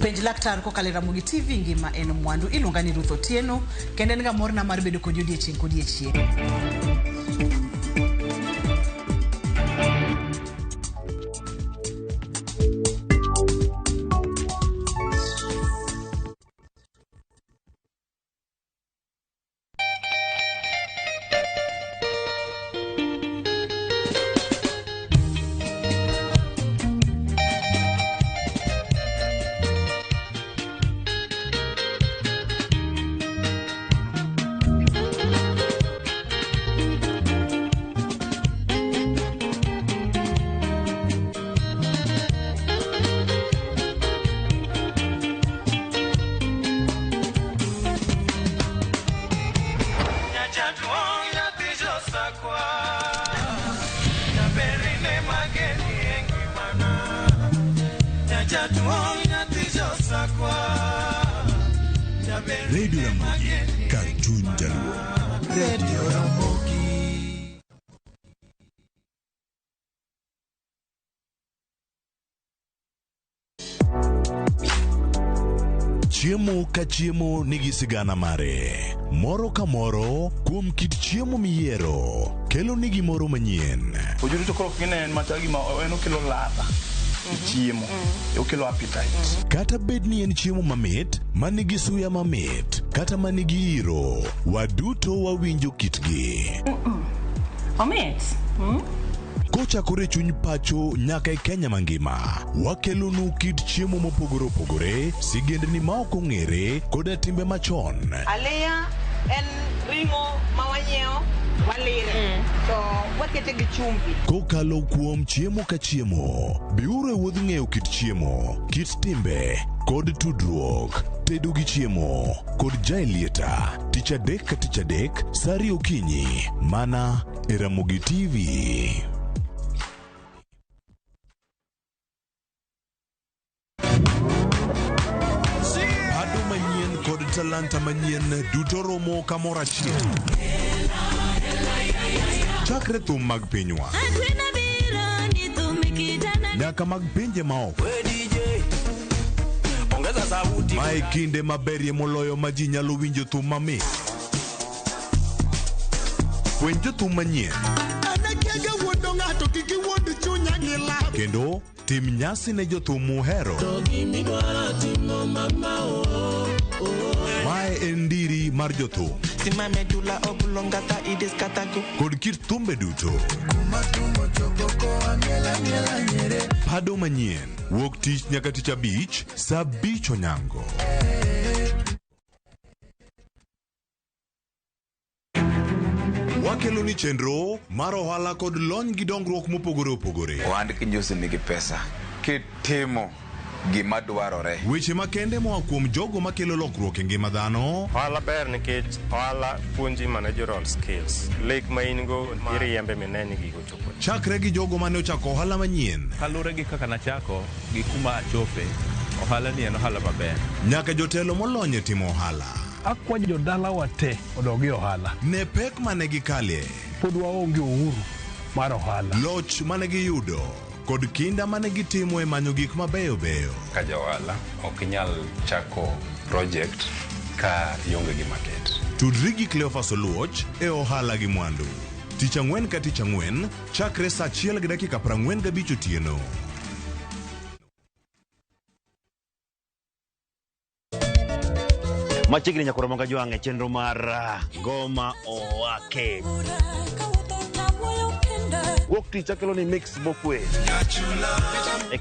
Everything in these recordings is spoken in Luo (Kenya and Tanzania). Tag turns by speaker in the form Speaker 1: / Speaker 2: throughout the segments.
Speaker 1: Penj laktar ko kalera mugi TV ngima en mwandu iluonga ni Ruth Otieno kendo en ga morna mar bedo kod odiechieng'.
Speaker 2: Radio Ramogi, Cartoon Jaluo. Radio Ramogi. Chiemo ka chiemo nigi sigana mare. Moro ka moro kuom kit chiemo miyiero kelo nigi moro manyien.
Speaker 3: Ojuri to koro kine matagi ma eno kelo ladha. Chiemo okelo appetite.
Speaker 2: Kata bed ni en chiemo mamit manigi suya mamit kata manigi iro waduto wawinjo kitgi.
Speaker 4: Mamit.
Speaker 2: Kochakore chuny pacho nyaka e Kenya mangima wakelonu kit chiemo mopogore opogore sigendni ma ok ong'ere koda timbe machon.
Speaker 5: Aleya en ringo mawanyeo walire to wakete gi chumbi.
Speaker 2: Kokalo kuom chiemo ka chiemo biuru e wuodh ng'eyo kit chiemo, kit timbe kod tudruok. Tedo gi chiemo kod jaelieta tich adek ka tich adek sari okinyi mana e Ramogi TV. Ado manyien kod talanta manyien duto romo kamoro achiel. Chakre thum mag pinywa nyaka mag pinje maoko. Mae kinde maberie moloyo ma ji nyalo winjo thum mamit. Puonj jothum manyien kendo tim nyasi ne jothum muhero. Mae en ndiri mar jothum kod kit thumbe duto. Pado manyien wuok tich nyaka tich abich saa 5 onyango. Wakelo ni chenro mar ohala kod lony gi dongruok mopogore opogore.
Speaker 6: Wand kinyosi nigi pesa kitimo gima dwarore.
Speaker 2: Weche makende moa kuom jogo makelo lokruok e ngima dhano.
Speaker 7: Ohala ber nikech ohala puonji managerial skills. Lek ma in go iriembe mineni gigo chopo.
Speaker 2: Chakre gi jogo mane ochako ohala manyien.
Speaker 8: Kalure gi kaka nachako gi kuma achope. Ohala ni en ohala maber.
Speaker 2: Nyaka jotelo molony e timo ohala.
Speaker 9: Akwanyo jodala wate odogi ohala.
Speaker 2: Ne pek mane gikalie.
Speaker 9: Pod waonge uhuru mar ohala.
Speaker 2: Loch mane giyudo kod kinda mane gitimo e manyo gik mabeyo beyo.
Speaker 10: Ka jaohala ok nyal chako project ka ionge gi market.
Speaker 2: Tudri gi Cleophas Oluoch e ohala gi mwandu. Tich ang'wen ka tich ang'wen chakre saa 1:45 otieno.
Speaker 11: Machiegni nyakoro monga joang'e chenro mar Ngoma Owake. Wuok tich akelo ni mix mokwe.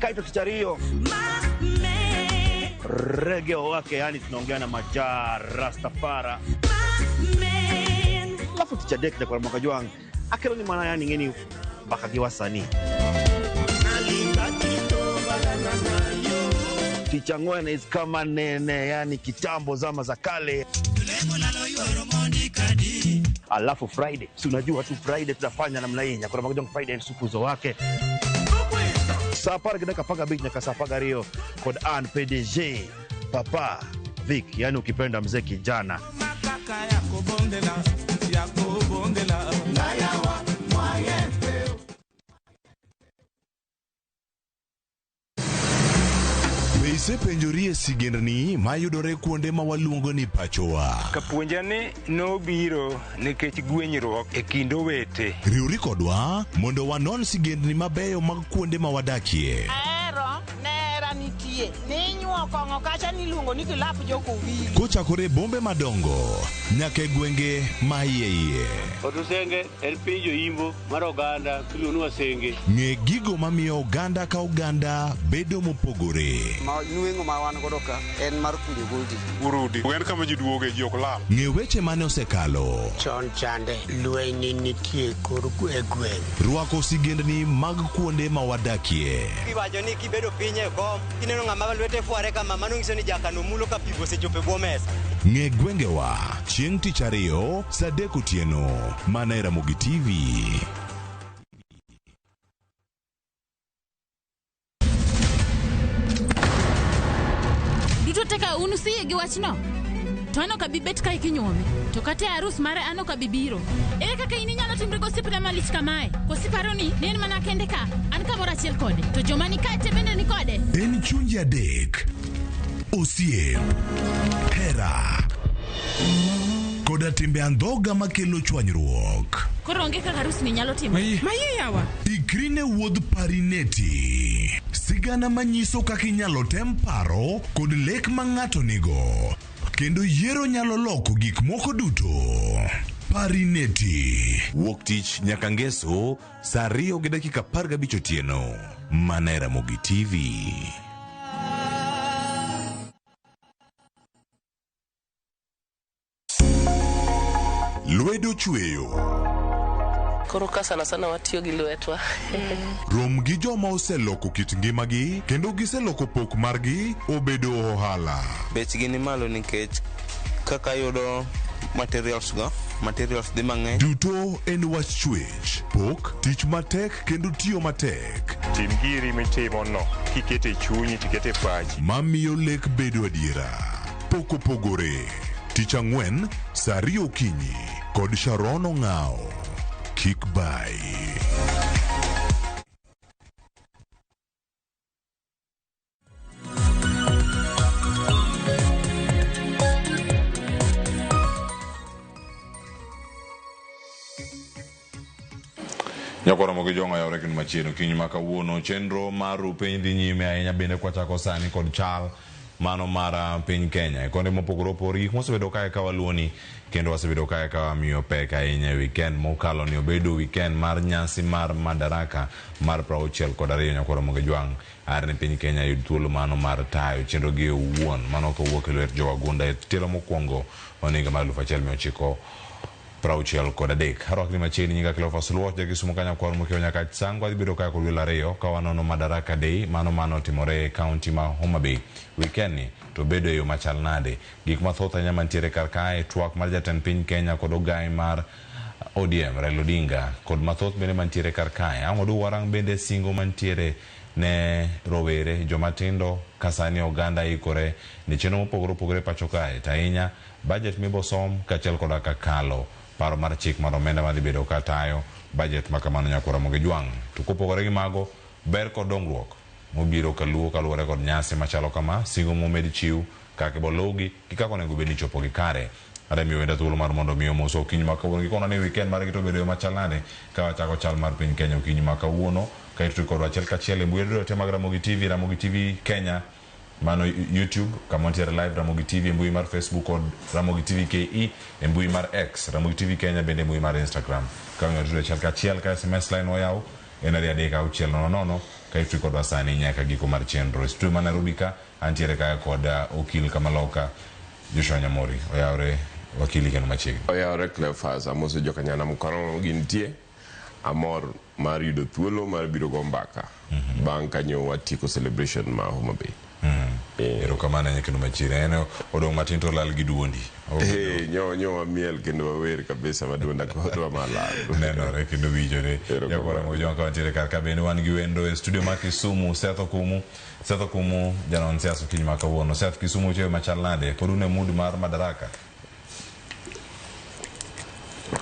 Speaker 11: Kaito tich ariyo Reggae Owake, yani tunaongea na Majar Rastafara. Alafu tich adek nyakoro monga joang'e akelo ni mana yani ngeni baka gi wasanii. Tich ang'wen is kama nene, yani kitambo zama za kale. Alafu Friday, si unajua tu Friday tutafanya namna hii, nyakora magojong Friday sukuzo wake. Sapara kidaka paga beat nyaka sapaga rio kod an PDG Papa Vic, yani ukipenda mzee kijana.
Speaker 2: Isepenjori sigendni mayudore kuonde ma waluongo ni pachowa.
Speaker 7: Kapuonjani nobiro nikech gwenyruok e kind owete.
Speaker 2: Riwri kodwa mondo wanon sigendni mabeyo mag kuonde ma wadakie.
Speaker 5: Ahero nera nitie. Ninyuo kong'o kacha niluongo ni kilap joko wili.
Speaker 2: Kochakore bombe madongo nyaka e gwenge ma iye.
Speaker 12: Odusenge en piny joimbo mar oganda miluongo ni Wasenge.
Speaker 2: Ng'e gigo mamiyo oganda ka oganda bedo mopogore.
Speaker 13: Nueng'o ma wan godo ka en mar kunyo goldi.
Speaker 10: Urudi. En kama ji duoge ji ok lal.
Speaker 2: Ng'e weche mane osekalo.
Speaker 14: Chon chande lweny nitie kor e gweng'.
Speaker 2: Rwako sigendni mag kuonde ma wadakie.
Speaker 15: Kiwacho ni kibedo piny e kom, kineno ng'ama lwete fuare kama mano nyiso ni jakano mulo ka pigo sechope bwo mesa.
Speaker 2: Ng'e gwengewa chieng' tich ariyo saa 3 otieno mana e Ramogi TV.
Speaker 16: Duto teka unusiye gi wachno. To ano ka bibet ka ikinyuome. To kata arus mare ano ka bibiro. Ere kaka inyalo timre gosipna malich kamae. Kosiparo ni nen mana kende ka. An kamoro achiel kode. To joma ni kae te bende ni kode.
Speaker 2: En chunje adek. Osiem. Hera. Koda timbe andhoga makelo chwanyruok.
Speaker 16: Koro onge kaka arus ni nyalo timo.
Speaker 1: Maye yawa.
Speaker 2: Ikri ne wuodh parineti. Sigana manyiso kaka inyalo tem paro kod lek ma ng'ato nigo. Kendo yiero nyalo loko gik moko duto. Parineti. Wuok tich nyaka ngeso saa 2:15 otieno. Mana e Ramogi TV. Lwedo chweyo.
Speaker 17: Koro ka sana watiyo gi lwetwa.
Speaker 2: Rom gi joma oseloko kit ngimagi kendo giseloko pok margi obedo ohala.
Speaker 18: Bechgi ni malo nikech kaka yudo materials dhi mang'eny.
Speaker 2: Duto en wach chwech, pok, tich matek kendo tiyo matek.
Speaker 7: Tim giri mitimo no, kikete chunyi tikete pachi.
Speaker 2: Mamiyo lek bedo adiera. Pok opogore. Tich ang'wen, saa 2 okinyi kod Sharon Ong'ao. Kick by.
Speaker 19: Nyakora mogi jonga yore kin machieno kinyi maka wuono chenro maru piny dhi nyime ahinya bende kwa chako sani kod chal mano mara piny Kenya. Konde mopogore opogore gik mosebedo kae ka waluoni kendo wasebedo kae ka wamiyo pek ahinya weekend mokalo ni obedo weekend mar nyasi mar Madaraka mar 62 nyakora mogi jwang ar ne piny Kenya yud thuolo mano mar tayo chenro gi owuon mano kowuok e lwet jowagunda e tielo mokwongo oninga mar 1963. Harwakni machiegni nyinga Cleophas Luoch jakisumo kanya kwar mokeo nyaka sangwa dhibedo kaya kod 2 ka wanono Madaraka Day mano timore e kaunti ma Homa Bay weekend ni to bedo e yo machal nade. Gik mathoth ahinya mantiere kar kae twak mar jatend piny Kenya kod ogai mar ODM Raila Odinga kod mathoth bende mantiere kar kae. Amodu warang bende singo mantiere ne rowere jomatindo kasani oganda ikore ni chenro mopogore pacho kae tainya budget mibosom kachel koda kakalo paro mar chik mar omenda madhi bedo katayo budget makamano nyakora mogi jwang. To kopogore gi mago ber kod dongruok mobiro kaluwore kod nyasi machalo kama singo momed chiw kake bologi kikako nego bedi chopo gi kare. Aremi wenda thuolo mar mondo miyo moso okinyi makawuono gikono ni weekend mar gito bedo machal nade ka wachako chal mar piny Kenya okinyi makawuono kaito kod achiel kachiel e mbui te mag Ramogi TV Kenya mano YouTube kama ntiere live Ramogi TV mbui mar Facebook kod Ramogi TV KE e mbui mar X Ramogi TV Kenya bende mbui mar Instagram kama ntiere achiel kachiel ka SMS line oyaw en ari adeka auchiel nono kaito kod wasani nyaka giko mar chenro studio ma Nairobi ka antiere kaya kod okil Kamaloka Joshua Nyamori oyawre wakili kenu machiegni
Speaker 20: oyawre Cleophas amoso jokanyana mkono gintie amor mar yudo thuolo mar biro go mbaka bang' kanyo watiko celebration ma Homa Bay.
Speaker 19: Ero kamana nyakendo machiegni eno odong' matin to lal gi duondi.
Speaker 20: Nyo miel kendo wawer kabisa maduonda kodwa malal.
Speaker 19: Nenore kendo winjore. Nyakora mojonga wantiere kar ka bende wan gi wendo e studio ma Kisumu Seth Okumu janon siasa okinyi ma kawuono. Seth, Kisumu chewe machal nade kod une mood mar Madaraka.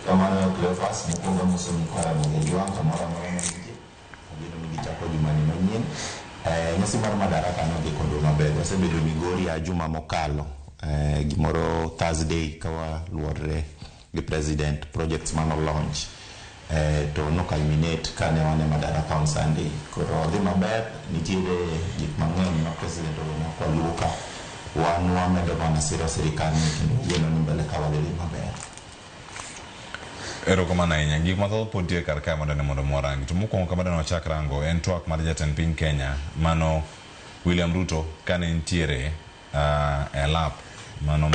Speaker 21: Kamano Cleophas mokwongo moso ni kwara mogi jwang kamoro mogi chako jumani manyien Nyasi mar Madaraka no dhi kondo maber. Wasebedo Migori ya juma mokalo. Gimoro Thursday kawa luorre gi president projects mano launch. To no culminate kane wane Madaraka on Sunday. Koro dhi maber, nitiere gik mang'eny ma president owinjo kwa luka. Wan wamedo mana siro sirikal kendo geno ni mbele ka wadhi maber.
Speaker 19: Erokamano ahinya. Gik mathoth pod tie kar kae mondo morangi. To mokwongo kama dano wachak rango en twak mar jatend piny Kenya mano William Ruto kane ntiere e lap mano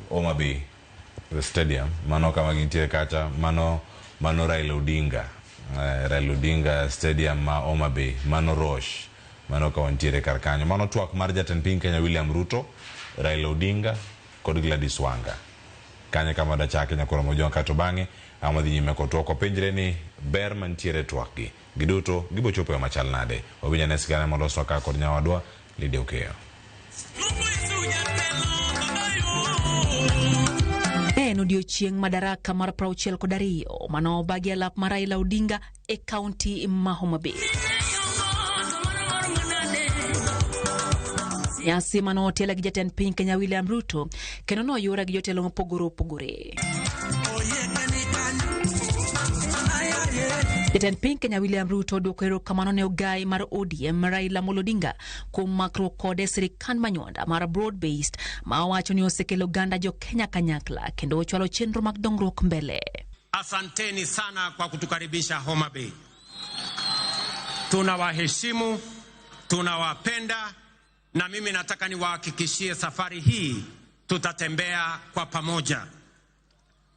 Speaker 19: Homa Bay Stadium mano kama gintiere kacha mano Raila Odinga Stadium ma Homa Bay mano Rosh mano ka wantiere kar kanyo mano twak mar jatend piny Kenya William Ruto, Raila Odinga kod Gladys Wanga. Kanya kama da chake nyakoro mojo kato bange amadhi nyime kotoko penjre ni ber mantiere twak gi giduto gibo chopo ya machal nade obinya nesigane mondo soka kod nyawadwa Lydia Okeyo.
Speaker 3: En odiochieng' Madaraka mar 62 mano bagi alap mar Raila Odinga e kaunti ma Homa Bay. Nyasi mano otela gi jatend piny Kenya William Ruto kendo no yora gi jotelo mopogore. Jatend piny Kenya William Ruto dwoko erokamano ne ogai mar ODM Raila Odinga kuom makruok kode sirikal manyonda mar broad based ma wacho ni osekelo ganda jo Kenya kanyakla kendo ochwalo chenro mag dongruok mbele.
Speaker 22: Asanteni sana kwa kutukaribisha Homa Bay. Tunawaheshimu, tunawapenda. Na mimi nataka niwahakikishie safari hii tutatembea kwa pamoja.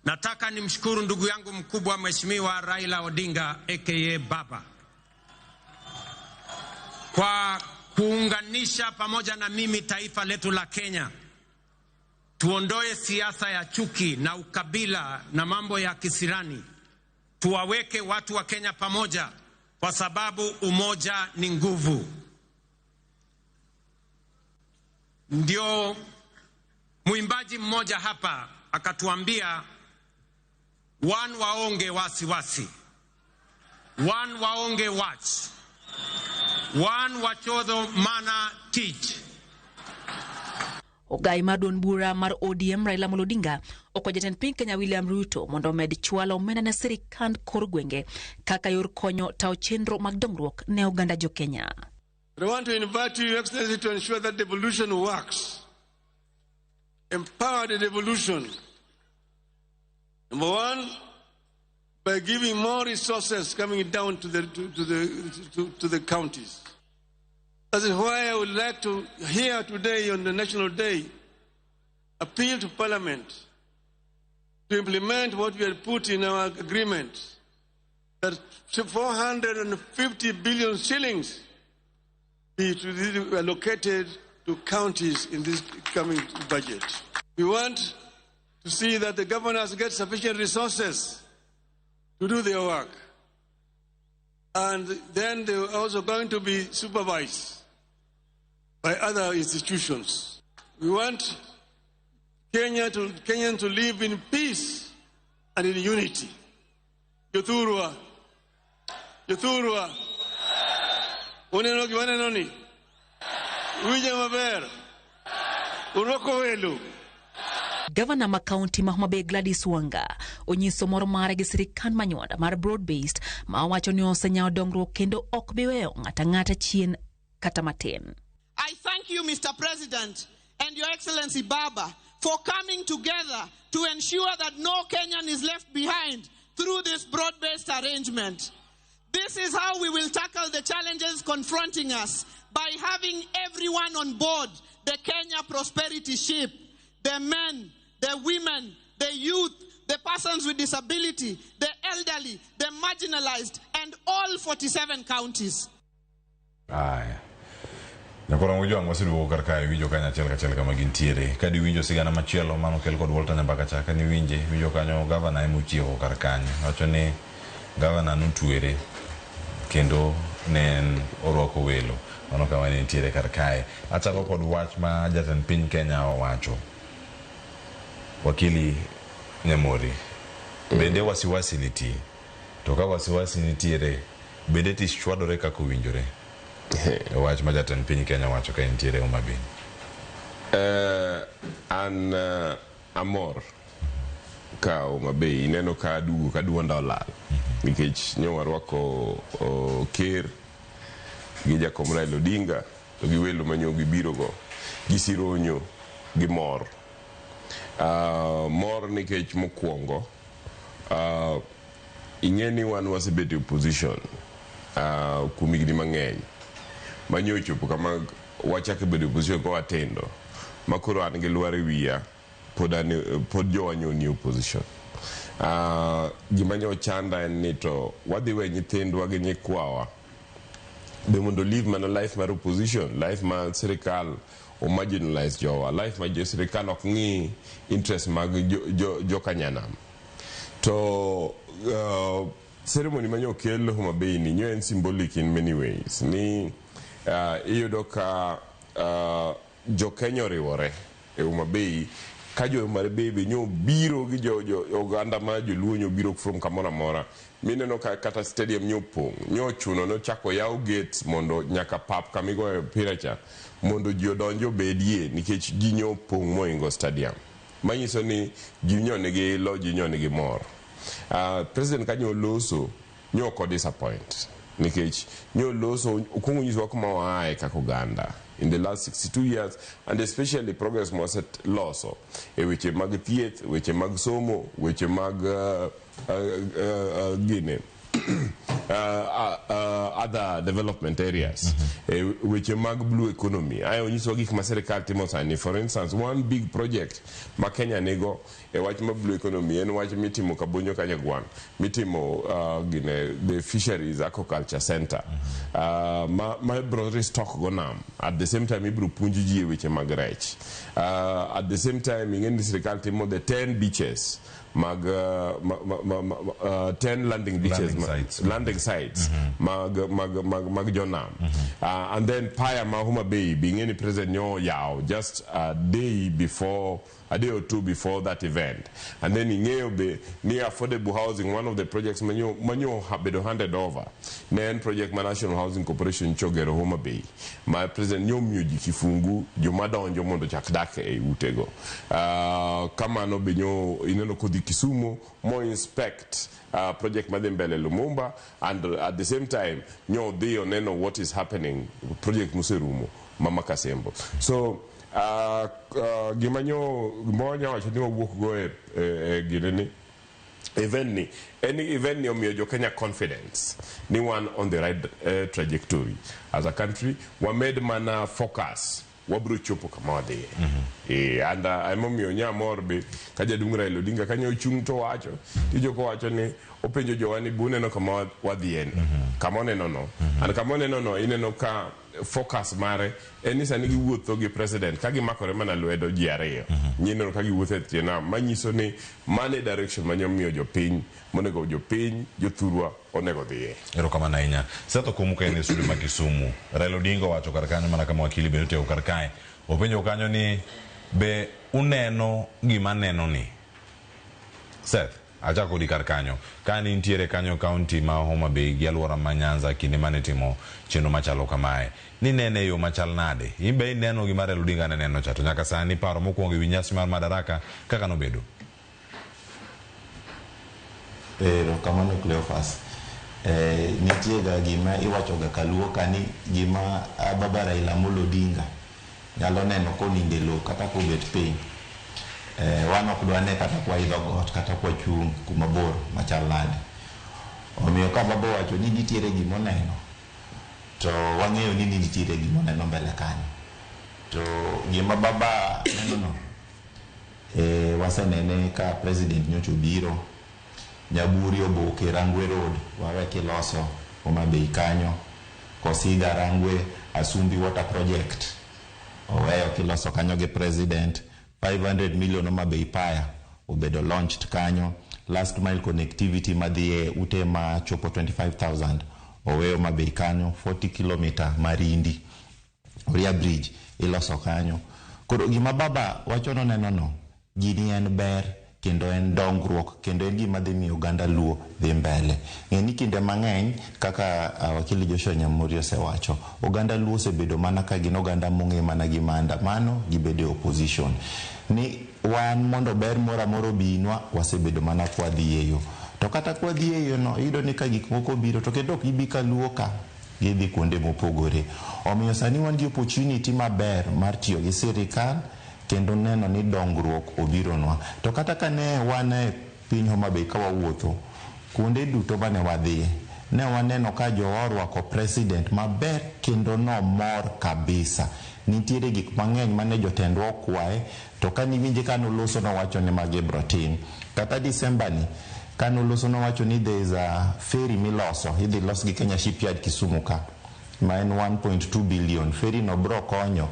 Speaker 22: Nataka nimshukuru ndugu yangu mkubwa Mheshimiwa Raila Odinga aka Baba kwa kuunganisha pamoja na mimi taifa letu la Kenya. Tuondoe siasa ya chuki na ukabila na mambo ya kisirani. Tuwaweke watu wa Kenya pamoja kwa sababu umoja ni nguvu. Ndio muimbaji mmoja hapa akatuambia one waonge wasiwasi, one waonge watch, one wachodho mana teach.
Speaker 3: Ogai madon bura mar ODM Raila Odinga oko jatend piny Kenya William Ruto mondo med chwalo omenda na sirikand kor gwenge kaka yor konyo tao chenro mag dongruok ne oganda jo Kenya.
Speaker 23: I want to invite you, Your Excellency, to ensure that devolution works. Empower the devolution. Number one, by giving more resources coming down to the counties. That is why I would like to hear today on the National Day appeal to Parliament to implement what we had put in our agreement, that 450 billion shillings be allocated to counties in this coming budget. We want to see that the governors get sufficient resources to do their work. And then they are also going to be supervised by other institutions. We want Kenyans to live in peace and in unity. Yothurwa. Unenoki wanenoni. Wija maber. Uroko welu.
Speaker 3: Governor ma county ma Homa Bay Gladys Wanga onyiso moro mare gi sirikal manyonda mar broad based ma wacho ni osenyawo dongruok kendo ok bi weyo ng'ata chien kata matin.
Speaker 24: I thank you, Mr. President, and Your Excellency Baba, for coming together to ensure that no Kenyan is left behind through this broad-based arrangement. This is how we will tackle the challenges confronting us, by having everyone on board the Kenya prosperity ship, the men, the women, the youth, the persons with disability, the elderly, the marginalized, and all 47 counties.
Speaker 19: Aye. Nakora mwijo wangu wasidu wakarka wijo kanya chelka kama gintiere. Kadi wijo sigana machielo mano kel kod volta nyambaka chaka ni winje. Wijo kanyo gavana imuchio wakarkanyo. Wacho ni gavana nutuere kendo nen oroko welo. Mano kama ni ntiere karkae. Achako kod wach ma jatend piny Kenya wacho. Wakili Nyamori. Bende wasiwasi niti. Toka wasiwasi nitiere. Bende tishwadore kako winjore. Wach ma jatend piny Kenya wacho ka entiere Homa Bay.
Speaker 20: An amor ka Homa Bay ineno ka duonda olal nikech nyo warwako ker gi Jakom Raila Odinga to gi welo manyo gibiro go gi sironyo gi mor. Mor nikech mokwongo ing'eni wan wasebedo opposition kuom higni mang'eny manyo chopo kama wachako bedo opposition ko watendo makoro an gi lwar wiya pod jowanyo ni opposition. Gima nyo chanda en ni to wadhi we nyithindwa gi nyikwawa be mondo live mana life mar opposition, life ma sirikal o marginalize jowa, life ma sirikal ok ng'i interest mag jo kanyanam. To ceremony manyo kel Homa Bay ni nyo en symbolic in many ways. Ni iyudo ka jo Kenya riwore e Homa Bay ka jo Homa Bay be nyo biro gi jo oganda ma joluo nyo biro from kamora mora. Mineno ka kata stadium nyo pong, nyo chuno no chako yaw gates mondo nyaka pap kamigo e piracha mondo ji odonjo bedie nikech ji nyo pong moingo stadium. Manyiso ni ji nyo nigi lo, ji nyo nigi mor. President kanyo loso nyo ko disappoint nikech nyo loso ukungu nyiso kuma waae kako ganda in the last 62 years and especially progress was loso e weche mag thieth, weche mag somo, weche mag other development areas, which mag blue economy. I only saw gik ma serikal timo sani. For instance, one big project ma Kenya nego e wach ma blue economy en wach mitimo Kabonyo Kanyagwan, mitimo the fisheries aquaculture center. Ma bro restock go nam. At the same time ibru punji ji which mag rech. At the same time ingen serikal timo the 10 beaches. 10 landing beaches, landing sites, mag Jonam, and then Paya Homa Bay being any president nyo yao just a day or two before that event, and then in Ngeobe near affordable housing, one of the projects manyo have been handed over. Then project National Housing Corporation Chogero Homa Bay. My president nyo myuji kifungu jomada onjo mondo chakdake utego. Kama no benyo ineno kodi Kisumu more inspect project Madembele Lumumba, and at the same time nyo they oneno what is happening project Muserumo Mama Kasembo. So gimanyo monya wachiniwa wuok go gineni event ni omiyo Kenya confidence ni one on the right trajectory as a country. We made mana focus wabro chopo kama wadhi and I'm omiyo morbe kaja Raila Raila Odinga kanyo chung to wacho tijoko wacho ni openjo jowani buneno kama wadhi kama oneno no and kama oneno no ineno ka focus mare enisa nigi wuotho gi president kagi makore mana lwedo ji ariyo nyino kagi wuotho tena manyiso ni mane direction manyo miyo jopiny monego jopiny jothurwa onego dhiye.
Speaker 19: Erokamano ahinya. Seto kumuka ene sudi ma Kisumu. Raila Odinga wacho kar kanyo mana kama wakili bedo teo kar kae. Openjo kanyo ni be uneno gima neno ni. Seth, achako di kar kanyo. Kani intiere kanyo county ma Homa Bay gi alwora ma Nyanza kinde mane timo chenro machalo kamae. Ni nene yo machal nade. Imbe neno gima Raila Odinga neno chato nyaka sani paro mokwongo wi nyasi mar Madaraka kaka nobedo.
Speaker 21: Erokamano Cleophas. Nitie ga gima iwacho ga kaluo kani gima Baba Raila Amolo Odinga nyalo neno koninde lo kata kobet piny. Wan ok dwane kata kwa idho got kata kwa chung kuma bor machal nade. Omiyo ka baba wacho ni nitiere gima oneno to wang'eyo ni nitiere gima oneno mbele kanyo. To gima baba neno no wasenene ka president nyocho biro Nyaburi Oboke Rangwe Road wawe kiloso Homa Bay kanyo, Kosiga Rangwe Asumbi Water Project oweyo kiloso kanyo gi president. 500 million Homa Bay Paya obedo launched kanyo. Last mile connectivity madhie ute ma chopo 25,000 oweyo Homa Bay kanyo. 40 km Marindi Oria Bridge iloso kanyo. Koro gima baba wacho no neno no gini en ber kendo en dongruok kendo en gima dhi miyo oganda Luo dhi mbele. Ng'eni kinde mang'eny kaka wakili Joshua Nyamuri osewacho, oganda Luo osebedo mana ka gin oganda mong'e mana gi maandamano gi bedo opposition. Ni wan mondo ber moro amora obinwa wasebedo mana kwa dhi eyo. To kata kwa dhi eyo no iyudo ni ka gik moko biro to kendo ok gibi ka Luo ka gidhi kuonde mopogore. Omiyo sani wan gi opportunity maber mar tiyo gi sirikal kendo neno ni dongruok obironwa. To kata ka ne wan e piny Homa Bay ka wawuotho kuonde duto mane wadhiye, ne waneno ka jowa orwako president maber kendo nomor kabisa. Nitiere gik mang'eny mane jotendwa okwaye, to ka niwinje ka noloso nowacho ni magi biro tim. Kata December ni ka noloso nowacho ni there is a ferry miloso, idhi los gi Kenya Shipyard Kisumu ka, ma en 1.2 billion. Ferry no biro konyo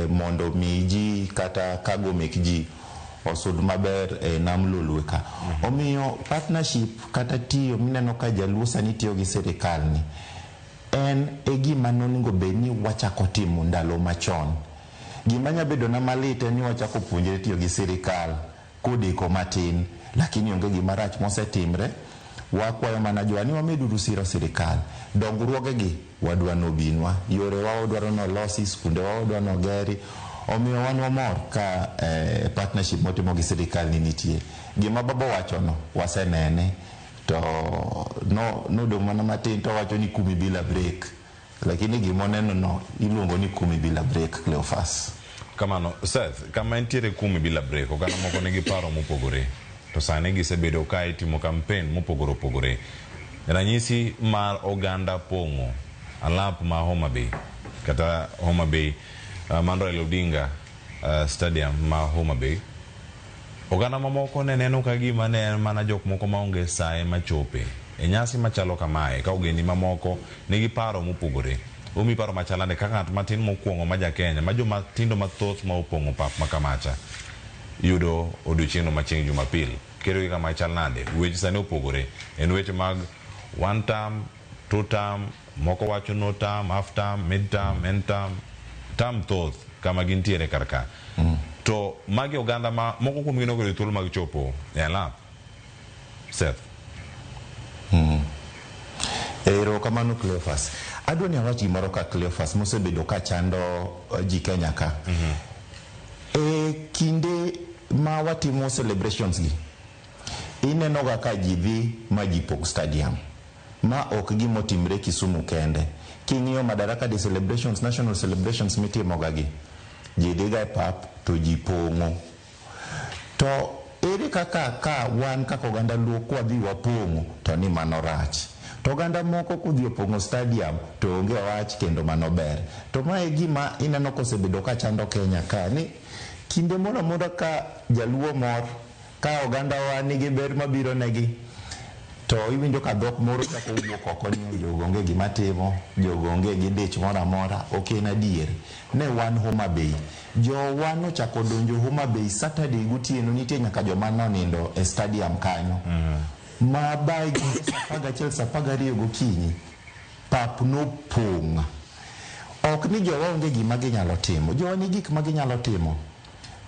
Speaker 21: mondo mi ji kata cargo mek ji osud maber nam Lolwe ka. Omiyo partnership kata tiyo mineno ka Jaluo sani tiyo gi sirikal ni en gima nonego bed ni wachako timo ndalo machon. Gima nya bedo na malit en ni wachako puonjre tiyo gi sirikal kodeko matin, lakini onge gima rach mosetimre. Wakwayo mana jowa ni wameduru siro sirikal. Dongruoge gi wadwa nobinwa, yore wa wadwaro nolosi, skunde wa wadwa nogeri. Omiyo wan wamor ka partnership motimo gi sirikal ni nitie. Gima baba wacho no wasenene, to no dong mana matin to wacho ni 10 bila break, lakini gima neno no iluongo ni 10 bila break. Cleophas
Speaker 19: kamano Seth, kama entiere 10 bila break oganda moko nigi paro mopogore, to sani gisebedo ka itimo campaign mopogore opogore. Ranyisi mar oganda pong'o alap ma Homa Bay kata Homa Bay Raila Odinga stadium ma Homa Bay. Oganda mamoko ne neno ka gima ne mana jok moko maonge sae machope e nyasi machalo kamae, ka ogeni mamoko nigi paro mopogore. Umi paro machalane ka ng'at matin mokwongo ma ja Kenya ma joma tindo mathoth ma opong'o pap makamacha yudo odiochieng'no machieng' Jumapil. Kero gi kama chal nade? Weche sani opogore. En weche mag 1 term, 2 term, moko wacho no term, half term, mid term, end term, term thoth kama gintiere karka. To magi oganda ma moko kuom gin ogolo thuolo mag chopo e alap. Seth.
Speaker 21: Ero kamano Cleophas. Adwa ni awach gimoro ka Cleophas mosebedo ka chando ji Kenya ka. Kinde ma watimo celebrations gi, ineno ga ka ji dhi ma ji pok stadium, ma ok gimotimre Kisumu kende. King'iyo Madaraka Day celebrations, national celebrations mitimo ga gi, ji dhiga e pap to ji pong'o. To ere kaka ka wan kaka oganda Luo kwa dhi wapong'o to ni mano rach, to oganda moko kudhi opong'o stadium to onge wach kendo mano ber. To mae gima ineno kosebedo ka chando Kenya ka, ni kinde moro amora ka Jaluo mor ka oganda wa nigi ber mabiro negi, to iwinjo ka dhok moro chako wuok oko ni jogo onge gima timo, jogo onge gi dich moro amora. Ok en adier. Ne wan Homa Bay, jowa nochako donjo Homa Bay Saturday gotieno, nitie nyaka joma nonindo e stadium kanyo. Ma bai gi 11-12 gokinyi pap nopong'. Ok ni jowa onge gima ginyalo timo, jowa ni gik ma ginyalo timo.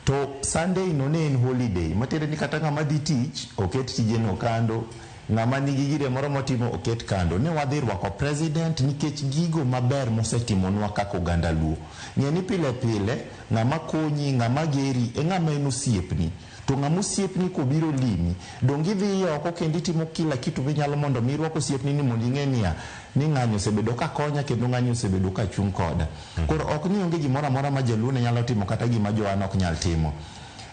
Speaker 21: To Sunday no ne en holiday, matere ni kata ng'ama dhi tich oket tijeno kando, ng'ama nigi gire moro motimo oket kando. Ne wadhi rwako president nikech gigo maber mosetimonwa kaka oganda Luo. Ng'eni pile pile ng'ama konyi, ng'ama geri e ng'ama en osiepni. To ng'ama osiepni kobiro limi, dong idhi oko kendo itimo kila kitu minyalo mondo mi rwako osiepni ni mondo ing'e niya ni ng'anyo osebedo ka konya kendo ng'anyo osebedo ka chung koda. Koro ok ni onge gimoro amora ma Jaluo ne nyalo timo kata gima jowan ok nyal timo.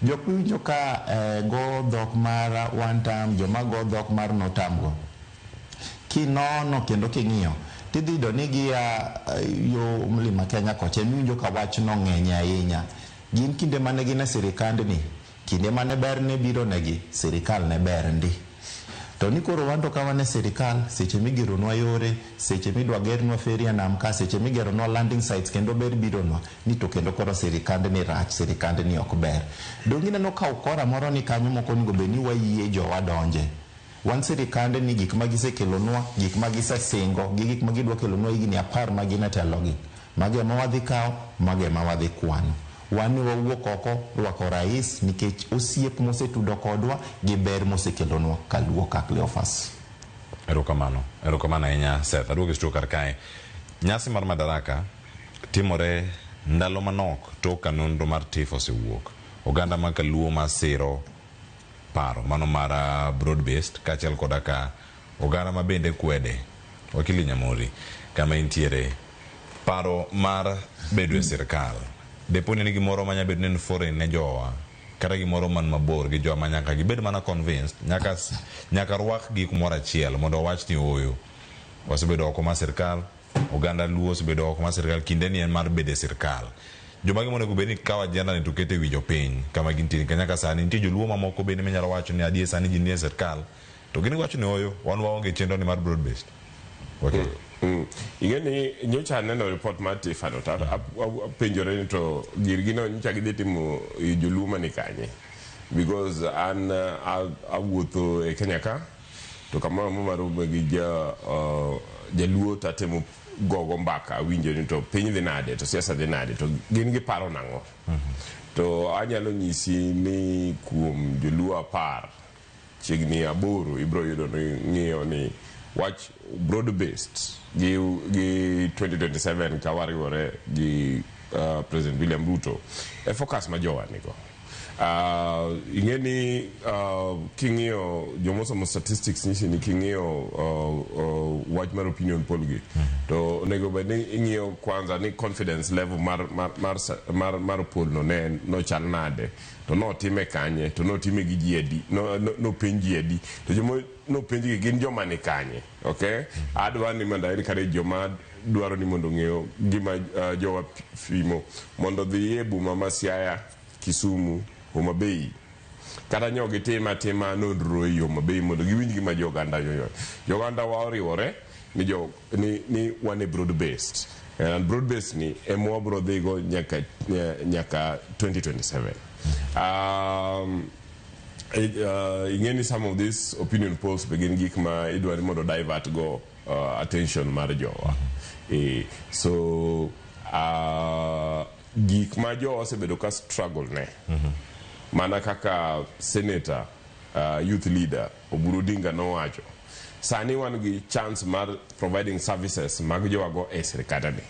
Speaker 21: Jok winjo ka go dhok mar 1 term, joma go dhok mar no term go, kinono kendo king'iyo tidhi do nigi yo mlima Kenya kocha, winjo ka wach no ng'eny ahinya. Gin kinde mane gin e sirikand ni, kinde mane ber ne biro negi, sirikal ne ber ndi. To ni koro wanto ka wane sirikal, seche migeronwa yore, seche midwa gernwa ferry nam ka, seche migeronwa landing sites kendo ber bironwa, ni to kendo koro sirikand ni rach, sirikand ni ok ber. Dongi neno ka ukora moro ni kanyo moko nigo beni wayie jowa donje. Wan sirikand ni gik magisekelonwa, gik magisesingo, gik magidwa kelonwa higni 10 magine telogi. Mage ma wadhi kao, mage ma wadhi kwano. wan wawuok oko rwako rais nikech osiep mosetudo kodwa gi ber mosekelonwa kaluwo ka Cleophas.
Speaker 19: Erokamano ahinya Seth. Aduogo studio kar kae. Nyasi mar Madaraka timore ndalo manok tok ka nonro mar TIFF osewuok. Oganda ma Kaluo ma siro paro mano mar broad based kaachiel koda ka oganda ma bende kwede Wakili Nyamori kama intiere paro mar bedo e sirkal. Deponi ni gimoro manya bedo ne foreign ne jowa kata gimoro man mabor gi joma nyaka gibed mana convinced nyaka rwak gik moro achiel mondo wach ni oyo wasebedo oko ma sirkal, oganda Luo osebedo oko ma sirkal, kinde ni en mar bedo e sirkal. Joma gi monego bed ni kawa agenda ni to kete winjo piny kama gintie kanyaka sani nitie joluo mamoko bende menyalo wacho ni adier sani ji nie sirkal to gini wacho ni oyo wan waonge chenro ni mar broad based. Okay.
Speaker 20: Ingeni nyocha neno report mar TIFF no ta penjore ni to girgino nyocha gidhi timo joluo mani kanye because an awuotho e Kenya ka to kamoro marume gi jaluo tatemo gogo mbaka winjo ni to piny dhi nade to siasa dhi nade to gin gi paro nango to anyalo nyisi ni kuom joluo 10 chiegni 8 ibro yudo ng'iyo ni watch broad based gi 2027 ka wariwore gi President William Ruto e focus ma jowa nigo. Ingeni king'iyo jomosomo statistics nyisi ni king'iyo wach mar opinion poll gi to nego bed ni ing'iyo kwanza ni confidence level mar poll no chal nade to no time kanye to no time gi jiedi no penji edi to jomo no penji gi gin joma ni kanye. Okay, adwa ni manda en kare joma dwaro ni mondo ng'eyo gima jowa fimo mondo dhi e boma ma Siaya, Kisumu, Homa Bay kata nyogi tema nonro e Homa Bay mondo giwinj gima joganda wa oriwore ni wane broad based and broad based ni emo bro dhigo nyaka 2027. Ingeni some of these opinion polls begin gik ma idwari mondo divert go attention mar jowa. So gik ma jowa osebedo ka struggle ne mana kaka senator youth leader Oburu Odinga nowacho sani wan gi chance mar providing services mag jowa go e sirikandani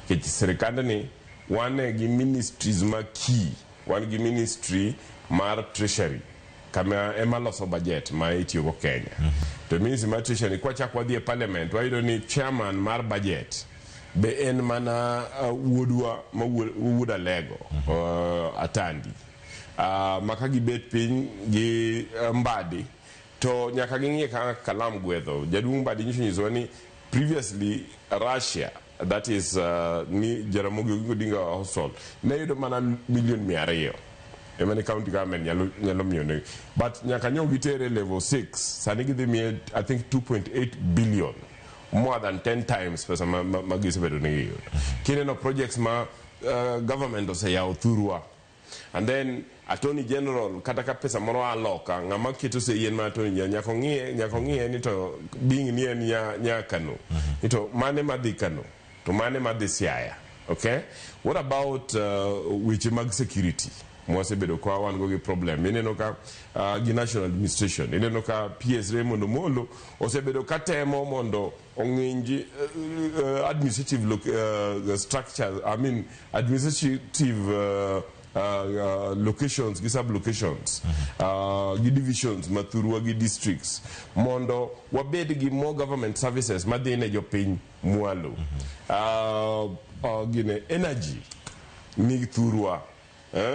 Speaker 20: kech sirikandani wan gi ministries ma key, wan gi ministry mar treasury kama ema loso budget ma itiyo go Kenya to ministry mar treasury kwa chakwa dhi e parliament wayudo ni chairman mar budget be en mana wuodwa ma wuoda lego Atandi maka gibet piny gi Mbadi to nyaka ging'ie ka kalam gwedho jaduong' Mbadi nyiso ni previously Russia, that is ni Jaramogi Odinga household ne yudo mana $200,000,000 emani county government nyalo miyo but nyaka nyong gitere level 6 sani gidhi miye I think 2.8 billion, more than 10 times pesa magisebedo ni giyudo. Kineno projects ma government oseyawo thurwa and then Attorney General kata ka pesa moro aloka ng'ama keto se yien ma Attorney General nyako ng'iye ni to bing ni en Kano ni to mane madhi Kano to mane madhi Siaya. Okay, what about weche mag security mwasebedo kwa wan go gi problem ineno ka gi national administration ineno ka PS Raymond Omolo osebedo ka temo mondo ong'inji administrative structures, I mean administrative locations, gi sub locations, gi divisions mathurwa gi districts mondo wabed gi more government services madhine jopiny mwalo. Gine energy ni thurwa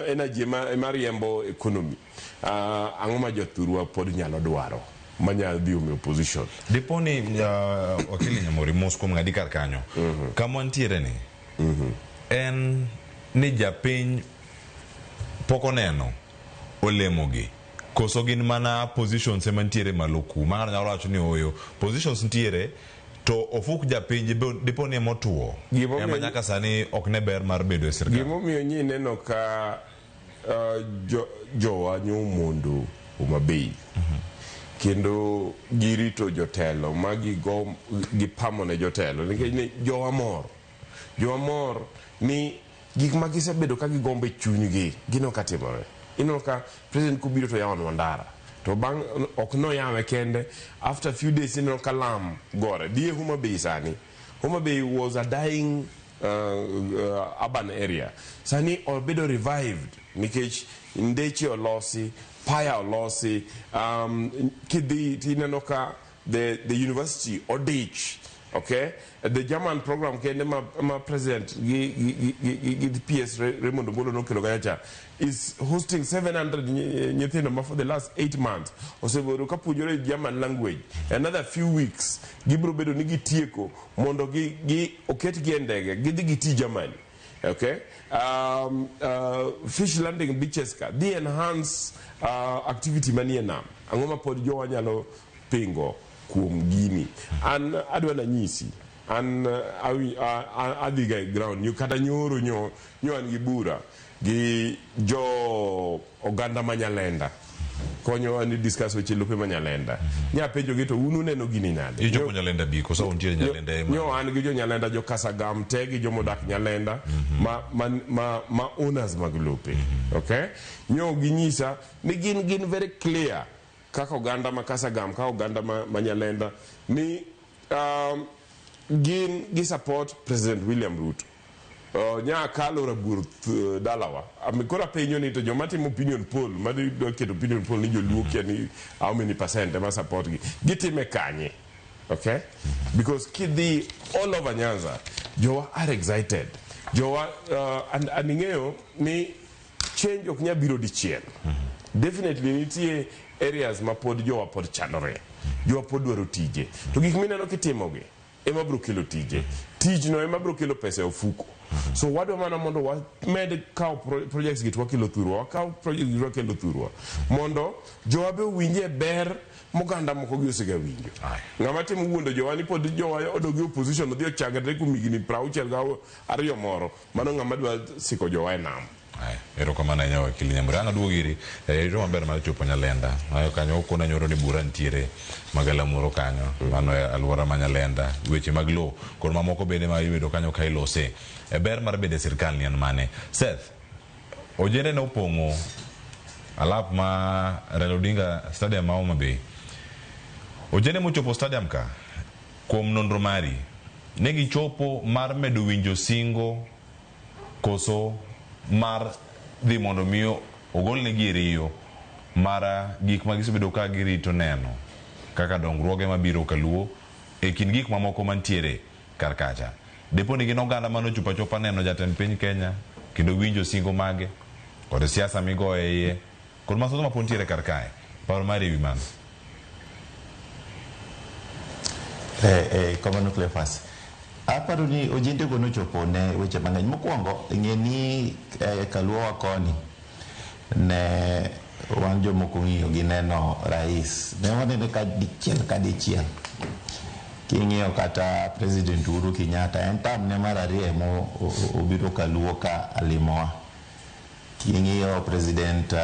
Speaker 20: energy mariembo economy ang'o ma jothurwa pod nyalo dwaro manyalo dhi ome opposition.
Speaker 19: Diponi Wakili Nyamori mos kuom ng'adi kar kanyo kama ntiere ni en ni japiny poko neno olemogi koso gin mana positions ema ntiere maloku ma nyalo wacho ni oyo positions ntiere to ofuk japiny diponi motuo ema nyaka sani ok ne ber mar bedo e sirkal.
Speaker 20: Gimomiyo nyi neno ka jowa nyomondo Homa Bay kendo girito jotelo gipamo ne jotelo nikech jowa mor ni gik ma gisebedo ka gigombo e chunygi gino ka timore. Ineno ka president kubiro to yawo Ndara to bang' ok no yawe kende, after a few days ineno ka lam gore die Homa Bay sani. Homa Bay was a dying urban area. Sani obedo revived nikech ndeche olosi, paya olosi, kidhi tineno ka the university odich. Okay, the German program kende ma president PS Raymond Omolo Nokelo Gayacha is hosting 700 nyithindo for the last 8 months. Oseboro ka puonjore German language. Another few weeks gibro bedo ni gitieko mondo gi oket gi ndege gidhi giti Germany. Okay, fish landing beaches ka the enhance activity manie nam angoma pod jo wanyalo pingo kuom gini an adwana nyisi an adhiga ground nyu kata nyoro nyo an gi bura gi jo oganda Manyalenda konyo ani discuss weche lope Manyalenda nya penjo gi to unu neno gini nade
Speaker 19: jo Nyalenda bi ko so untie Nyalenda
Speaker 20: nyo an gi jo Nyalenda jo Kasagam te gi jo modak Nyalenda ma owners mag lope. Okay, nyo gi nyisa ni gin very clear kaka oganda ma Kasagam ka oganda ma Nyalenda ni gin gi support President William Ruto. Nya kalo rabur dalawa amikora penyo ni to joma timo opinion poll madi do keto opinion poll ni joluo kia ni how many percent ma support gi gitime kanye. Okay, because kidhi all over Nyanza jowa are excited jowa aningeo ni change ok nya biro dichiel. Definitely nitie areas ma pod jowa pod chandore, jowa pod dwaro tije, to gik mineno kitimogi ema bro kelo tije, tijno ema bro kelo pesa e ofuko. So wadwa mana mondo wamed kaw projects gitwa kelo thurwa, kaw projects gitwa kelo thurwa mondo jowa be winje ber moganda moko gi osega winjo. Ng'ama timo wuondo jowa ni pod jowa odogi opposition odhi ochagre kuom higni 62 moro, mano ng'ama dwa siko jowa e nam.
Speaker 19: Ero kamana nyawa kili nyamuranga duogiri ero maber mar chopo Nyalenda ayo kanyo okona nyoro ni bura ntiere magala moro kanyo mano alwora Manyalenda weche maglo kod mamoko bende ma yudo kanyo ka ilose ber mar bede sirkal ni an mane Seth ojende no pongo alap ma Raila Odinga stadium ma Homa Bay ojende mochopo stadium ka kuom nonro mari negi chopo mar medo winjo singo koso mar dhi mondo miyo ogol ne giriyo mara gik ma gisebedo ka girito neno kaka dongruoge mabiro kaluo e kin gik mamoko mantiere karkacha. Depo ni gin oganda mano chupa neno jatend piny Kenya kendo winjo singo mage kod siasa migo e iye kod masomo mapontiere karkae paro mari wi mano.
Speaker 21: Komano Cleophas aparo ni ojende go nochopo ne weche mang'eny. Mokwongo ng'e ni kaluo koni ne wan jomoko ng'iyo gi neno rais ne wanene ka dichiel king'iyo kata President Uhuru Kenyatta en tam ne mar ariyo mo obiro kaluo ka alimoa. King'iyo President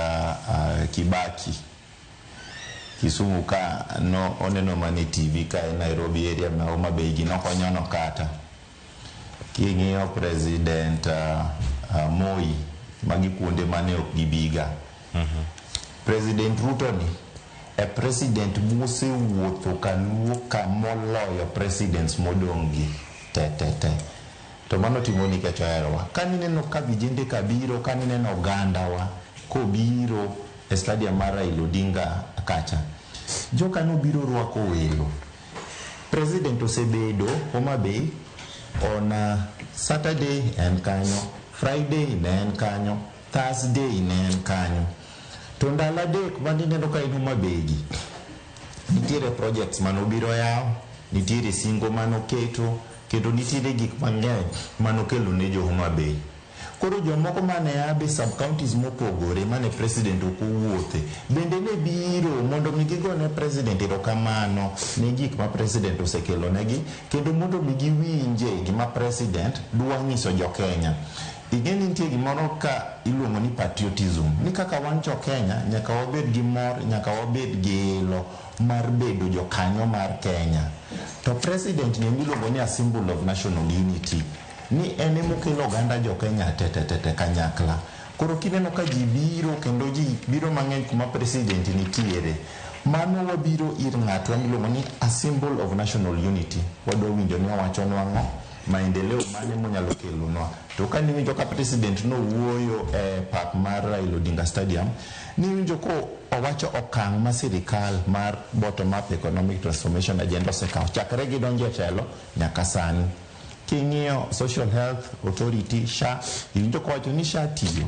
Speaker 21: Kibaki Kisumu ka no oneno mani TV ka e Nairobi area ma Homa Bay gi nokonyono kata. King'iyo President Moi magi kuonde mane ok gibiga. President Ruto ni e president mosewuotho kaluo ka moloyo presidents modongi te. To mano timo nikech oherowa. Kanineno ka vijende kabiro, kanineno ogandawa kobiro e stadium mar Raila Odinga kacha, joka nobiro rwako welo. President osebedo Homa Bay on Saturday en kanyo, Friday ne en kanyo, Thursday ne en kanyo. To ndalo adek manineno ka en Homa Bay gi nitiere projects manobiro yao, nitiere singo manoketo kendo nitiere gik mang'eny manokelo ne jo Homa Bay. Koro jomoko mane abe sub counties mopogore mane president okowuothe bende ne biro mondo migigone president erokamano ne gik ma president osekelo negi kendo mondo migiwinje gima president dwa nyiso jo Kenya. Igeni nitie gimoro ka iluongo ni patriotism, ni kaka wan jo Kenya nyaka wabed gi mor, nyaka wabed gi ilo mar bedo jo kanyo mar Kenya. To president ni miluongo ni a symbol of national unity. ni ene mokelo oganda jo Kenya tete kanyakla. Koro kineno ka ji biro kendo ji biro mang'eny kuma president nitiere, mano wabiro ir ng'ato miluongo ni a symbol of national unity. Wadwa winjo ni owacho nwang'o maendeleo mane monyalo kelonwa. To ka niwinjo ka president no wuoyo e park mar Raila Odinga Stadium, niwinjo ko owacho okang' ma sirikal mar bottom up economic transformation agenda osekawo chakre gi donjo e telo nyaka sani. King'iyo social health authority SHA, iwinjo ko wacho ni SHA tiyo.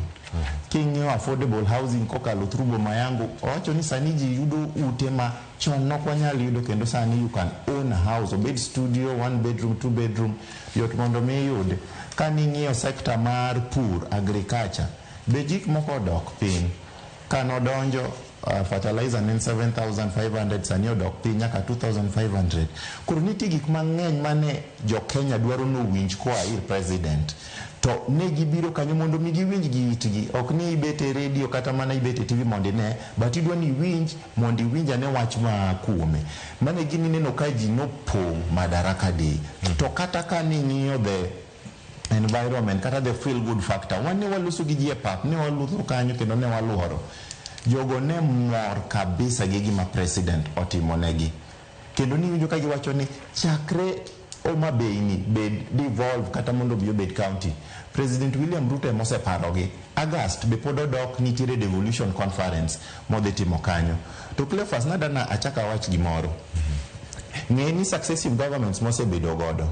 Speaker 21: King'iyo affordable housing kokalo through Boma Yangu, owacho ni sani ji yudo ute ma chon nok wanyal yudo, kendo sani you can own a house, obed studio, 1 bedroom, 2 bedroom, yot mondo mi yud. Ka ning'iyo sector mar pur, agriculture, be gik moko dok piny. Kanodonjo fertilizer nen 7,500, sani odok piny nyaka 2,500. Koro nitie gik mang'eny mane jo Kenya dwaro no winj koa ir president. To ne gibiro kanyo mondo mi giwinj gi itgi, ok ni ibete radio kata mana ibete TV mondo ine, but idwa ni winj mondo iwinja ne wach ma kuome. Mane gini neno ka ji nopong' Madaraka Day. To kata ka ning'iyo the environment kata the feel good factor, wane waluso gi ji e pap, ne waluso kanyo kendo ne waluoro. Jogo ne mor kabisa gi gima president otimonegi. Kendo niwinjo ka giwacho ni chakre Homa Bay ni bed devolve kata mondo bi obed county, President William Ruto emoseparogi. August be pod odok nitiere devolution conference modhi timo kanyo. To Cleophas nadana achaka wach gimoro. Ng'e ni successive governments mosebedo godo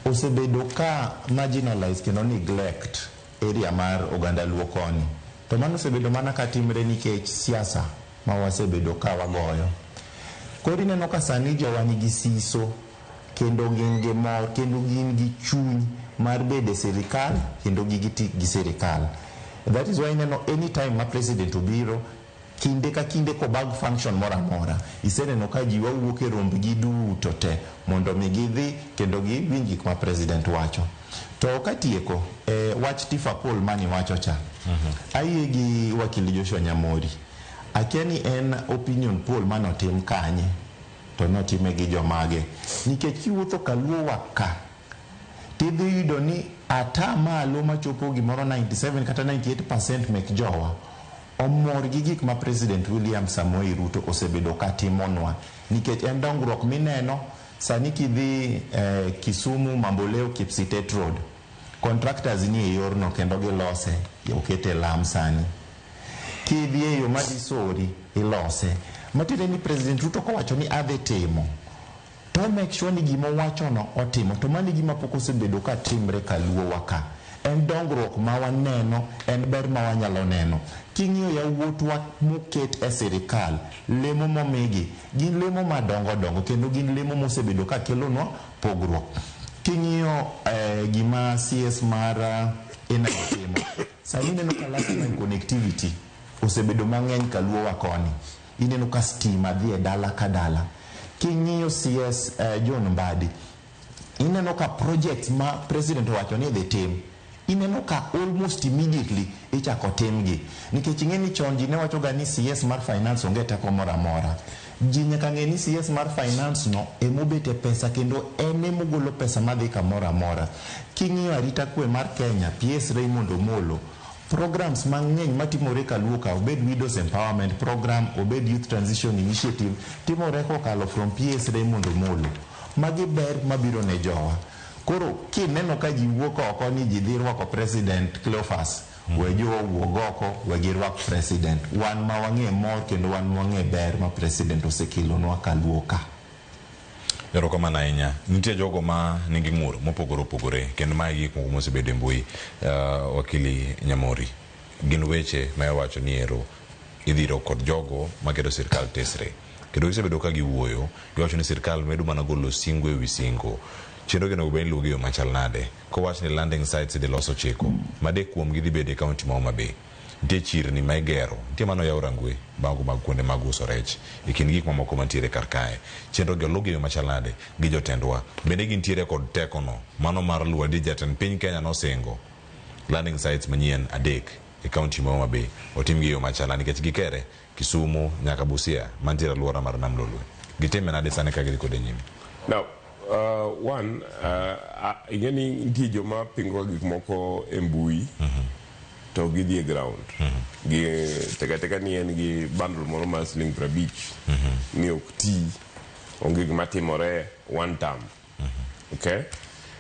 Speaker 21: osebedo ka marginalize kendo neglect area mar oganda luo koni. To mano osebedo mana ka timre nikech siasa ma wasebedo ka wagoyo. Koro ineno ka sani jowa nigi siso kendo gin gi mor kendo gin gi chuny mar bedo e sirikal kendo giti gi sirikal. That is why ineno anytime ma president obiro, kinde ka kinde ko bag function mora mora, iseneno ka ji wawuok e rombgi duto te mondo mi gidhi kendo giwinj gik ma president wacho. To katieko wach Tifa Paul mani wacho cha, ayie gi wakili Joshua Nyamori. Akia ni en opinion poll manotim kanye, to notime gi jomage. Nikech kiwuotho kaluo waka, tidhi yudo ni ata malo machopo gimoro 97 kata 98% mek jowa omor gi gik ma President William Samoei Ruto osebedo ka timonwa. Nikech en dongruok mineno sani kidhi Kisumu, Mamboleo, Kipsitet Road, contractors ni e yorno kendo gilose, okete lam sani. Kidhi e yo madisori ilose. Matire ni President Ruto kowacho ni adhi timo, to make sure ni gima wacho no otimo. To mani gima pok osebedo ka timre kaluo waka. En dongruok ma waneno, en ber ma wanyalo neno. King'iyo yawuotwa moket e sirikal, lemo momigi, gin lemo madongo kendo gin lemo mosebedo ka kelonwa pogruok. King'iyo gima CS mar energy timo, sani neno ka last mile connectivity osebedo mang'eny kaluo wakoni. Ineno ka stima dhi e dala ka dala. King'iyo CS John Mbadi, ineno ka projects ma president owacho ni dhi tim, ineno ka almost immediately ichako timgi. Nikech ing'e ni chon ji ne wacho ga ni CS mar finance onge teko moro amora. Ji nyaka ng'e ni CS mar finance no emobete pesa kendo ene mogolo pesa madhi kamoro amora. King'iyo arita kwe mar Kenya, PS Raymond Omolo, programs mang'eny matimore kaluo ka, obed widows empowerment program, obed youth transition initiative, timore kokalo from PS Raymond Omolo. Magi ber mabiro ne jowa. Koro kineno ka ji wuok oko ni ji dhi rwako president Cleophas, we jowa wuog oko, we girwak president. Wan ma wang'e mor kendo wan ma wang'e ber ma president osekelonwa kaluo ka.
Speaker 19: Erokamano ahinya. Nitie jogo ma nigi ng'ur mopogore opogore kendo ma gik moko mosebedo e mbui. Wakili Nyamori, gin weche ma wacho ni ero idhiro kod jogo makedo sirikal tesre. Kendo gisebedo ka giwuoyo, giwacho ni sirikal medo mana golo singo e wi singo. Chenro gino bende lugi yo machal nade. Kowach ni landing sites idhi loso chiko, madek kuom gidhi bede e kaunti ma Homa Bay. Nitie chirni ma igero, nitie mano yaw rangwe, bago mag kuonde mag uso rech. Ikin gik mamoko mantiere kar kae. Chenro go lugi yo machal nade gi jotendwa. Bende gintiere kod teko no, mano mar luwa di jatend piny Kenya nosingo landing sites manyien adek e kaunti ma Homa Bay. Otim gi yo machal nade nikech gikere Kisumu nyaka Busia mantiere alwora mar Nam Lolwe. Gitime nade sani ka gidhi kode nyime.
Speaker 20: Now, one, ingeni nitie joma pingo gik moko e mbui to gidhi e ground. Teka ni en gi bundle moro mar siling 50 ni ok ti onge gima timore one time. Okay?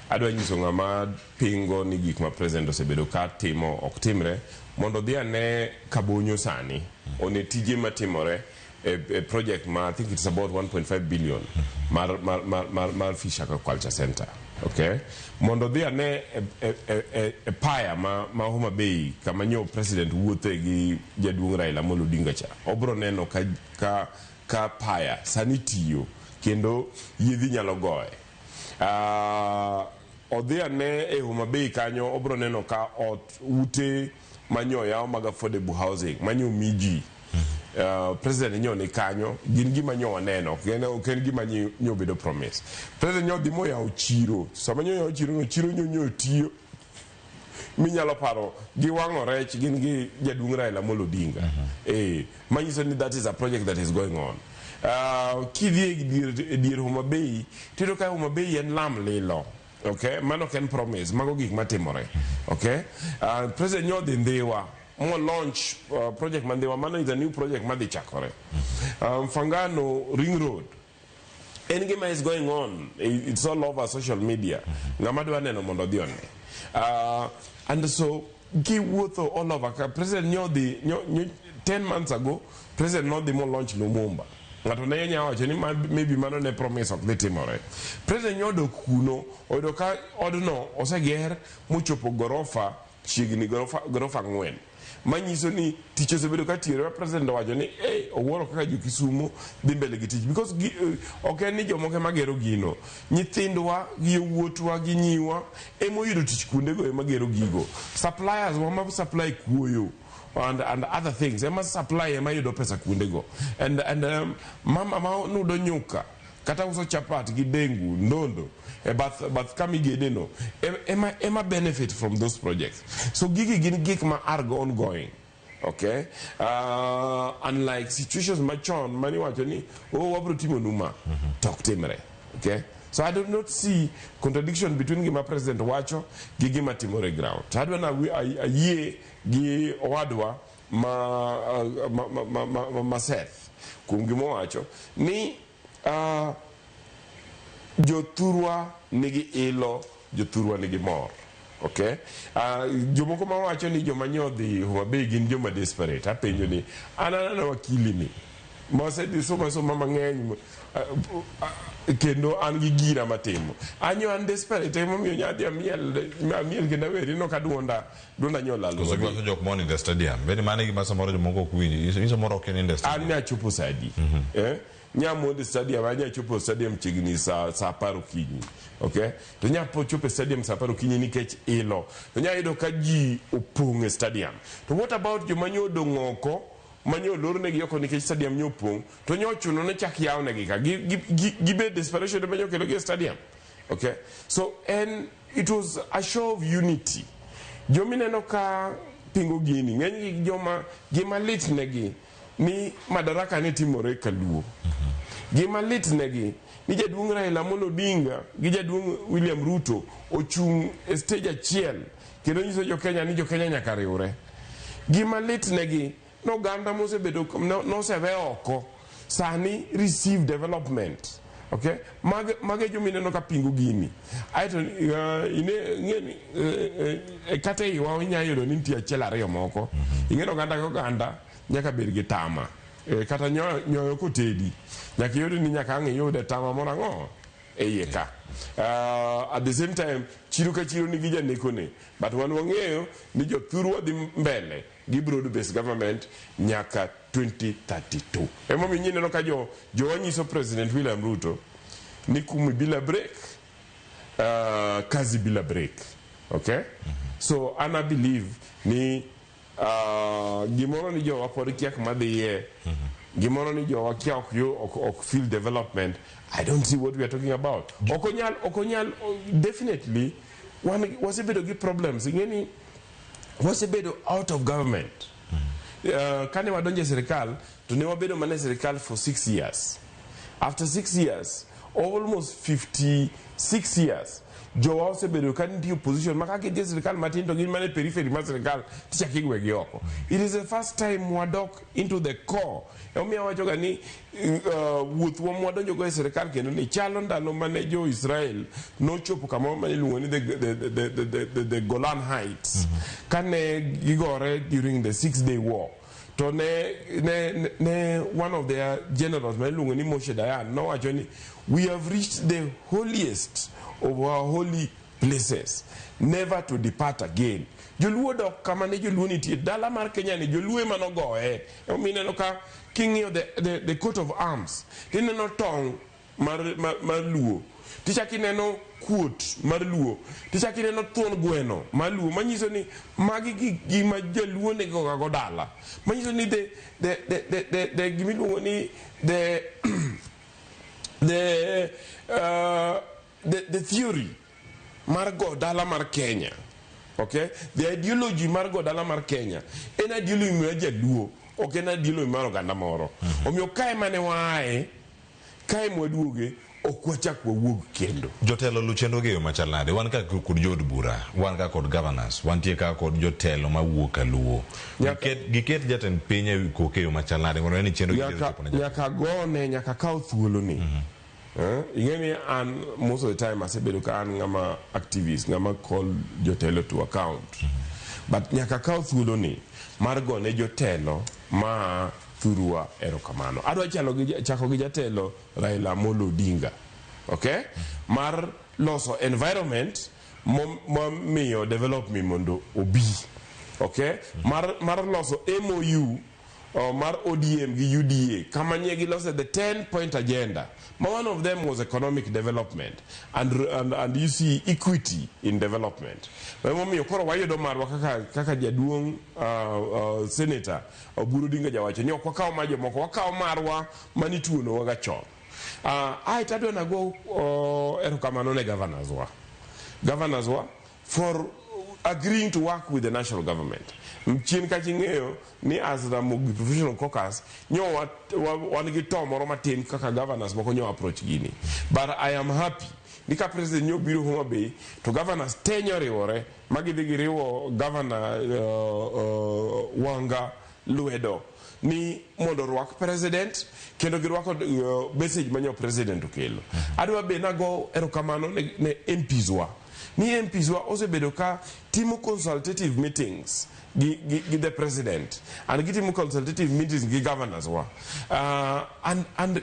Speaker 20: Adwa nyiso ng'ama pingo ni gik ma president osebedo ka timo ok timre mondo dhi ane kabonyo sani one tije matimore a project I think it's about 1.5 billion mar Fish Aquaculture Center. Okay? Mondo dhi ane a paya ma Homa Bay kama nyo president wuothe gi jaduong' Raila Amolo Odinga cha. Obro neno ka paya sani tiyo kendo yedhi nyalo goye. Odhi ane e Homa Bay kanyo obro neno ka ute manyo yao mag affordable housing manyo miji. President nyo ni kanyo gin gima nyo waneno ken gima nyo bedo promise. President nyo dimo ya uchiro sama nyo ya uchiro nyo tiyo minyalo paro gi wango rech gin gi jaduong' Raila Amolo Odinga. Manyiso ni that is a project that is going on. Kidhi dir Homa Bay tiro ka Homa Bay en lam lilo. Okay, mano ken promise mago gik matimore. Okay, President nyo dhi Ndhiwa more launch project Mandewa mano is a new project madhi chakore. Fangano Ring Road. Anything is going on. It's all over social media. Ngamadwa neno mondo dhi one. And so give worth all over. President nyo 10 months ago, President no demo launch Lumumba. Ngato na yenya wacho ni maybe mano ne promise ok dhi timore. President nyo do kuno oyudo ka odno oseger mochopo gorofa chiegni gorofa 4. Manyiso ni tich osebedo ka tiyo president wacho ni owuoro kaka jo Kisumo dhi mbele gi tich because ok en ni jomoke magero gino nyithindwa gi wuotwa gi nyiwa emoyudo tich kuondego magero gigo suppliers ma supply kuoyo and other things ema supply ema yudo pesa kuondego and mama ma nudo nyuka kata uso chapat gi dengu ndondo bath kamigede no ema benefit from those projects. So gigi gin gik ma are ongoing. Okay? Unlike situations machon mani wacho ni wabro timo numa tok timre. Okay? So I do not see contradiction between gima president wacho gi gima timore ground. Adwa na ayie gi owadwa ma Seth kum gima wacho ni jothurwa nigi ilo jothurwa nigi mor. Okay? Jomoko ma wacho ni joma nyodhi Homa Bay gin joma desperate. Apenjo ni anana wakili ni mosedi soma mang'eny kendo an gi gira matimo anyo an desperate emo miyo nyadhi amiel kendo weri no kaduonda nyola lo
Speaker 19: so gwa jok mon in the stadium beni mane gi masamoro jomoko kuwinji iso moro ken in the stadium
Speaker 20: an achopo sadi nyamo the stadium anya chopo stadium chigni sa 10 okinyi. Okay? To nyapo chopo stadium sa 10 okinyi nikech ilo to nyayudo ka ji opong' e stadium. To what about joma nyodo ng'oko manyo lor ne gioko nikech stadium nyopong' to nyochuno ne chak yaw ne gi ka gibe desperation de manyo kelo gi stadium. Okay? So and it was a show of unity. Jomineno ka pingo gini ng'eny gi joma gima lit negi ni madaraka ne timore Kaluo. Gima lit negi ni jaduong' Raila Amolo Odinga gi jaduong' William Ruto ochung' e stage achiel kendo nyiso jo Kenya ni jo Kenya nyaka riwre. Gima lit negi no ganda mosebedo no sewe oko sani receive development. Okay? Mage jomineno ka pingo gini. Aito ngeni kate iwa inyayudo ni nitie achiel ariyo moko. Ingeno ganda nyaka bed gi tama. Kata nyoyo kotedi nyaka yudi ni nyaka ang'e yude tama moro ang'o iye ka. At the same time chiro ka chiro ni gija nekone but wan wang'eyo ni jothurwa dhi mbele gi broad based government nyaka 2032. Emo mineno ka jo wanyiso President William Ruto ni kumi bila break kazi bila break. Okay? So I believe ni gimoro ni jo waporikia kumadhiye gimoro ni jo wakia ok feel development. I don't see what we are talking about. Okonyal definitely was a bit of problems ingeni was a bit out of government. Kane wadonje serikal to ne wabedo mane serikal for 6 years. After 6 years almost 56 years jowa osebedo ka nitie opposition ma kaka nitie sirikal matin to gin mane periphery mar sirikal tichako igwegi oko. It is the first time wadok into the core. Omiyo wachoga ni wuothwa mwadonjogo e sirikal kendo ni chalo ndalo mane jo Israel nochopo kamoro mane iluongo ni the Golan Heights kane gigore during the 6-day war. To ne one of their generals mane iluongo ni Moshe Dayan nowacho ni we have reached the holiest of our holy places, never to depart again. Joluo dok kama ne joluo nitie dala mar Kenya ni joluo manogoe. Mineno ka king'iyo the coat of arms tineno tong mar luo, tichaki neno kuot mar luo, tichaki neno thuon gweno mar luo, manyiso ni magi gima jaluo nego go dala, manyiso ni the gimiluongo ni the theory mar go dala mar Kenya, okay, the ideology mar go dala mar Kenya en ideology mar jaluo, ok en ideology mar oganda moro. Omiyo kae mane waaye, kae mwaduoge ok wachak wawuog kendo.
Speaker 19: Jotelo luchendo geyo machal nade, wan ka kod jod bura, wan ka kod governors, wantie ka kod jotelo mawuok aluo. Giket jatend piny e kokeyo machal nade, ngono ni chendo
Speaker 20: nyaka gone, nyaka kaw thuolo ni. Ingeni an most of the time asebedo ka an ngama activist, ngama call jotelo to account. But nyaka kaw thuolo ni mar gone jotelo ma thurua erokamano. Adwa chako gi jatelo Raila Amolo Odinga, okay? Mar loso environment miyo development mondo obi, okay? Mar loso MOU mar ODM gi UDA kama nyegi loso the 10-point agenda. One of them was economic development and you see equity in development. Momiyo koro wayudo marwa kaka jaduong senator Oburu Odinga jawacho ni ok wakaw ma jomoko, wakaw marwa manituono waga chon. I tadwa nago erokamano ne governors wa for agreeing to work with the national government. Chien ka ching'eyo ni as Ramogi Professional Caucus nyo wan gi to moro matin kaka governors moko nyo approach gini. But I am happy ni ka president nyo biro Homa Bay to governors tenyo riwore magidhi giriwo governor Wanga lwedo ni mondo rwak president kendo girwako message manyo president okelo. Adwa be nago erokamano ne MPs wa. Ni MPs wa osebedo ka timo consultative meetings gi the president and gitimo consultative meetings gi governors wa. And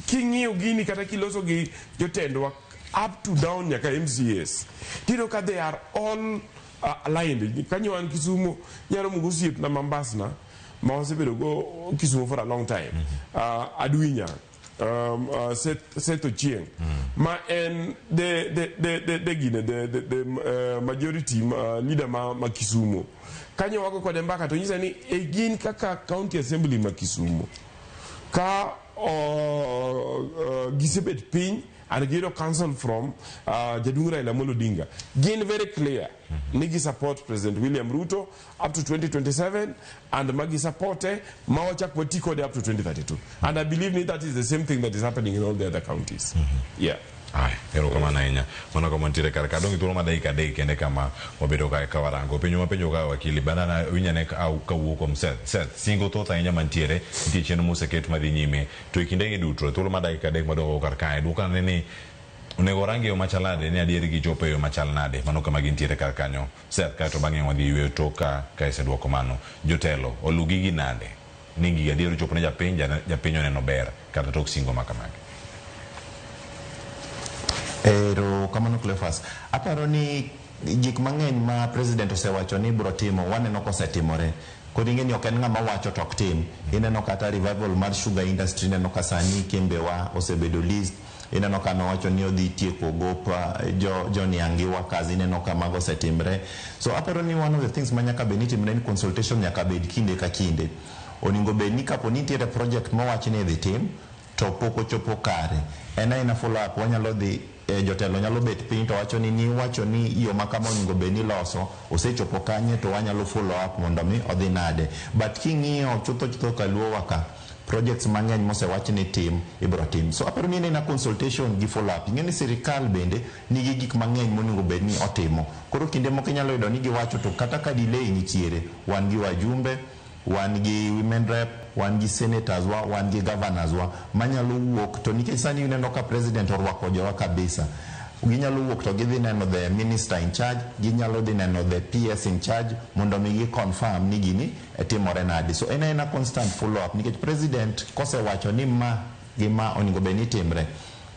Speaker 20: king'iyo gini kata kiloso gi jotendwa up to down nyaka MCAs. Tino ka they are all aligned. Kanyo an Kisumu nyaro mugosiep na Mombasa ma osebedo go Kisumu for a long time. Adwinya Seto Chieng ma en the majority leader ma Kisumu kanyo wako kwa dembaka to nyisa ni egin kaka county assembly ma Kisumu ka gisebet piny and get a counsel from Jadung Raila Amolo Odinga. Gain very clear. Nigi support President William Ruto up to 2027 and Magi support Mawachak Watikode up to 2032. And I believe that is the same thing that is happening in all the other counties. Yeah.
Speaker 19: Ai, erokamano ahinya. Mano kama ntiere karaka dongi thuolo madakika adek kende kama wabedo ka warango penjo ka wakili banana winyane au kawuok kuom Seth singo thoth ahinya mantiere nitie chenro moseket madhi nyime to kindegi duto thuolo madakika adek madongo kar kae dukane ni onego rangi yo machalade ni adieri gichopo yo machal nade mano kama gintiere kar kanyo Seth kae to bang'e wadhi yweyo toka ka iseduoko mano jotelo olugi gi nade ni gi adieri chopo ne japiny oneno ber kata tok singo makamagi.
Speaker 21: Ero kamano Cleophas, aparo ni gik mang'eny ma president osewacho ni biro timo waneno kosetimore. Kod ing'eni ok en ng'ama wacho tok tim. Ineno kata revival mar sugar industry, ineno ka sani kembewa osebedo list, ineno ka nowacho ni odhi tieko gopa Niang'i wa kazi, ineno ka mago osetimre. So aparo ni one of the things manyaka bed ni timre ni consultation nyaka bed kinde ka kinde. Oningo bed ni kapo ni nitiere project mowach ni dhi tim to pok ochopo kare. En aina follow up wanyalo dhi jotelo nyalo bet piny to wacho ni wacho ni yo makama oningo bed ni loso osechopo kanye to wanyalo follow up mondo mi odhi nade. But king'iyo chutho kaluo waka projects mang'eny mosewach ni tim ibro tim. So aparo ni na consultation gi follow up. Ng'eni sirikal bende nigi gik mang'eny monego bed ni otimo. Koro kinde moko inyalo yudo ni giwacho to kata ka delay nitiere, wan gi wajumbe, wan gi women rep, wan gi senators wa, wan gi governors wa manyalo wuok to nikech sani uneno ka president orwako jowa kabisa. Ginyalo wuok to gidhi neno the minister in charge, ginyalo dhi neno the PS in charge mondo mi gi confirm ni gini timore nadi. So ena constant follow up nikech president kosewacho ni ma gima onego bed ni timre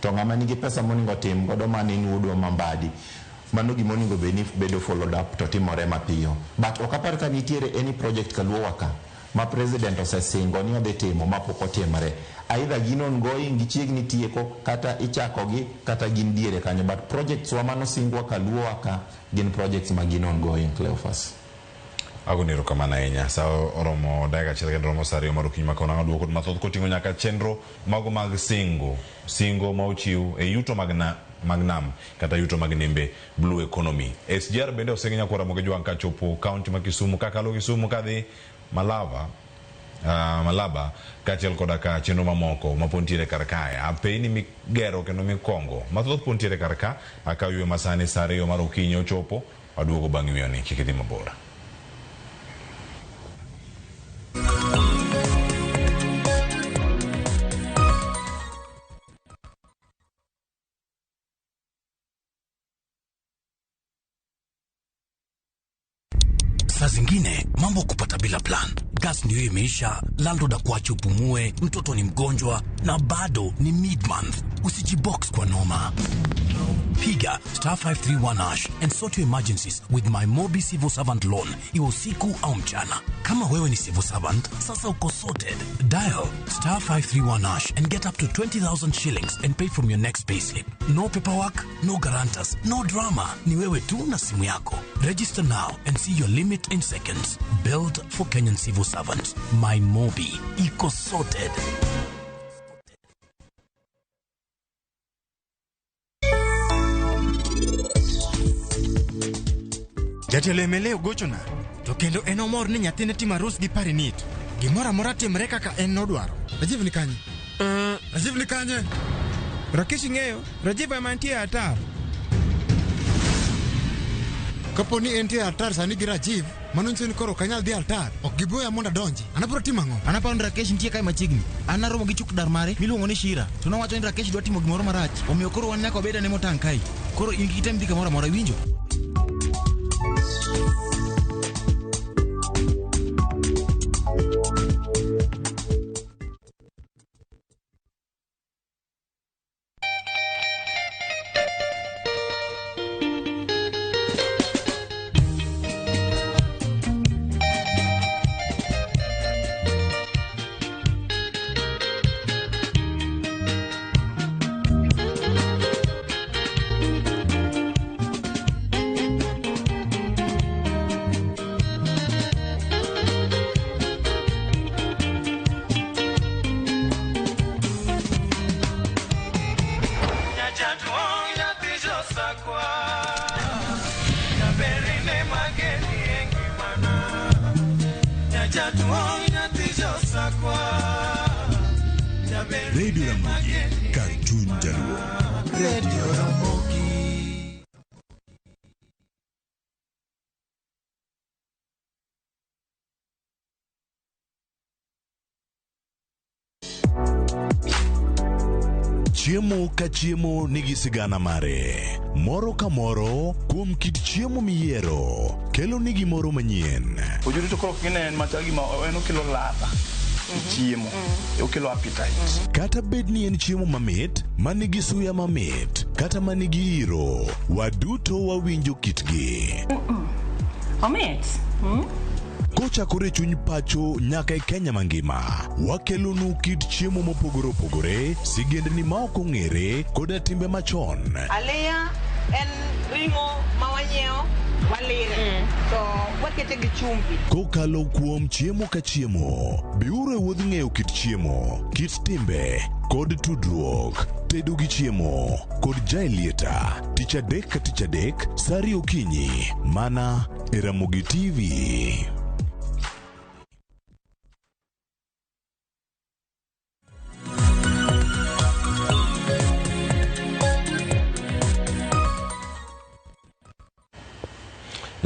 Speaker 21: to ng'ama nigi pesa monego tim godo mani nudo mambadi mano gima onego bed ni bedo followed up to timore mapiyo. But okapar ka nitiere any project kaluowa ka ma president osesingo ni odhi timo mapok otimore, either gin ongoing gichiegni tieko kata ichakogi kata gin diere kanyo, but projects wa mano singwa kaluowa ka gin projects ma gin ongoing. Cleophas
Speaker 19: agonero kamana ahinya. Sa oromo daga achiel kendo romo sario mar okinyi makona ng'ado kod mathoth koting'o nyaka chenro mago mag singo ma ochiw e yuto mag nam kata yuto mag nembe blue economy. SGR bende oseng'enya kwara moge jwang' ka chopo kaunti ma Kisumu kakalo Kisumu kadhi Malaba kachiel koda ka chenro mamoko mapontiere karkae apeni migero kendo mikongo mathoth pontiere karka akawiwe masani sare yo mar okinyi ochopo waduogo bang' wiyoni kik idhi mabor.
Speaker 4: Saa zingine mambo kupata bila plan. Gas ndio imeisha, landlord akuache upumue, mtoto ni mgonjwa na bado ni mid-month. Usijibox kwa noma. Piga *531# and sort your emergencies with my Mobi Civil Servant Loan. Iwe usiku au mchana. Kama wewe ni civil servant, sasa uko sorted. Dial *531# and get up to 20,000 shillings and pay from your next payslip. No paperwork, no guarantors, no drama. Ni wewe tu na simu yako. Register now and see your limit in seconds. Build for Kenyan civil servants. My Mobi. Iko sorted.
Speaker 6: Jatelo emele ugochona to kendo en omor ni nyathine timo arus gi parinit. Gimoro amora timre kaka en nodwaro. Rajiv ni kanye? Rajiv ni kanye? Rakesh ng'eyo, Rajiv ema nitie atar. Kapo ni entie atar sani gi Rajiv, mano nyiso ni koro kanyal dhi altar. Ok giboya monda donji. Anabro timo ang'o?
Speaker 8: Anaparo ni Rakesh nitie kae machiegni. Anaromo gi chuk dar mare miluongo ni Shira. To nowacho ni Rakesh dwa timo gimoro marach. Omiyo koro wan nyaka obeda ne motang' kae. Koro in kitem dhi kamoro amora winjo.
Speaker 2: Radio Ramogi, Cartoon Jaluo. Radio Ramogi. Chiemo ka chiemo nigi sigana mare. Moro ka moro kuom kit chiemo miyiero kelo nigi moro manyien.
Speaker 9: Ojuri to koro kine matagi ma eno kilo ladha. Chiemo okelo appetite.
Speaker 2: Kata bed ni en chiemo mamit, manigi suya mamit, kata manigi iro, waduto wawinjo kitgi.
Speaker 25: Omit.
Speaker 2: Kochakore chuny pacho nyaka e Kenya mangima, wakelonu kit chiemo mopogore opogore, sigendni ma ok ong'ere koda timbe machon.
Speaker 5: Aleya en ringo mawanyeo walire to wakete gi chumbi.
Speaker 2: Kokalo kuom chiemo ka chiemo, biuru e wuodh ng'eyo kit chiemo, kit timbe kod tudruok, tedo gi chiemo kod jailieta. Tich adek ka tich adek, sari okinyi, mana e Ramogi TV.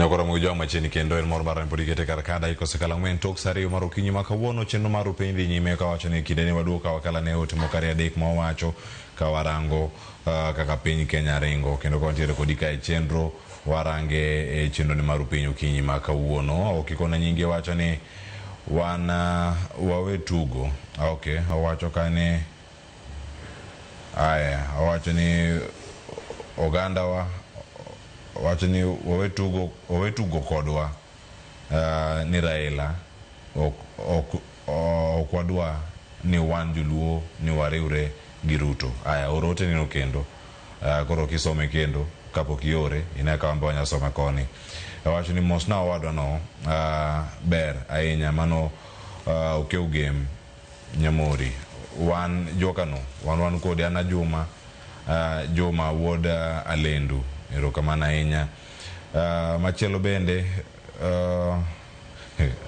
Speaker 19: Nyakora mujwa macheni kendo en mor baran podi kete karkada iko sekala ngwen tok sari maro kinyi makawuono chenro maru pendi nyime ka wacho ni kideni waduka wakala ne otimo kare adek ma wacho ka warango kaka piny Kenya ringo kendo kontiere kodika e chenro warange e chenro ni maru piny kinyi makawuono okikona nyingi wacho ni wana wawe tugo okay wacho kane aya wacho ni oganda wa wacho ni wawetugo kodwa ni Raila okwadwa ni wan juluo ni wariure gi Ruto aya orote nino kendo koro kisome kendo kapok iore inaka wamba wanyasome koni wacho ni mosna wadwa no ber ahinya mano ukeu game Nyamori wan jokano wan kodi ana Juma wuod Alendu erokamana ahinya machielo bende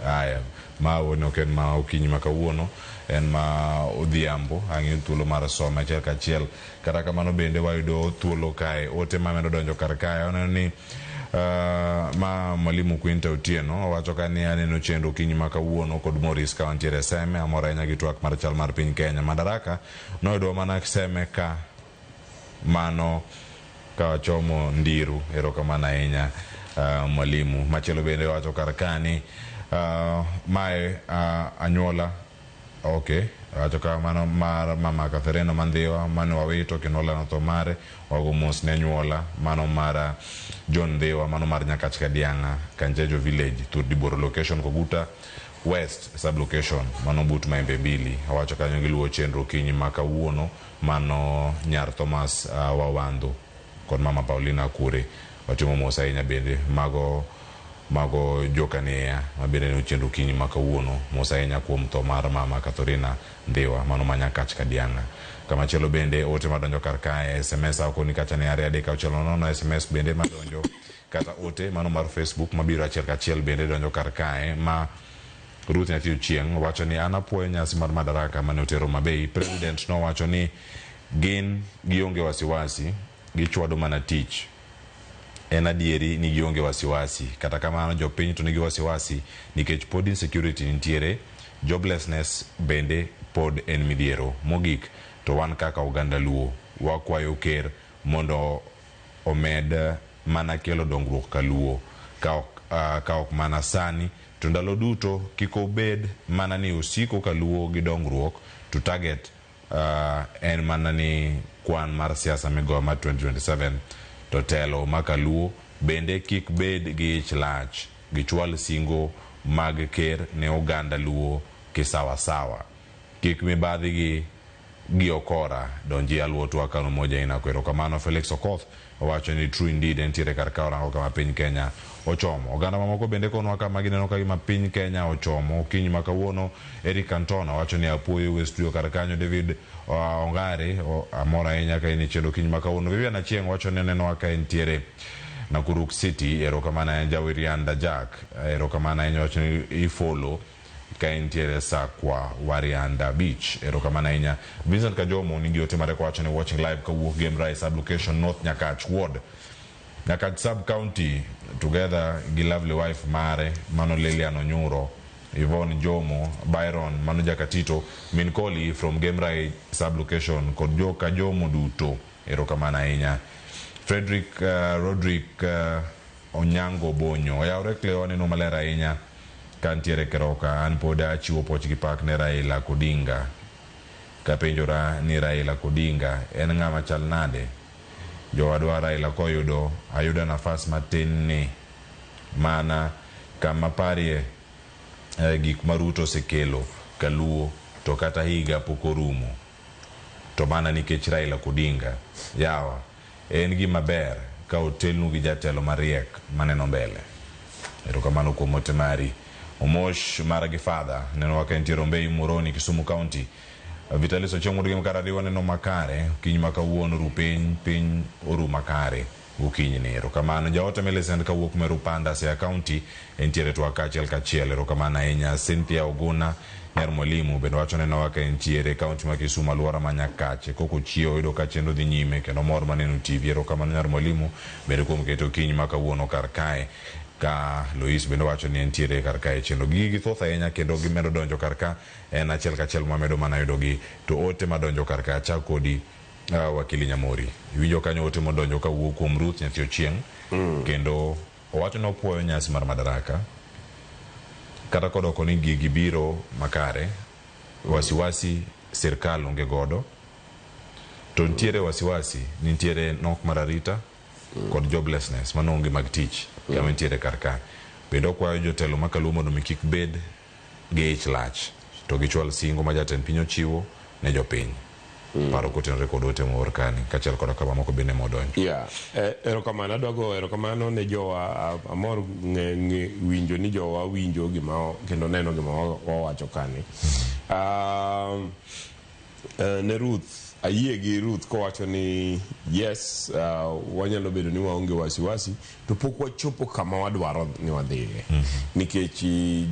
Speaker 19: aya ma wono ken ma okinyi makawuono en ma odhiambo ang'e thuolo mar soma achiel kachiel kata kamano bende wayudo thuolo kae ote mamedo donjo kar kae oneno ni ma mwalimu Quinta Otieno wacho ka ni aneno chenro kinyi makawuono kod Morris ka wantiere seme amora ahinya gi twak mar chal mar piny Kenya Madaraka noyudo mana seme ka mano ka chomo ndiru erokamana ahinya mwalimu machielo bende wacho karkani mae anyuola okay wacho ka mano mar mama Catherine Mandhiwa mano wawito kinola no to mare wago mos ne anyuola mano mar John Dhiwa mano mar Nyakach Kadianga Kanjejo village Turdiboro location Koguta West sub location mano but Maembe Mbili wacho kanyo giluwo chenro kinyi makawuono mano nyar Thomas Wawando kod mama Paulina Kure watimo mosa ahinya bende mago jokania mabende ne chenro kinyi makawuono mosa ahinya kuom tho mar mama Catherine Dhiwa mano Nyakach Kadianga kama chelo bende ote madonjo kar kae SMS ako ni kacha ne area deka ochelo nono SMS bende madonjo kata ote mano mar Facebook mabiro achiel kachiel bende donjo kar kae ma Ruth Nyathi Chieng wacho ni anapuoyo nyasi mar Madaraka mane otero Mabei president no wacho ni gin gionge wasiwasi gichwado mana tich en adieri ni gionge wasiwasi kata kamano jopiny to nigi wasiwasi nikech pod insecurity nitiere joblessness bende pod en midhiero mogik to wan kaka oganda luo wakwayo ker mondo omed mana kelo dongruok ka luo ka ok mana sani to ndalo duto kiko bed mana ni usiko ka luo gi dongruok to target en mana ni kwan mar siasa migowa mar 2027 to telo makaluo bende kik bed gi ich lach gi chwal singo mag ker ne oganda luo kisawasawa kik mibadhi gi okora donji aluo tu akano moja ina kwero kamano Felix Okoth wacho ni true indeed entiere kar kaorango kama piny Kenya ochomo oganda mamoko bende konwa kama gineno kagima piny Kenya ochomo kinyi makawuono Eric Cantona wacho ni apuoyo we studio kar kanyo David Ongare amora ahinya ka ini chendo kinyi makawuono Vivian Achieng wacho ni neno waka entiere Nakuru City erokamana Jawirianda Jack erokamana wacho ni ifollow ka entiere Sakwa Warianda Beach erokamana inya Vincent Kajomo ningi yote mareko wacho ni watching live ka Wuok Game Rai sub location North Nyakach Ward Nyakach sub county together gi lovely wife mare mano Lilian Onyuro Yvonne Jomo Byron mano Jakatito Minkoli from Game Rai sub location kod joka Jomo duto erokamana inya Frederick Rodrick Onyango Bonyo oyawre Cleone no malera inya kantiere keroka an poda chiwo poch gi pak ne Raila Odinga kapenjora ni Raila Odinga en ng'ama chal nade jowadwa Raila koyudo ayuda nafas matin ni mana kama parie gik maruto sekelo kaluo to kata higa pokorumo to mana nikech Raila Odinga yawa en gima ber ka otelnu gi jatelo mariek maneno mbele erokamano kuom ote mari Omosh maragi father neno waka entiere Ombei Moroni Kisumu County Vitalis Ochieng mudo gi mkarariwa neno makare kinyi makawuono piny oru makare gokinyi ne erokamano jaote Millicent kawuok Meru Panda Siaya County entiere to achiel kachiel erokamano ahinya Cynthia Oguna nyar mwalimu bende wacho neno waka entiere kaunti ma Kisumu aluora ma Nyakache koko chio yudo ka chenro dhi nyime kendo mor maneno TV erokamano nyar mwalimu bende kuom keto kinyi makawuono kar kae ka Lois bende wacho ni entiere karka e chenro gigi thoth ahinya kendo gimedo donjo karka en achiel kachiel mamedo mana yudogi to ote madonjo karka chak kodi wakili Nyamori iwinjo kanyo ote modonjo ka wuok kuom Ruth Nyathi Ochieng kendo owacho no puoyo nyasi mar Madaraka kata kodoko ni gigi biro makare wasiwasi sirkal onge godo to ntiere wasiwasi ntiere nok mararita kod joblessness mano onge mag tich kama ntiere karka bendo kwayo jotelo makaluwo mondo mikik bed gi ich lach to gichwal singo ma jatend piny ochiwo ne jopiny paro kotenore kod ote moor kani kachiel kod kama moko bende modonjo
Speaker 20: erokamano adwago erokamano ne jowa amor winjo ni jowa winjo gima kendo neno gima wawacho kani ne Ruth ayie gi Ruth kowacho ni yes wanyalo bedo ni waonge wasiwasi to pok wachopo kama wadwaro ni wadhiye nikech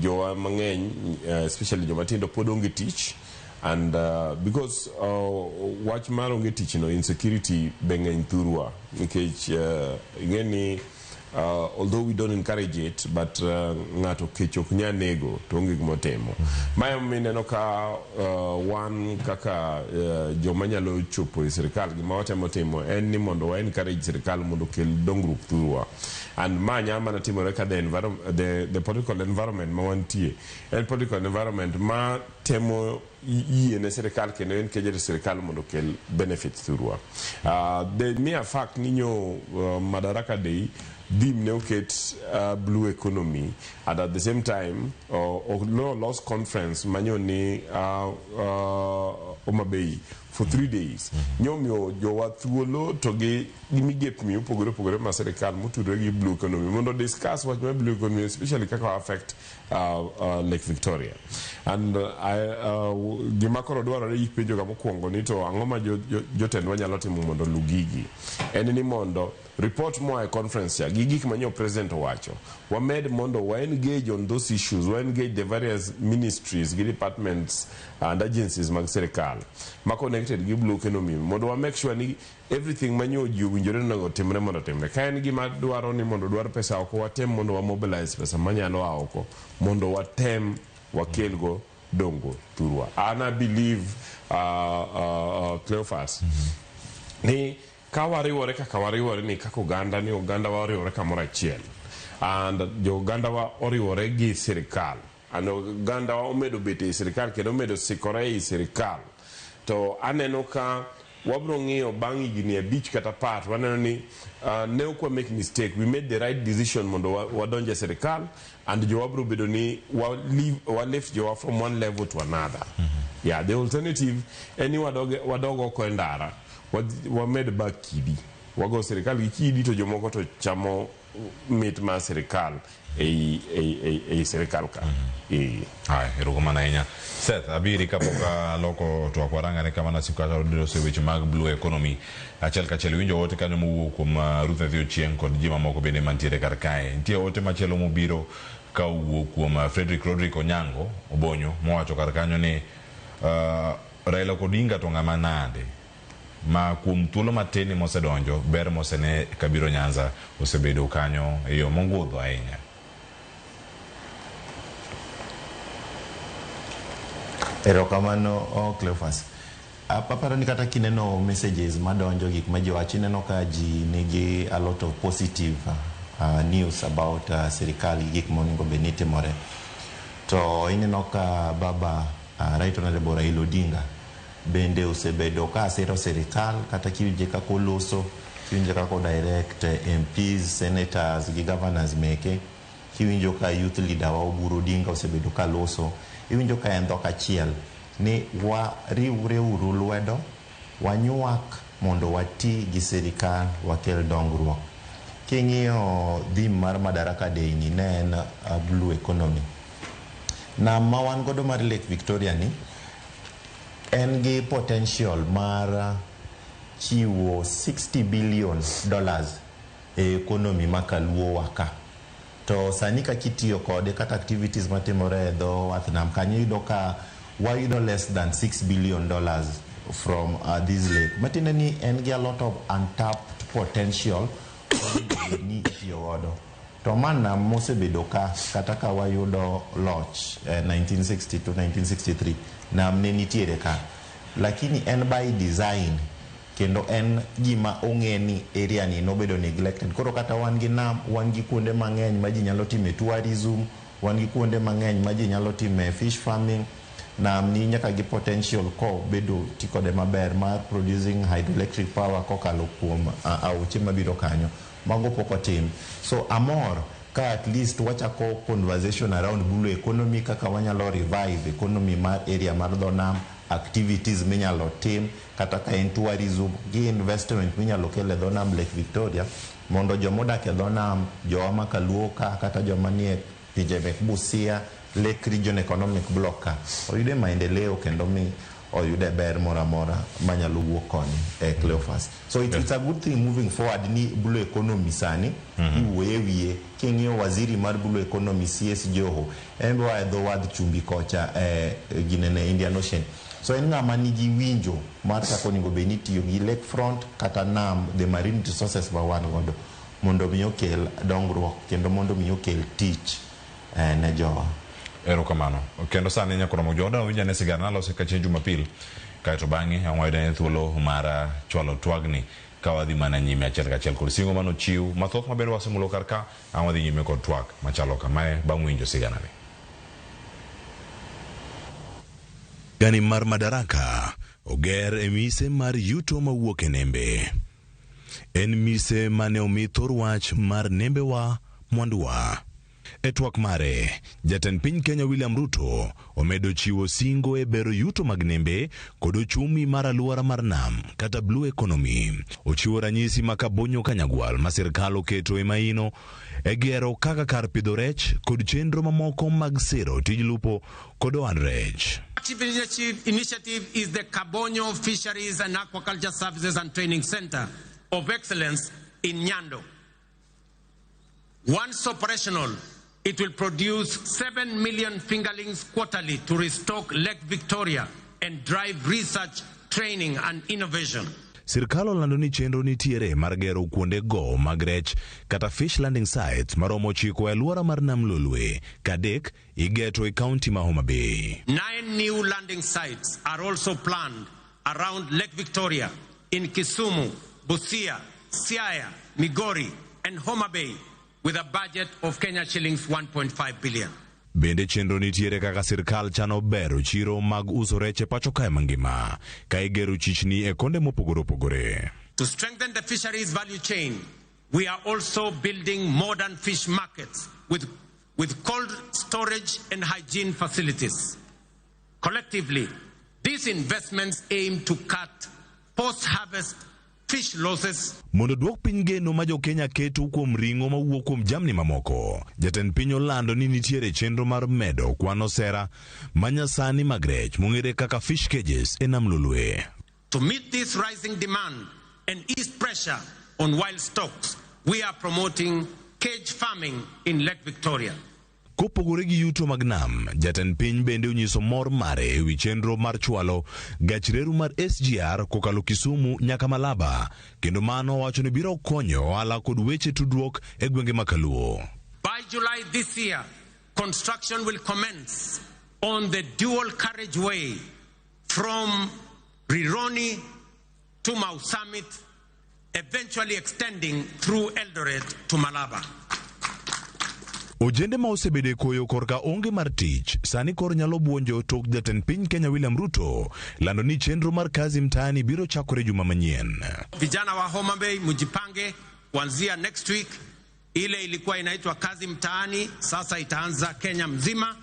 Speaker 20: jowa mang'eny especially joma tindo pod onge tich and because wach mar onge tich no insecurity be ng'eny thurwa nikech ing'eni although we don't encourage it but ng'ato kech ok nya nego to onge gimotimo mayo mineno ka wan kaka joma nyalo chopo e sirkal gima watemo timo en ni mondo wa encourage sirkal mondo kel dongruok thurwa and manya mana timore ka the political environment ma wantie en political environment ma temo yie ne sirkal kendo en kejere sirkal mondo kel benefits thurwa the mere fact ni nyo Madaraka Day dim ne oket blue economy and at the same time lost conference manyo ni Homa Bay for 3 days nyomyo jowa thuolo to gi gimigep mi upogore ma sirkal motudore gi blue economy mondo discuss what blue economy especially kako affect Lake Victoria and gima koro dwarore ipenjo ga mokwongo ni to ang'o ma jotend wanyalo timo mondo lugigi en ni mondo report moa e conference ya gik manyo president owacho wamed mondo wa engage on those issues wa engage the various ministries gi departments and agencies mag sirkal ma connected gi blue economy mondo wa make sure ni everything manyo ji winjore no timre mondo timre ka en gima dwaro ni mondo dwar pesa oko watem mondo wa mobilize pesa manyalo oko mondo watem wakelgo dongo thurwa ana believe Cleophas ni kawariwore kaka wariwore ni kako oganda ni oganda wariwore kamoro achiel and jo oganda wa oriwore gi sirkal and oganda wa omedo bete sirkal kendo omedo sikore i sirkal to aneno ka wabro ng'iyo bang' higni 5 kata 10 waneno ni ne okwa make mistake we made the right decision mondo wadonje sirkal and jo wabro bedo ni wa lift jo from one level to another yeah the alternative any wadogo ko ndara wamed ba kidi wago sirkal gi kidi to jomoko to chamo mit ma sirkal ei sirkal ka
Speaker 19: hai erokamano ahinya Seth abiri kapoka loko to akwarangane kama na siku kata rodiro seweche mag blue economy achiel kachiel winjo ote kanyo mowuok kuom Ruth Nyathi Ochieng kod ji mamoko bende mantiere kar kae nitie ote machielo mobiro ka owuok kuom Frederick Rodrick Onyango Obonyo mowacho kar kanyo ni Raila Odinga to ng'ama nade ma kuom thuolo matini mosedonjo ber mosene kabiro Nyanza osebedo kanyo e yo mongudho ahinya.
Speaker 21: Erokamano Cleophas. Aparo ni kata kineno messages madonjo gik ma jiwachi neno ka ji nigi a lot of positive news about sirikal gik monego bed ni timore. To ineno ka baba Right Honorable Raila Odinga bende osebedo ka asiro sirikal kata kiwinje kako loso kiwinje kako direct MPs, senators gi governors meke kiwinjo ka youth leader wa Oburu Odinga osebedo ka loso iwinjo ka en dhok achiel ni wa riwre uru lwedo wanyuak mondo wati gi sirikal wakel dongruok king'iyo dhim mar Madaraka Day ni ne en blue economy na mawan godo mar Lake Victoria ni en gi potential mar chiwo $60 billion e economy makaluo waka to sani ka kitiyo kode kata activities matimore dho wath nam kanyo yudo ka wayudo less than $6 billion from this lake matinde ni en gi a lot of untapped potential ni itiyo godo to man nam mosebedo kata ka wayudo loch 1960 to 1963 nam ne nitiere ka, lakini en by design kendo en gima ong'e ni area ni nobedo neglected. Koro kata wan gi nam, wan gi kuonde mang'eny ma ji nyalo time tourism, wan gi kuonde mang'eny ma ji nyalo time fish farming. Nam ni nyaka gi potential ko bedo tikode maber mar producing hydroelectric power kokalo kuom auche mabiro kanyo. Mago poko tim. So amor ka at least wachako conversation around blue economy, kaka wanyalo revive economy mar area mar dho nam, activities minyalo tim kata ka en tourism gi investment minyalo kele dho nam Lake Victoria, mondo jomodak e dho nam, jowa makaluo ka kata joma nie pinje mek Busia, Lake Region Economic Block ka oyude maendeleo kendo mi oyude ber mora manyalo wuok koni e Cleophas. So it's a good thing moving forward ni blue economy sani iwuoye wiye. King'iyo waziri mar blue economy CS Joho en wa e dho wadh chumbi kocha ginene Indian Ocean. So en ng'ama nigi winjo mar kaka onego bed ni tiyo gi lakefront kata nam, the marine resources ma wan godo, mondo mi okel dongruok kendo mondo mi okel tich ne jowa.
Speaker 19: Erokamano. Kendo sani nyakoromo joda winja ne sigana lose ka chieng' Jumapil kaeto bang'e ang'wayde ne thuolo mar chwalo twagni ka wadhi mana nyime achiel kachiel kod singo mano chiw mathoth mabedo wasemulo kar ka wadhi nyime kod twak machalo kamae bang' winjo sigana ni.
Speaker 2: Gani mar Madaraka oger e mise mar yuto mawuok e nembe. En mise mane omi thor wach mar nembewa mwanduwa. E twak mare, jatend piny Kenya William Ruto omedo chiwo singo e bero yuto mag nembe kod ochumi mar aluora mar nam kata blue economy. Ochiwo ranyisi makabonyo kanyagwal ma sirkal oketo e maino e gero kaka kar pidho rech kod chenro mamoko mag siro tij lupo kod ohan rech.
Speaker 22: Chief initiative is the Kabonyo Fisheries and Aquaculture Services and Training Center of Excellence in Nyando. Once operational, it will produce 7 million fingerlings quarterly to restock Lake Victoria and drive research, training and innovation.
Speaker 2: Sirkal olando ni chenro nitiere mar gero kuonde go mag rech kata fish landing sites maromo 9 e aluora mar nam Lolwe, kadek igeto e kaunti ma Homa Bay.
Speaker 22: 9 new landing sites are also planned around Lake Victoria in Kisumu, Busia, Siaya, Migori and Homa Bay, with a budget of Kenya shillings 1.5 billion.
Speaker 2: Bende chenro nitiere kaka sirkal chano bero chiro mag uso reche pacho kae mangima, ka igero chichni e konde mopogore opogore.
Speaker 22: To strengthen the fisheries value chain, we are also building modern fish markets with cold storage and hygiene facilities. Collectively, these investments aim to cut post-harvest fish losses.
Speaker 2: Mondo duok piny geno ma jo Kenya keto kuom ring'o mawuok kuom jamni mamoko, jatend piny olando ni nitiere chenro mar medo kwano sera manyasani mag rech mong'ere kaka fish cages e nam Lolwe.
Speaker 22: To meet this rising demand and ease pressure on wild stocks, we are promoting cage farming in Lake Victoria.
Speaker 2: Kopogore gi yuto mag nam, jatend piny bende onyiso mor mare e wi chenro mar chwalo gach reru mar SGR kokalo Kisumu nyaka Malaba, kendo mano wacho ni biro konyo ohala kod weche tudruok e gwenge makaluo.
Speaker 22: By July this year, construction will commence on the dual carriageway from Rironi to Mau Summit, eventually extending through Eldoret to Malaba.
Speaker 2: Ojende ma osebede koyo korka onge mar tich, sani kor nyalo buonjo tok jatend piny Kenya William Ruto lando ni chenro mar kazi mtaani biro chakore juma manyien.
Speaker 22: Vijana wa Homa Bay mujipange kuanzia next week. Ile ilikuwa inaitwa kazi mtaani, sasa itaanza Kenya mzima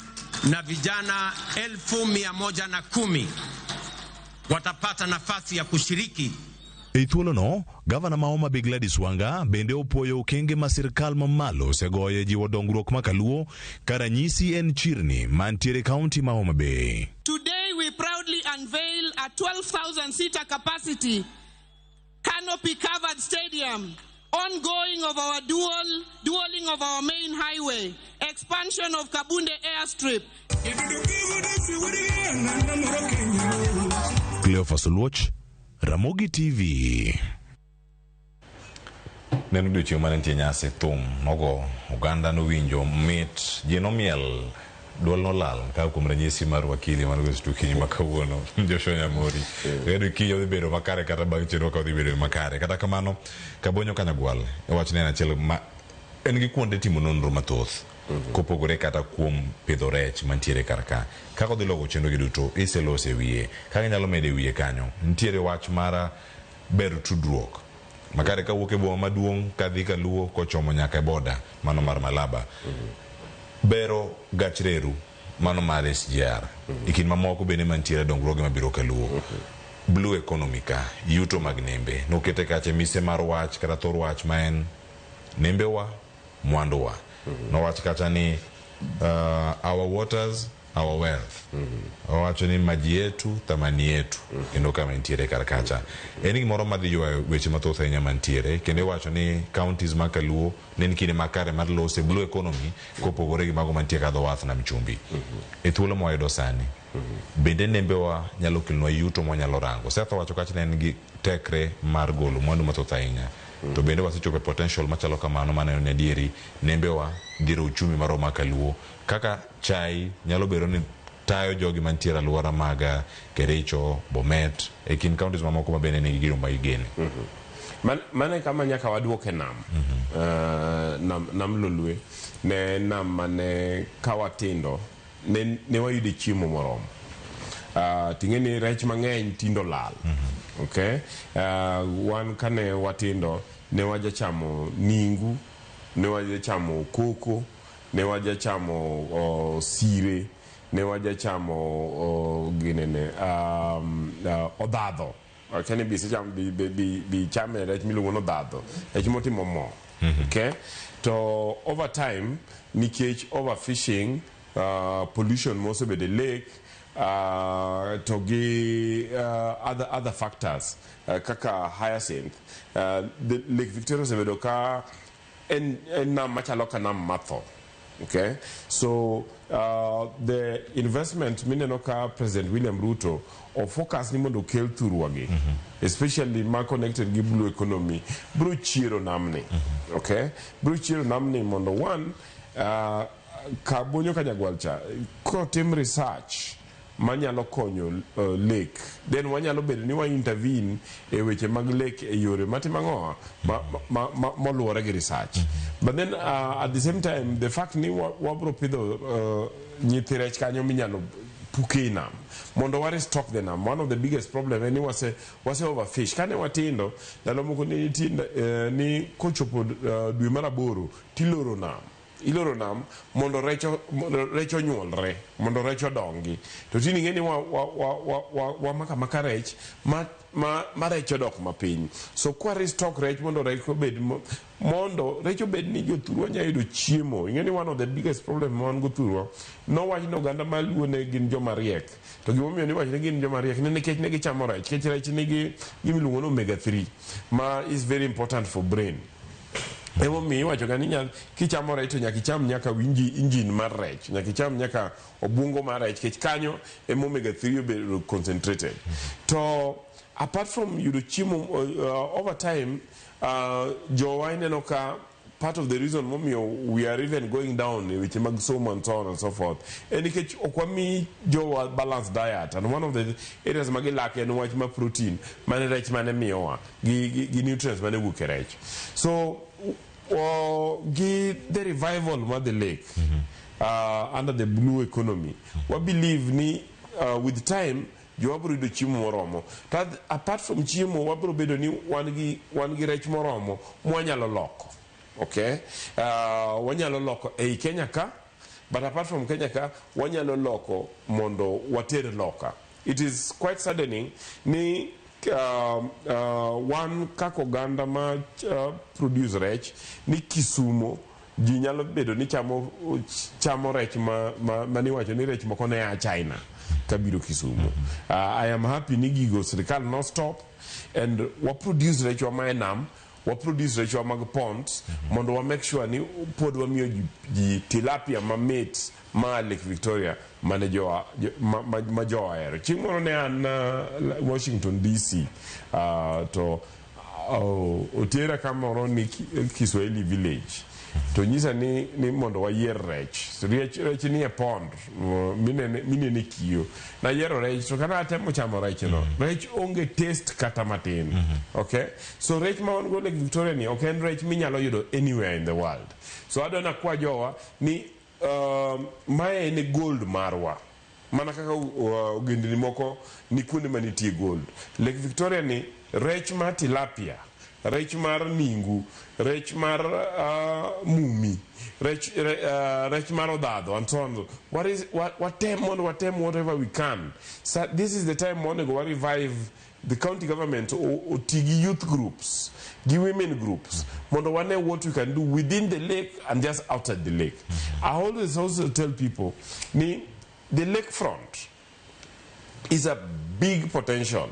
Speaker 22: na vijana 110,010 watapata nafasi ya kushiriki.
Speaker 2: E thuolo no, gavana ma Homa Bay Gladys Wanga bende opoyo okenge ma sirkal mamalo osegoyo jiwo dongruok makaluo karanyisi en chirni mantiere kaunti ma Homa Bay.
Speaker 24: Today we proudly unveil a 12,000 seater capacity canopy covered stadium, ongoing of our dualing of our main highway, expansion of Kabunde airstrip.
Speaker 2: Cleophas Oluoch, Ramogi TV.
Speaker 19: neno odiochieng' mane nitie nyasi thum nogo oganda nowinjo mit ji nomiel duol nolal ka kuom ranyisi mar wakili mar West Tukinyi ma kawuono Joshua Nyamori redo kiyo dhi bedo makare kata bang' chenro ka dhi bedo makare. Kata kamano Kabonyo Kanyagwal wach ne en achiel ma en gi kuonde timo nonro mathoth kopogore kata kuom pidho rech mantiere kar ka. Kaka odhi logo chenro gi duto iselose wiye kaka nyalo mede wiye kanyo nitiere wach mara ber tudruok makare ka wuok e boma maduong' kadhi kaluo kochomo nyaka e boda mano mar Malaba. Bero gach reru mano mar SGR ikin mamoko bende mantiere dongruoge mabiro kaluo. Blue economy ka yuto mag nembe nokete kache mise mar wach kata thor wach ma en nembewa mwanduwa. No wach kata ni our waters our wealth. Wacho ni maji yetu thamani yetu kendo kama ntiere kar kacha. En gimoro madhi ywa weche mathoth ahinya mantiere kendo wacho ni counties ma kaluo ne nikine makare mar lose blue economy kopogore gi mago mantie kadho wath na mchumbi. E thuolo moyudo sani bende nembewa nyalo kelnwa yuto mwanyalo rango. Setho wacho kacha ne en gi tekre mar golo mwandu mathoth ahinya. To bende wasechope potential machalo kamano maneno ne dieri nembewa dhiro uchumi maro makaluo kaka chai nyalo bero ni tayo jogi mantiere alwora maga Kericho, Bomet e kin counties mamoko mabende nigi gino ma igene.
Speaker 20: Mane kama nyaka waduoke nam nam Lolwe ne nam mane kawatindo ne wayude chiemo moromo. Tingeni rech mang'eny tindo lal. Okay, wan kane watindo ne waja chamo ningu, ne waja chamo koko, ne waja chamo sire, ne waja chamo ginene odadho. Kane bi cham bi chame rech miluongo odadho rech motimo mo. Okay, to over time nikech overfishing, pollution mosebede lake, to gi other factors kaka hyacinth, the Lake Victoria osebedo ka en nam machalo ka nam matho. Okay, so the investment mineno ka President William Ruto o focus ni mondo kel thurwagi, especially ma connected gi blue economy bro chiero namni. Okay, bro chiero namni mondo one Kabonyo Kanyagwal cha kotim research manyalo konyo lake, then wanyalo bedo ni wa intervene e weche mag lake e yore matimang'oa moluwore gi research. But then at the same time the fact ni wabro pidho nyithi rech kanyo minyalo puke nam mondo wa restock the nam. One of the biggest problem ni wase overfish. Kane watindo ndalo moko ni kochopo dwe mar 8 tiloro nam. Iloro nam mondo recho nyuolre, mondo recho dongi. To tini ngeni wa maka rech ma recho dok mapiny. So kwa restock rech mondo recho bed ni jothurwa nyayudo chiemo. Ngeni one of the biggest problem wan gothurwa no wach no ganda maluo ne gin joma riek. To gimomiyo ni wach ne gin joma riek ne nikech ne gichamo rech. Kech rech nigi gimiluongo no omega 3 ma is very important for brain. Emo mi wacho ga ni kichamo rech to nyaka icham nyaka winji engine mar rech, nyaka icham nyaka obungo mar rech kech kanyo emo omega 3 be concentrated. To apart from yudo chiemo over time jowa ineno ka part of the reason we are even going down which mag somo and so on and so forth and nikech okwami jowa balanced diet, and one of the areas magilake en wach ma protein mane rech mane miyowa gi nutrients mane wuok e rech. So the revival of the lake under the blue economy, we believe ni with time you abro do chiemo moromo. Apart from chiemo wabro bedo ni wan gi rech moromo mwanyalo loko. Okay, wanyalo loko ei Kenya ka, but apart from Kenya ka wanyalo loko mondo water loka. It is quite saddening ni one kako ganda ma produce rech ni Kisumo ji nyalo bedo ni chamo rech ma ni wacho ni rech moko ne a China kabiro Kisumo. I am happy ni gigo sirikal no stop and what produce rech wa maenam, what produce rech wa mag ponds mondo wa make sure ni pod wa miyo ji tilapia ma meat ma Lake Victoria manager major chieng' moro ne an Washington DC to otera kamoro ni Kiswahili village to nyisa ni mondo wayier rech ni e pond minene kio na yiero rech to kana atemo chamo rech no rech onge taste kata matin okay so rech ma on go Lake Victoria ni ok en rech minyalo yudo anywhere in the world so adona kwa jowa ni mae ni gold marwa mana kaka ugindini moko ni kuonde manitie gold Lake Victoria ni rech ma tilapia rech mar ningu rech mar mumi rech mar odadho and so on whatever we can so this is the time we go revive the county government or tigi youth groups the women groups mondo wane what we can do within the lake and just outside the lake I always also tell people the lake front is a big potential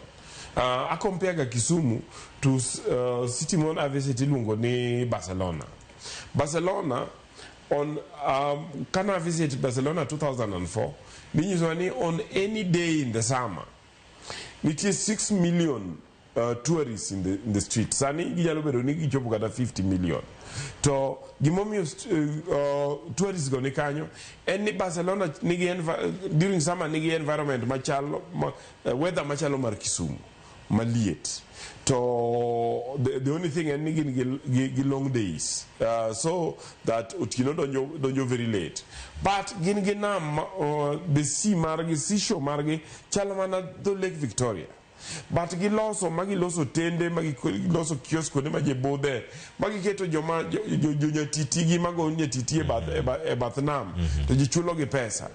Speaker 20: I compare Kisumu to city mon I visit ilungo ni Barcelona on can I visit Barcelona 2004 means on any day in the summer it is 6 million tourists in the street sani gijalo bedo ni gichopo kata 50 million to gimomi tourists go ni kanyo en Barcelona during summer nigi environment machalo weather machalo mar Kisumu maliet to the only thing and nigi long days so that utino donjo very late but ginam the sea margi seashore margi chalamana the Lake Victoria but magiloso tende magiloso kiosk ne majebode magiketo jonyatiti gi mago nyatiti e bath nam to jichulo gi pesa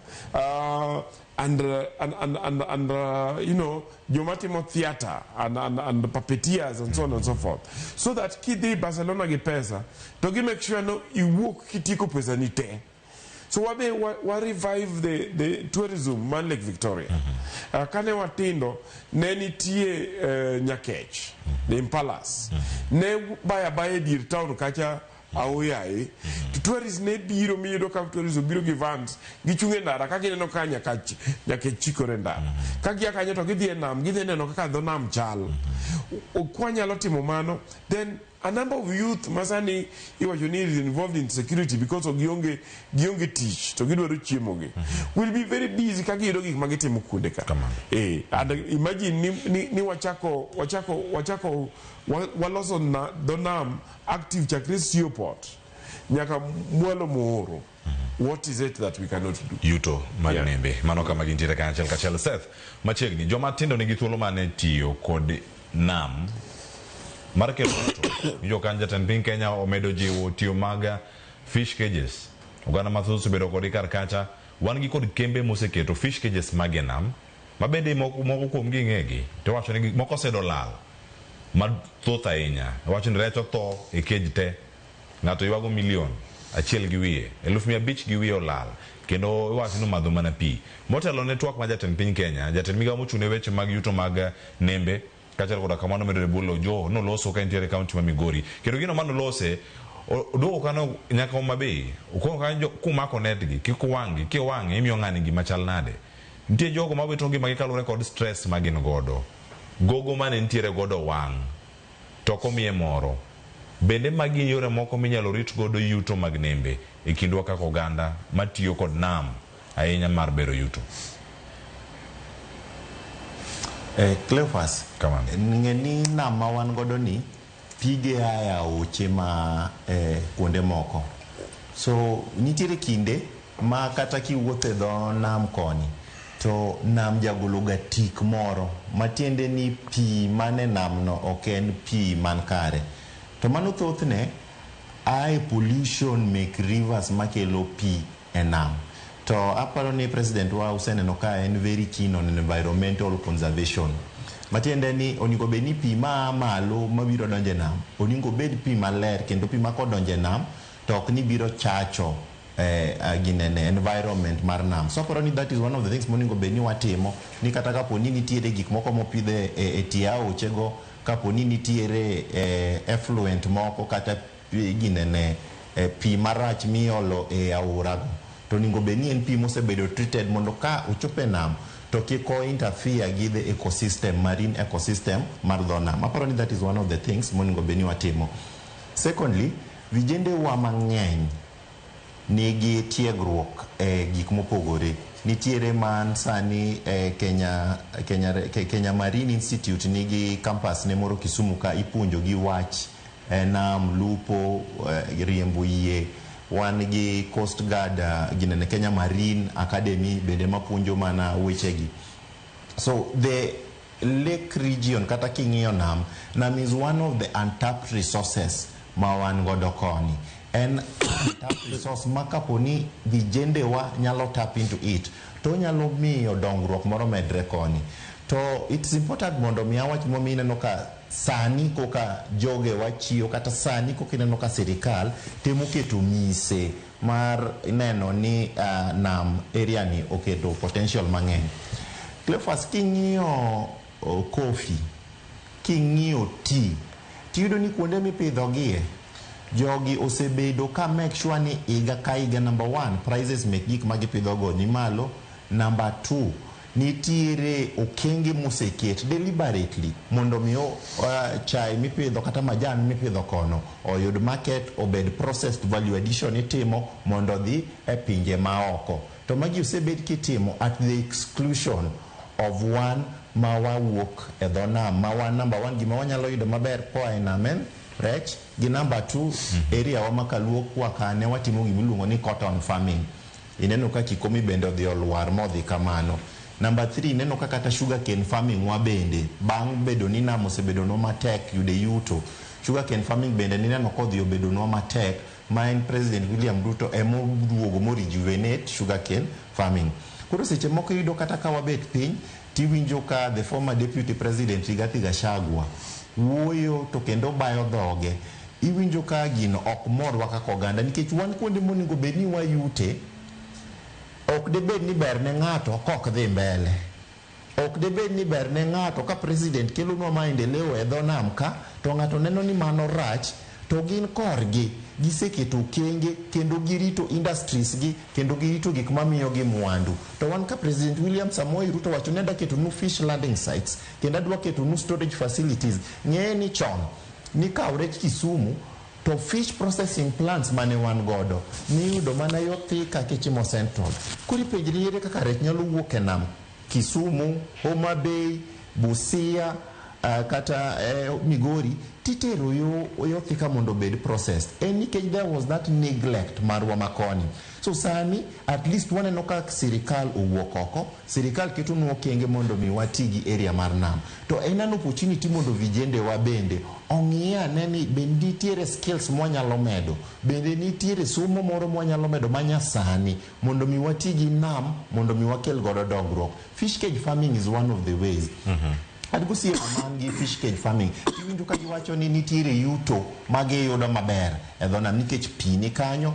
Speaker 20: and you know jomatimo theater and puppeteers and so on and so forth so that kidi Barcelona gi pesa to gi make sure no iwuok kitiko pesa ni te so we revive the tourism man Lake Victoria kane watindo ne nitie Nyakech the Impalas ne baya dir town kacha aoyae to tourists ne biro miyudo ka tourists biro gi vans gichunge ndara ka gineno ka Nyakech chikore ndara ka gia kanyo to gidhi e nam gidhi neno kaka dho nam chal kwanyalo timo mano then a number of youth masani iwacho ni is involved in security because of gionge tich to gidwaro chiemo gi will be very busy ka giyudo gik magitimo kuonde ka and imagine ni wachako waloso na donam active chakre Seaport nyaka mwalo mooro what is it that we cannot do
Speaker 19: yuto magnembe mano kama gintiere kachel Seth machiegni joma tindo nigi thuolo mane tiyo kod nam Market yo kanja tan piny Kenya omedo jiwo tiyo maga fish cages ogana mathusu bedo kod kar kacha wan gi kod kembe moseketo fish cages magenam mabende moko kuom gi ng'egi to wacho ni moko sedo lal mathoth ahinya wacho ni rech otho e cage te ng'ato ywago milion achiel gi wiye 1,500 gi wiye olal kendo wacho ni madho mana pi motelo network ma jatend piny Kenya jatend migawo mochune weche mag yuto mag nembe kachal koda kamano medore bulo jo no loso ka intiere county ma Migori kendo gino mano lose odogo kano nyaka Homa Bay uko kanjo kumako netgi kikuwangi kiwangi imiyo ng'ani gi machal nade nitie jogo mawito ngima gi kalore kod stress magin godo gogo mane ntiere godo wang to komiye moro bende magi yore moko minyalo rit godo yuto mag nembe e kindwa kaka oganda matiyo kod nam ahinya mar bero yuto
Speaker 21: Cleophas, ngeni nam ma wan godo ni pige aya oche ma kuonde moko. So nitiere kinde ma kata kiwuothe dho nam koni to nam jagologa tik moro matiende ni pi mane nam no ok en pi man kare. To mano thothne ae pollution make rivers makelo pi e nam. To aparo ni president wa useneno ka en very keen on environmental conservation. Matiende ni oningo bed ni pi ma malo mabiro donje nam. Oningo bed pi maler kendo pi makodonje nam to ok ni biro chacho ginene environment mar nam. So aparo ni that is one of the things moningo bed ni watimo ni kata kapo ni nitiere gik moko mopidhe e tie aochego kapo ni nitiere effluent moko kata ginene pi marach miolo e aorago to ningo beni en pi mosebedo treated mondo ka ochope nam to kiko interfere gi the ecosystem, marine ecosystem mar dho nam. Apparently that is one of the things monego beni watimo. Secondly, vijende wa mang'eny nigi tiegruok gik mopogore. Nitiere man sani Kenya Marine Institute nigi campus ne moro Kisumu ka ipuonjo gi wach nam, lupo, riembo yie. Wan gi Coast Guard ginene Kenya Marine Academy bende mapuonjo mana wechegi. So the lake region kata king'iyo nam is one of the untapped resources ma wan godo koni. En untapped resource makaponi vijende wa nyalo tap into it to nyalo miyo dongruok moro medre koni. To it's important mondo mi awach momineno ka sani koka joge wachiyo kata sani koka ineno ka sirikal temo keto mise mar neno ni nam area ni oketo potential mang'eny. Cleophas, king'iyo coffee, king'iyo tea, tiyudo ni kuonde mipidhogie jogi osebedo ka make sure ni iga ka iga number 1 prices mek gik magipidhogo ni malo. Number 2, nitiere okenge moseket deliberately mondo miyo chai mipidho kata majan mipidho kono oyud market, obed processed value addition itimo mondo dhi e pinje maoko. To magi osebed kitimo at the exclusion of one ma wawuok e dho nam, ma wan number 1 gima wanyalo yudo maber koa e namen rech, gi number 2 area wa makaluo kwa kane watimo gimiluongo ni cotton farming. Ineno ka Kikomi bende odhi olwar modhi kamano. Number 3, neno ka kata sugar cane farming wa bende bang' bedo ni nam osebedo no matek yude yuto. Sugar cane farming bende nineno kodhi obedo no matek, ma en President William Ruto emoduogo mo rejuvenate sugar cane farming. Koro seche moko yudo kata ka wabet piny tiwinjo ka the former deputy president Rigathi Gachagua wuoyo to kendo bayo dhoge. Iwinjo ka gino ok morwa kaka oganda nikech wan kuonde monego bed ni wayute. Ok debed ni ber ne ng'ato kok dhi mbele. Ok debed ni ber ne ng'ato ka president kelonwa maendeleo e dho nam ka to ng'ato neno ni mano rach to gin korgi giseketo kenge kendo girito industries gi kendo girito gik mamiyo gi mwandu. To wan ka President William Samoei Ruto wacho ni adwa keto nu fish landing sites kendo adwa keto nu storage facilities. Ng'e ni chon ni kaw rech Kisumu to fish processing plants mane wan godo ni yudo mana yo Thika Kichimo Central. Kuri penjri kaka rech nyalo wuok e nam Kisumu, Homa Bay, Busia, kata Migori titero yo Thika mondo bed processed. And nikech there was that neglect marwa makoni. So sani at least waneno ka sirikal owuok oko, sirikal keto nu okenge mondo mi watigi area mar nam. To en an opportunity mondo vijende wa bende ong'iya neni bende nitiere skills mwanyalo medo, bende nitiere somo moro mwanyalo medo manyasani mondo mi watigi nam mondo mi wakel godo dongruok. Fish cage farming is one of the ways. Adgo siye mangi fish cage farming. Iwinjo ka giwacho ni nitiere yuto magiyudo maber e dho nam nikech pi ni kanyo.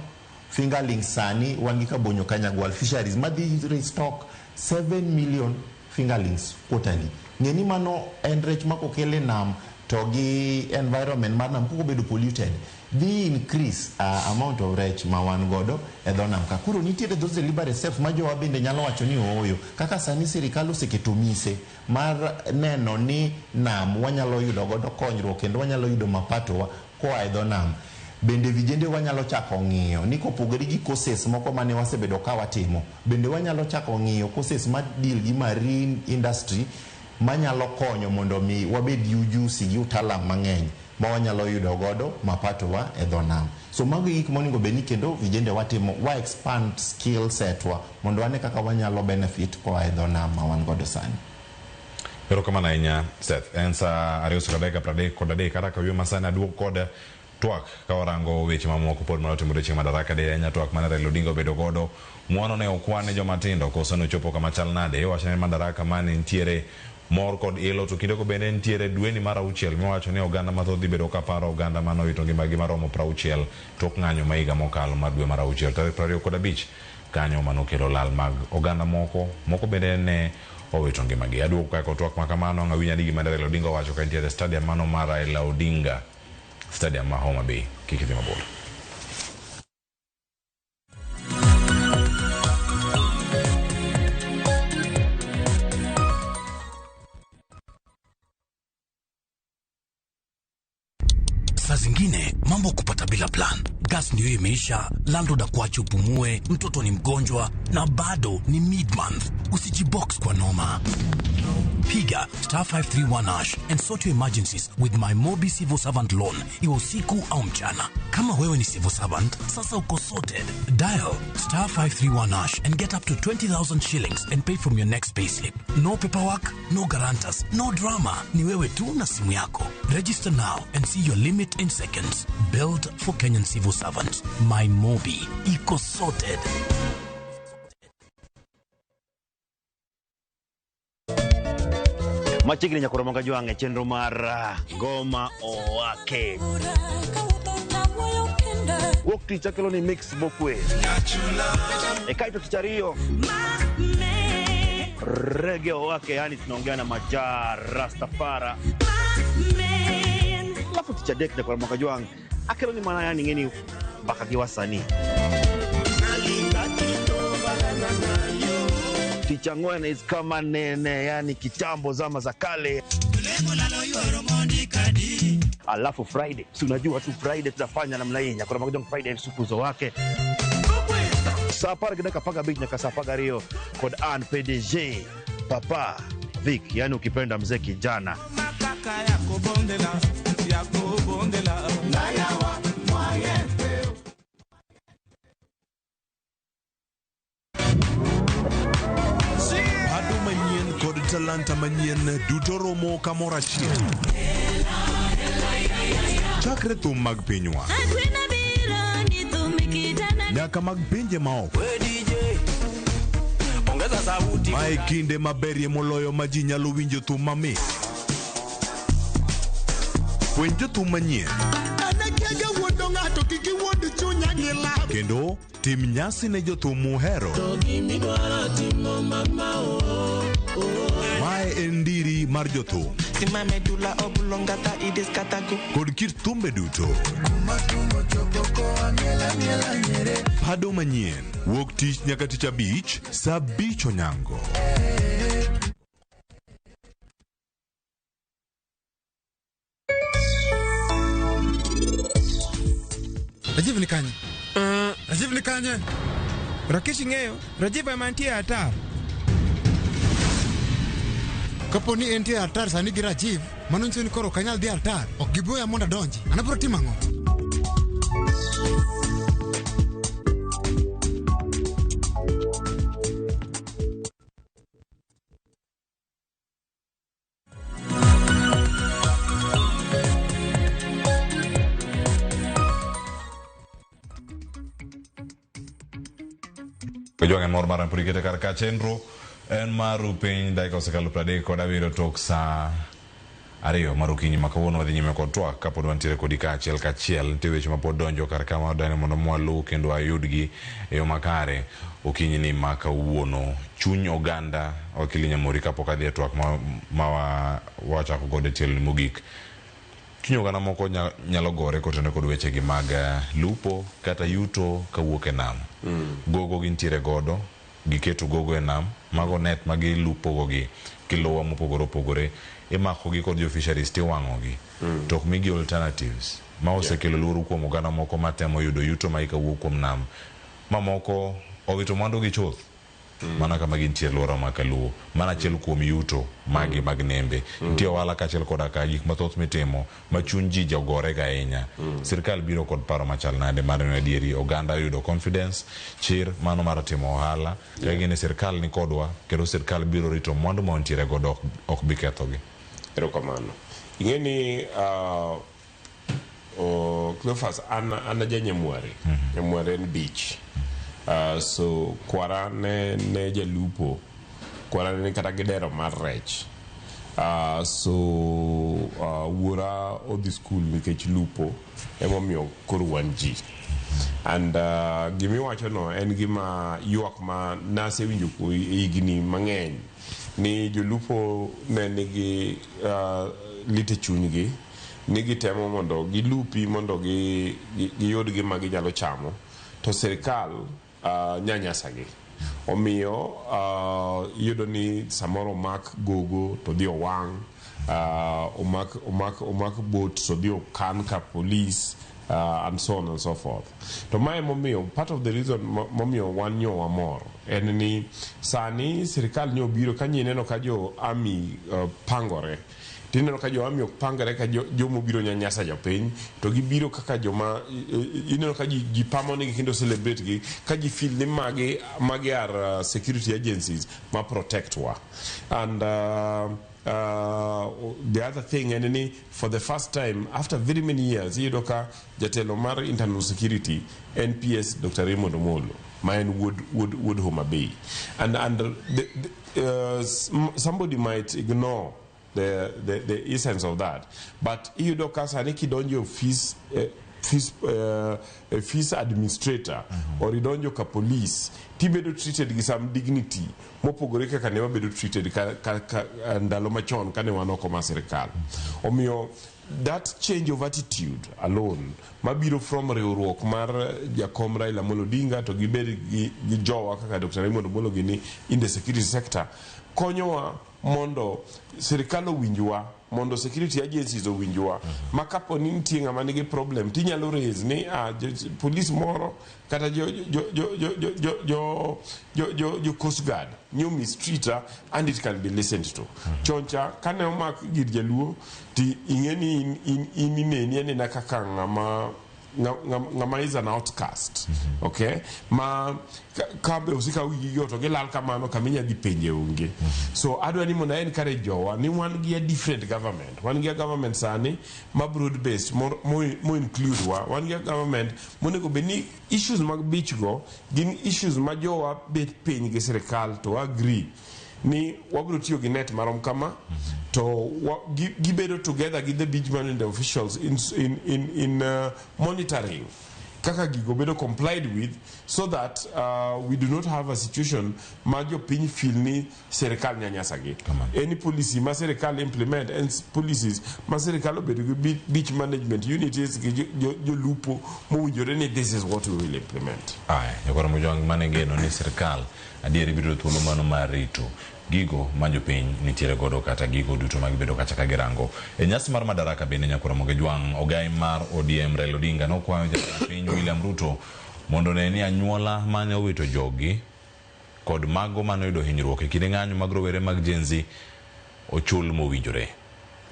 Speaker 21: Fingerling sani wan gi Kabonyo Kanyagwal Fisheries madhi restock 7 million fingerlings quarterly. Ng'eni mano en rech makokele nam to gi environment mar nam poko bedo polluted dhi increase amount of rech ma wan godo e dho nam ka. Koro nitiere those deliberate steps ma jowa bende nyalo wacho ni ooyo kaka sani sirikal oseketo mise mar neno ni nam wanyalo yudo godo konyruok kendo wanyalo yudo mapato wa koa e dho nam. Bende vijende wanyalo chako ng'iyo ni kopogore gi courses moko mane wasebedo ka watimo, bende wanyalo chako ng'iyo courses ma deal gi marine industry manyalo konyo mondo mi wabed ujusi gi utalam mang'eny ma wanyalo yudo godo mapato wa e dho nam. So mago gik monego beni kendo vijende watimo wa expand skill set wa mondo wane kaka wanyalo benefit koa e dho nam ma wan godo sani.
Speaker 19: Pero kama na inya Seth ensa ariuso kadeka prade kodade kata kawiyo masana aduok kod twak ka warango weche mamoko pod manotimore chieng' Madaraka Day. Enya twak mane Raila Odinga obedo godo muono ne okwane jomatindo koso nochopo kama chal nade wachane Madaraka mane nitiere mor kod ilo to kinde ko bende nitiere dweni mar 6 miwacho ni oganda mathoth bedo ka paro oganda mano wito ngimagi maromo 60 tok ng'anyo ma higa mokalo mar dwe mar 6 tarik 25 kanyo manokelo lal mag oganda moko bende ne owito ngimagi. Aduoko kako twak makamano ng'awinya ni gima Raila Odinga wacho ka nitiere stadium mano mar Raila Odinga stadium ma Homa Bay kik idhi mabor.
Speaker 4: Saa zingine mambo kupata bila plan. Gas ndio imeisha, landlord akuache upumue, mtoto ni mgonjwa na bado ni mid-month. Usijibox kwa noma. Piga *531# and sort your emergencies with my Mobi Civil Servant Loan, iwe usiku au mchana. Kama wewe ni civil servant, sasa uko sorted. Dial *531# and get up to 20,000 shillings and pay from your next payslip. No paperwork, no guarantors, no drama. Ni wewe tu na simu yako. Register now and see your limit in seconds. Build for Kenyan civil servants. My Mobi, iko sorted.
Speaker 10: Machigni nyakoromoga juange chenro mar Goma Owake. Wok tich akelo ni mix bokwe. Ekaito tichario. Reggae Owake, yani tunaongea na Majar Rastafara. Alafu tichadek nyakoromoga juange akelo ni mana yani ngeni bakagi wasani. Tichangwana is kama nene, yani kitambo zama za kale. Alafu Friday, si unajua tu Friday tutafanya namna hii. Nyakura magojong Friday sukuzo wake. Sapar gina kapaga beach nyaka sapaga rio. Kod An PDG Papa Vic, yani ukipenda mzee kijana.
Speaker 11: Makaka yako bondela, yako bondela. Nayawa mwayete.
Speaker 2: Ado manyen kod talanta manyen duto romo kamoro achiel. Chakre thum mag pinywa nyaka mag pinje maoko. Mae kinde maberie moloyo ma ji nyalo winjo thum mamit. Puonj jothum manyien kendo tim nyasi ne jothum muhero. Mae en ndiri mar jothum kod kit thumbe duto. Pado manyien wuok tich nyaka tich abich saa 5 onyango.
Speaker 6: Rajiv ni kanye? Rajiv ni kanye? Rakesh ng'eyo, Rajiv amantie atar. Kapo ni entie atar sani gi Rajiv, mano nyiso ni koro kanyal di atar. Ok giboya monda donji. Anabro timo ang'o?
Speaker 19: Kajuangan mor maran puri kita karka chenro en maru piny daika osekalo 30 kod 7 tok saa ariyo marukinyi makawuono wadhi nyime kod twak kapod wantiere kodi kachiel nitie weche mapod donjo kar kama wadane mondo mwalu kendo ayudgi e yo makare okinyi ni makawuono. Chuny oganda Wakili Nyamori kapok adhi e twak ma wachako kode tiel mogik. Chuny oganda moko nyalo gore kotene kod weche gi mag lupo kata yuto kawuok e nam. Gogo gintiere godo, giketo gogo e nam, mago net magi lupo gogi, kilowa mopogore opogore, imako gi kod jo fisheries tiwang'o gi. Tok migi alternatives. Ma osekelo luoro kuom oganda moko matemo yudo yuto ma ikawuok kuom nam. Ma moko owito mwandu gi chuth. Mana kama gintiere luoro makaluo. Mana achiel kuom yuto magi mag nembe. Nitie ohala kachiel koda ka gik mathoth mitimo ma chuny ji jogore ga ahinya. Sirkal biro kod paro machal nade mar neno adieri oganda yudo confidence, chir mano mar timo ohala. Kagine sirkal ni kodwa kendo sirkal biro rito mwandu ma ontiere godo ok bi kethogi.
Speaker 20: Erokamano. Ingeni Cleophas ana Nyamware. Nyamware en beach. So kwarane ne jalupo, kwarane ne kata gidero mar rech. Wura odhi school nikech lupo emomiyo koro wan ji. And gimi wacho no en gima yuak ma nase winjo ku higni mang'eny ni jolupo ne nigi lite chunygi ni gitemo mondo gilupi mondo giyud gima ginyalo chamo to sirkal nyanyasagi omiyo yudo ni samoro omak gogo to dhi owang', omak boat to dhi okan ka police, and so on and so forth. To mae momiyo, part of the reason momiyo wan nyo wamor en ni sani sirikal nyo biro ka neno ka jo army pangore, tineno ka jo army ok pangore ka jomo biro nyanyasa jopiny, to gibiro kaka joma ineno ka ji pamo nigi kendo celebrate gi ka ji feel ni magi are security agencies ma protect wa. And the other thing, and for the first time after very many years, Yidoka Jatelo Mar Internal Security, NPS Dr. Raymond Omolo, mine would Homa Bay. And somebody might ignore the essence of that. But Yidoka Saniki Donjo fees administrator or idonjo ka police tibedo treated with some dignity mopogore kaka ne wabedo treated ka ndalo machon kane wanoko ma sirikal. Omiyo that change of attitude alone mabiro from riwruok mar Jakom Raila Amolo Odinga to gibed gi jowa kaka Dr. Raymond Omolo gini in the security sector konyowa mondo sirikal owinjwa, mondo security agencies owinjwa, makapo ni nitie ng'ama nigi problem tinyalo raise ni police moro kata jo Coast Guard nyo mistreater and it can be listened to. Choncha kane omak gir jaluo ti ingeni ineni na kaka ng'ama is an outcast, okay? Ma kabe usika wigi yoto gelal kamano kaminya di penje unge. So adwa ni mona encourage jowa ni one gear different government. One gear government sani ma broad based more include one gear government mone go beni issues mag beach go gin issues ma jowa bet penj ge serikal to agree ni wabro tiyo gi net marom kama to gibedo together with the beachman and the officials in monitoring kaka gigo bedo complied with, so that we do not have a situation majo piny feel ni serikal nyanyasa gi. Any policy ma serikal implement and policies ma serikal obedo gi beach management unities jo lupo mowinjore ni this is what we will implement.
Speaker 19: Nyakora mojong manegeno ni serikal adieri biro thuolo mano mar rito gigo manjo piny nitiere godo kata gigo duto magibedo kacha ka girango. E nyasi mar madaraka bende Nyakora Mogejwang' ogai mar ODM Raila Odinga nokwayo jatend piny William Ruto mondo ne ni anyuola mane owito jogi kod mago mane oyudo hinyruok e kinde ng'anyo mag rowere mag Gen Z ochul mowinjore.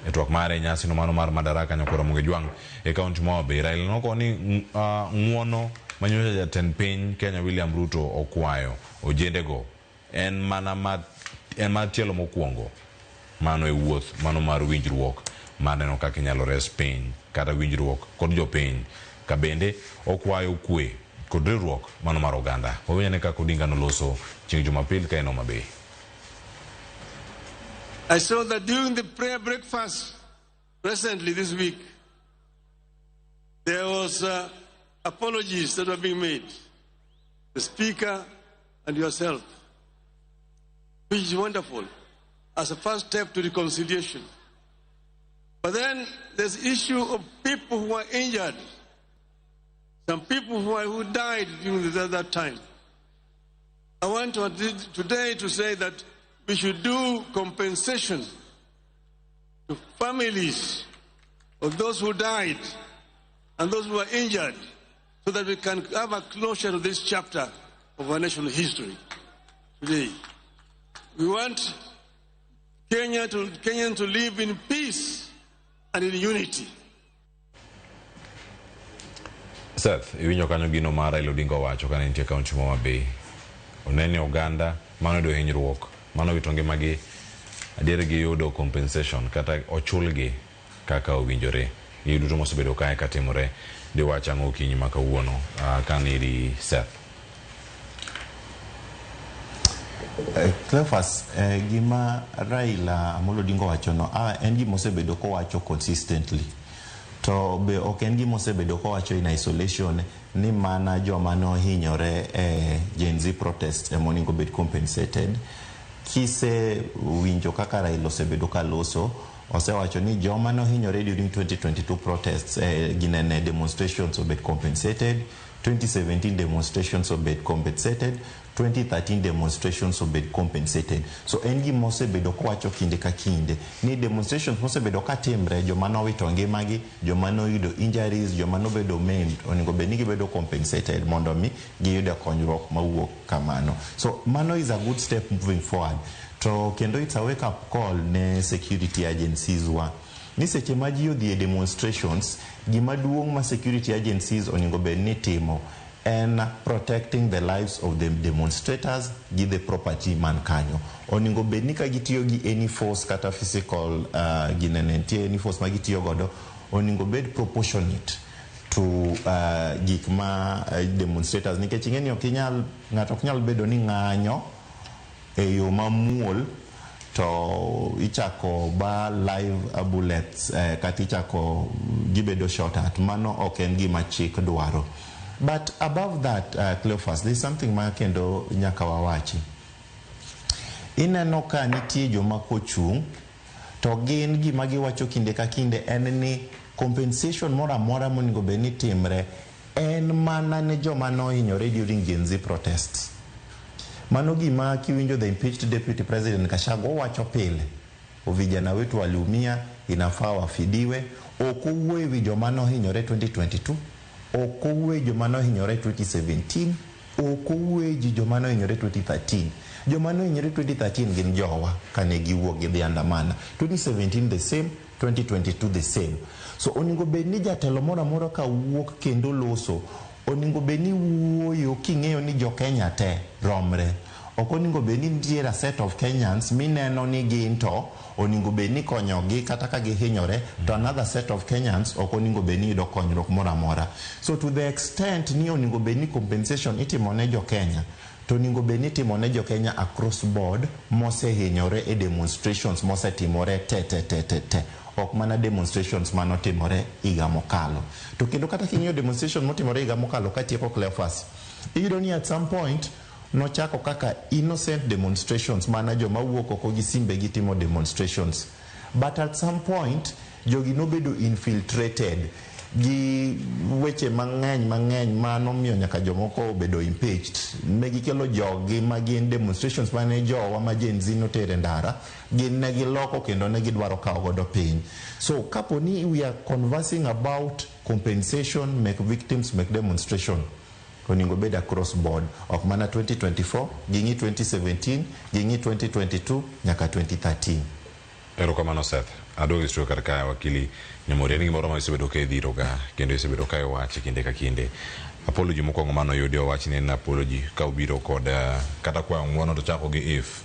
Speaker 19: E twak mare nyasi no mano mar madaraka Nyakora Mogejwang' e kaunti ma Homa Bay, Raila noko ni ng'uono manyocha jatend piny Kenya William Ruto okwayo ojendego en mana tielo mokwongo mano e wuoth mano mar winjruok maneno kaka inyalo res piny kata winjruok kod jopiny ka bende okwayo kwe kod riwruok mano mar oganda. Wawenyane kaka Odinga noloso chieng' Jumapil ka en Homa Bay.
Speaker 23: I saw that during the prayer breakfast recently this week, there was apologies that were being made. The speaker and yourself, which is wonderful as a first step to reconciliation. But then there's issue of people who are injured, some people who died during that time. I want today to say that we should do compensation to families of those who died and those who are injured, so that we can have a closure to this chapter of our national history today. We want Kenyans to live in peace and in unity.
Speaker 19: Seth, iwinjo kanyo gino mar Raila Odinga owacho kane nitie kaunti ma Homa Bay. Onene oganda mano do hinyruok, mano wito ngimagi, adier giyudo compensation kata ochulgi kaka owinjore. Gigo duto mosebedo kae katimore diwach ang'o okinyi ma kawuono kaniri Seth.
Speaker 21: Cleophas, gima Raila Amolo Odinga wachono en gima osebedo kowacho consistently, to be ok en gima osebedo kowacho in isolation ni mana joma nohinyore Gen Z protest monego bed compensated. Kise winjo kaka Raila osebedo kaloso, osewacho ni joma nohinyore during 2022 protests ginene demonstrations obed compensated, 2017 demonstrations obed compensated, 2013 demonstrations obed compensated. So en gima osebedo kowacho kinde ka kinde ni demonstrations mosebedo ka timre, joma nowito ngimagi, joma noyudo injuries, joma nobedo maimed, onego bed ni gibedo compensated mondo mi giyude konyruok mawuok kamano. So mano is a good step moving forward. To kendo it's a wake up call ne security agencies wa ni seche ma ji odhi e demonstrations, gima duong' ma security agencies onego bed ni timo and protecting the lives of the demonstrators gi the property man kanyo. Onego bed ni ka gitiyo gi any force kata physical ginenentie any force ma gitiyo godo, onego bed proportionate to gik ma demonstrators, nikech ing'eni ng'ato ok nyal bedo ni ng'anyo e yo mamuol to ichako ba live bullets kata ichako gibedo shot at. Mano ok en gima chik dwaro. But above that, Cleophas, there's something ma kendo nyaka wawachi. Ineno ka nitie joma kochung' to gin gima giwacho kinde ka kinde en ni compensation moro amora monego bed ni timre en mana ne joma nohinyore during Gen Z protests. Mano gima kiwinjo the impeached deputy president Gachagua wacho pile, vijana wetu waliumia, inafaa wafidiwe. Okuwe wi joma nohinyore 2022, okuwe joma nohinyore 2017, okuwe joma nohinyore 2013. Joma nohinyore 2013 gin jowa kane giwuok gidhi andamana. 2017 the same, 2022 the same. So onego bed ni jatelo moro amora ka wuok kendo loso, onego bed ni wuoyo king'eyo ni jo Kenya te romre. Ok onego bed ni nitiere a set of Kenyans mineno ni gin to onego bed ni konyogi kata ka gihinyore, to another set of Kenyans ok onego bed ni yudo konyruok moro amora. So to the extent ni onego bed ni compensation itimo ne jo Kenya, to onego bed ni itimo ne jo Kenya across board mosehinyore e demonstrations mosetimore te. Ok mana demonstrations manotimore higa mokalo. To kendo kata king'iyo demonstration motimore higa mokalo katieko Cleophas, iyudo ni at some point nochako kaka innocent demonstrations, mana joma wuok oko gi simbe gitimo demonstrations. But at some point jogi nobedo infiltrated gi weche mang'eny manomiyo nyaka jomoko obedo impeached. Ne gikelo jogi ma gin demonstrations mane jowa ma Gen Z notere ndara, gin ne giloko kendo ne gidwaro kawo godo piny. So kapo ni we are conversing about compensation, make victims, make demonstration, onego bed across board, ok mana 2024, gingi 2017, gingi 2022, nyaka 2013.
Speaker 19: Erokamano Seth. Adogi studio katika wakili Nyamori. Ni gimoro ma isebedo ka idhiroga kendo isebedo ka iwache kinde ka kinde. Apology mokwongo mano yudi owachi ni en apology ka ubiro kod kata kwa ng'uono to chako gi if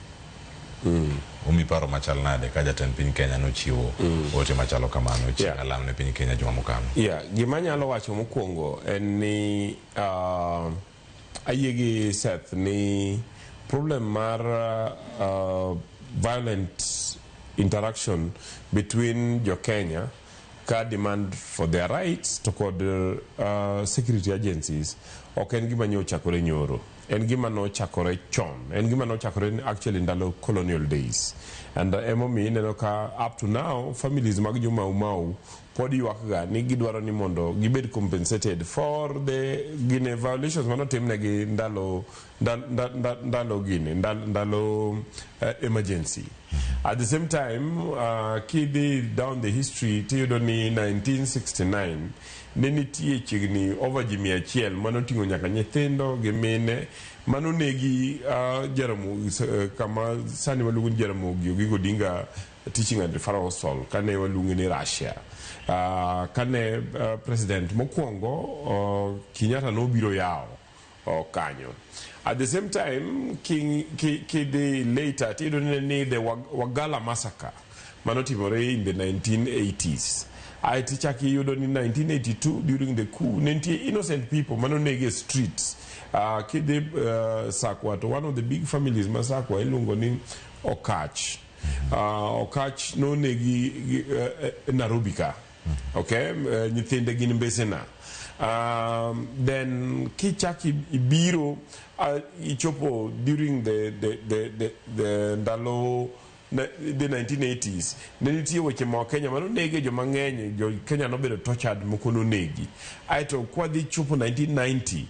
Speaker 19: umi paro machal nade ka jatend piny Kenya nochiwo ote machalo kamano chieng' alam ne piny Kenya juma mokalo.
Speaker 20: Gima nyalo wacho mokwongo en ni ayie gi Seth ni problem mar violent interaction between jo Kenya ka demand for their rights to kod security agencies ok en gima nyochakore nyoro. En gima nochakore chon. En gima nochakore actually ndalo colonial days. And emomi ineno ka up to now families mag jo Mau pod ywakga ni gidwaro ni mondo gibed compensated for the gine violations manotimnegi ndalo emergency. At the same time, kidi down the history tiyudo ni 1969 nenitie chigni over ji 100 manoting'o nyaka nyithindo gi mine manonegi Jaramogi kama sani waluongo ni Jaramogi Oginga Odinga Teaching and Referral Hospital kane waluongo ni Russia. Kane president mokwongo Kenyatta nobiro yawo kanyo. At the same time, kidi later tiyudo ni the Wagala massacre manotimore in the 1980s. Tichaki yudo ni 1982 during the coup, innocent people manonege streets. Kide Sakwa, to one of the big families Masakwa ilungo ni Okach. Okach no negi Narubika. Okay, nyithinde gin Mbesena. Then Kichaki Ibiro ichopo during the Ndalo the 1980s. Nenitiye weche ma Kenya mano nege jo mang'eny jo Kenya nobedo tortured mokono negi. Aito kwa dhi chopo 1990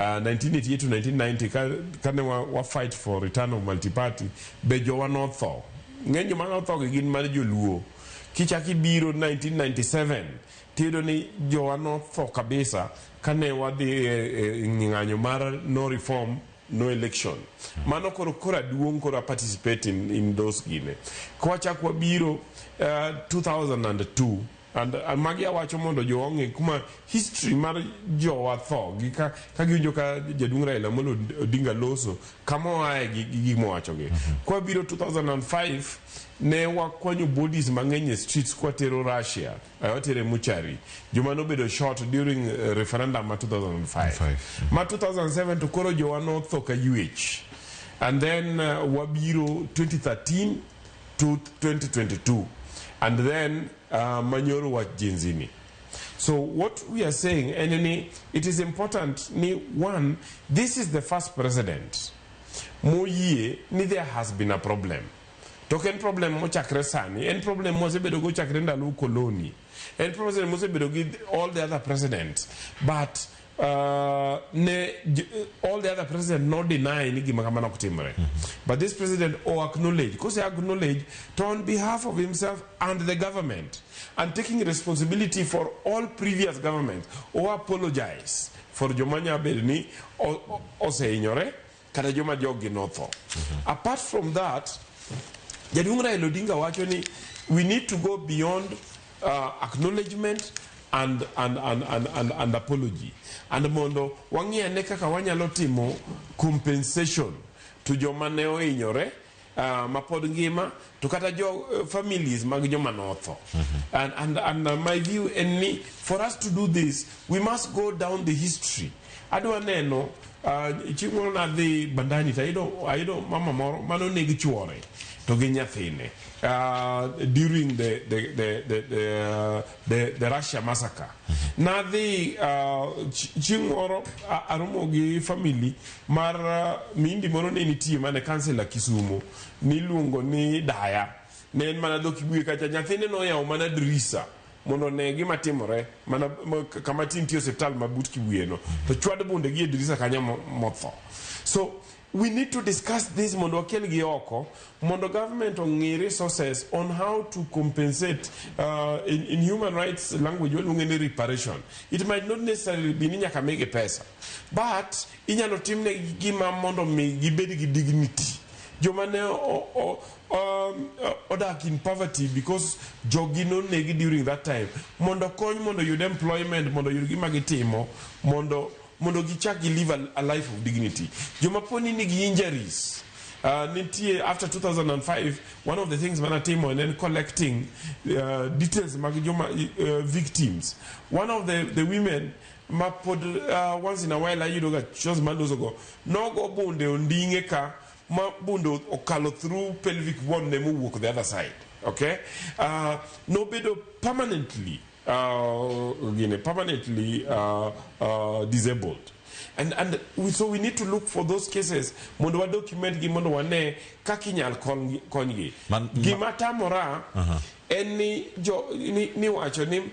Speaker 12: 1988 to 1990 kane wa fight for return of multi-party be jowa notho ng'eny ma notho gin mar joluo kichaki biro 1997 tiyudo ni jowa notho kabisa kane wadhi ng'anyo mar no reform no election mano kora duong kora participate in those gine kwachak wabiro 2002 and magi awacho mondo jo onge kuma history mar jowa tho gi ka giwinjo ka Jaduong' Raila Amolo Odinga loso kama wae gi gimo wacho gi kwa biro 2005 ne wakwanyo bodies mang'eny streets kwa tero Russia watere Muchari joma nobedo short during referendum ma 2005 ma 2007 to koro jowa notho ka UH and then wabiro 2013 to 2022 and then Manyoro wa Jenzini. So what we are saying, and it is important, one, this is the first president. Moye, there has been a problem. Token problem mo chakre sani, and problem mo sebedo go chakre ndalu koloni, and problem mo sebedo with all the other presidents. But all the other presidents not deny ni gimakamana kutimre. But this president acknowledge, because he acknowledge to on behalf of himself and the government, and taking responsibility for all previous governments, or apologize for Jomanya Belni or say ignore, kada Joma Jogi notho. Apart from that, Jaduong' Raila Odinga wachoni, we need to go beyond acknowledgement and apology. And mondo wangi aneka kawanyalo timo compensation to joma ne ohinyore mapod ngima to kata jo families mag joma notho. And my view and for us to do this we must go down the history. Adwa neno chimoro na dhi bandani aido mama moro mano negi chuore to gi nyathine during the Russia massacre. Na dhi chimoro aromo gi family mar mindi moro ne nitie mane kansela Kisumu niluongo ni Daya ne en mana dho Kibuye kacha nyathine no yawo mana drisa mondo ne gima timore mana kama tintie hospital mabut Kibuye no to chwad bunde gi drisa kanya motho. So we need to discuss this mondo kel gi oko mondo government ongi resources on how to compensate in human rights language when reparation. It might not necessarily be nyaka mege pesa, but inyalo timne gima mondo mi gibedi gi dignity. Jomane odak in poverty because jogino negi during that time mondo kony mondo yud employment mondo yud gima gitimo mondo gichak live a life of dignity. Joma poni nigi injuries nitie after 2005 one of the things manatimo and then collecting details mag joma victims. One of the women mapod once in a while ayudo shows mandozo go no go bunde ondinge ka ma bundo okalo through pelvic bone nemo walk the other side. Okay, no bedo permanently disabled, and so we need to look for those cases mondo wa document gi mondo wane kakinyal kongi gima tamora eni ni wacho ni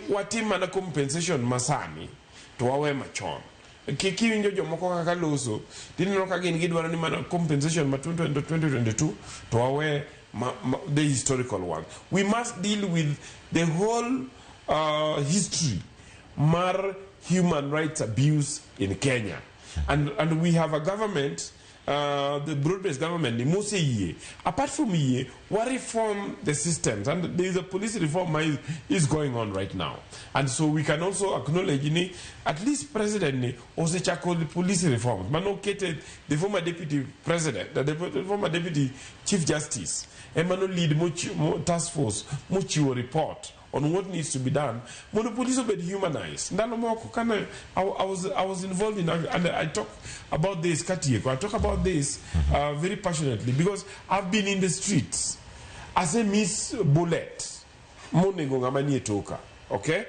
Speaker 12: watim mana compensation masani to wawe machon kiwinjo jomoko kaka loso tineno ka gin gidwaro ni mana compensation ma 2022 to wawe the historical one. We must deal with the whole history mar human rights abuse in Kenya, and we have a government, the broad-based government, the Mose. Apart from ye, we reform the systems, and there is a police reform is going on right now, and so we can also acknowledge at least President also called the police reforms. Manocated the former deputy president, the former deputy chief justice, and Mano lead task force, mutual report on what needs to be done. Mono police be humanized. I was involved in, and I talk about this Katieko. I talk about this very passionately because I've been in the streets as a Miss Bullet. Okay,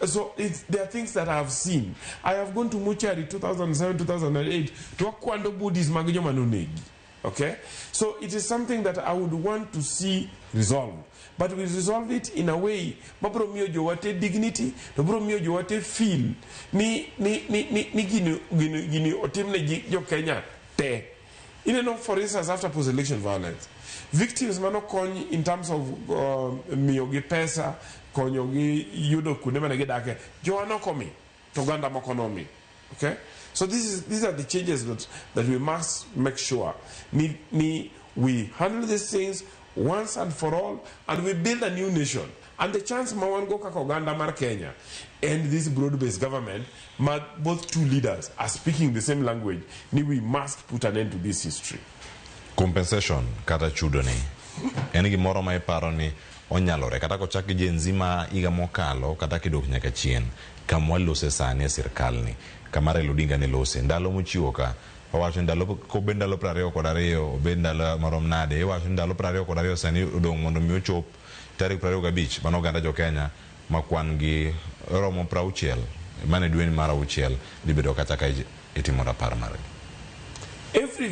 Speaker 12: so there are things that I have seen. I have gone to Muchari 2007, 2008 to Akwando Buddhist Magijo Manonegi. Okay? So it is something that I would want to see resolved. But we resolve it in a way, mabro miyo jowate dignity, to bro miyo jowate feel ni gini otimne jo Kenya te. For instance, after post-election violence, victims mano kony in terms of miyo gi pesa, konyo gi yudo kuonde mane gidake, joano komi, to ganda mokonomi. Okay? So these are the changes that we must make sure we handle these things once and for all, and we build a new nation. And the chance Mawango Kakoganda Mar Kenya and this broad-based government, both two leaders are speaking the same language. We must put an end to this history.
Speaker 19: Compensation kata chudo ni. En gimoro ma iparo ni onyalore kata kochaki jenzima iga mokalo kata kidok nyaka chien kamwa lose sani sirkal ni kamare Odinga ne lose ndalo mochiwo ka wacho ndalo ko ben ndalo 22 ben ndalo marom nade wacho ndalo 22 sani odong mondo mi ochop tarik 25 mano ganda jo Kenya makwan gi romo 60 mane dweni mara uchiel libedo kata ka itimo rapar mare.
Speaker 12: Every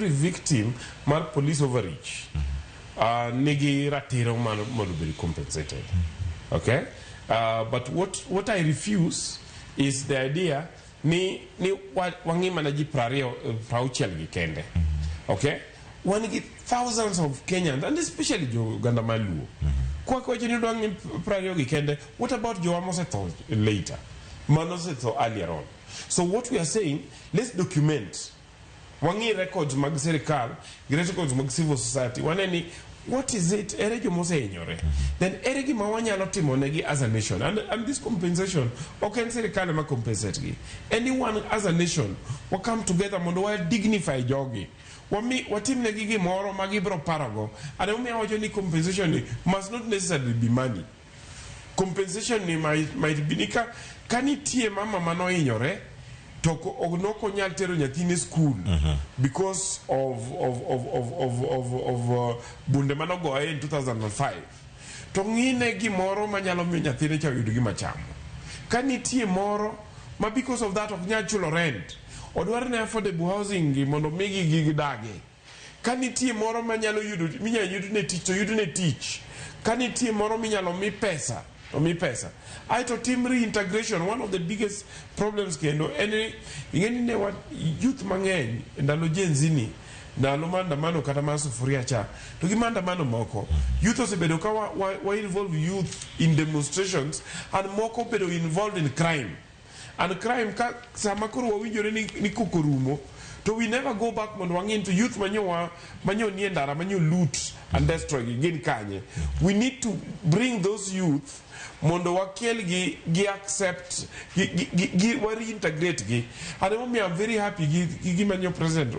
Speaker 12: victim mar police overreach nigi ratiro mondo be compensated. Okay? But what I refuse is the idea ni wangi manaji prauchel gi kende. Okay? One get thousands of Kenyans, and especially Uganda Maluo. What about Joamoseto later? Manoseto earlier on. So what we are saying, let's document. Wangi records mag serikal, records mag civil society. Waneni, what is it? Eregi mose enyore. Then eregi mawanya lotimo negi as a nation. And this compensation, okay, serikal ma compensate gi. Anyone as a nation will come together mondo wa dignify jogi. Watim negi moro magibro parago. And umi awajo ni compensation must not necessarily be money. Compensation ni might be nika kanitie mama mano enyore. Toko ognoko nyaltero nyathine school because of bunde manogo in 2005. To ngine gimoro manyalo miyo nyathine cha yudo gima chamo. Kanitie moro ma because of that of nyachulo rent. Odwar ne affordable housing mondo migi gigidage. Kanitie moro manyalo yudo minya yudne tich to yudne tich. Kanitie moro minyalo mi pesa. I to team reintegration, one of the biggest problems kendo any what youth mangeny ndalo jenzini ndalo mandamano kata masufuria cha to gimandamano moko youth osebedo ka wa involve youth in demonstrations and moko bedo involved in crime, and crime ka sama koro wawinjore ni kokorumo to we never go back mondo wangin to youth manyo nie ndara manyo loot and destroy again kanye. We need to bring those youth mondo wakel gi accept gi reintegrate gi. And I'm very happy gi manyo President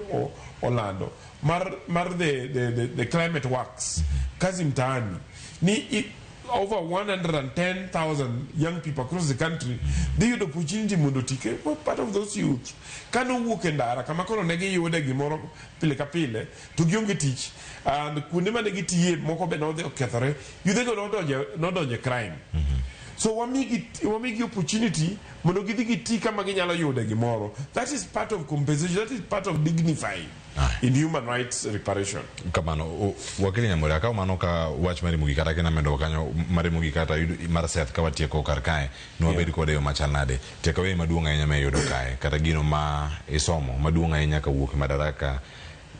Speaker 12: Orlando mar the climate works kazi mtaani ni over 110,000 young people across the country. They had the opportunity mondo tike part of those youth kano wuok ndara kama kono negi yude gimoro pile ka pile to gionge tich and kuonde mane gitie moko be no okethore you think no donje crime. So wamigi opportunity mondo gidhi giti kama ginyalo yude gimoro. That is part of compensation, that is part of dignifying in human rights reparation.
Speaker 19: Kamano wakili nyamore akaw mano ka wach mari mugi kata kena mendo kanyo mari mugi kata mar Seth ka watieko kar kae no bed kode yo machal nade teka we maduonga ahinya me yudo kae kata gino ma isomo maduonga ahinya ka wuok madaraka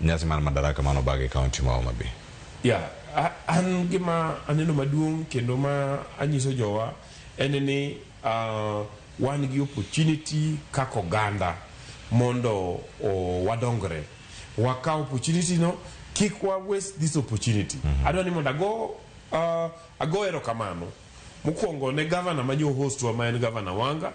Speaker 19: nyasi man madaraka mano bage county ma Homa Bay.
Speaker 12: Yeah, an gima aneno maduong kendo ma anyiso jowa eneni wan gi opportunity kako oganda mondo wadongre. Waka opportunity no, kik wa waste this opportunity. Adwa ni mondo ago erokamano mokwongo ne governor manyo host wa maen governor Wanga.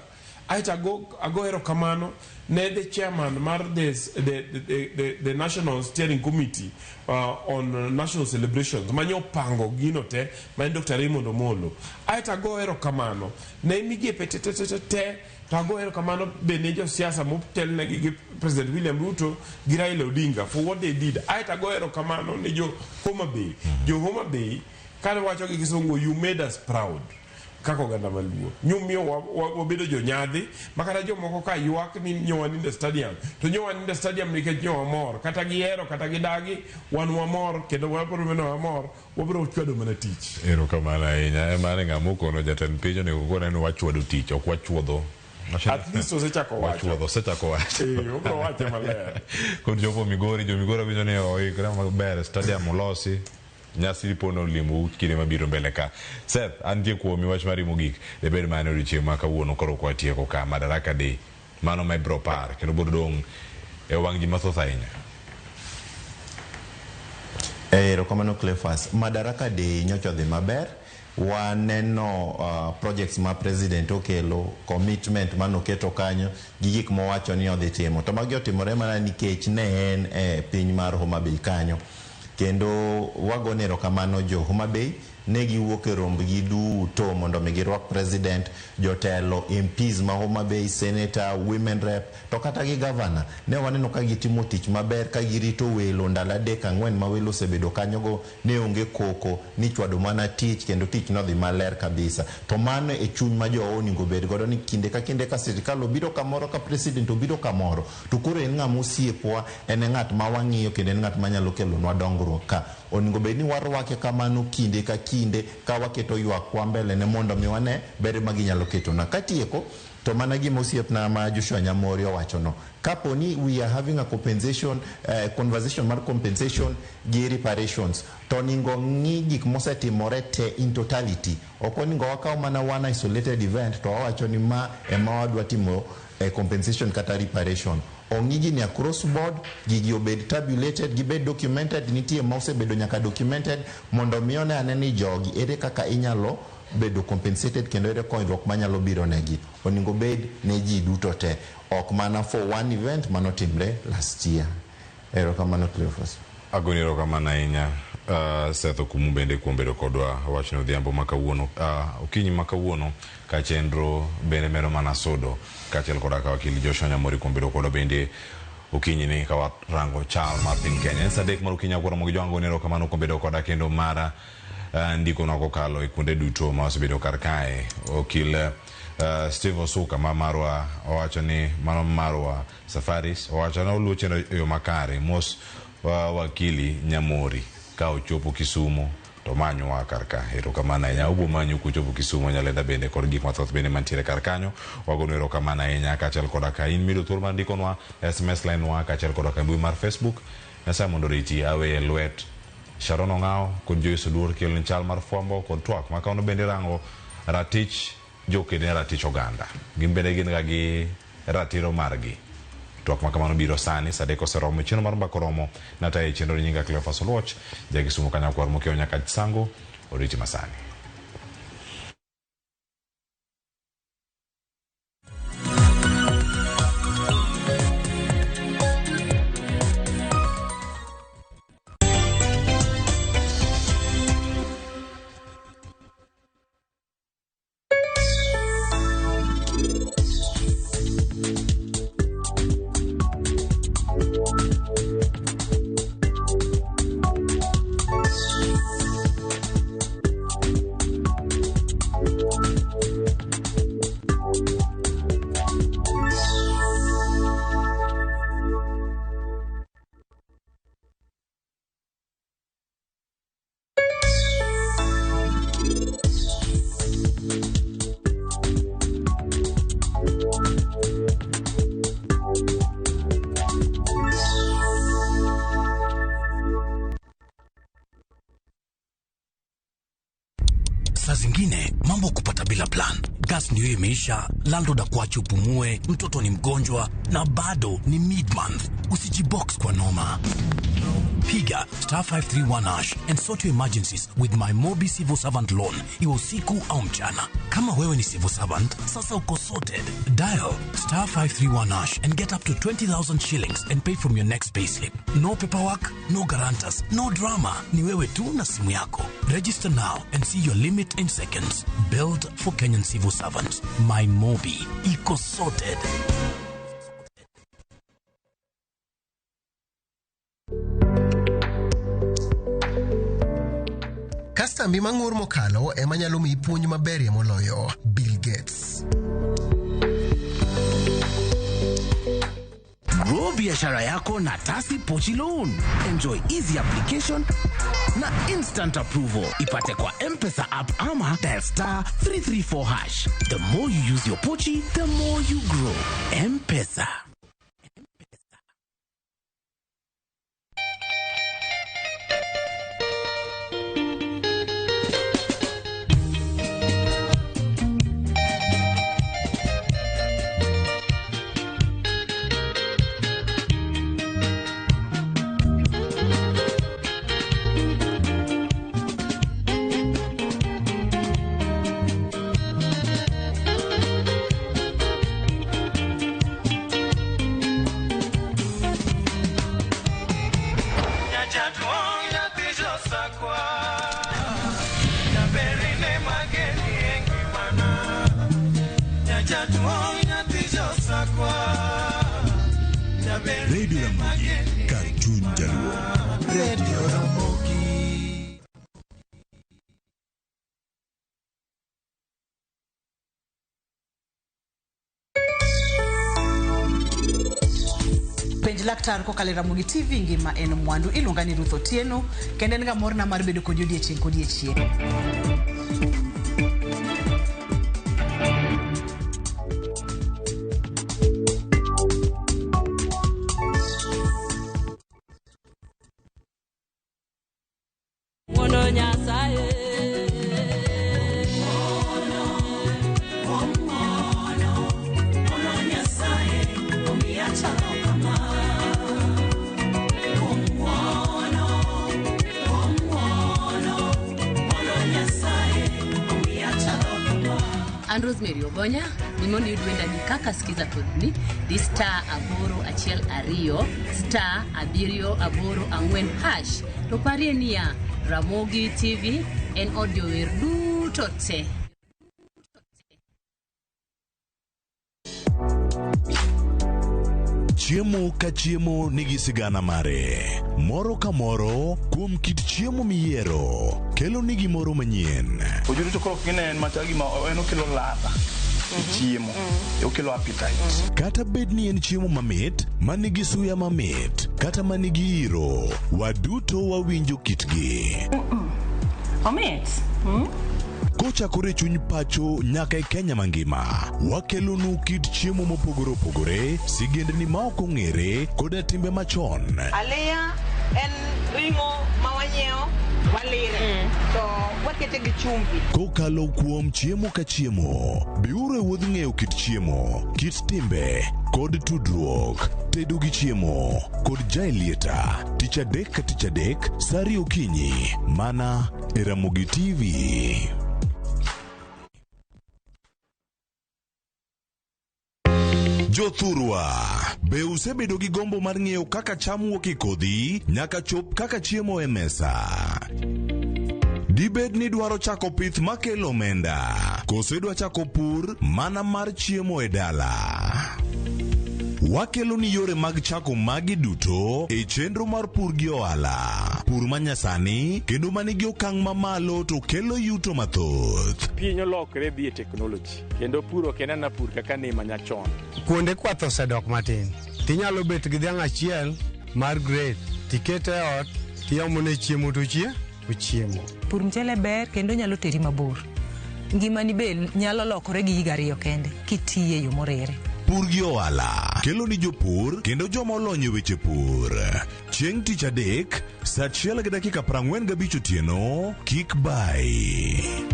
Speaker 12: Aita ago erokamano ne the chairman mar the National Steering Committee on National Celebrations manyo pango gino te maen Dr. Raymond Omolo. Aita ago erokamano ne migepe te Tago erokamano bene jo siasa motelne gi President William Ruto gi Raila Odinga for what they did. Aita go erokamano ne jo Homa Bay. Jo Homa Bay kane wacho gi kisungu, you made us proud. kako oganda maluo. Nyumiyo wabedo jonyadhi, makata jomoko ka ywak ni nyowa ninde stadium. To nyowa ninde stadium nikech nyowa mor. Kata gihero, kata gidagi, wan wamor, kendo waporo meno wamor, wabiro chwado mana tich.
Speaker 19: Erokamano ahinya. Ema ng'ama okono jatend piny onego okone ni wachwado tich, ok wachwodho.
Speaker 12: At least osechako wacho.
Speaker 19: Osechako wacho.
Speaker 12: Obiro wacho maler.
Speaker 19: Kod jopo Migori, jo Migori winjo ni oikre maber, stadium olosi, nyasi pono olimo kinde mabiro mbele ka. Seth, antie kuomi wach mari mogik, debed mane odiochieng' ma kawuono koro kwatieko ka Madaraka Day. Mano ma ibro par, kendo biro dong' e wang' ji mathoth ahinya.
Speaker 21: Erokamano Cleophas. Madaraka Day nyocha odhi maber. Waneno projects ma president okelo, commitment manoketo kanyo gi gik mowacho ni odhi timo. To magi otimore mana nikech ne en piny mar Homa Bay kanyo. Kendo wagone erokamano jo Homa Bay ne giwuok e rombgi duto mondo mi girwak president, jotelo, MPs ma Homa Bay, senator, women rep, to kata gi governor. Ne waneno ka gitimo tich maber ka girito welo ndalo 3-4 ma welo osebedo kanyogo, ne onge koko, ni chwado mana tich, kendo tich no dhi maler kabisa. To mano e chuny ma jo onego bed godo, ni kinde ka kinde ka sirikal obiro kamoro, ka president obiro kamoro, to koro en ng'ama osiepwa, en ng'at ma wang'iyo, kendo en ng'at manyalo kelonwa dongruok ka. Onego bed ni warwake kamano kinde ka kinde, ka waketo ywak kwa mbele ne mondo mi wane ber ma ginyalo ketona. Katieko to mana gima osiepna ma Joshua Nyamori owacho no, kaponi we are having a compensation conversation mar compensation gi reparations, to ningo ng'i gik mosetimore te in totality. Ok oningo wakaw mana one isolated event to wawacho ni ma ema wadwa timo compensation kata reparation. Ong'igi ni across board, gigi obed tabulated, gibed documented, nitie ma osebedo nyaka documented, mondo mione aneni jogi ere kaka inyalo bedo compensated, kendo ere konyruok manyalo biro negi. Oningo bed ne ji duto te, ok mana for one event manotimre last year. Erokamano Cleophas.
Speaker 19: Agoni erokamano ahinya. Seth Okumu bende kuom bedo kodwa wachno odhiambo makawuono. Okinyi makawuono ka chenro bende mero mana sudo, kaachiel koda ka wakili Joshua Nyamori kuom bedo kodwa bende okinyi ni ka warango chal mar piny Kenya. En sadek mar okinyi akworomo gi joango nero kamano kuom bedo koda, kendo mara ndiko na kokalo e kuonde duto ma osebedo kar kae. Okil Steve Osuka ma marwa owacho ni mano marwa Safaris owacho na oluwo chenro yo makare. Mos wakili Nyamori ka ochopo Kisumu to manyo kar ka. Erokamano ahinya. Ubo manyo kuchopo Kisumu Nyalenda bende kod gik mathoth bende mantiere kar kanyo. Wagono erokamano ahinya, kaachiel koda ka in mido thuolo mar ndikonwa SMS line wa, kaachiel koda ka mbui mar Facebook. Nyasaye mondo riti awe lwet Sharon Ong'ao kod Joyce Oduor kelo chal mar fwambo kod twak ma kaono bende rango ratich jokede ratich oganda. Gin bende gin ga gi ratiro margi. Twak ma kamano biro sani sadek oseromo chenro mar mbako romo na tayo chenro nyinga Cleophas Oluoch jagisumo kanyakwar mokeo nyaka Chisango oriti masani.
Speaker 4: Saa zingine mambo kupata bila plan. Gas ndio imeisha, landlord akuache upumue, mtoto ni mgonjwa na bado ni mid-month. Usijibox kwa noma. Piga *531# and sort your emergencies with my Mobi Civil Servant Loan. Iwe usiku au mchana. Kama wewe ni civil servant, sasa uko sorted. Dial *531# and get up to 20,000 shillings and pay from your next payslip. No paperwork, no guarantors, no drama. Ni wewe tu na simu yako. Register now and see your limit in seconds. Build for Kenyan civil servants. My Mobi. Iko sorted.
Speaker 1: Kastambi mang'ur mokalo ema nyalo miyi puonj maberie moloyo. Bill Gates.
Speaker 13: Grow biashara yako na Tasi Pochi Loan. Enjoy easy application na instant approval. Ipate kwa M-Pesa app ama dial *334#. The more you use your Pochi, the more you grow. M-Pesa.
Speaker 2: Radio Ramogi, Cartoon Jaluo. Radio Ramogi.
Speaker 14: Penj laktar ko kale Ramogi TV ngima en mwandu iluonga ni Ruth Otieno kende nga morna mar bedo kod odiechieng' kod odiechieng'.
Speaker 15: Rosemary Ogonya, nimoni udwenda ni kaka sikiza kodni, di *812 *784#. To parie niya, Ramogi TV en audio wer duto te.
Speaker 2: Chiemo ka chiemo nigi sigana mare. Moro ka moro kuom kit chiemo miyiero kelo nigi moro manyien.
Speaker 9: Ojudo to kok ginen machagi ma en okelo ladha. Chiemo. Okelo appetite.
Speaker 2: Kata bed ni en chiemo mamit, manigi suya mamit, kata manigi iro, waduto wawinjo kitgi.
Speaker 25: Omit.
Speaker 2: Kochakore chuny pacho nyaka e Kenya mangima, wakelonu kit chiemo mopogore opogore, sigendni ma ok ong'ere koda timbe machon.
Speaker 5: Alea en ringo mawanyeo walire to wakete gi chumbi.
Speaker 2: Kokalo kuom chiemo ka chiemo, biuru e wuodh ng'eyo kit chiemo, kit timbe kod tudruok. Tedo gi chiemo kod Jailieta, tich adek ka tich adek, sari okinyi, mana e Ramogi TV. Jothurwa, be usebedo gi gombo mar ng'eyo kaka cham wuok e kodhi nyaka chop kaka chiemo e mesa? Dibed ni dwaro chako pith makelo omenda, kose dwa chako pur mana mar chiemo e dala? Wakelo ni yore mag chako magi duto e chenro mar pur gi ohala. Pur manyasani kendo manigi okang' mamalo to kelo yuto mathoth.
Speaker 16: Piny olokre dhi e technology kendo puro kenana pur kaka ni manyachon.
Speaker 26: Kuonde kwath osedok matin. Tinyalo bet gi dhiang' achiel mar grade, tikete ot, tiyomone chiemo to chiemo.
Speaker 27: Pur mchele ber kendo nyalo teri mabor. Ngimani be nyalo lokore gi higa 2 kende kitiye yo morere.
Speaker 2: Pur gi ohala kelo ni jopur kendo joma olony e weche pur. Chieng' tich adek, saa 1:45 otieno, kik bai.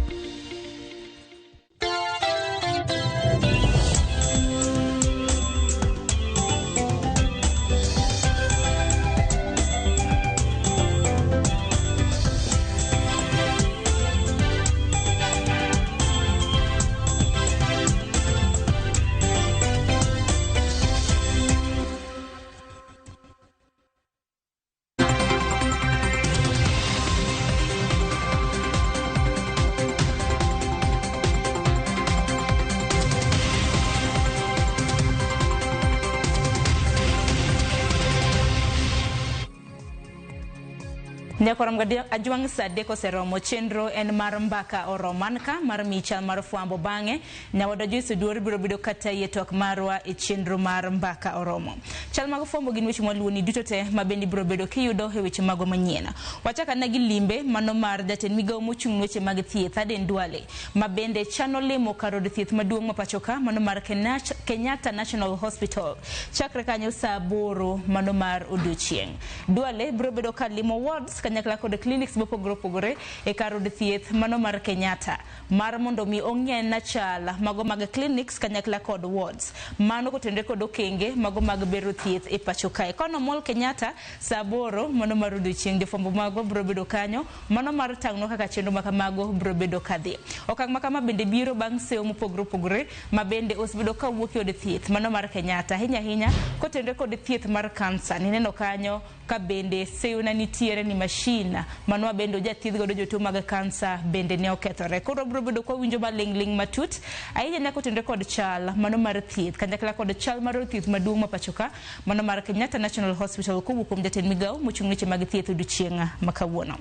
Speaker 3: Nyakoram ajwang sade ko seromo chenro en mar mbaka oromanka mar michal mar fuambo bange nyawada juice duori biro bido kata yetok marwa e chenro mar mbaka oromo. Chal mago fuambo gin weche mwaluoni duto te mabendi biro bido kiyudo he weche mago manyiena. Wachaka nagi limbe mano mar jaten migao mochung' weche mag thieth Aden Duale mabende chano limo karod thieth maduong' mapachoka mano mar Kenyatta National Hospital chakre kanyo saa 8 mano mar odiochieng'. Duale biro bido ka limo wards kanyakla kod clinics mopogore e karod thieth mano mar Kenyatta mar mondo mi ong'e na chala mago mag clinics kanyakla kod wards mano kotende kod okenge mago mag bero thieth e pachoka e kono mol Kenyatta saa 8 mano mar odiochieng' jofombo mago biro bedo kanyo mano mar tang'no kaka chenro makamago biro bedo kadhi. Okang' makama bende biro bang' seyo mopogore mabende osbedo ka wuok od thieth mano mar Kenyatta hinya kotende kod thieth mar kansa nineno kanyo ka bende seyo na nitiere ni machine mano bende jathieth godo jotuo mag kansa bende ne okethore. Koro biro bedo kwa winjo maling'ling matut ahinya ne kotende kod chal mano mar thieth kanyakla kod chal mar thieth maduong' mapachoka mano mar Kenyatta National Hospital kowuok kuom jatend migao mochung' weche mag thieth odiochieng' makawuono.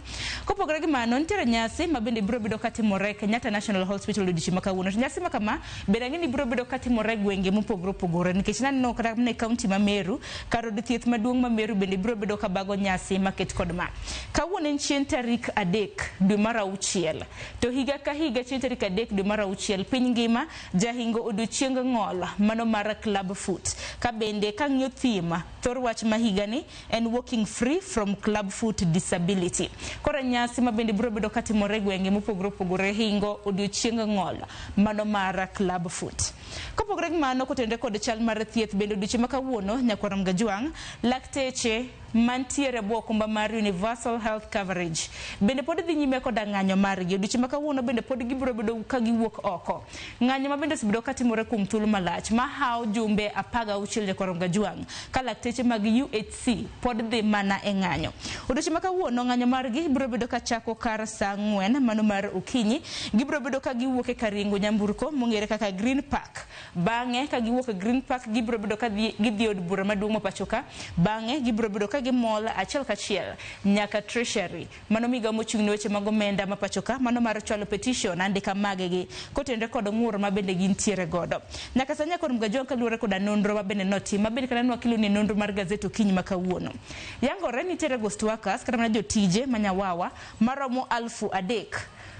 Speaker 3: Kopogore gi mano nitiere nyasi mabende biro bedo katimore Kenyatta National Hospital odiochieng' makawuono. Nyasi makama bende ng'eni biro bedo katimore gwenge mopogore nikech naneno kata ne kaunti ma Meru karod thieth maduong' ma Meru bende biro bedo kabago nyasi maket kod ma. Kawuono en chieng' tarik 3 dwe mar 6 to higa ka higa chieng' tarik 3 dwe mar 6 piny ngima jahingo odiochieng' ng'ol mano mar Club Foot ka bende kang'iyo thima thor wach ma higa ni en walking free from Club Foot disability. Kora nyasi mabende biro bedo katimore gwenge mopogore hingo odiochieng' ng'ol mano mar Club Foot. Kopogore gi mano kotende kod chal mar thieth bende odiochieng' makawuono Nyakoram Gajwang' lakteche mantiere bwo okumba mar Universal Health Coverage bende pod dhi nyime kod ng'anyo margi odiochieng' makawuono bende pod gibiro bedo ka giwuok oko. Ng'anyo mabende osebiro katimore kuom thuolo malach ma hawo jumbe 16 Nyakoram Gajwang' ka lakteche mag UHC pod dhi mana e ng'anyo. Odiochieng' makawuono ng'anyo margi biro bedo ka chako kar saa 4 mano mar okinyi gibiro bedo ka giwuok e karingo nyamburko mong'ere kaka Green Park. Bang'e ka giwuok e Green Park gibiro bedo ka gidhi od bura maduong' mapachoka. Bang'e gibiro bedo ka gimol achiel kachiel nyaka Treasury mano migao mochung' ne weche mag omenda mapachoka mano mar chwalo petition andika magegi kotende kod ng'ur mabende gintiere godo. Nyaka sanya Nyakoram Gajwang' kaluwore kod nonro mabende notim mabende kaneno wakilo ni nonro mar gazet Okinyi makawuono. Yangore nitiere ghost workers kata mana jotije manyawawa maromo 3,000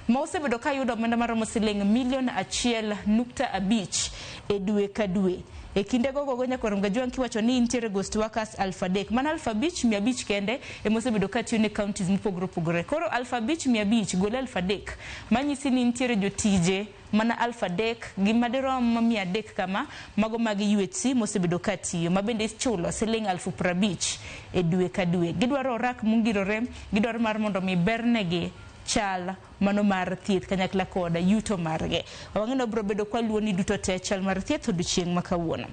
Speaker 3: ma osebedo ka yudo omenda maromo siling' milion 1.5 e dwe ka dwe. E kinde gogo Nyakoram Gajwang' kiwacho ni nitiere ghost workers 3,000 mana 500 kende e mosebedo katiyo ne counties mopogore. Koro 500 gole 3,000 manyisi ni nitiere jotije mana 3,000 gi madirom 300 kama mago mag UHC mosebedo katiyo mabende chulo siling' 50,000 e dwe ka dwe. Gidwaro orak mungirore, gidwaro mar mondo mi bernegi chal mano mar thieth kanyakla koda yuto marge. Wang'eno biro bedo kwa luoni duto te chal mar thieth odiochieng' makawuono.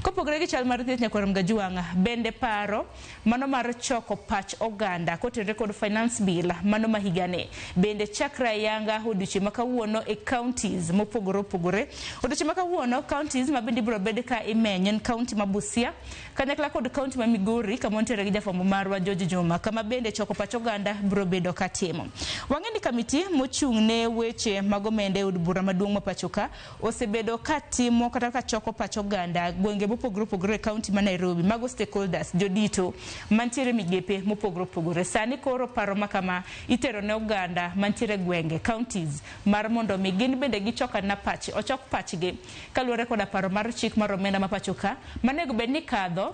Speaker 3: Kopogore gi chal mar thieth Nyakoram Gajwang' bende paro mano mar choko pach oganda kotende kod finance bill mano ma higane bende chakra yanga odiochieng' makawuono e counties mopogore. Odiochieng' makawuono counties mabende biro bedo ka imenyo county ma Busia kanyakla kod county ma Migori kama ontere gi jafwambo marwa George Juma kama bende choko pach oganda biro bedo katimo. Wang'eni kamiti mochung' ne weche mag omenda e od bura maduong' mapachoka osebedo katimo kata ka choko pach oganda gwenge mopogore e kaunti ma Nairobi mago stakeholders jodito mantiere migepe mopogore. Sani koro paro makama itero ne oganda mantiere gwenge counties mar mondo mi gin bende gichoko na ochok pachgi kaluwore kod paro mar chik mar omenda mapachoka manego bed ni kadho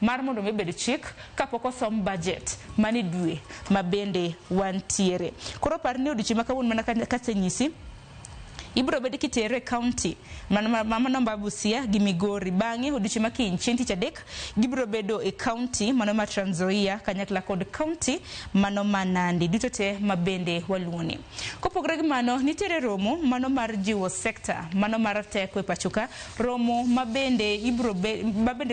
Speaker 3: mar mondo mebed chik kapok osom budget mani dwe mabende wantiere. Koro par ni odiochieng' makawuono mana kasenyisi ibiro bedo kitere county mano namba Busia gi Migori. Bang'e odiochieng' makiny chieng' tich 3 gibiro bedo e county mano ma Trans Nzoia kanyakla kod county mano ma Nandi duto te mabende waluoni. Kopogore gi mano nitiere romo mano mar jiwo sector mano mar teko e pachoka romo mabende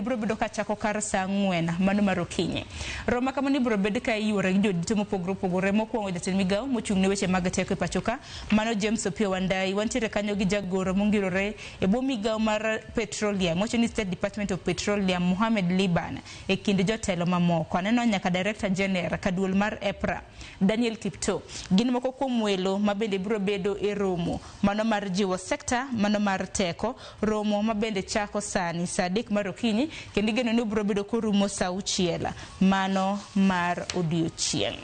Speaker 3: biro bedo ka chako kar saa 4 mano mar okinyi. Romo kama ni biro bedo ka iwore gi jodito mopogore mokwongo jatend migao mochung' ne weche mag teko e pachoka mano James Opiyo Wandayi wantiere kanyo gi jagoro mongirore e bomigawo mar petroleum wacho ni State Department of Petroleum Mohamed Liban e kind jotelo mamoko aneno nyaka Director General kaduol mar EPRA Daniel Kipto gin moko kuom welo mabende biro bedo e romo mano mar jiwo sekta mano mar teko romo mabende chako sani saa 3 mar okinyi kendo igeno ni biro bedo korumo saa 6 mano mar odiochieng.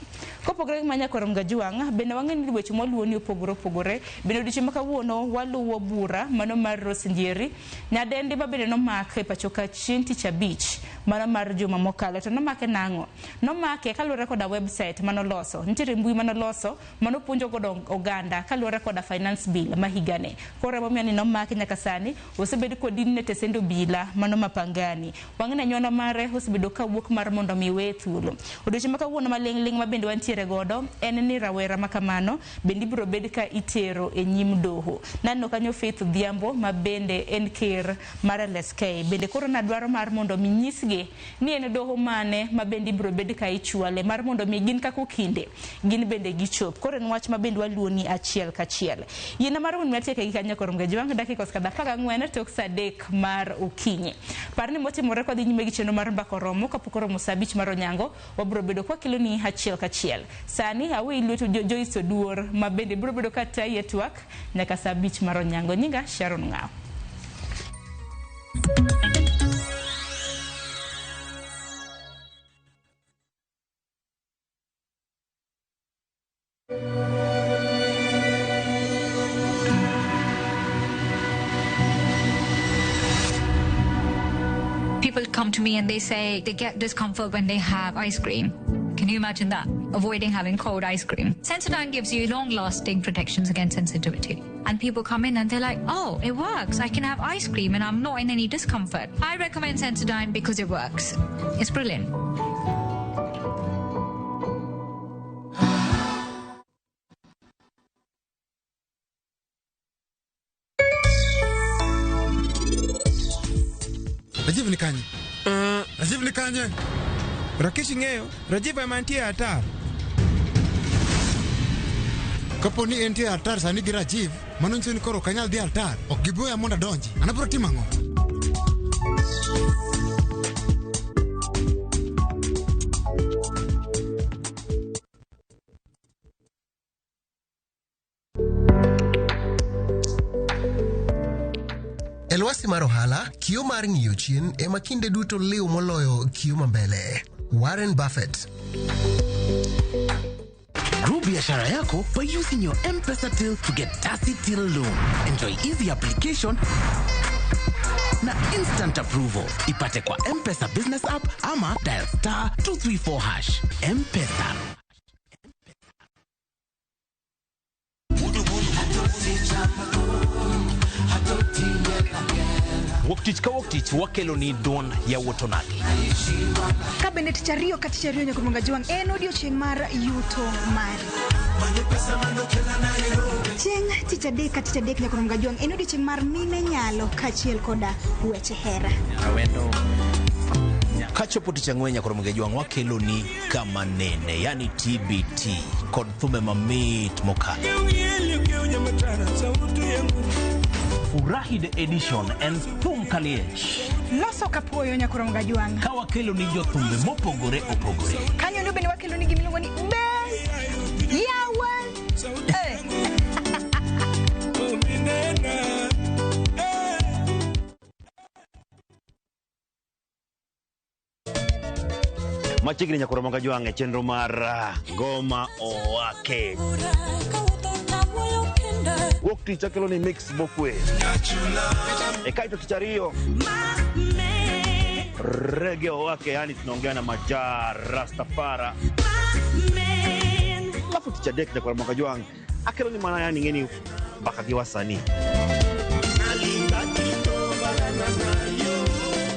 Speaker 3: Kopogore manya korom gajuang bende wang'eni weche moluoni opogore bende odiochieng makawuono waluwo bura mano mar Rosinjeri nyadendi mabende nomake e pachoka chieng' tich abich mano mar juma mokalo to nomake nang'o nomake kaluwore koda website manoloso nitiere mbui manoloso manopuonjo godo oganda kaluwore koda finance bill mahigane koro emomiyo ni nomake nyaka sani osebedo kod ne tesendo bila mano mapangani wang'eni anyuola mare osebedo kawuok mar mondo miwe thuolo odiochieng makawuono maling'ling mabende wantiere godo en ni rawera makamano bende biro bed ka itero e nyim doho nano kanyo Faith Dhiambo mabende en ker mar LSK bende koro nadwaro mar mondo minyisgi ni en doho mane mabende biro bed ka ichwale mar mondo mi gin kako kinde gin bende gichop koro en wach mabende waluoni achiel kachiel yena mar mon matieke gi kanya korom gajuang dakika kada 14 tok saa 3 mar okinyi parni motimore kod nyime gi cheno mar mbako romo kapok romo saa 5 mar onyango wabiro bedo kwa kilo ni achiel kachiel sani awe ilueto Joyce Oduor mabende biro bedo kata yetwak nyaka saa 5 mar onyango nyinga Sharon Ngao.
Speaker 7: People come to me and they say they get discomfort when they have ice cream. Can you imagine that? Avoiding having cold ice cream. Sensodyne gives you long-lasting protections against sensitivity. And people come in and they're like, oh, it works. I can have ice cream and I'm not in any discomfort. I recommend Sensodyne because it works. It's brilliant.
Speaker 6: Rajiv nikanye. Rajiv nikanye. Rakesh ng'eyo, Rajiv emantie atar. Kapo ni entie atar sani gi Rajiv, mano nyiso ni koro kanyal di atar. Ok giboya monda donji. Anabro timo ang'o?
Speaker 1: Elwasi mar ohala, kio mar ng'iyo chien ema kinde duto liu moloyo kio mambele. Warren Buffett.
Speaker 13: Grow biashara yako by using your M-Pesa till to get Tasi Till loan. Enjoy easy application na instant approval. Ipate kwa M-Pesa business app ama dial *234#. M-Pesa.
Speaker 8: Woktich ka woktich wakelo ni don ya wotonagi.
Speaker 10: Kabinet chario kati chario nyakumunga juang en odiochieng' mar yuto mari. Chieng' tich adek kati adek nyakumunga juang en odiochieng' mar mine nyalo kachiel koda weche hera.
Speaker 8: Awendo kachopo tich ang'wen nyakumunga juang wakelo ni kama nene yani TBT kod thume mamit mokalo. Furahi the edition and thum kaliech.
Speaker 10: Loso kapuoyo nyakumunga gajuang.
Speaker 8: Ka wakelo ni jothumbe mopogore opogore.
Speaker 10: Kanyo ndio bende wakelo ni gimiluongo ni Bes Yawan.
Speaker 17: Machigni nyakumunga gajuang e chenro mar Goma Owake. Wokti chakelo ni mix bokwe. Ekaito kichario. Reggae wake yani tunaongea na Majar Rastafara. Lafu tichadek na kwa mwakajuang. Akelo ni mana yani ngeni bakagiwa sani.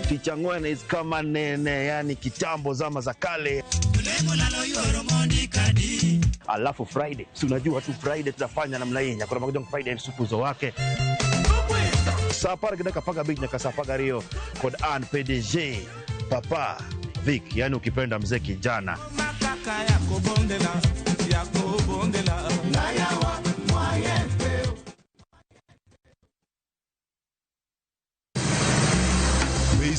Speaker 17: Tichangwene is kama nene yani kitambo zama za kale. Alafu Friday, si unajua tu Friday tutafanya namna hii nyakora magojong Friday supuzo wake. Sapara kidaka paga beach nyaka sapaga Rio kod an PDG Papa Vic yani ukipenda mzee kijana.
Speaker 11: Makaka yako bondela na yawa mwaye.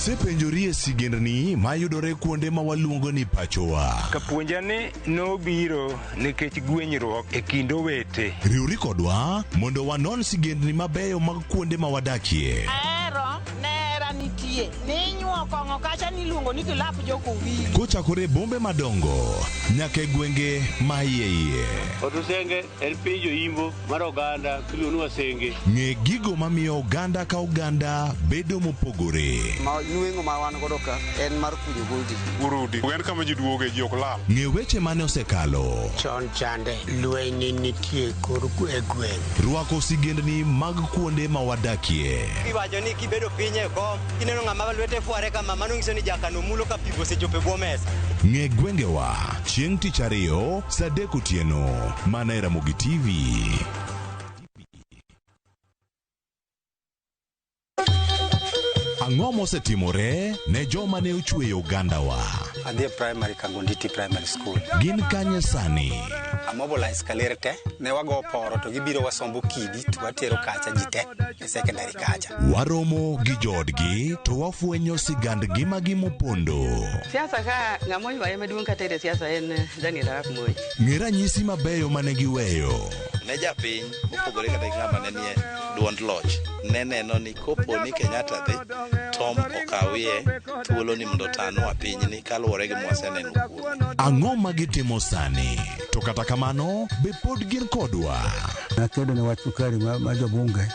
Speaker 2: Isepenjori e sigendni mayudore kuonde ma waluongo ni pachowa.
Speaker 12: Kapuonjani nobiro nikech gwenyruok e kind owete.
Speaker 2: Riwri kodwa mondo wanon sigendni mabeyo mag kuonde ma wadakie.
Speaker 5: Ahero nera nitie. Ninyuo kong'o kacha niluongo ni kilap joko wili.
Speaker 2: Kochakore bombe madongo nyaka e gwenge ma iye.
Speaker 18: Odusenge en piny joimbo mar oganda kiluongo wasenge.
Speaker 2: Ng'e gigo mamiyo oganda ka oganda bedo mopogore.
Speaker 18: Nueng'o ma wan godo ka en mar kunyo goldi. Urudi. En kama ji duoge ji ok lal.
Speaker 2: Ng'e weche mane osekalo.
Speaker 18: Chon chande lweny nitie kor e gweng'.
Speaker 2: Rwako sigendni mag kuonde ma wadakie.
Speaker 18: Iwacho ni kibedo piny e kom, kineno ng'ama lwete fuare kama mano nyiso ni jakano mulo ka pigo sechope bwo mesa.
Speaker 2: Ng'e gwengewa chieng' tich ariyo saa 3 otieno mana e Ramogi TV. Ang'o mosetimore ne joma ne ochweyo ogandawa?
Speaker 18: Adhi primary Kangonditi Primary School.
Speaker 2: Gin kanye sani?
Speaker 18: Amobilize kaler te, ne wago poro to gibiro wasombo kidi to watero kacha jite e secondary kacha.
Speaker 2: Waromo gi jodgi to wafwenyo sigandgi magimopondo.
Speaker 20: Siasa ka ng'amo ywaye maduong' kata e siasa en Daniel Arap Moi.
Speaker 2: Ng'e ranyisi mabeyo mane giweyo.
Speaker 21: Ne japiny opogore kata ng'ama ne nie duond loch. Ne neno ni kopo ni Kenyatta dhi, Tom okawie thuolo ni mondo tano a pinyni kaluwore gi mwaseneno kuome.
Speaker 2: Ang'o magitimo sani? To kata kamano, be pod gin kodwa.
Speaker 22: Nakedo ne wach sukari ma jobunge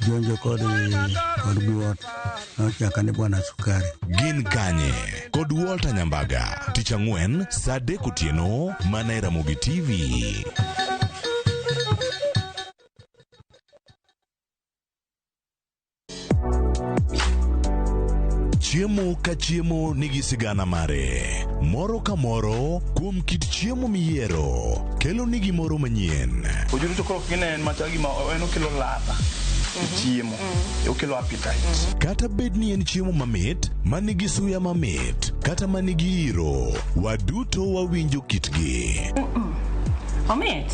Speaker 22: jonjo kod Guot nochaka ni bwana sukari.
Speaker 2: Gin kanye kod Walter Nyambaga tich ang'wen saa 3 otieno mana e Ramogi TV. Chiemo ka chiemo nigi sigana mare. Moro ka moro kuom kit chiemo miyiero kelo nigi moro manyien.
Speaker 9: Ojuru to kok ginen machagi ma en okelo ladha. Chiemo. Okelo appetite.
Speaker 2: Kata bed ni en chiemo mamit, manigi suya mamit, kata manigi iro, waduto wawinjo kitgi.
Speaker 25: Omit.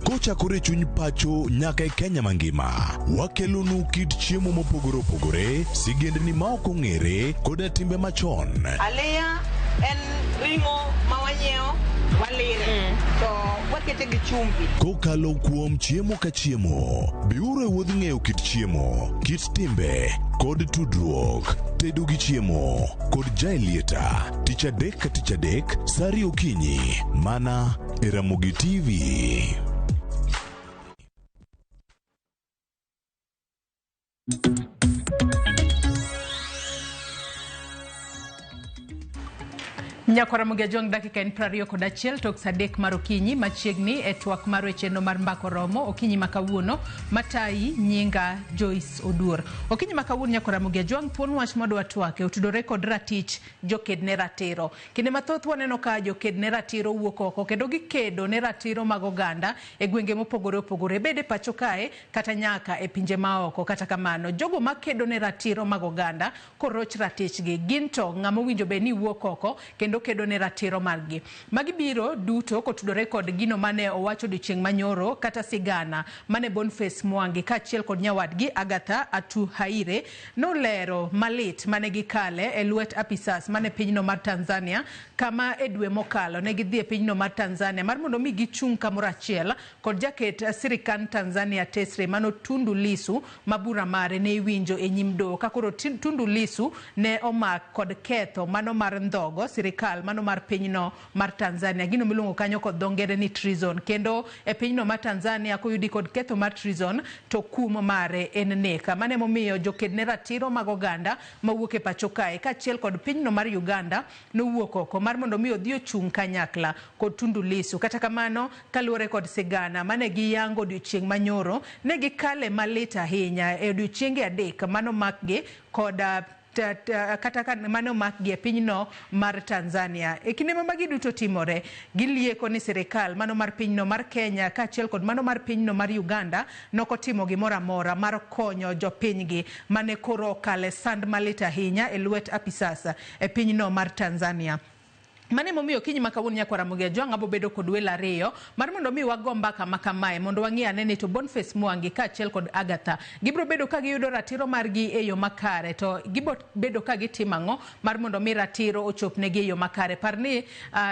Speaker 2: Kochakore chuny pacho nyaka e Kenya mangima, wakelonu kit chiemo mopogore opogore, sigendni ma ok ong'ere koda timbe machon.
Speaker 5: Alea en ringo mawanyeo walire to wakete gi chumbi.
Speaker 2: Kokalo kuom chiemo ka chiemo, biuru e wuodh ng'eyo kit chiemo, kit timbe kod tudruok. Tedo gi chiemo kod Jaelieta tich adek ka tich adek saa 2 okinyi mana e Ramogi TV.
Speaker 27: Nyakora Mugejong dakika en 21 tok saa 3 mar okinyi machiegni e twak mar wecheno mar mbako romo okinyi makawuono matai nyinga Joyce Oduor. Okinyi makawuono Nyakora Mugejong pon wach modwa twake otudore kod ratich joked ne ratiro. Kinde mathoth waneno ka joked ne ratiro wuok oko kendo gikedo ne ratiro mag oganda e gwenge mopogore opogore bede pacho kae kata nyaka e pinje maoko. Kata kamano jogo makedo ne ratiro mag oganda koroch ratichgi ginto ng'ama winjo be ni wuok oko kendo kedo ne ratiro margi. Magibiro duto kotudore kod gino mane owacho dichieng' manyoro kata sigana mane Boniface Mwangi kachiel kod nyawadgi Agatha Atuhaire nolero malit mane gikale e lwet apisas mane pinyno mar Tanzania kama e dwe mokalo ne gidhi e pinyno mar Tanzania mar mondo mi gichung' kamoro achiel kod jaket sirikan Tanzania Tesre mano Tundu Lissu mabura mare ne iwinjo e nyim doho kakoro Tundu Lissu ne omak kod ketho mano mar ndhogo sirikal mano mar pinyno mar Tanzania gino miluongo kanyo kod dhongere ni treason kendo e pinyno mar Tanzania koyudi kod ketho mar treason to kum mare en nek mane momiyo joked ne ratiro mag oganda mawuok e pacho kae kachiel kod pinyno mar Uganda nowuok oko mar mondo mi odhi ochung' kanyakla kod Tundu Lissu. Kata kamano kaluwore kod sigana mane giyango odiochieng' manyoro ne gikale malit ahinya e odiochienge 3 mano makgi kod kata mano makgi e pinyno mar Tanzania. E kinde ma magi duto timore, gilieko ni sirikal mano mar pinyno mar Kenya kachiel kod mano mar pinyno mar Uganda nokotimo gimoro amora mar konyo jopinygi mane koro kale sand malit ahinya e lwet apisas e pinyno mar Tanzania. Mane momiyo Okinyi makawuono nyako Ramogi Ajwang' abo bedo kod welo ariyo mar mondo mi wago mbaka makamae mondo wang'i ane ni to Boniface Mwangi kaachiel kod Agatha gibro bedo ka giyudo ratiro margi e yo makare, to gibro bedo ka gitimo ang'o mar mondo mi ratiro ochopnegi e yo makare. Parni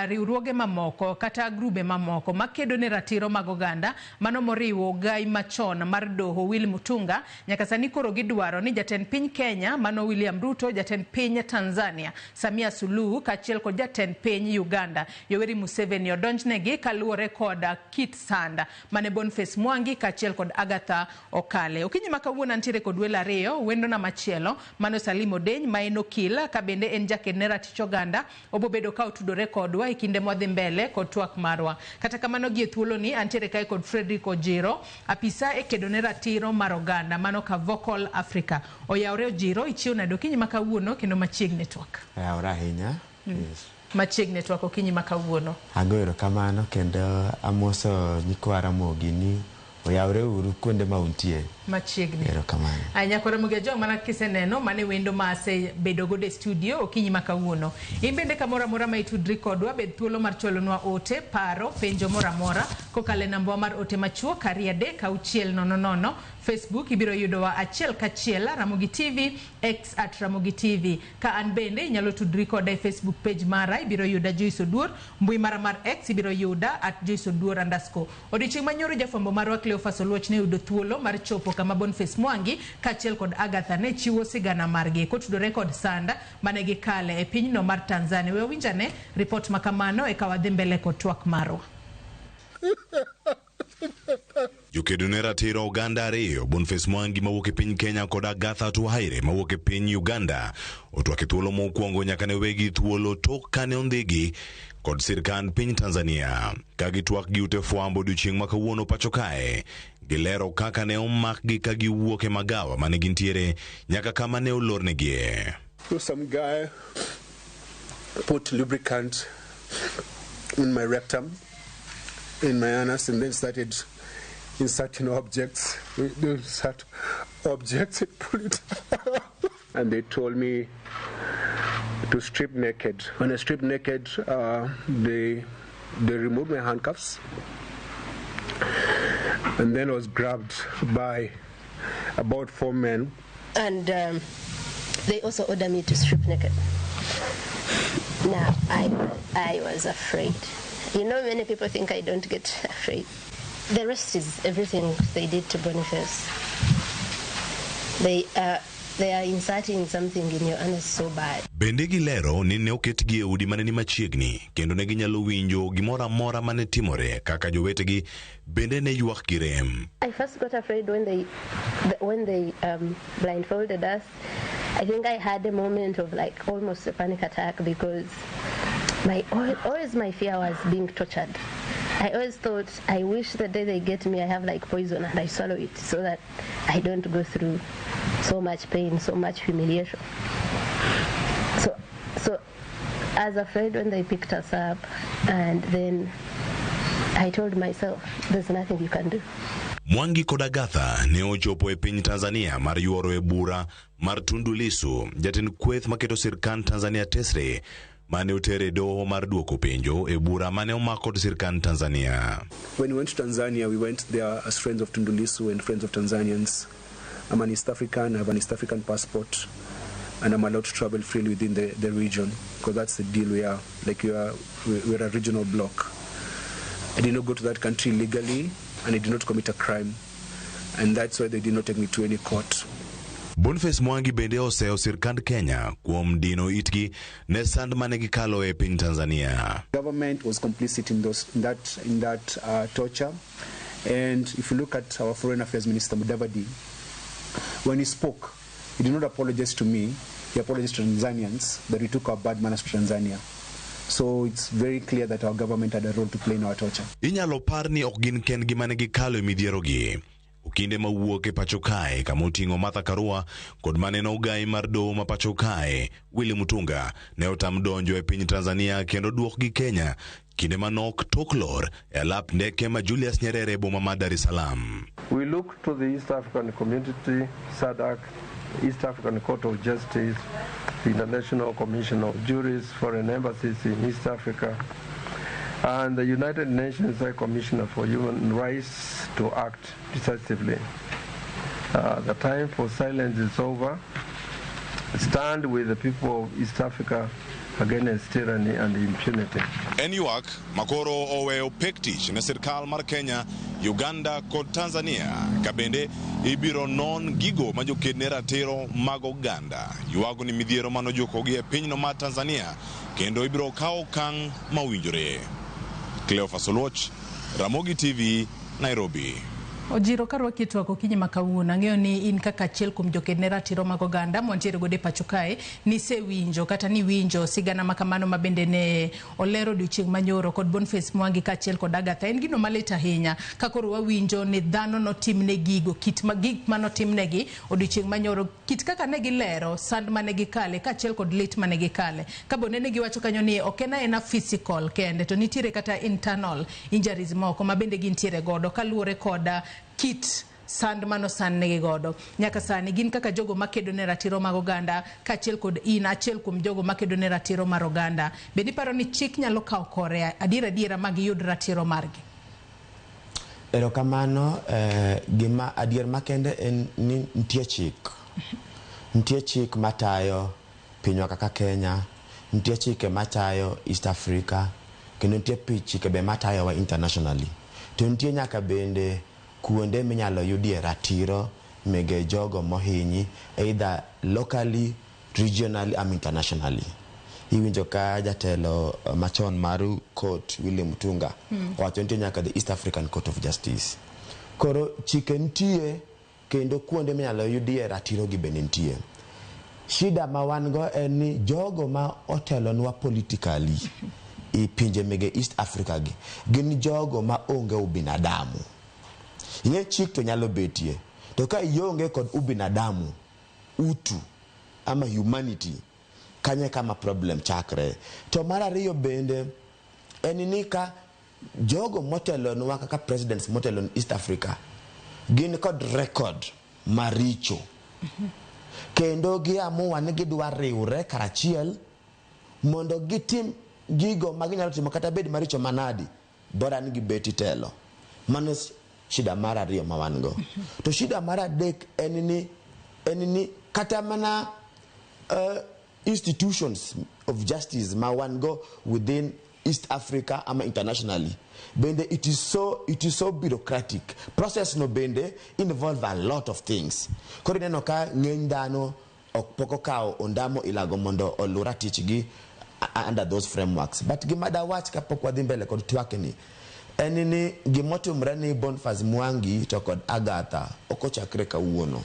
Speaker 27: riwruoge mamoko kata grube mamoko makedo ne ratiro mag oganda mano moriwo gai machon mar doho Will Mutunga nyaka sani koro gidwaro ni jatend piny Kenya mano William Ruto, jatend piny Tanzania Samia Suluhu kaachiel kod jatend piny Uganda Yoweri Museveni odonjnegi kaluwore kod kit sanda mane Boniface Mwangi kaachiel kod Agatha okale. Okinyi makawuono antiere kod welo ariyo, wendo na machielo mano Salim Odeny ma en okil ka bende en jaked ne ratich oganda obo bedo ka otudore kodwa e kinde mwadhi mbele kod twak marwa. Kata kamano gi e thuolo ni antiere kae kod Frederick Ojiro, apisa e kedo ne ratiro mar oganda mano ka Vocal Africa. Oyawre Ojiro ichiwo nade Okinyi makawuono kendo machiegni twak.
Speaker 4: Oyawre ahinya. Yes.
Speaker 27: Machiegni twak Okinyi makawuono.
Speaker 4: Agoero kamano kendo amoso nyikwa Ramogi ni oyawre uru kuonde ma untie.
Speaker 27: Machiegni.
Speaker 4: Ero kamano.
Speaker 27: Nyako Ramogi Ajwang' mana kiseneno mane wendo ma ase bedo go de studio Okinyi makawuono. Imbende kamora mora ma itudri kodwa bed thuolo mar chwalonwa ote, paro, penjo mora mora kokale namba mar ote machuo kariade kauchiel nono. Facebook ibiro yudowa achiel kachiel Ramogi TV, X @Ramogi TV. Ka an bende inyalo tudri koda e Facebook page mara ibiro yuda Joyce Oduor, mbui mara mar X ibiro yuda @JoyceOduor_. Odiochieng' manyoro jafwambo marwa Cleophas Oluoch ne yudo thuolo mar chopo kama Boniface Mwangi kaachiel kod Agatha ne chiwo sigana margi kotudore kod sanda mane gikale e pinyno mar Tanzania. We winjane report makamano e kawadhi mbele kod twak marwa.
Speaker 2: Jokedo ne ratiro oganda ariyo Boniface Mwangi mawuok e piny Kenya kod Agatha Tuhaire mawuok e piny Uganda otwak e thuolo mokwongo nyaka ne wegi thuolo tok kane ondhigi kod sirkand piny Tanzania. Ka gitwak gi ute fwambo odiochieng' makawuono pacho kae gilero kaka ne omakgi ka giwuok e magawa mane gintiere nyaka kama ne olornegie.
Speaker 14: So some guy put lubricant in my rectum, in my anus, and then started inserting objects. They insert objects and pull it and they told me to strip naked. When I stripped naked, they removed my handcuffs, and then I was grabbed by about 4 men.
Speaker 15: And they also ordered me to strip naked. Now, I was afraid. You know, many people think I don't get afraid. The rest is everything they did to Boniface. They are inserting something in your anus so bad.
Speaker 2: Bende gilero ni ne oketgi e udi mane ni machiegni kendo ne ginyalo winjo gimora mora mane timore kaka jowetegi bende ne ywak gi rem.
Speaker 15: I first got afraid when they blindfolded us. I think I had a moment of like almost a panic attack because always my fear was being tortured. I always thought, I wish the day they get me, I have like poison and I swallow it so that I don't go through so much pain, so much humiliation. So I was afraid when they picked us up, and then I told myself, there's nothing you can do.
Speaker 2: Mwangi kod Agatha ne ochopo e piny Tanzania mar yuoro e bura mar Tundu Lissu, jatend kweth maketo sirkand Tanzania tesre mane otere doho mar duoko penjo e bura mane omak kod sirkand Tanzania.
Speaker 14: When we went to Tanzania, we went there as friends of Tundu Lissu and friends of Tanzanians. I'm an East African, I have an East African passport, and I'm allowed to travel freely within the region, because that's the deal we are. Like we're a regional bloc. I did not go to that country legally, and I did not commit a crime, and that's why they did not take me to any court.
Speaker 2: Boniface Mwangi bende oseo sirkand Kenya kuom dino itgi ne sand mane gikalo e piny Tanzania.
Speaker 14: Government was complicit in that torture, and if you look at our Foreign Affairs Minister Mudavadi, when he spoke, he did not apologize to me. He apologized to Tanzanians that we took our bad manners to Tanzania. So it's very clear that our government had a role to play in our torture.
Speaker 2: Inyalo par ni ok gin ken gimane gikalo e midhierogi. kinde mawuok e pacho kae kama oting'o Martha Karua kod maneno ugai mar doho ma pacho kae Willy Mutunga ne otam donjo e piny Tanzania kendo duokgi Kenya kinde manok tok lor e alap ndeke ma Julius Nyerere boma ma Dar es Salaam.
Speaker 3: We look to the East African Community, SADC, East African Court of Justice, the International Commission of Juries, Foreign Embassies in East Africa, and the United Nations High Commissioner for Human Rights to act decisively. The time for silence is over. Stand with the people of East Africa against tyranny and impunity.
Speaker 2: En ywak makoro oweyo pek tich ne sirkal mar Kenya, Uganda kod Tanzania ka bende ibiro non gigo ma joked ne ratiro mag oganda. Yuago ni midhiero manojukogi e pinyno mar Tanzania kendo ibiro kawo okang' mawinjore. Cleophas Oluoch, Ramogi TV, Nairobi.
Speaker 27: Ojiro karwa kitwako kinyi makawuono ang'eyo ni in kaka achiel kuom joked ne ratiro mag oganda mwantiere gode pacho kae ni sewinjo kata ni winjo sigana makamano mabende ne olero odiochieng' manyoro kod Boniface Mwangi ka achiel kod Agatha. En gino malit ahinya kakoro wawinjo ni dhano notimne gigo gik manotimnegi odiochieng' manyoro, kit kaka ne gilero sand mane gikale ka achiel kod lit mane gikale kabone ne giwacho kanyo ni ok ena physical kende to nitiere kata internal injuries moko mabende gintiere godo kaluwore koda kit sand mano sand negi godo. Nyaka sani gin kaka jogo makedo ne ratiro mag oganda ka achiel kod in achiel kuom jogo makedo ne ratiro mar oganda. Bende paro ni chik nyalo kawo kore adiera mag yud ratiro margi?
Speaker 4: Erokamano, gima adier makende en ni nitie chik matayo pinywa kaka Kenya, nitie chike matayo East Africa, kendo nitie chike be matayo wa internationally. To nitie nyaka bende kuonde minyalo yudie ratiro mege jogo mohinyi either locally, regionally and internationally. Iwinjo ka jatelo machon maru court Willy Mutunga wacho nitie nyaka the East African Court of Justice. Koro chike nitie kendo kuonde minyalo yudie ratiro gi bende nitie. Shida ma wan go en ni jogo ma otelonwa politically i pinje mege East Africa gi gin jogo ma onge ubinadamu. Ye chik to nyalo betie to ka ionge kod ubinadamu, utu ama humanity, kanye kama problem chakre. To mara riyo bende enini ka jogo motelonwa kaka presidents motelon East Africa gin kod record maricho kendo giamua ni gidwa riwre karachiel mondo gitim gigo maginyalo timo kata bed maricho manadi bora ni gibeti telo. Mano shida mara riyo mawango. To shida mara dek enini kata mana institutions of justice mawango within East Africa ama internationally. Bende it is so bureaucratic. Process no bende involve a lot of things. Kori neno ka ngendano okpoko kao ondamo ilago mondo olura tichigi under those frameworks. But gimada watch kapok wadhi mbele kod twakeni. Enini gimotumre ni Boniface Mwangi to kod Agatha okochakre kawuono.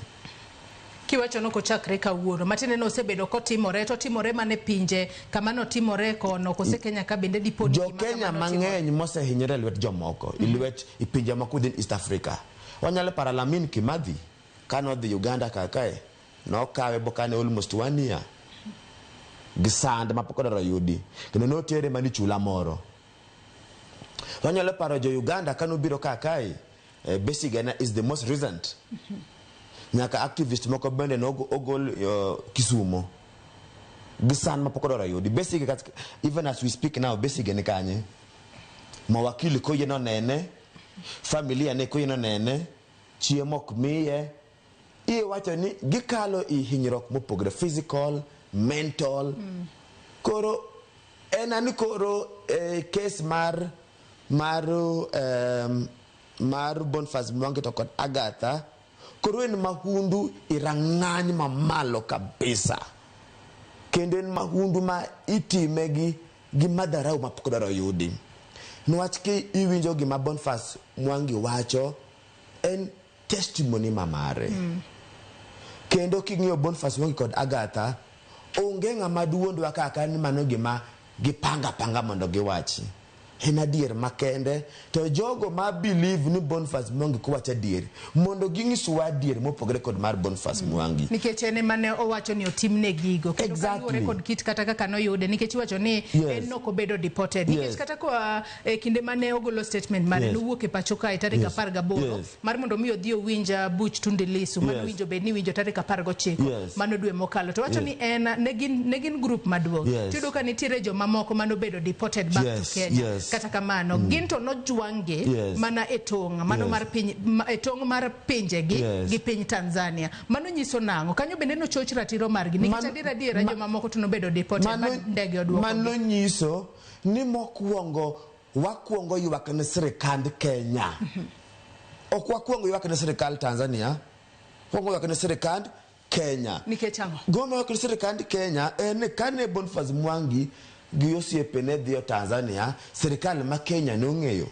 Speaker 27: Kiwacho no kochakre kawuono matene no osebedo kotimore to timore mane pinje kamano timore kono kose Kenya ka bende dipodi
Speaker 4: jo Kenya mang'eny mosehinyore lwet jomoko ilwet ipinje moko within East Africa. Wanyalo Paralamin Kimathi kano dhi Uganda kakae no kawe bokane almost 1 year gisand mapoko daro yudi kendo no tere mani chula moro. Wanyalo paro jo Uganda kano biro kakae Besigye is the most recent. Nyaka activist moko bende no ogol Kisumo gisan mapoko daro yudi. Besigye even as we speak now Besigye ni kanye mawakili ko yeno nene familia ne ko yeno nene chiemok miye i wacho ni gikalo i hinyruok mopogre physical mental koro enani koro case mar Boniface Mwangi to kod Agatha koro en mahundu irang'any mamalo kabisa kendo en mahundu ma itime gi madharau mapok daro yudi. Nwach ki iwinjo gima Boniface Mwangi wacho en testimony mamare. Kendo king'iyo Boniface Mwangi kod Agatha onge ng'ama duondwa kaka ni mano gima gipanga mondo giwachi. en adier makende to jogo ma believe ni Boniface Mwangi kowacho adier mondo ging'iswa adier mopogore kod mar Boniface Mwangi
Speaker 27: nikech ene mane owacho ni otimne gigo kendo kaluwore kod kit kata kaka noyude nikech iwacho ni en nok obedo deported nikech kata kwa kinde mane ogolo statement mane nowuok e pacho kae tarik 18 mar mondo mi odhi owinja buch Tundu Lissu mane winjo bed ni winjo tarik 19 mano dwe mokalo to wacho ni en negin group maduong' tiyudo ka nitiere joma moko mano bedo deported back to Kenya kata kamano ginto nojwange mana e tong' mano mar piny e tong' mar pinje gi piny Tanzania mano nyiso nang'o kanyo bende no choch ratiro margi nikech adiera joma moko to nobedo deported ndege oduoko
Speaker 4: mano nyiso ni mokwongo wakwongo ywak ne sirikand Kenya ok wakwongo ywak ne sirikal Tanzania wakwongo ywak ne sirikand Kenya
Speaker 27: nikech ang'o
Speaker 4: goma ywak ne sirikand Kenya en kane Boniface Mwangi gi osiepene dhio Tanzania sirikal ma Kenya nong'eyo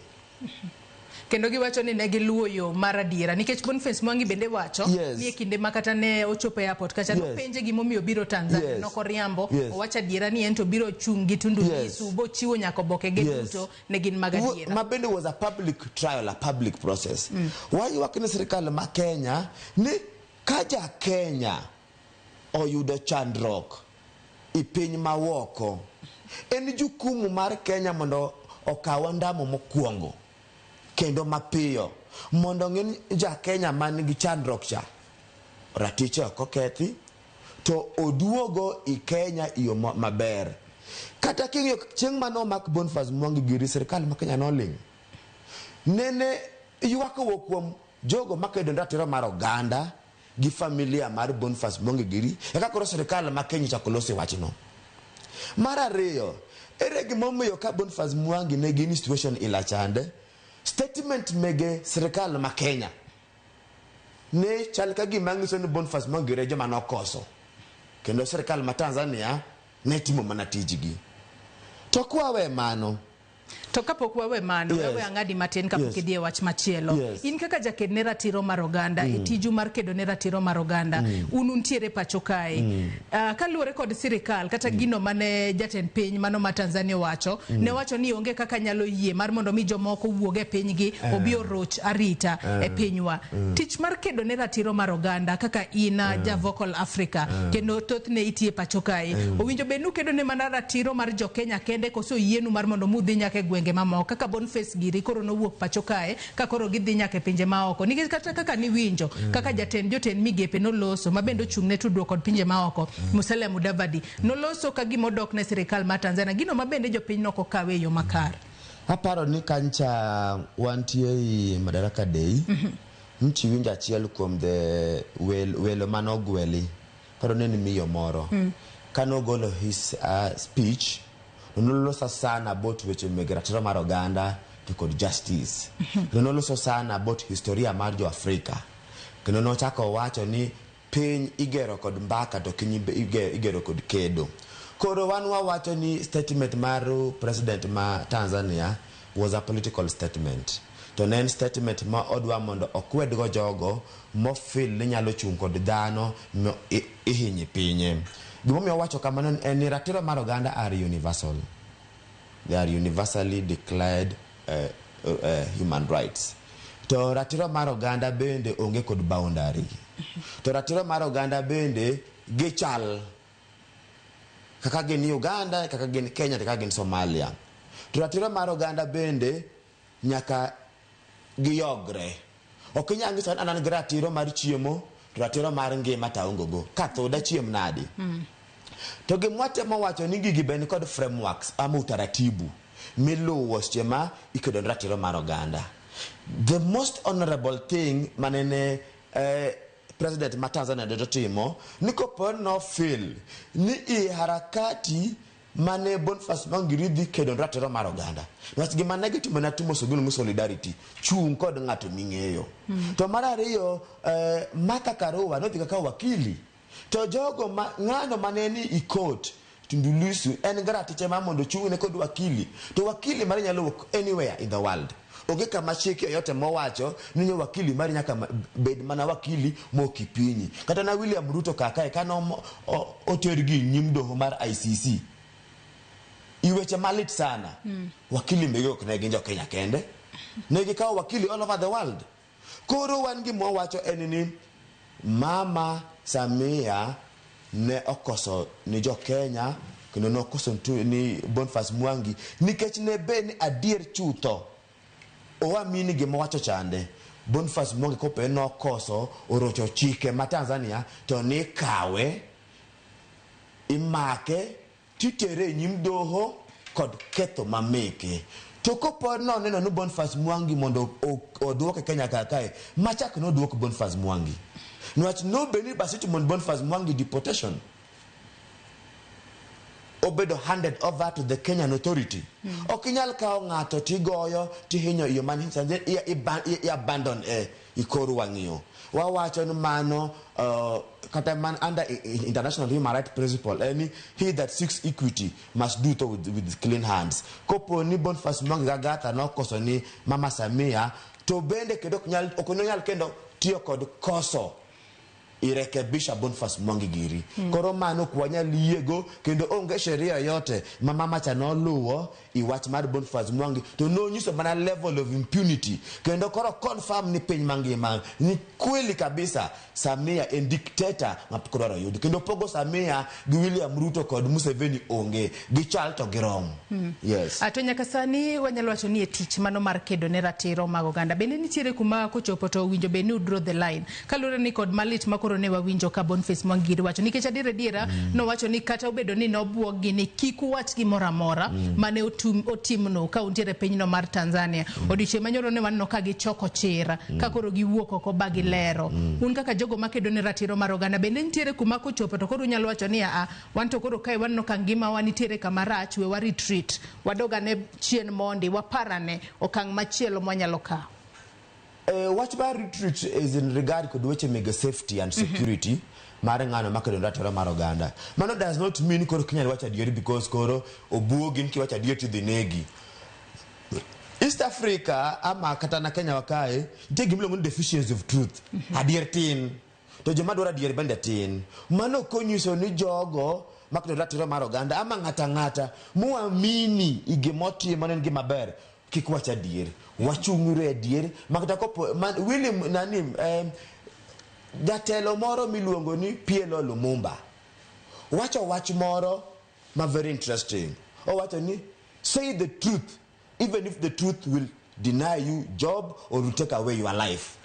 Speaker 27: kendo giwacho ni ne giluwo yo mar adiera nikech Boniface Mwangi bende wacho ni e kinde ma kata ne ochopo e airport kacha nopenje gimomiyo biro Tanzania nokoriambo owacho adiera ni en to biro chung' gi Tundu Lissu bo chiwo nyaka oboke ge duto ne gin mag adiera
Speaker 4: ma bende was a public trial, a public process waywak ne sirikal ma Kenya ni ka ja Kenya oyudo chandruok i piny mawoko en jukumu mar Kenya mondo okaw ndamo mokwongo kendo mapiyo mondo ng'en ja Kenya man gi chandruok cha ratiche okethi to oduogo i Kenya iyo maber kata king'yo chieng' mano mak Boniface Mwangi giri sirikal ma Kenya noling nene ywak kuom jogo makedo ratiro mar oganda gi familia mar Boniface Mwangi giri eka koro sirikal ma Kenya chako loso wachno mar ariyo ere gimomiyo ka Boniface Mwangi ne gini situation ilachande statement mege sirikal ma Kenya ne chal ka gima ng'iso ni Boniface Mwangi rejo manokoso kendo sirikal ma Tanzania ne timo mana tijgi to kwawe mano
Speaker 27: to kapok wawe mano wawe ang'adi matin kapok idhi e wach machielo in kaka jaked ne ratiro mar oganda e tiju mar kedo ne ratiro mar oganda ununtiere pacho kae kaluwore kod sirikal kata gino mane jatend piny mano ma Tanzania wacho ne wacho ni onge kaka nyalo yie mar mondo mi jomoko wuoge e pinygi obi oroch arita e pinywa tich mar kedo ne ratiro mar oganda kaka ina ja Vocal Africa kendo thothne itie pacho kae owinjo bed nukedo ne mana ratiro mar jo Kenya kende koso yienu mar mondo mudhi nyaka gwenge mamoko kaka Boniface giri koro nowuok pacho kae ka koro gidhi nyaka pinje maoko nikech kata kaka ni winjo kaka jotend migepe noloso mabende ochung' ne tudruok kod pinje maoko Musalia Mudavadi noloso ka gimodok ne sirikal ma Tanzania gino mabende jopiny noko kawe yo makar
Speaker 4: aparo ni kancha wantie i Madaraka Day nchi winjo achiel kuom the welo manogweli paro ni miyo moro kanogolo his speech noloso sana about weche meg ratiro mar oganda to kod justice noloso sana about historia mar jo Afrika kendo nochako wacho ni piny igero kod mbaka to kiny igero kod kedo koro wan wawacho ni statement mar president ma Tanzania was a political statement to nen statement ma odwa mondo okwedgo jogo mofil ni nyalo chung' kod dhano ihinyi pinye gimomiyo wacho kamano en ratiro mar oganda are universal. They are universally declared human rights. To ratiro mar oganda bende onge kod boundary. To ratiro mar oganda bende gichal kaka gin Uganda, kaka gin Kenya, kaka gin Somalia. To ratiro mar oganda bende nyaka giyogre. Okinya ngiso anan ratiro mar chiemo, ratiro mar ngima taongogo. Kathoda chiem nadi. To gimwate mawacho ni gigi ben kod frameworks ama utaratibu miluwo chema ikedo ratiro mar oganda. The most honorable thing manene president ma Tanzania dotimo niko pon no feel ni I harakati mane Boniface Mwangi ridhi kedo ratiro mar oganda. Wach gima negative na timo sogolo solidarity chung kod ng'ato ming'eyo. To mar ariyo Martha Karua no dika ka wakili to jogo ng'ano maneni I court Tundu Lissu en gratiche ma mondo chung'ne kod wakili to wakili mari nyalo work anywhere in the world oge kama chike yote mowacho ni wakili mari nyaka bed mana wakili mokipinyi kata na William Ruto kakae kano otergi nyim doho mar ICC iweche malit sana wakili mego ne ginjo Kenya kende ne gikawo wakili all over the world. Koro wan gi mo wacho en ni Mama Samia ne okoso ni jo Kenya kendo no okoso ni Boniface Mwangi nikech ne be ni adier chutho owa mini gi mo wacho chande Boniface Mwangi kope no okoso orocho chike ma Tanzania to ni kawe imake titere nyim doho kod ketho mameke to kopo no neno no Boniface Mwangi mondo oduoke Kenya kae machak no duok Boniface Mwangi nwach no beni basitu mon Boniface Mwangi deportation obedo handed over to the Kenyan authority. Okinyal kao ngato tigoyo tihinyo iyo mani i abandon ikoru wangio. Wawacho mano kata man under international human rights principle he that seeks equity must do so with clean hands. Kopo ni Boniface Mwangi gagata no koso ni Mama Samia to bende kedo okunonyal kendo tiyo kod koso irekebisha Boniface Mwangi giri. Koro mano kwanya liego kendo onge sheria yote mama cha no luwo iwach mar Boniface Mwangi to no nyiso mana level of impunity kendo koro confirm ni piny mangima ni kweli kabisa Samia en dictator mapkodoro yudi kendo pogo Samia gi William Ruto kod Museveni onge gichal to girom. Yes.
Speaker 27: Atonya kasani wanyalo wacho ni tich mano mar kedo ne ratiro mag oganda bende nitiere kuma kochopo to winjo be ni draw the line kalure ni kod malit makoro ne wawinjo ka Boniface Mwangi wacho nikech adiera no wacho ni kata obedo ni nobuogi ni kiku wach gimora mora mane otimno ka untiere pinyno mar Tanzania odiche manyoro ne wanno ka gichoko chira ka koro giwuok oko bagi lero un kaka jogo makedo ne ratiro mar oganda bende nitiere kuma kochopo to koro nyalo wacho ni wan to koro kai wanno ka ngima wanitiere kama rach we wa retreat wadoga ne chien mondi waparane okang machielo mwanyalo ka.
Speaker 4: What about retreat is in regard to which mega safety and security. Marangano makedo ratiro mar oganda. Mano does not mean koro Kenya wacha dieri because koro obuogin ki wacha dieri the negi. East Africa ama kata na Kenya wakae ndege mlo deficiency of truth. Adier tin. To joma dwara dieri bende tin. Mano konyiso ni jogo makedo ratiro mar oganda ama ngata muamini igimoti manen gi maber kikwacha dieri. Wachungure dieri makata kopo William nani jatelo moro miluongo ni PLO Lumumba wacho wach moro ma very interesting wacho ni say the truth even if the truth will deny you job or will take away your life.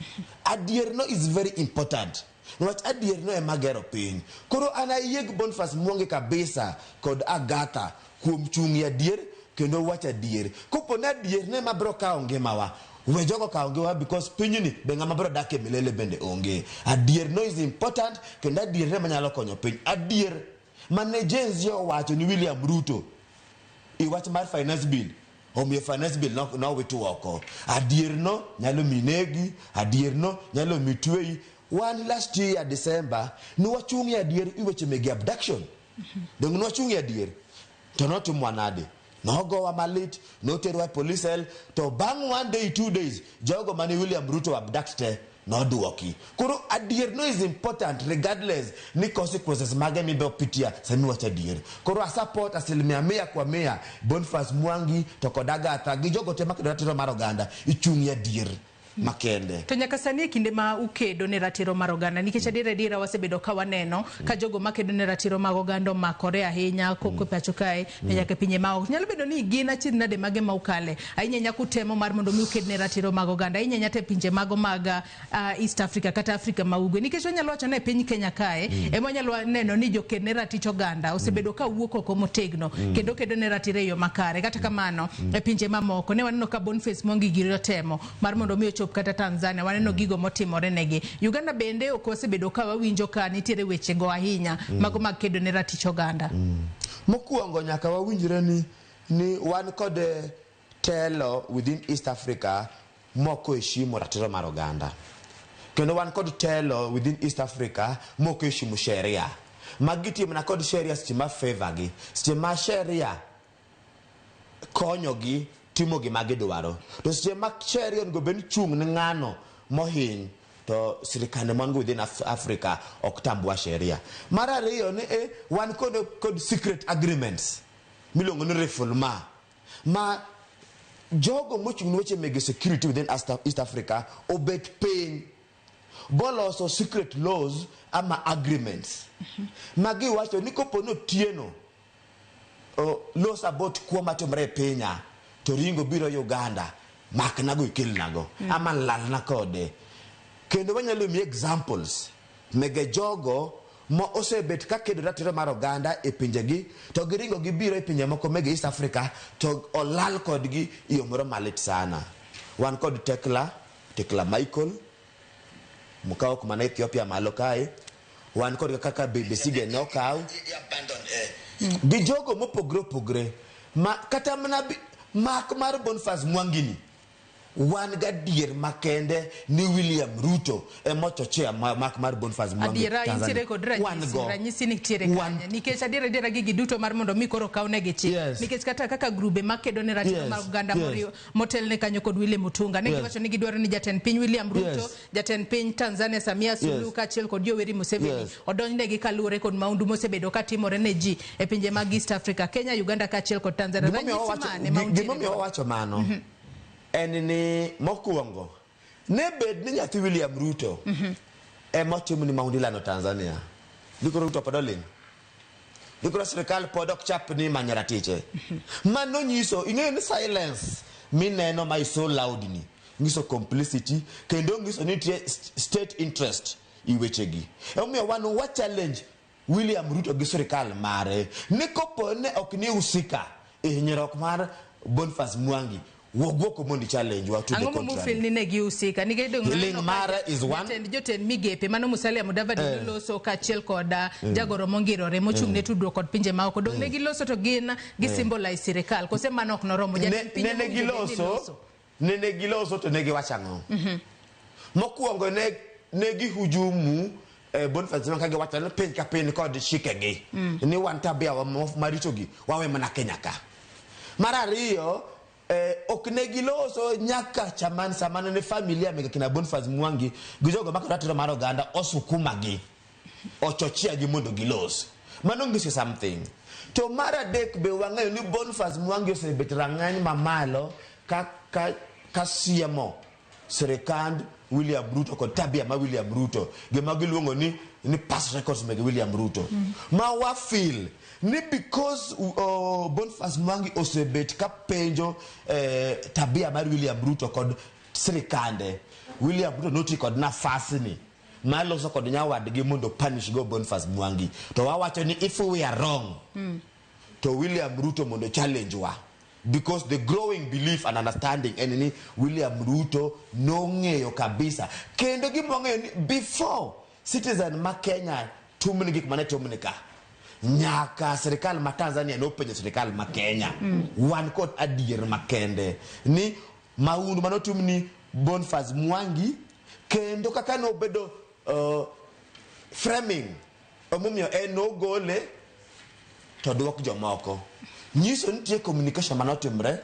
Speaker 4: Adierno is very important. Nwach adierno e magero piny koro anayeg Boniface Mwangi kabisa kod Agatha kuom chungi adier kendo wacha dier kopo na dier ne mabro ka onge mawa we jogo ka onge wa because pinyni be ngama bro dake milele bende onge. Adier no is important kendo adier ne manyalo konyo piny adier managers yo wacho ni William Ruto I wach mar finance bill omiyo finance bill no witu oko adier no nyalo minegi adier no nyalo mitwei one last year December no wachungi adier iweche megi abduction dong no wachungi adier to not mwanade no go amalit no terwa police cell to bang 1 day 2 days jogo mani William Ruto abducted no duoki koro adier no is important regardless ni consequences mage mi be pitia sami wacha dier koro support asilimia 100% Boniface Mwangi to kodaga ata gi jogo te makratiro mar oganda ichungi adier makende.
Speaker 27: To nyaka sani kinde ma ukedo ne ratiro mar oganda nikech adiera wasebedo ka waneno ka jogo makedo ne ratiro mag oganda makore ahinya koko pacho kae nyaka pinye ma nyalo bedo ni gina chin nade mage ma ukale ahinya nyaku temo mar mondo mi uked ne ratiro mag oganda ahinya nyate pinje mago mag East Africa kata Africa ma ugwe nikech onyalo wacho ne piny Kenya kae ema nyalo neno ni joked ne ratich oganda osebedo ka wuok oko motegno kendo kedo ne ratiro yo makare kata kamano e pinje mamoko ne waneno ka Boniface Mwangi giro temo mar mondo mi kata Tanzania waneno gigo motimore negi Uganda bende okosebedo ka wawinjo ka nitiere weche go ahinya mago makedo ne ratich oganda
Speaker 4: mokuongo nyaka wawinjre ni wan kod telo within East Africa moko heshimo ratiro mar oganda kendo wan kod telo within East Africa moko heshimo sheria magitimo na kod sheria stima favor gi stima sheria konyo gi timo gi magidwaro to stima sheria ngo ben chung ne ngano mohiny to sirikande mon within Africa oktambua sheria mara riyo ni wan kod secret agreements milongo ni refulma ma jogo mochung weche mege security within East Africa obet pain boloso secret laws ama agreements magi wacho ni kopono tieno laws about kuoma tomre penya to ringo biro Uganda makna go ikilnago ama lalna kode kendo wanyalo mi examples mege jogo mo osebet ka kedo ratiro mar Uganda e pinjegi to giringo gibiro e pinje moko mege East Africa to olal kodgi yomoro malit sana. Wan kod Tekla Michael mukao kuma Ethiopia malo kae, wan kod kaka Besigye nokaw gi jogo mopogre ma kata mana mak mar Boniface Mwangini wan gadier makende ni William Ruto emochochea mak mar Boniface Mwangi
Speaker 27: adiera intire kod ranyisi ni tiere kanya nikech adiera gigi duto mar mondo mi koro kaune gi chik nikech kata kaka grube makedo ne ratiro mar Uganda motel ne kanyo kod William Mutunga ne giwacho ni gidwaro ni jatend piny William Ruto jatend piny Tanzania Samia Suluhu kaachiel kod Yoweri Museveni odonjne gi kaluwore kod maundu mosebedo katimore ne ji e pinje mag East Africa, Kenya, Uganda kaachiel kod Tanzania.
Speaker 4: Gimomiyo wacho mano en ni mokuongo ne bed ni nyathi William Ruto emotimo ni maundila no Tanzania dikoro Ruto podoling dikoro serikal podok chap ni manyaratiche mano nyiso ing'e silence mineno my so loud ni ngiso complicity kendo ngiso ni state interest iwechegi omiyo wa challenge William Ruto gi serikal mare ni kopone ok ni usika e nyerok mar Boniface Mwangi wogwoko mondi challenge wa to the contrary.
Speaker 27: Angomo mufil ni negi usika ni gedo
Speaker 4: ngano mara is one
Speaker 27: joten migepe mano Musalia Mudavadi loso kaachiel koda jagoro mongirore mochung ne tudruok kod pinje ma oko dong negi loso to gin gi symbolize sirikal kose mano ok noromo jatend pinje
Speaker 4: negi giloso to negi wachango mokuongo negi hujumu Boniface Mwangi kage wachana piny ka piny kod shikegi ni wan tabia marichogi wawe mana Kenya ka mara ariyo oknegiloso nyaka chaman samana ne familia mega kina Boniface Mwangi gijogo makaratiro mar Uganda osukuma gi ochochia gi mondo gilos mano ngisi something to mara dek be wangayo ni Boniface Mwangi osebet rang'any mamalo ka siemo serikand William Ruto kod tabia ma William Ruto gima giluongo ni past records mega William Ruto ma wa feel ni because Boniface Mwangi osebet ka penjo tabia mar William Ruto kod sirikande William Ruto noti kod nafasi ni maloso kod nyawadgi mondo punish go Boniface Mwangi to wawacho ni if we are wrong to William Ruto mondo challenge wa because the growing belief and understanding and ni William Ruto no ng'eyo kabisa kendo gimong'eyo ni before citizen ma Kenya tumni gik mane tumnika nyaka serikal ma Tanzania no penjo serikal ma Kenya wan kod adier makende ni maundu manotum ni Boniface Mwangi kendo kaka no bedo framing omumiyo no gole to duok jomoko nyiso nitie communication manotimre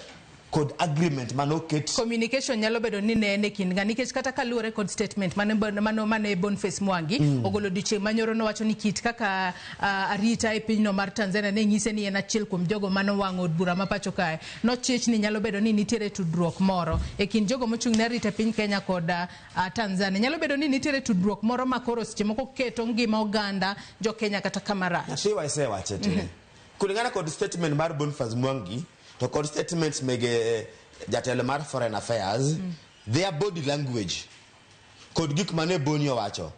Speaker 4: kod agreement manoket
Speaker 27: communication nyalo bedo ni ne kin ga nikech kata kaluore kod statement mane Boniface Mwangi ogolo diche manyoro no wacho ni kit kaka arita e pinyno mar Tanzania ne ngise ni en achiel kuom jogo mano wang'o od bura ma pacho kae no chich ni nyalo bedo ni nitiere tudruok moro e kin jogo mochung' ne arita piny Kenya kod Tanzania nyalo bedo ni nitiere tudruok moro makoro seche moko keto ngima oganda jo Kenya kata kamara
Speaker 4: wachete kulingana kod statement mar Boniface Mwangi to kod statements mege jatelo mar foreign affairs their body language kod gik mane Boni wacho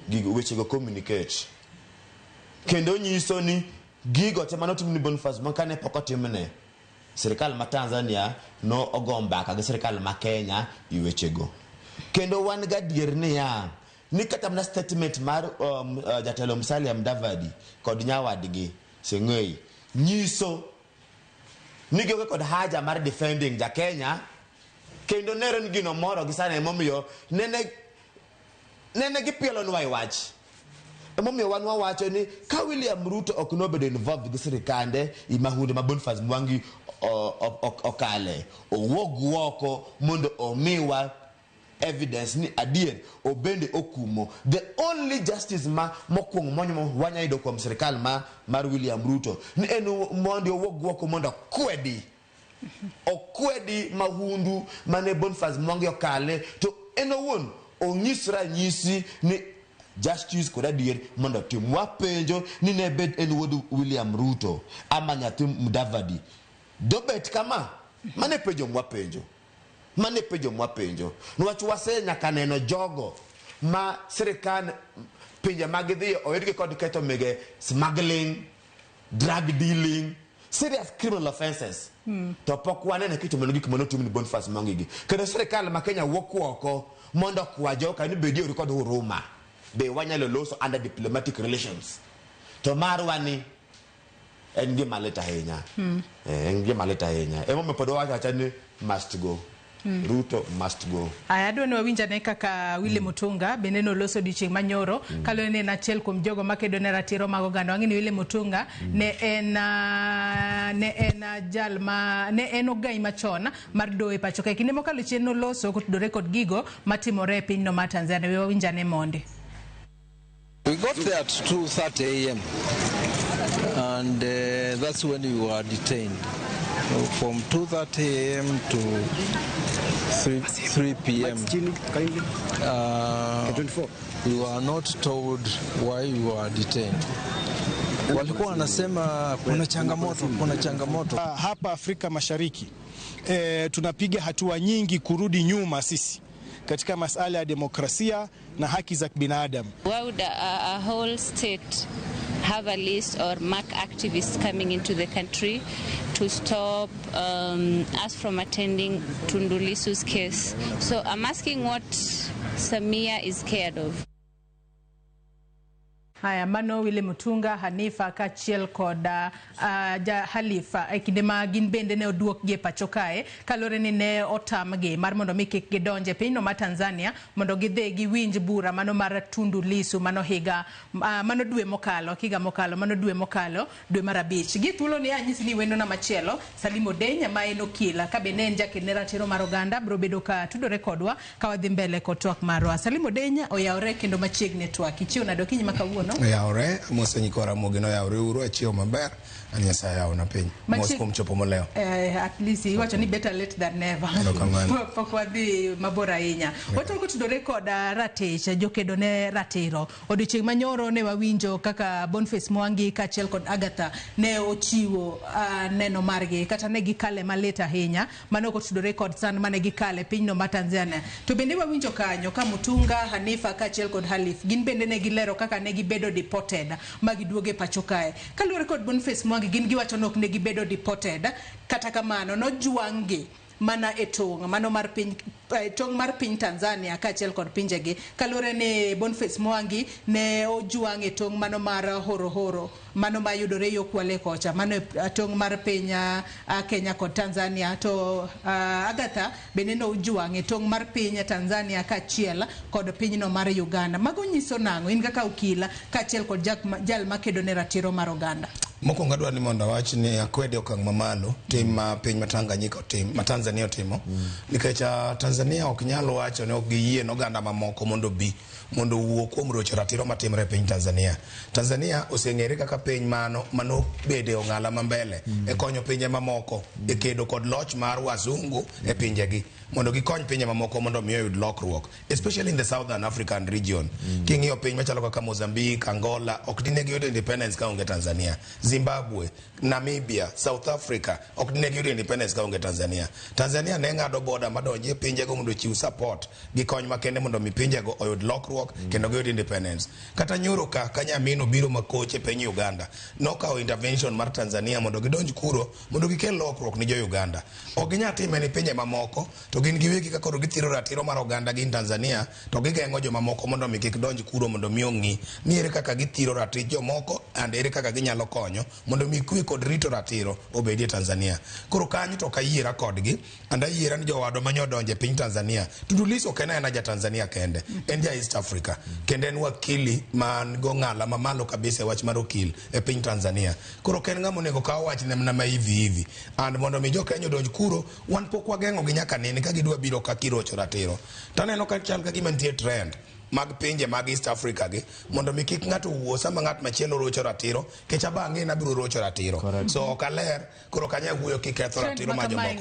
Speaker 4: gigo weche go communicate kendo nyiso ni gigo te manotim ni Boniface Mwangi kane pokotimne serikal ma Tanzania no ogomba ka serikal ma Kenya iweche go kendo wan gadier ni ya ni kata mna statement mar jatelo Musalia Mudavadi kod nyawadgi Seng'ei nyiso nigeo kod haja mar defending ja Kenya kendo nero ngino moro gisana emomiyo nene gipielo nwa iwach emomiyo wan wawacho ni ka William Ruto ok no bedo involved gi sirikande imahunde ma Boniface Mwangi okale owuog woko mondo omiwa evidence ni adier obende okumo. The only justice ma mokwongo monyo wanya ido kuom sirikal mar William Ruto ni eno mondo wogwoko mondo okwedi mahundu mane Boniface Mwangi okale to eno won onyisra nyisi ni justice koda dier mondo timwa penjo ni ne bed en wuod William Ruto ama nyathi Mudavadi dobet kama mane penjo mwa penjo nwach wase nyaka neno jogo ma sirikal pinje magidhi oyudgi kod ketho mege smuggling, drug dealing, serious criminal offenses. To pok wanene kitu gik manotim ni Boniface Mwangi gi. Kendo sirikal ma Kenya wuok mondo kwajo ka ni bedi ori kod huruma. Be wanyalo loso under diplomatic relations. To marwani en gima leta ahinya. En gima leta ahinya. Emo me podo wacha ni must go. Ruto must go.
Speaker 27: Adwa ni wawinja ne kaka Willy Mutunga beneno loso dichieng manyoro kalo ne na achiel kuom jogo makedo ne ratiro mag oganda. Wang'eni Willy Mutunga ne en ogai machon mar doe pacho kae kinde mokalo chien noloso kotudore kod gigo matimore e pinyno mar Tanzania. We wawinja ne mondi.
Speaker 6: We got there at 2:30 a.m. and that's when we were detained. From 2:30 a.m. to 3 p.m. We were not told why we were detained. Walikuwa wanasema kuna changamoto.
Speaker 7: Hapa Afrika Mashariki tunapiga hatua nyingi kurudi nyuma sisi katika masuala ya demokrasia na haki za binadamu.
Speaker 16: Why would a whole state have a list or mark activists coming into the country to stop us from attending Tundu Lissu's case? So I'm asking what Samia is scared of.
Speaker 27: Haya, mano Willy Mutunga, Hanifa kachiel koda Halifa kinde ma gin bende ne oduok gi pacho kae kalore ni ne otamgi mar mondo mi kik gidonje pinyno ma Tanzania mondo gidhi giwinj bura mano mar Tundu Lissu mano higa mano dwe mokalo dwe mar abich. Gi thuolo ni anyisi ni wendo na machielo Salim Odenya ma en okila ka be ne en jaked ne ratiro mar oganda bro bedo ka tudore kodwa ka wadhi mbele kod twak marwa. Salim Odenya oyawre kendo machiegni twak ichiwo nado kinyi makawuono
Speaker 19: yawre mosenyikora mogino yawre uru achiew maber anyasa yaw na piny mos kuom chopo moleo
Speaker 27: at least iwacho ni better late than never pok wadhi mabor ahinya. Watoko tudore kod ratich jokedo ne ratiro odiochieng manyoro ne wawinjo kaka Boniface Mwangi kachiel kod Agatha ne ochiwo neno margi kata ne gikale maleta ahinya mano kotudore kod san mane gikale pinyno ma Tanzania. To bende wawinjo kanyo ka Mutunga, Hanifa kachiel kod Halif gin bende ne gilero kaka ne gibedo deported magiduoge pacho kae kaluwore kod Boniface Mwangi gin giwacho nok ne gibedo deported kata kamano nojuangi mana etong mano mar piny tong mar piny Tanzania kachiel kod pinjegi kalore ne Boniface Mwangi ne ojuang e tong mano mar horo mano ma yudore yo Kwale kocha mano tong mar piny Kenya kod Tanzania. To Agatha bende no ojuang e tong mar piny Tanzania kachiel kod pinyno mar Uganda. Mago nyiso nango in kaka ukila kachiel kod jal makedo ne ratiro mar oganda.
Speaker 19: Mokwongo adwa ni mondo awach ni akwede okang' mamalo tim ma piny ma Tanganyika otim ma Tanzania otimo nikech Tanzania ok nyalo wacho ne ok giyie oganda mamoko mondo wuo kuom rocho ratiro matimre e piny Tanzania. Tanzania oseng'ere kaka piny mano bede ong'ala mambele e konyo pinje mamoko e kedo kod loch mar wazungu e pinjegi mondo gikony pinje mamoko mondo miyo yud lokruok, especially in the Southern African region. King'iyo piny machalo kaka Mozambique, Angola ok dine giyudo independence ka onge Tanzania. Zimbabwe, Namibia, South Africa ok dine giyudo independence ka onge Tanzania. Tanzania ne ng'ado boda madonje pinjego mondo chiw support gi kony makende mondo mi pinjego oyud lokruok kendo giyud independence. Kata nyoro ka Nyamino biro makoche piny Uganda nokawo intervention mar Tanzania mondo gidonj kuro mondo gikel lokruok ni jo Uganda. Ok ginyal time ni pinje mamoko to gin giwegi kaka githiro ratiro mar oganda gi Tanzania to gigeng'o joma moko mondo mi kik donj kuro mondo mi ong'i ni ere kaka githiro ratiro jomoko and ere kaka ginyalo konyo kanyo mondo mi kwe kod rito ratiro obedie Tanzania. Koro kanyo to kayiera kodgi and ayiera ni jowado manyodonje piny Tanzania. Tundu Lissu ok en ja Tanzania kende, en ja East Africa kende en wakili man go ng'ala mamalo kabisa wach mar okil e piny Tanzania. Koro ken ng'ama onego kaw wach ne mana hivi and mondo mi jo Kenya donj kuro wan pok wageng'o gi nyaka nene ka gidwa biro ka kirocho ratiro. Taneno ka chal ka gima nitie trend mag pinje mag East Africa gi mondo mi kik ng'ato wuo sama ng'at machielo rocho ratiro kecha bang'e na biro rocho ratiro. So okaler koro kanya wuoyo kiketho ratiro ma jomoko.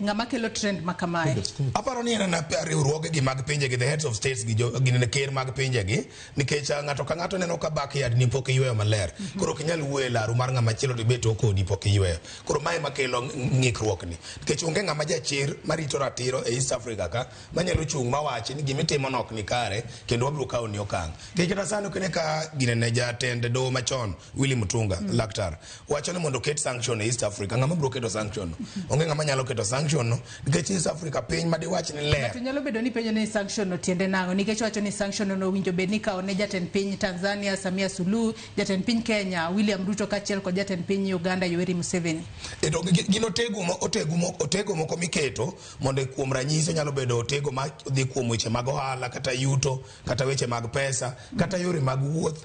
Speaker 27: Ng'ama kelo trend makamae.
Speaker 19: Aparo ni en na riwruoge gi mag pinje gi the heads of states gi ne ker mag pinje gi nikech ng'ato ka ng'ato neno ka backyard ni pok yweyo maler. Koro kinyal wuoyo laru mar ng'ama chielo to bet okodi pok yweyo. Koro mae makelo ng'ikruok ni. Nikech onge ng'ama jachir marito ratiro e East Africa ka manyalo chung mawachi ni gimitimo nok ni kare kendo wabiro kawo ni okang. Kata sano kene ka ginene jatend doho machon Willy Mutunga laktar wacho ni mondo ket sanction e East Africa. Ng'ama biro keto sanction no? Onge ng'ama nyalo keto sanction no nikech East Africa piny ma diwach ni ler.
Speaker 27: To nyalo bedo ni penjo ni sanction no tiende nang'o nikech wacho ni sanction no winjo bed ni kawo ne jatend piny Tanzania Samia Suluhu, jatend piny Kenya William Ruto kaachiel kod jatend piny Uganda Yoweri Museveni.
Speaker 19: To gino otego moko miketo mondo kuom ranyisi nyalo bedo otego ma dhi kuom weche mag ohala kata yuto kata weche mag pesa kata yore mag wuoth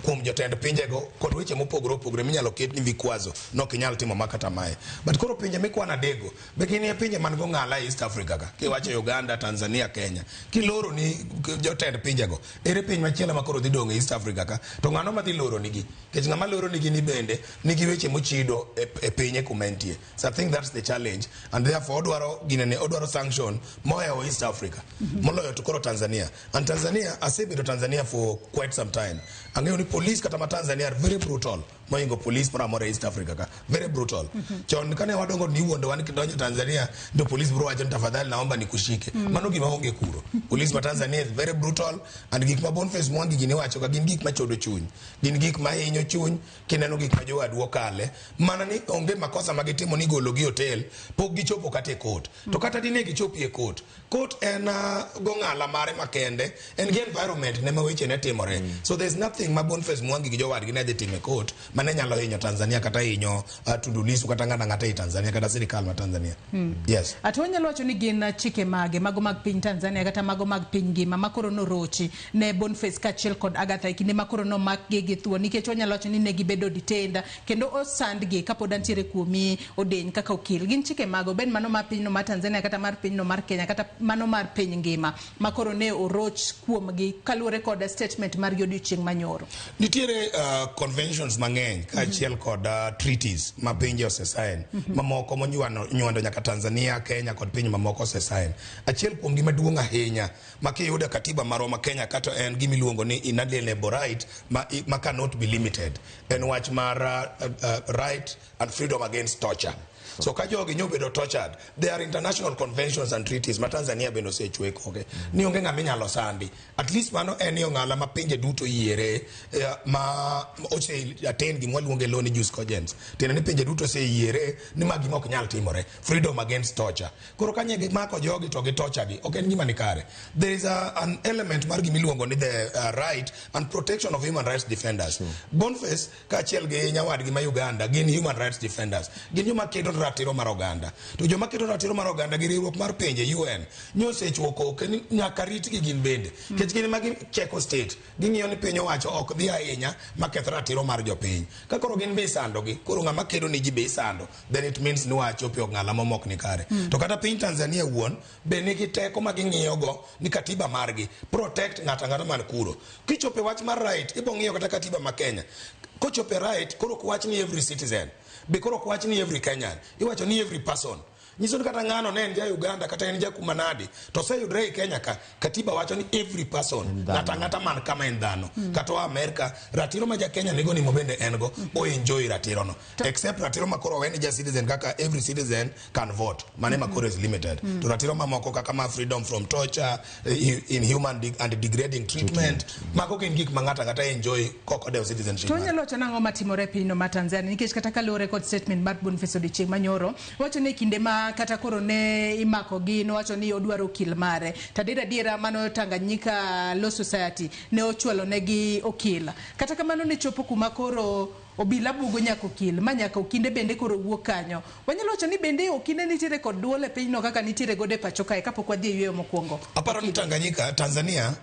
Speaker 19: kuom jotend pinjego kod weche mopogore minyalo ket ni vikwazo nok inyal timo makata mae. But koro pinje mikwana dego be gin pinje man go ng'ala East Africa ka kiwacho Uganda, Tanzania, Kenya kiloro ni jotend pinjego ere piny machielo ma koro dhi dong East Africa ka to ng'ano ma dhi loro nigi kech ng'ama loro nigi ni bende nigi weche mochido e pinye kumentie. So I think that's the challenge and therefore odwaro sanction moyo East Africa moloyo to koro Tanzania. And Tanzania, asebedo Tanzania for quite some time. Ang'eyo ni police kata ma Tanzania are very brutal. Moingo police mara mora East Africa ka. Very brutal. Chon kane wadongo ni wuondo wan kidonjo Tanzania, ndo police bro wacho tafadhali naomba nikushike. Mano gima onge kuro. Police ma Tanzania is very brutal and gik ma Boniface Mwangi gini wacho ka gin gik ma chodo chuny. Gin gik ma hinyo chuny, kineno gik ma jowadu okale. Mana ni onge makosa magitimo ni golo gi hotel, pok gichopo kata e court. To kata dine gichopi e court. Court en go ng'ala mare makende. En gi environment ne ma weche ne timore. So there's nothing ma Boniface Mwangi gi jowadgi ne dhi time court mane nyalo hinyo Tanzania kata hinyo Tundu Lissu kata ng'ata e Tanzania kata sirikal ma Tanzania. Yes.
Speaker 27: Atonyalo wacho ni gin chike mage mago mag piny Tanzania kata mago mag piny ngima makoro no rochi ne Boniface kaachiel kod Agatha kinde makoro no makgi gi thuo nikech onyalo wacho ni ne gibedo detained kendo osandgi kapod antiere kuomi odeny kaka okil. Gin chike mago ben mano mar piny no mar Tanzania kata mar piny no mar Kenya kata mano mar piny ngima makoro ne oroch kuomgi kaluwore kod statement mar odiochieng' manyoro.
Speaker 19: Nitiere conventions mang'eny kaachiel kod treaties ma pinje osesign mamoko monyuando nyaka Tanzania, Kenya kod piny mamoko osesign. Achiel kuom gima duong' ahinya ma kiyudo katiba marwa ma Kenya kata en gimiluongo ni inalienable right ma cannot be limited. En wach mar right and freedom against torture. So ka jogi nyobedo tortured, there are international conventions and treaties ma Tanzania bendo sechweko okay. Ni onge ng'ama inyalo sandi. At least mano en yo ng'ala ma pinje duto yiere ma ose attain gima waluonge law ni jus cogens. Tiende ni pinje duto se yiere ni ma gima ok nyal timore. Freedom against torture. Koro kanye gimako jogi to gi torture gi ok en gima ni kare. There is an element mar gimiluongo ni the right and protection of human rights defenders. Boniface kaachiel gi nyawadgi ma Uganda gin human rights defenders. Gin joma kedo ratiro mar oganda. To joma kedo ratiro mar oganda gi riwruok mar pinje UN nyosechwoko kendo nyaka ritgi gin bende. Kech gin ma cheko state ging'iyo ni piny owacho ok dhi ahinya maketh ratiro mar jopiny. Ka koro gin be isandogi, koro ng'ama kedo ni ji be isando, then it means ni wachope ng'ala mamok ni kare. To kata piny Tanzania wuon be nigi teko ma ging'iyogo ni katiba margi protect ng'ata man kuro. Kichope wach mar right ibo ng'iyo kata katiba ma Kenya. Kochope right koro kwach ni every citizen. Be koro kwach ni every Kenyan. Iwacho ni every person. Nyiso ni kata ng'ano ne en ja Uganda kata en ja kumanadi to se yudre Kenya ka katiba wacho ni every person ng'ata man kama en dhano kata America ratiro ma ja Kenya nego ni mobende en go o enjoy ratiro no except ratiro ma koro weni ja citizen kaka every citizen can vote mane ma koro is limited to ratiro ma moko kaka ma freedom from torture inhuman and degrading treatment mako kin gik ma ng'ata enjoy koko de citizenship.
Speaker 27: To nyalo wacho nang'o matimore piny no ma Tanzania nikech kata kalore kod statement mar Boniface odiochieng' manyoro wacho ni kinde ma kata koro ne imako gi no wacho ni odwaro okil mare tadiera mano Tanganyika Law Society ne ochwalo negi okil kata kamano ne chopo kuma koro obila bugo nyako kil manyaka okinde bende koro wuok kanyo. Wanyalo wacho ni bende okinde nitiere kod duol e pinyno kaka nitiere gode pacho kae kapok wadhi e yweyo mokwongo.
Speaker 19: Aparo ni Tanganyika, Tanzania,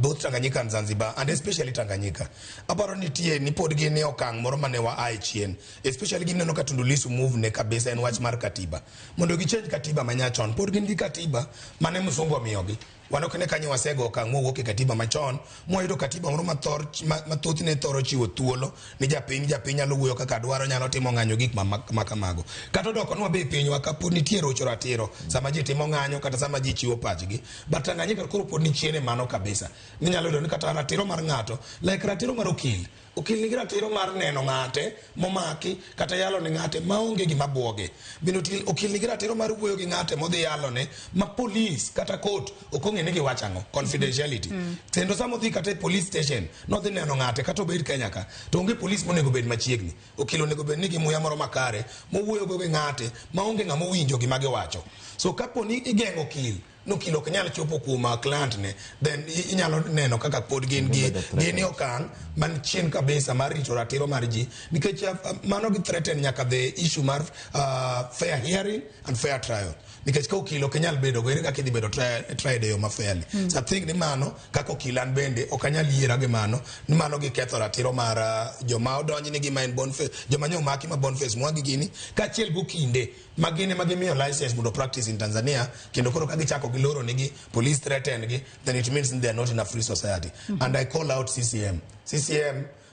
Speaker 19: both Tanganyika and Zanzibar, and especially Tanganyika. Aparo nitie ni pod gin e okang' moro mane wa ae chien. Especially gineno ka Tundu Lissu move ne kabisa en wach mar katiba. Mondo gichange katiba manyachon, pod gin gi katiba mane mzungu omiyogi. Wanokene kanyo wasego okang' mowuok e katiba machon, mwayudo katiba moro mathoth ne thoro chiwo thuolo ni japiny nyalo wuoyo kaka dwaro, nyalo timo ng'anyo gik makamago. Kata odoko nwa be pinywa ka pod nitie rocho ratiro sama ji timo ng'anyo kata sama ji chiwo pachgi. But Tanganyika koro pod ni chien e mano kabisa. Ninyalo yudo ni kata ratiro mar ng'ato, like ratiro mar okil nigi ratiro mar neno ng'ate momaki kata yalo ne ng'ate maonge gima buoge. Bende okil nigi ratiro mar wuoyo gi ng'ate modhi yalo ne ma police kata court okong'e ni giwacho ang'o, confidentiality. Kendo sama odhi kata police station nodhi neno ng'ate kata obed Kenya ka to onge police monego bed machiegni. Okil onego bed ni gi muya moro makare mowuoyo go gi ng'ate maonge ng'ama owinjo gima giwacho. So kapo ni igeng'o okil no kilo kanyal chopo kuoma client ne, then inyalo neno kaka pod gin ni okang' man chien kabisa mar rito ratiro mar ji, nikech mano gi threaten nyaka the issue mar fair hearing and fair trial. Nikech ka okilo kenyal bedo go ere kaka idhi bedo tried e yo mafairly. So I think ni mano kaka okilan bende okanyal yiera gi mano ni mano gi ketho ratiro mar joma odonji ni gima en Boniface, joma nyo maki ma Boniface Mwangi gini kachiel go kinde magine magimiyo license mondo practice in Tanzania, kendo koro ka gichako giloro nigi police threaten gi, then it means they are not in a free society. And I call out CCM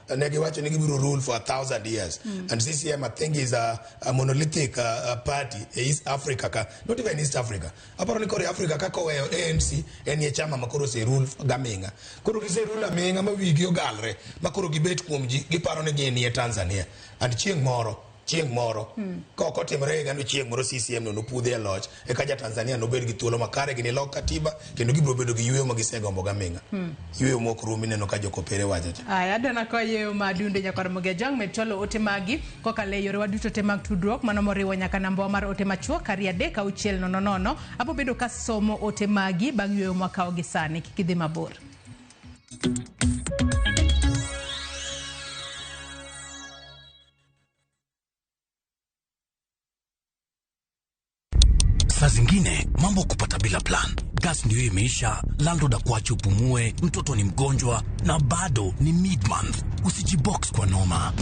Speaker 19: negi wacho ni gibiro rule for 1,000 years. And CCM I think is a monolithic party in East Africa, not even East Africa. Aparo ni kore Africa kako weyo ANC enie chama makoro se rule gaminga. Koro gise rule aminga ma wigi ogalre makoro gibet kuom ji giparo ni gini Tanzania. And chieng' moro koko timre gano chieng' moro CCM no pudhe e loch e ka ja Tanzania no bed gi thuolo makare gini lok katiba kendo gibiro bedo gi yweyo magisegombo gaminga. Yweyo mokru mineno ka jokopere wajacha.
Speaker 27: Aya adana ko yeyo madunde nyakor moge jang metolo ote magi kokale yore waduto te mag tudruok mano moriwo nyaka namba mar ote machuo kari 36000 apo bedo ka somo ote magi bang' yweyo mwaka ogi sani kikidhi mabor.
Speaker 1: Saa zingine mambo kupata bila plan. Gas ndio imeisha, landlord akuache upumue, mtoto ni mgonjwa na bado ni mid-month. Usijibox kwa noma.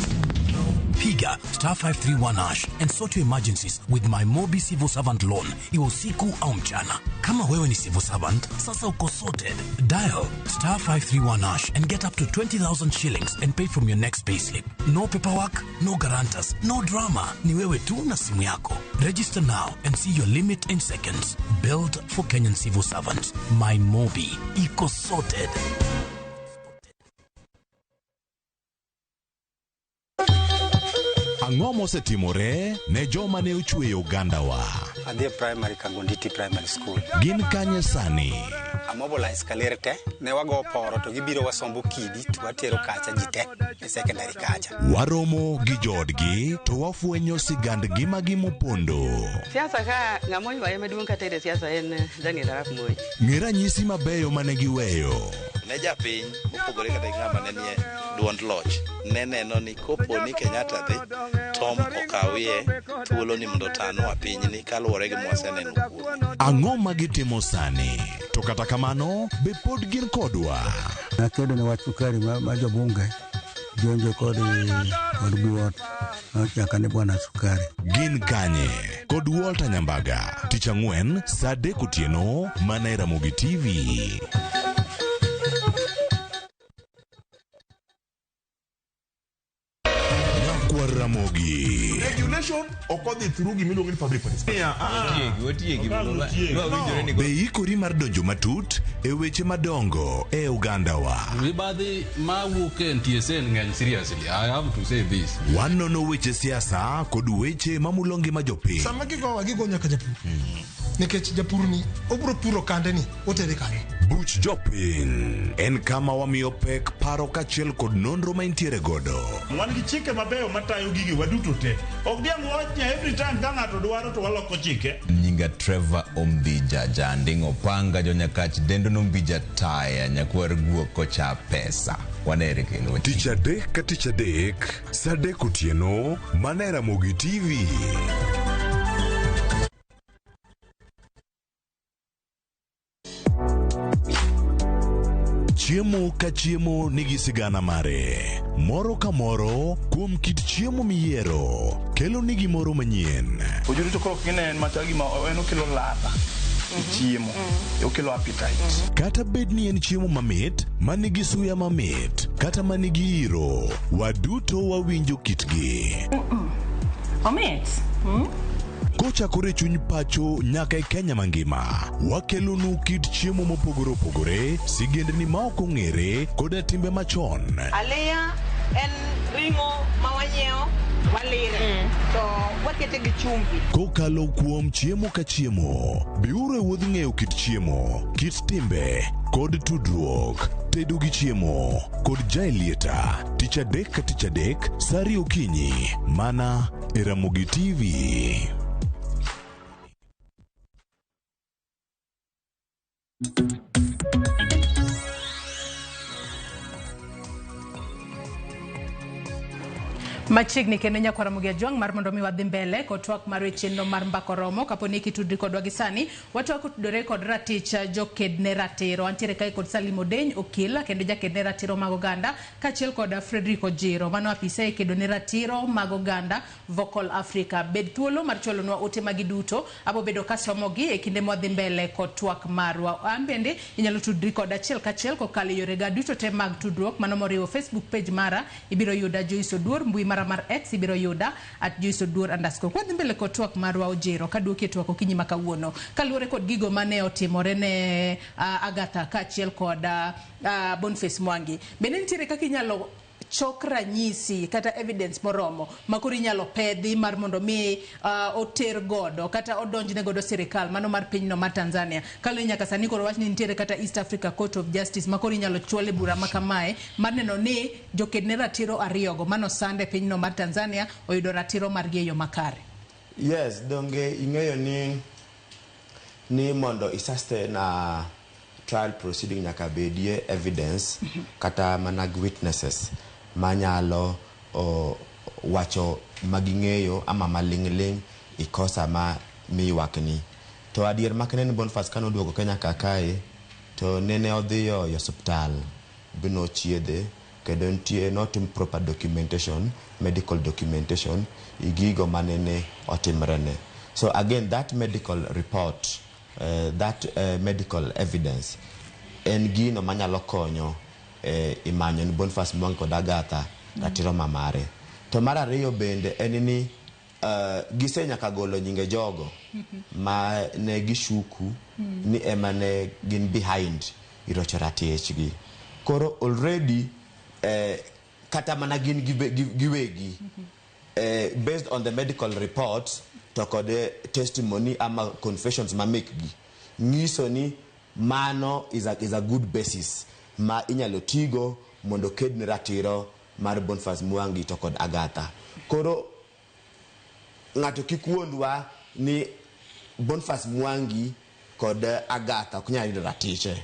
Speaker 1: Piga *531# and sort your emergencies with my Mobi Civil Servant Loan, iwe usiku au mchana. Kama wewe ni civil servant, sasa uko sorted. Dial *531# and get up to 20,000 shillings and pay from your next payslip. No paperwork, no guarantors, no drama. Ni wewe tu na simu yako. Register now and see your limit in seconds. Built for Kenyan civil servants. My Mobi, iko sorted.
Speaker 2: Ang'o mosetimore ne joma ne ochweyo Ugandawa?
Speaker 18: Adhi primary Kagonditi Primary School.
Speaker 2: Gin kanye sani?
Speaker 18: Amobilize kalerte ne wago poro to gibiro wasombo kidi to watero kacha jite e secondary kacha.
Speaker 2: Waromo gi jodgi to wafwenyo sigandgi magimopondo.
Speaker 20: Siasa ka ng'amoi waye maduong' kata e siasa en Daniel Arap Moi.
Speaker 2: Ng'era nyisi mabeyo mane giweyo.
Speaker 21: Ne japiny mopogore kata ng'ama ne nie duond loch ne neno ni kopo ni Kenyatta dhi Tom okawie thuolo ni mondo tano a pinyni kaluwore gi mwaseneno kuom.
Speaker 2: Ang'o magitimo sani? To kata kamano be pod gin kodwa.
Speaker 22: Nakedo ne wachukari ma jobunge jonjo kod buot nochaka ne bwana Sukari.
Speaker 2: Gin kanye kod Walter Nyambaga tich ang'wen saa 3 otieno mana e Ramogi TV. Ramogi.
Speaker 8: Regulation occurred through Gimilu public participation.
Speaker 2: Be ikori mar donjo matut e weche madongo e Uganda wa.
Speaker 10: Ribadi ma wuke NTSN ng'eny seriously. I have to say this.
Speaker 2: Wanono weche siasa kod weche mamulongi majopiny.
Speaker 13: Sama gigo nyaka japur. Nikech japur ni obro puro kande ni otere kare.
Speaker 2: Buch Jopiny en kama wamiyo pek paro kachiel kod nonro maintiere godo.
Speaker 8: Wan gi chike mabeyo matayo gigi waduto te. Ok diang' watch every time ka ng'ato dwaro to waloko chike.
Speaker 11: Nyinga Trevor Ombija janding opanga jonyakach dendo nombija taya nyakwar guok kocha pesa. Wanere kendo.
Speaker 2: Tich adek ka tich adek, saa 3 otieno, mana e Ramogi TV. Chiemo ka chiemo nigi sigana mare. Moro ka moro kuom kit chiemo miyiero kelo nigi moro manyien.
Speaker 9: Ojuri to koro kinen matagi ma en okelo ladha. Chiemo. Okelo appetite.
Speaker 2: Kata bed ni en chiemo mamit, manigi suya mamit, kata manigi iro, waduto wawinjo kitgi.
Speaker 25: Omit.
Speaker 2: Kochakore chuny pacho nyaka e Kenya mangima, wakelonu kit chiemo mopogore opogore, sigendni ma ok ong'ere koda timbe machon.
Speaker 5: Aleya en ringo mawanyeo walire to wakete gi chumbi.
Speaker 2: Kokalo kuom chiemo ka chiemo, biuru e wuodh ng'eyo kit chiemo, kit timbe kod tudruok. Tedo gi chiemo kod Jaelieta, tich adek ka tich adek, saa 2 okinyi, mana e Ramogi TV.
Speaker 27: Machiegni kendo nyakwara Ramogi Ajwang' mar mondo mi wadhi mbele kod twak mar chenro mar mbako romo kaponi kitudri kodwa gi sani watwak utudore kod ratich jokedne ratiro. Antiere kae kod Salim Odeny okil kendo jakedne ratiro mag oganda kachiel kod Frederick Ojiro mano apisa e kedone ratiro mag oganda Vocal Africa. Bed thuolo mar chwalonwa ote magi duto abo bedo kasomogi e kinde mwadhi mbele kod twak marwa. An bende inyalo tudri kod achiel kachiel kokalo yore ga duto te mag tudruok mano moriwo Facebook page mara ibiro yuda Joyce Oduor, mbui mara mar X ibiro yuda @JoyceOduor_. Kwadhi mbele kod twak marwa Ojiro kaduoke twak okinyi makawuono kaluore kod gigo mane otimore ne Agatha kachiel kod Boniface Mwangi. Bende nitiere kaka inyalo chok ranyisi kata evidence moromo makori nyalo pedhi mar mondo mi oter godo kata odonjne godo sirikal mano mar pinyno mar Tanzania. Kalo nyaka sani koro wach ni nitiere kata East Africa Court of Justice makori nyalo chwale bura makamae mar neno ni jokedne ratiro ariyogo mano sande pinyno mar Tanzania oyudo ratiro mar geyo makare.
Speaker 4: Yes, donge ing'eyo ni mondo isaste na trial proceeding nyaka bedie evidence kata mana witnesses manyalo wacho maging'eyo ama maling'ling ikosa ma miwakni. To adier makne ni Boniface kano duogo Kenya kakae to nene odhiyo hospital bino chiedhe kendo nitie notim proper documentation, medical documentation igigo manene otimrene. So again that medical report, medical evidence en gino manyalo konyo imanyo ni Boniface Mwangi kod Agatha ratiro mamare. To mar ariyo bende en ni gise nyaka golo nyinge jogo ma ne gishuku ni ema ne gin behind irocho ratichgi. Koro already kata mana gin giwegi based on the medical reports to kod testimony ama confessions ma make gi nyiso ni mano is a good basis ma inyalo tigo mondo kedne ratiro mar Boniface Mwangi to kod Agatha. Koro ng'ato kikuondwa ni Boniface Mwangi kod Agatha kunyalo yudo ratiche.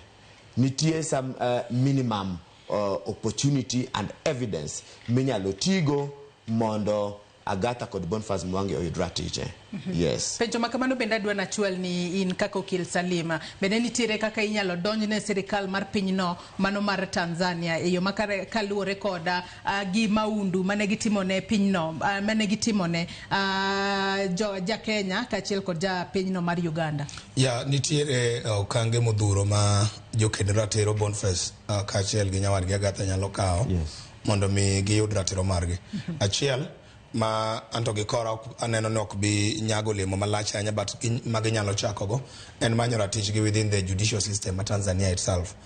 Speaker 4: Nitie some minimum opportunity and evidence minyalo tigo mondo Agatha kod Boniface Mwangi oyud ratiche. Yes.
Speaker 27: Penjo makamano bende adwa nachwal ni in kaka okil Salima. Bende nitiere kaka inyalo donjne sirikal mar pinyno mano mar Tanzania e yo makare kaluore koda gi maundu mane gitimone pinyno mane gitimone ja Kenya kachiel kod ja pinyno mar Uganda.
Speaker 19: Ya nitiere okange modhuro ma jokedne ratiro Boniface kachiel gi nyawadgi Agatha nyalo kawo mondo mi giyud ratiro margi. Achiel ma anto gi kora aneno ni ok bi nyago lemo malach anya but maginyalo chakogo en manyo ratichgi within the judicial system of Tanzania itself.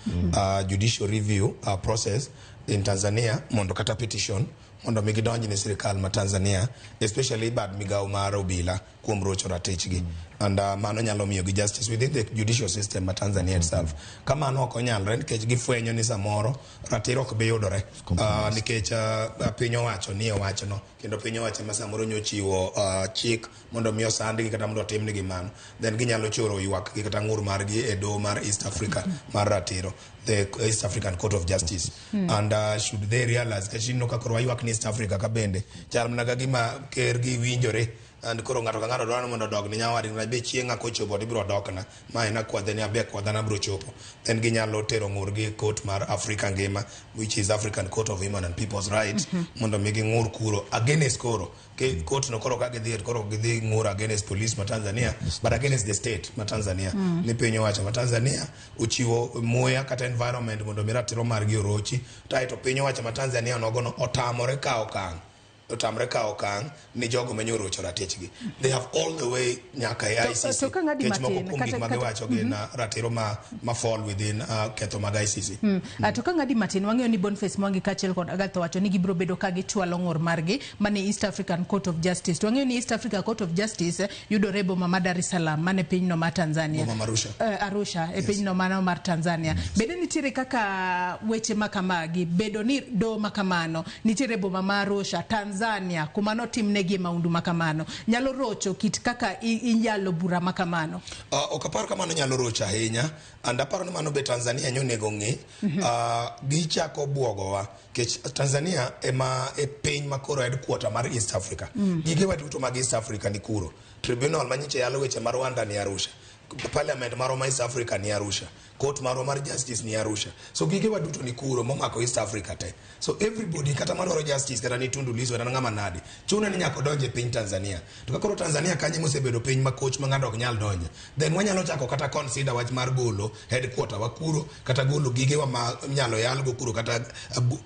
Speaker 19: Judicial review process in Tanzania mondo kata petition mondo migi donji ni sirikal ma Tanzania especially bad migao mar obila kuom rocho ratechgi. And mano nyalo miyo gi justice within the judicial system ma Tanzania itself. Kamano ok onyalre nikech gifwenyo ni samoro ratiro ok bi yudore nikech piny owacho ni owachono kendo piny owacho ma samoro nyochiwo chik mondo miyo sandgi kata mondo timnegi mano, then ginyalo choro ywak gi kata ng'ur margi e doho mar East Africa mar ratiro, the East African Court of Justice. And should they realize ka chino ka koro ywak ni East Africa ka bende chal mana ga gima ker gi winjore and koro ng'ato ka ng'ato dwaro mondo dog ni nyawadi na be chienga ko chopo ibiro dokna ma ina kwadhe ni abe kwadhana biro chopo, then ginyalo tero ng'urgi court mar Africa ngima, which is African Court of Human and People's Rights, mondo migi ng'ur kuro against koro ke court no koro ka gidhi ng'ur against police ma Tanzania, but against the state ma Tanzania. Ni piny owacho ma Tanzania uchiwo muya kata environment mondo miratiro margi orochi, to piny owacho ma Tanzania nogono otamore ka okang ni jogo manyorocho ratechgi. They have all the way nyaka ICC kech moko kuom gik magiwacho gi na ratiro ma fall within ketho mag ICC.
Speaker 27: To ka ng'adi matin wang'eyo ni Boniface Mwangi kachiel kod Agatha wacho ni gibiro bedo ka gichwalo ng'ur margi mane East African Court of Justice. To wang'eyo ni East Africa Court of Justice yudore boma ma Dar es Salaam mane piny no ma Tanzania, Arusha e piny no mano mar Tanzania. Bende nitiere kaka weche makamagi bedo ni do makamano nitiere boma ma Arusha Tanzania kumano timnegi maundu makamano nyalo rocho kit kaka inyalo bura makamano.
Speaker 19: Okaparo kamano nyalo rocho ahinya, and aparo ni mano be Tanzania nyonego ng'e gichako buogowa kech Tanzania ema e piny makoro headquarter mar East Africa. Gige waduto mag East Africa ni kuro. Tribunal manyiche yalo weche mar Rwanda ni Arusha, Parliament maro ma East Africa ni Arusha, Court maro mar Justice ni Arusha. So gige waduto ni kuro momako East Africa te. So everybody kata madwaro justice kata ni Tundu Lissu kata ng'ama nadi chuna ni nyako donje piny Tanzania. To kakoro Tanzania kanye mosebedo piny ma coach ma ng'ato ok nyal donje, then wanyalo chako kata consider wach mar golo headquarter wa kuro kata golo gige wa ma nyalo yalgo kuro kata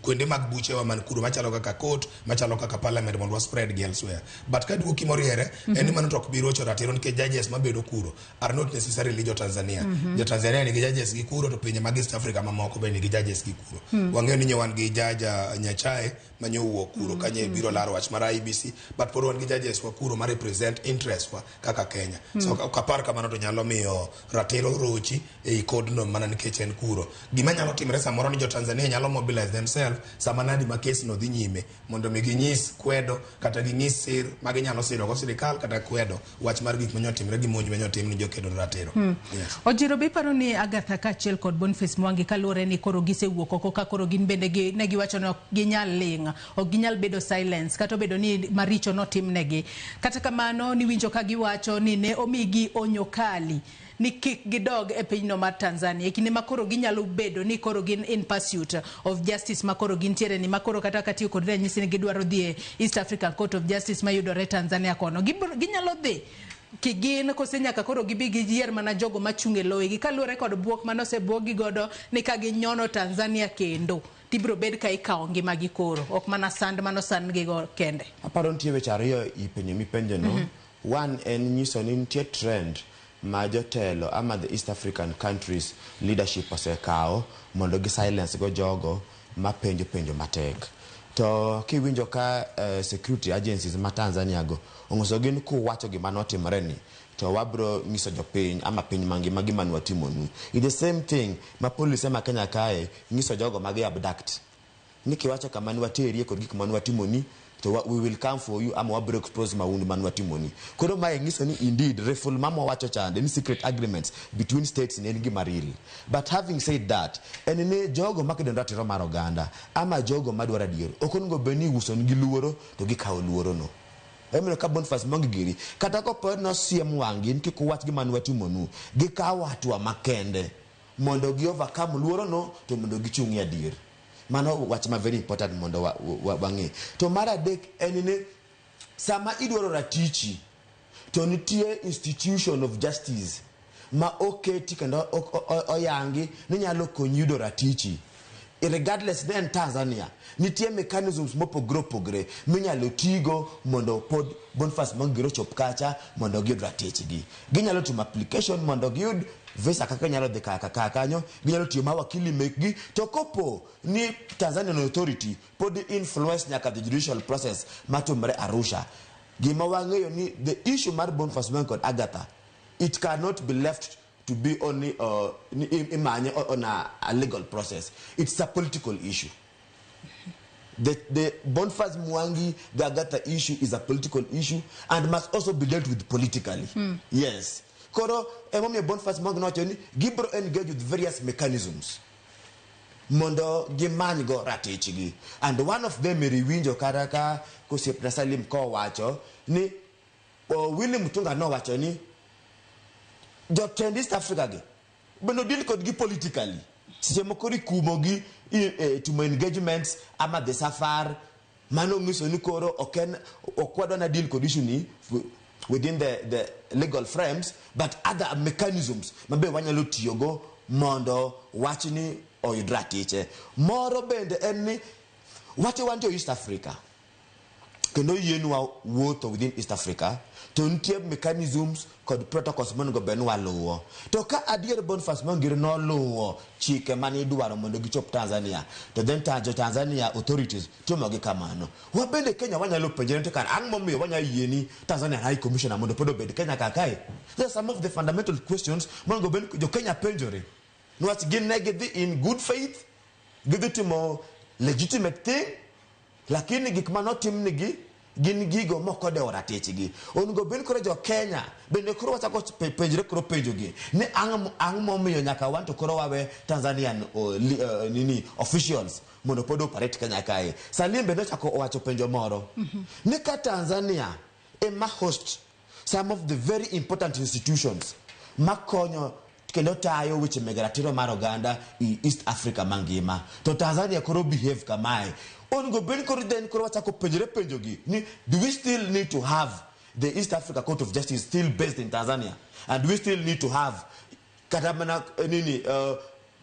Speaker 19: kwende mag buche wa man kuro machalo kaka court, machalo kaka parliament mondo wa spread gi elsewhere. But ka duoki moriere eni mano tok biro cho ratiro nikech judges mabedo kuro are not necessarily jo Tanzania. Jo Tanzania ni judges gi kuro to pinye mag East Africa mamoko be ni judges gi kuro. Wang'eyo ni nyawan gi jaja Nyachae manyo kuro kanye biro laro wach mar IBC, but pod wan gi judges wa kuro ma represent interest wa kaka Kenya. So kapar kamano to nyalo miyo ratiro rochi e code no mana nikech en kuro. Gima nyalo timre samoro ni jo Tanzania nyalo mobilize themselves sama nadi ma case no dhi nyime mondo mi ginyis kwedo kata ginyis sir ma ginyalo siro go sirikal kata kwedo wach mar gik manyo timre gi monj manyo tim ni jo kedo ratiro.
Speaker 27: Ojiro be paro ni Agatha kachiel kod Boniface Mwangi kalore ni koro gisewuok oko ka koro gin bende ne giwacho no ginyal ling ok ginyal bedo silence kata bedo ni maricho no timnegi. Kata kamano ni winjo ka giwacho ni ne omigi onyo kali ni kik gidog e pinyno mar Tanzania kinde makoro ginyalo bedo ni koro gin in pursuit of justice makoro gintiere ni makoro kata katiyo kod ranyisi ni gidwaro dhi East African Court of Justice mayudore Tanzania kono ginyalo dhi kigin kose nyaka koro gibi giyier mana jogo machunge loigi kaluwore kod buok manosebuogi godo ni ka ginyono Tanzania kendo tibro bed ka ikawo ngimagi koro ok mana sand manosand gigo kende.
Speaker 4: Aparo nitie weche ariyo ipenjo mipenjo no. One en nyiso ni nitie trend ma jotelo ama the East African countries leadership osekawo mondo gi silence go jogo ma penjo matek. To kiwinjo ka security agencies ma Tanzania go ongoso gin kuwacho gima notimore ni to wabro nyiso jopiny ama piny mangima gima nwatimonu. It's the same thing ma police ma Kenya kae nyiso jogo magi abduct. Nikiwacho kama nwateri kod gik manwatimoni to we will come for you ama wabro expose maundu manwatimoni. Koro mae nyiso ni indeed reful mama wacho chande ni secret agreements between states in engi marili. But having said that, enene jogo makedo ratiro mar oganda ama jogo madwara dier okongo beni uso ngi luoro to gikawo luoro no. Emelo ka Boniface Mwangi giri kata ko pod no siem wangi nki ko wach gi manwatimonu gikawo hatua makende mondo gi overcome luoro no to mondo gichungi adier. Mano wach ma very important mondo wangi. To mara dek enine sama idwaro ratichi to nitie institution of justice ma oketi kendo oyangi ni nyalo konyi yudo ratichi. Regardless then Tanzania nitie mechanisms mopogre minyalo tigo mondo pod Boniface Mwangi chop kacha mondo giyud ratichgi. Ginyalo timo application mondo giyud visa kaka nyalo dhi kaka kanyo, ginyalo tiyo ma wakili mekgi to kopo ni Tanzanian authority pod influence nyaka the judicial process matumre Arusha. gima wang'eyo ni the issue mar Boniface Mwangi kod Agatha, it cannot be left to be only imanye on a legal process. It's a political issue. The Boniface Mwangi, the Agatha issue is a political issue and must also be dealt with politically. Yes. Koro, emomye Boniface Mwangi nochoni, Gibro engage with various mechanisms. Mondo gimany go ratechigi. And one of them riwinjo karaka kosiep na Salim ko wacho ni William Mutunga no wacho ni jotend East Africa ge beno deal kod gi politically. Sije mokori kumogi timo engagements ama the safar mano ngiso ni koro okwado na deal kod issue ni within the legal frames, but other mechanisms mabe wanyalo tiyogo mondo wachni oyudratiche. Moro bende enni wati wanjo East Africa kendo yienwa wuotho within East Africa to nitie mechanisms kod protocols monego bed waluwo. To ka adier Boniface Mwangi no luwo chike mani idwaro mondo gichop Tanzania, to then Tanzania authorities timogi kamano. Wabende Kenya wanyalo penjere to kan ang momiyo wanya yieni Tanzania High Commissioner mondo podo bed Kenya kakai. There are some of the fundamental questions monego bed jo Kenya penjore. Nwach gin negedhi in good faith, gidhi timo legitimate thing, lakini gik manotim nigi gin gigo mokode oratechigi. Onego ben koro jo Kenya bende koro wachako penjre koro penjogi ni ang momiyo nyaka wanto koro wawe Tanzanian officials mondo pod operate Kenya kae. Salim bende chako wacho penjo moro ni ka Tanzania ema host some of the very important institutions makonyo kendo tayo weche meg ratiro mar oganda East Africa mangima, to Tanzania koro behave kamae. Ongo ben koro den koro wachako penjre penjogi ni do we still need to have the East Africa Court of Justice still based in Tanzania, and do we still need to have katamana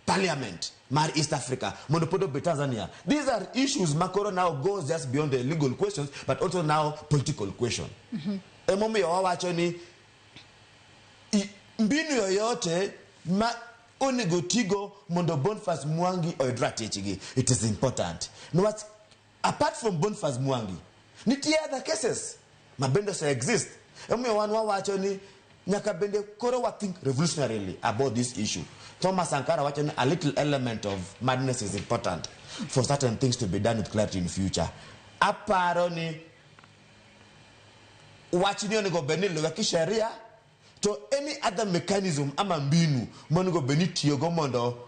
Speaker 4: parliament mar East Africa monopodo be Tanzania? These are issues makoro now goes just beyond the legal questions but also now political question. Emomiyo wawacho ni mbinu yoyote ma onego tigo mondo Boniface Mwangi oyudratechigi, it is important. No, what apart from Boniface Mwangi, nitie other cases mabendo so exist. Emomiyo wan wawacho ni nyaka bende koro wa think revolutionarily about this issue. Thomas Sankara wacho ni a little element of madness is important for certain things to be done with clarity in future. Aparo ni wachini onego bende luwe kisheria to any other mechanism ama mbinu monego beni tiyogo mondo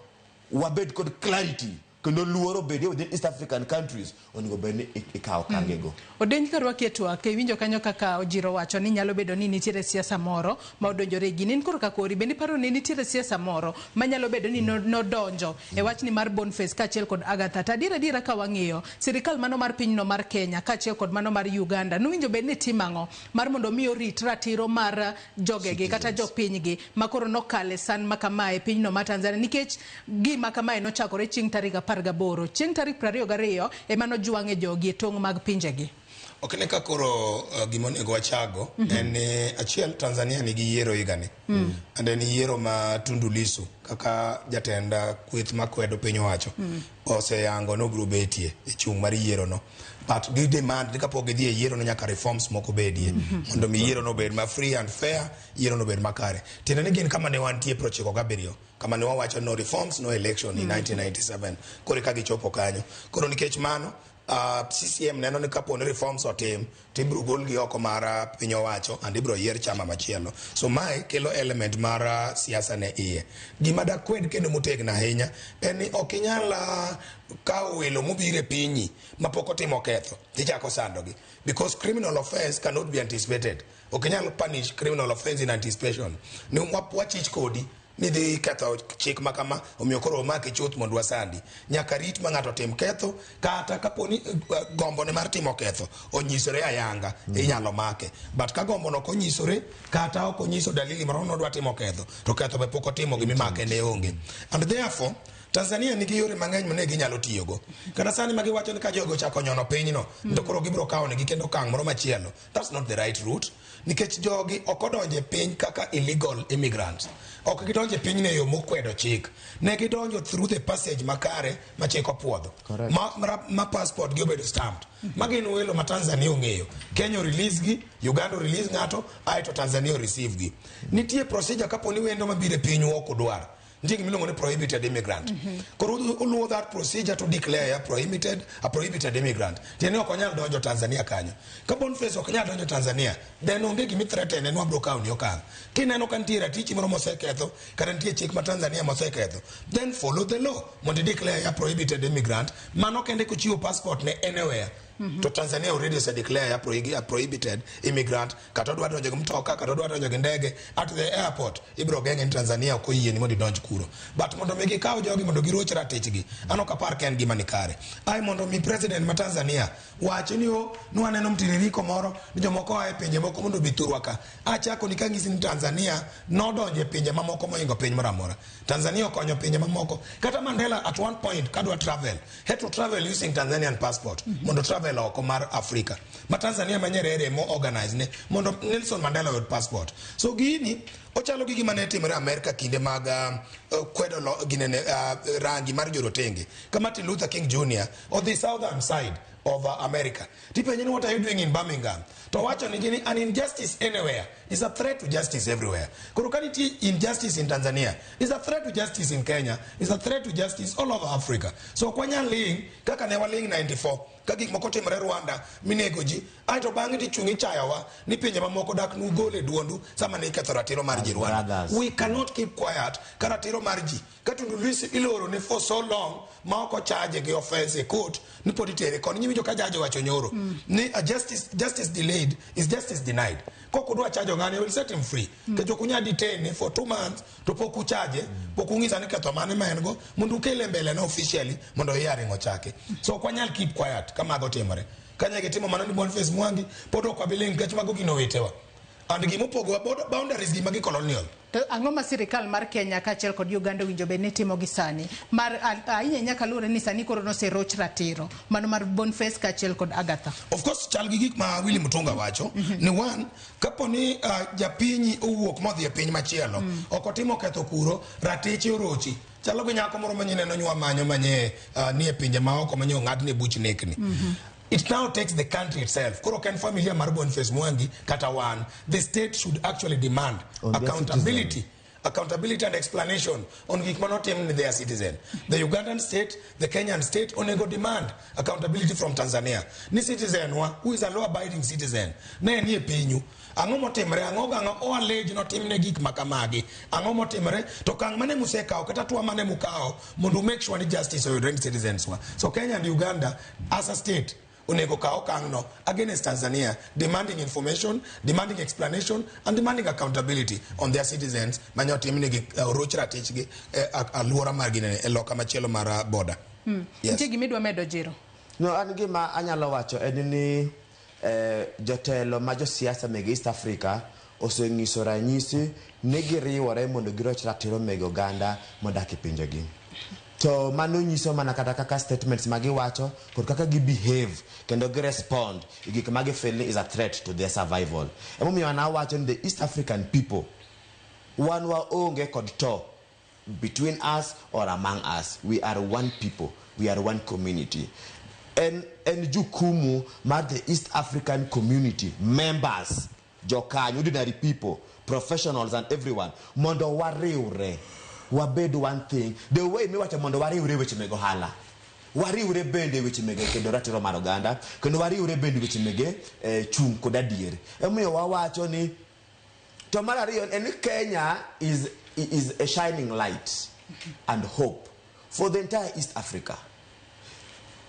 Speaker 4: wabed kod clarity kendo luoro bede within East African countries onego beni ikaw kangego.
Speaker 27: Odenj karwa ketwa ke winjo kanyo kaka Ojiro wacho ni nyalo bedo ni nitiere siasa moro ma odonjore gi nin koro kakori bende paro ni nitiere siasa moro ma nyalo bedo ni nodonjo e wachni mar Boniface kachiel kod Agatha. Tadira ka wang'iyo sirikal mano mar pinyno mar Kenya kachiel kod mano mar Uganda nowinjo bed ni timango mar mondo miyo rit ratiro mar jogegi kata jopinygi makoro nokale san makamae pinyno mar Tanzania, nikech gima kamae nochakore chieng' tarik 18 chieng' tarik 22 ema nojuang'e jogi e tong' mag pinjegi.
Speaker 19: Ok ne ka koro gimonego wachago en achiel Tanzania nigi yiero higani and en yiero ma Tundu Lissu kaka jatenda kweth makwedo piny owacho oseyango nobiro betie e chung' mar yiero no, but gi demand ni kapok gidhi e yiero no nyaka reforms moko bedie mondo mi yiero no bed ma free and fair, yiero no bed makare. Tiende ni gin kama ne wantie 97 kama ne wawacho no reforms no election in 1997 koro ka gichopo kanyo. Koro nikech mano CCM neno ni kaponi reforms otim tibro golgi oko mar piny owacho and ibro yier chama machielo. So mae kelo element mar siasa ne iye. Gima da kwed kendo motegna ahinya en ni ok inyal kawo welo mobire pinyi mapok otimo ketho tichako sandogi, because criminal offense cannot be anticipated. Ok inyal punish criminal offense in anticipation. Ni wachich kodi ni dhi ketho chik makama omiyo koro omaki chuth mondo wasandi. Nyaka rit ma ng'ato tim ketho kata kaponi gombo ne mar timo ketho onyisore ayanga inyalo make, but ka gombo no konyisore kata ok onyiso dalili moro no dwa timo ketho to ketho be pok otimo gimi make ne onge. And therefore Tanzania nigi yore mang'eny mane ginyalo tiyogo. Kata sani ma giwacho ni ka jogo chako nyono pinyno, to koro gibiro kawo negi kendo okang' moro machielo. That's not the right route. Nikech jogi ok odonje piny kaka illegal immigrants. Ok gidonje piny ne yo mokwedo chik. Ne gidonjo through the passage makare ma chik opuodho. Ma passport gi obedo stamped. Ma gin welo ma Tanzania ong'eyo. Kenya release gi, Uganda release ng'ato, aeto Tanzania receive gi. Nitie procedure kapo ni wendo mabiro e pinyu ok odwar. Ndiye milongo ni prohibited immigrant. Koro uluwo that procedure to declare a prohibited immigrant. Tiene ok onyal donjo Tanzania kanyo. Ka Boniface ok nyal donjo Tanzania, then onge gimi threaten en wabro kawo ni okang'. Kineno ka nitie ratich moro moseketho, kata nitie chik ma Tanzania moseketho, then follow the law. Mondo declare a prohibited immigrant, mano kende kuchiwo passport ne anywhere. To Tanzania already said declare a prohibited immigrant. Kata odwa donjo gi mtoka, kata odwa donjo gi ndege at the airport. Ibro geng in Tanzania ko yie ni mondo donj kuro. But mondo mi gikaw jogi mondo giroch ratichgi. Ano kapar ken gima ni kare. Ai mondo mi president ma Tanzania wacho ni o nwaneno mtiririko moro ni jomoko ae pinje moko mondo biturwa ka. Achako ni kangisi ni Tanzania no donje pinje mamoko moingo piny moramora. Tanzania okonyo pinje mamoko. Kata Mandela at one point kadwa travel. Had to travel using Tanzanian passport. Mondo travel oko mar Africa. Ma Tanzania manyerere mo organize ne mondo Nelson Mandela with passport. So gini ochalo gi gima ne timore America kinde mag kwedo ginene rangi mar jorotenge. Ka Martin Luther King Jr. on the southern side of America. Depending what are you doing in Birmingham? To watch an injustice anywhere is a threat to justice everywhere. Kurukaniti injustice in Tanzania is a threat to justice in Kenya, is a threat to justice all over Africa. So kwanya ling kaka ne waling 94 kagik moko timre Rwanda minego ji aito bangi ti chungi chayawa ni pinje mamoko dak nu gole duondu sama ne ketho ratiro mar ji Rwanda. We cannot keep quiet ka ratiro mar ji ka Tundu Lissu iloro ni for so long ma oko charge gi offense e court ni poditere kon nyimi joka jaji wacho nyoro ni justice delayed is justice denied. Koko dwa charge ngane will set him free. Ke jokunya detain for 2 months to poku charge poku ngisa ni ketho mane mengo mundu kele mbele na officially mondo hearing ochake. So kwanyal keep quiet kama gotemore. Kanya getimo manani Boniface Mwangi poto kwa biling gach mago ginowetewa. And gimupogo boundaries gi magi colonial.
Speaker 27: To ang'o ma sirikal mar Kenya kaachiel kod Uganda winjo be ne timo gi sani mar ahinya nyaka lure ni sani koro noseroch ratiro mano mar Boniface kaachiel kod Agatha. Of course chal gi gik ma Willy Mutunga wacho ni one kaponi japinyi owuok modhi e piny machielo ok otimo ketho kuro ratiche orochi chalo gi nyako moro manyine no nywa manyo manye ni e pinje ma oko manyo ng'adne buch nekni. It now takes the country itself. Koro ken familia mar Boniface Mwangi kata one, the state should actually demand accountability and explanation on gik manotim ni their citizen. The Ugandan state, the Kenyan state onego demand accountability from Tanzania. Ni citizen wa who is a law abiding citizen ne nie pinyu ang'o motimre ang'o o allege no timne gik makamagi ang'o motimre to kang mane musekawo kata twa mane mukao mondo make sure ni justice oyudre ni citizens wa. So Kenya and Uganda as a state unego kao kangno against Tanzania, demanding information, demanding explanation, and demanding accountability on their citizens. Manyoti minigi rochra tichgi aluora margine eloka machielo mara border. Yes. Nchigi midwa medo jiro.
Speaker 4: No, angima anyalo wacho edini jotelo majo siasa meg East Africa osenyiso ranyisi negiriwore mondo giroch ratiro meg Uganda modak e pinjegi. To mano nyiso mana kata kaka statements magi wacho kod kaka gi behave kendo gi respond gik magi feel is a threat to their survival. Emomiyo ana wacho the East African people one wa onge kod to between us or among us. We are one people, we are one community. And jukumu mar the East African community members, jokanyo, ordinary people, professionals and everyone mondo wariure wabed one thing. The way me wacho mondo wariure weche mego hala. Wariure bende weche mege kendo ratiro mar Uganda, kendo wariure bende weche mege chung kod adier. Emomiyo wawacho ni to mar ariyo en Kenya is a shining light and hope for the entire East Africa.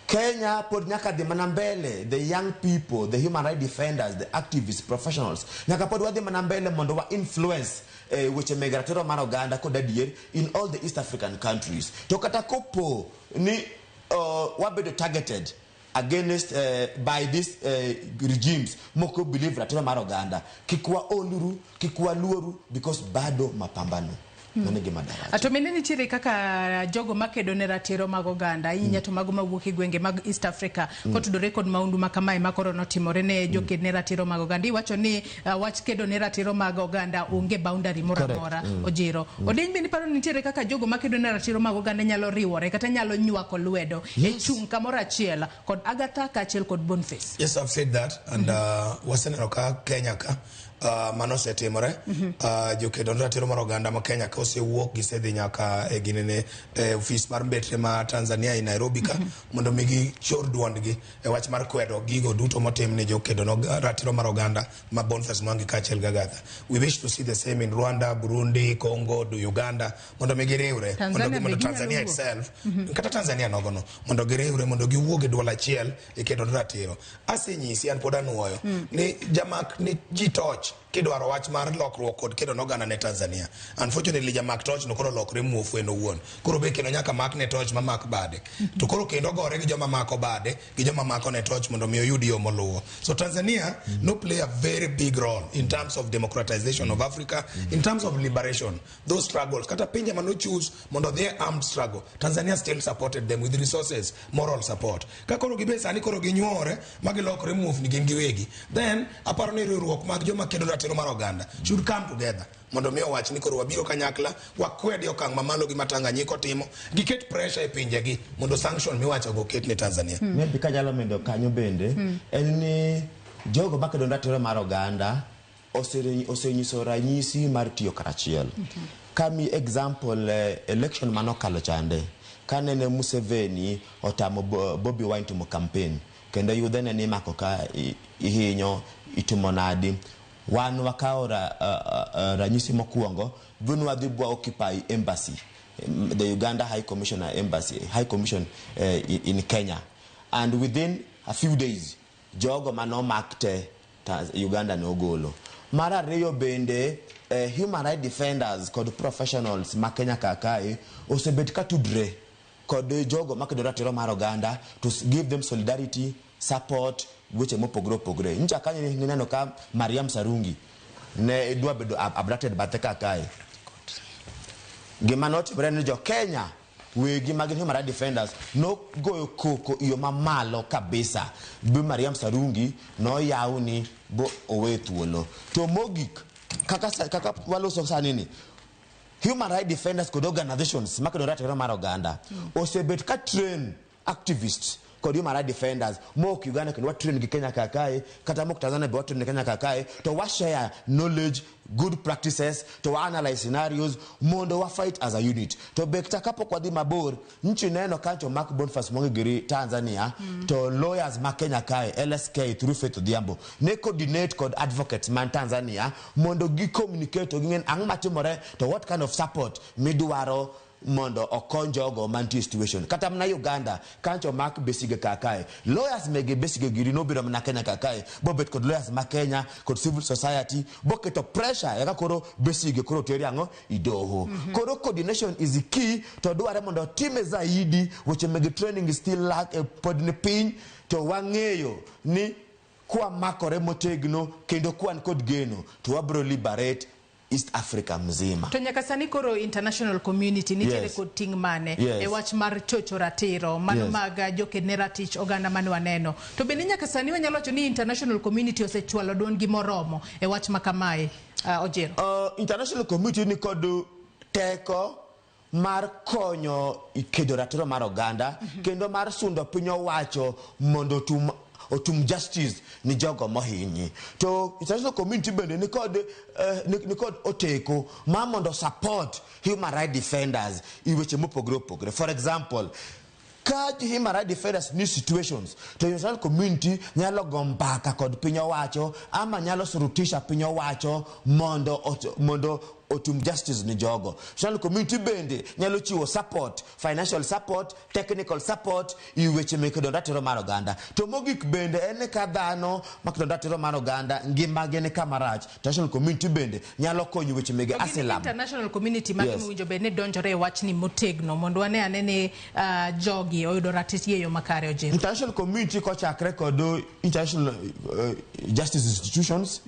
Speaker 4: Kenya pod nyaka dhi mana mbele, the young people, the human rights defenders, the activists, professionals, nyaka pod wadhi mana mbele mondo wa influence which emigratory mar Uganda kod adier in all the East African countries. To kata kopo ni wabedo targeted against by these regimes moko believe ratiro mar Uganda, kikwa oluru, kikwa luoru, because bado mapambano. mano gima dara
Speaker 27: Atomene nitiere kaka jogo makedo ne ratiro mag oganda inya to mago mawuok e gwenge mag East Africa kotudore kod maundu makamae makoro notimore ne joked ne ratiro mag oganda. Iwacho ni wach kedo ne ratiro mag oganda onge boundary moro amora Ojiro. Odeny bende paro nitiere kaka jogo makedo ne ratiro mag oganda nyalo riwore kata nyalo nywako lwedo e chung kamoro achiel kod Agatha kaachiel kod Boniface.
Speaker 19: Yes, I've said that, and waseneno ka Kenya ka mano osetimore. Jokedo ne ratiro mar oganda ma Kenya ka osewuok gisedhi nyaka e ginene ofis mar mbetre ma Tanzania e Nairobi ka mondo mi gichor duondgi e wach mar kwedo gigo duto motim ne jokedo no ratiro mar oganda ma Boniface Mwangi kaachiel Agatha. We wish to see the same in Rwanda, Burundi, Congo, Uganda mondo mi giriwre mondo Tanzania itself kata Tanzania nogono mondo giriwre mondo giwuog e duol achiel e kedo ne ratiro. Asenyisi an pod anuoyo ni jamak ni ji toch kidwaro wach mar lokruok kod kedo noganda ne Tanzania. Unfortunately jamak toch no koro lokre muofu en owuon. Koro be kendo nyaka mak ne toch mamak bade. To koro kendo gore gi joma mako bade gi joma mako ne toch mondo mi oyud yo moluwo. So Tanzania no play a very big role in terms of democratization of Africa, in terms of liberation. Those struggles kata pinje mano choose mondo their armed struggle. Tanzania still supported them with resources, moral support. Ka koro gibe sani koro ginyuore magilokre muofu ni gin giwegi. Then aparo ni riwruok mag joma kedo ratiro mar oganda should come together mondo mi owach ni koro wabiro kanyakla wakwedi okang' mamalo gi Tanganyika timo giket pressure e pinjegi mondo sanction miwacho go ket ne Tanzania.
Speaker 4: Maybe ka nyalo medo kanyo bende en ni jogo makedo ne ratiro mar oganda osenyiso ranyisi mar tiyo karachiel. Kami example election manokalo chande kanene Museveni otamo Bobi Wine timo campaign kendo yudhene ni mako ka ihinyo itimo nadi wan wakao ranyisi mokuongo dun wadhi bwa occupy embassy, the Uganda High Commissioner embassy, High Commission in Kenya, and within a few days jogo manomakte Uganda nogolo. Mara reyo bende human rights defenders kod professionals ma Kenya kakae osebet ka tudre kod jogo makedo ratiro mar oganda to give them solidarity, support which mopogre. Ncha kanye ni neno ka Mariam Sarungi ne dwa bedo abducted bateka kai. Gima not brand jo Kenya we gimagin human rights defenders no go koko iyo mamalo kabisa. Bi Mariam Sarungi no yauni bo owetuolo. To mogik kaka waloso sanini. Human rights defenders kod organizations makedo ratiro mar oganda osebet ka train activists kod human rights defenders mok Uganda kendo train gi Kenya kakae kata mok Tanzania be train Kenya kakae to wa share knowledge, good practices, to analyze scenarios mondo wa fight as a unit. To bekta kapo kwa di mabor nchi neno kancho Mark Boniface Mwangi giri Tanzania to lawyers ma Kenya kae LSK through Faith Odhiambo ne coordinate kod advocates man Tanzania mondo gi communicate to gingen ang matimore to what kind of support midwaro mondo okonjo go manti situation kata mna Uganda kancho Mark Besige kakae lawyers mege Besige giri no biro mna Kenya kakae bobet kod lawyers ma Kenya kod civil society boketo pressure yaka koro Besige koro teriango idoho koro coordination is the key to duare mondo time zaidi which mege training still lack a podne pin to wangeyo ni kwa makore motegno kendo kwan kod geno to wabro liberate East Africa mzima.
Speaker 27: To nyaka sani koro international community nitiere kod ting mane e wach mar chocho ratiro mano mag joked ne ratich oganda mane waneno. To bende nyaka sani wanyalo wacho ni international community osechwalo duond gi moromo e wach makamae Ojero.
Speaker 4: International community ni kod teko mar konyo kedo ratiro mar oganda kendo mar sundo piny owacho mondo otum justice ni jogo mohinyi. To international community bende ni kod oteko ma mondo support human rights defenders iweche mopogre. For example, ka human rights defenders ni situations to international community nyalo gombaka kod piny owacho ama nyalo surutisha piny owacho mondo otum justice ni jogo. International community bende nyalo chiwo support, financial support, technical support iweche mekedo ratiro mar oganda. To mogik bende ene ka dhano makedo ratiro mar oganda ngimagi ne kamarach. International community bende nyalo konyo weche mege asylum.
Speaker 27: International community winjo bende donjore wach ni motegno mondo wane anene jogi oyudo ratiti eyo makare Ojero.
Speaker 4: International community kochakre kod international justice institutions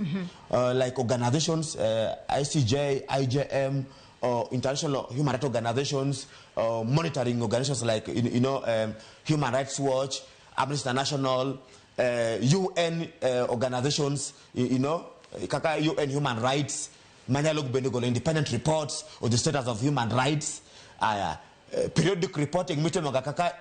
Speaker 4: like organizations ICJ, IJM, international human rights organizations, monitoring organizations like Human Rights Watch, Amnesty International, UN organizations, kaka UN Human Rights, Manyalog Benugolo independent reports of the status of human rights, periodic reporting, kaka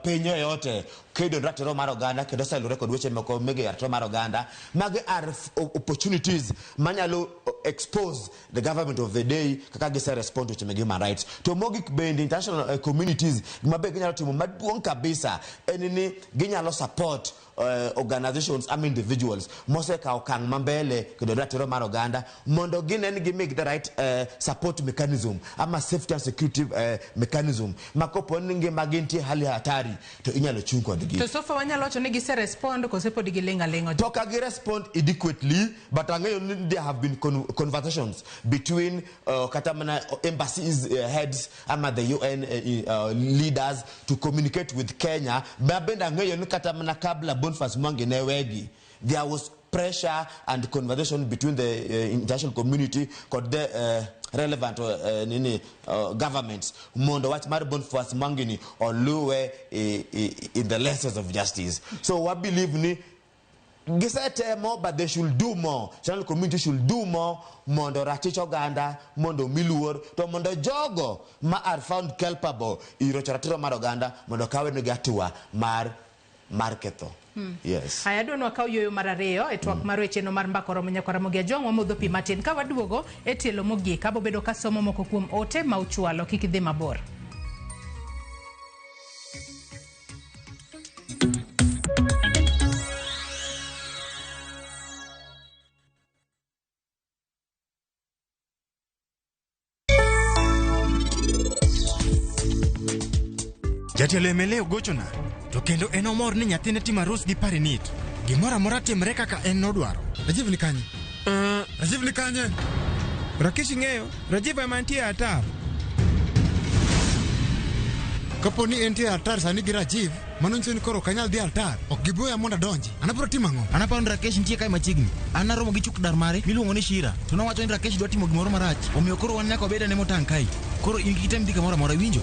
Speaker 4: penyo yote kedo ratero maroganda kedo sa record weche mako mege ratero maroganda mage are opportunities manyalo expose the government of the day kaka gisa respond to human rights to mogi bend international communities mabe ginyalo timo maduong kabisa enini ginyalo support organizations individuals mose ka okang mambele kedo ratero maroganda mondo ginen gi make the right support mechanism ama safety and security mechanism makopo ninge maginti hali hatari to inyalo chung kodgi
Speaker 27: to so far wanyalo wacho ni gise respond kose pod gilenga lengo
Speaker 4: to ka gi respond adequately but angeyo there have been conversations between katamana embassies heads ama the UN leaders to communicate with Kenya babenda angeyo ni katamana kabla Boniface Mwangi newegi there was pressure and conversation between the international community got the relevant governments mondo watch mar Boniface Mwangi or Luwe in the lessons of justice. So what believe ni gisete more but they should do more. International community should do more. Mondo raticho ganda, mondo miluor, to mondo jogo ma are found culpable irocharatiro maroganda, mondo kawe negatua marketo. Yes.
Speaker 27: Haya dwano akaw yoyo marareyo etwak mar weche no mar mbakoro manyakora mogia jongwa modho pi matin ka waduogo etielo mogik abo bedo ka somo moko kuom ote ma uchwalo kik idhi mabor.
Speaker 12: Jatelo emeleo gochona to kendo enomor ni nyathine tima rus gi parinit gimora mora timre kaka en nodwaro. Rajiv ni kanye? Rajiv ni kanye? Rakesh ng'eyo Rajiv ema nitie atar. Kapo ni entie atar sani gi Rajiv mano nyiso ni koro kanyal dhi altar ok giboya mondo donji anabro timo ang'o? Anaparo ni Rakesh nitie kae machiegni anaromo gi chuk dar mare miluongo ni Shira to nowacho ni Rakesh dwa timo gimoro marach omiyo koro wan nyaka obedane motang' kae koro in kitem dhi kamoro amora winjo.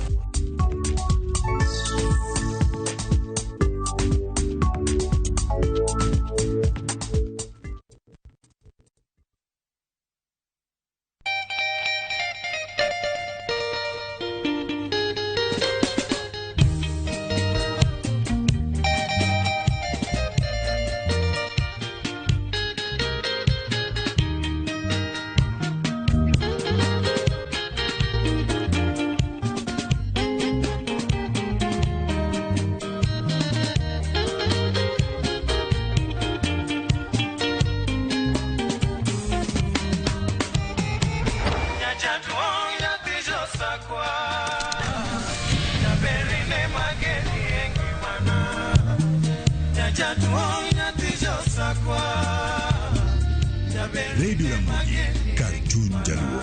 Speaker 2: Radio Ramogi, Cartoon Jaluo.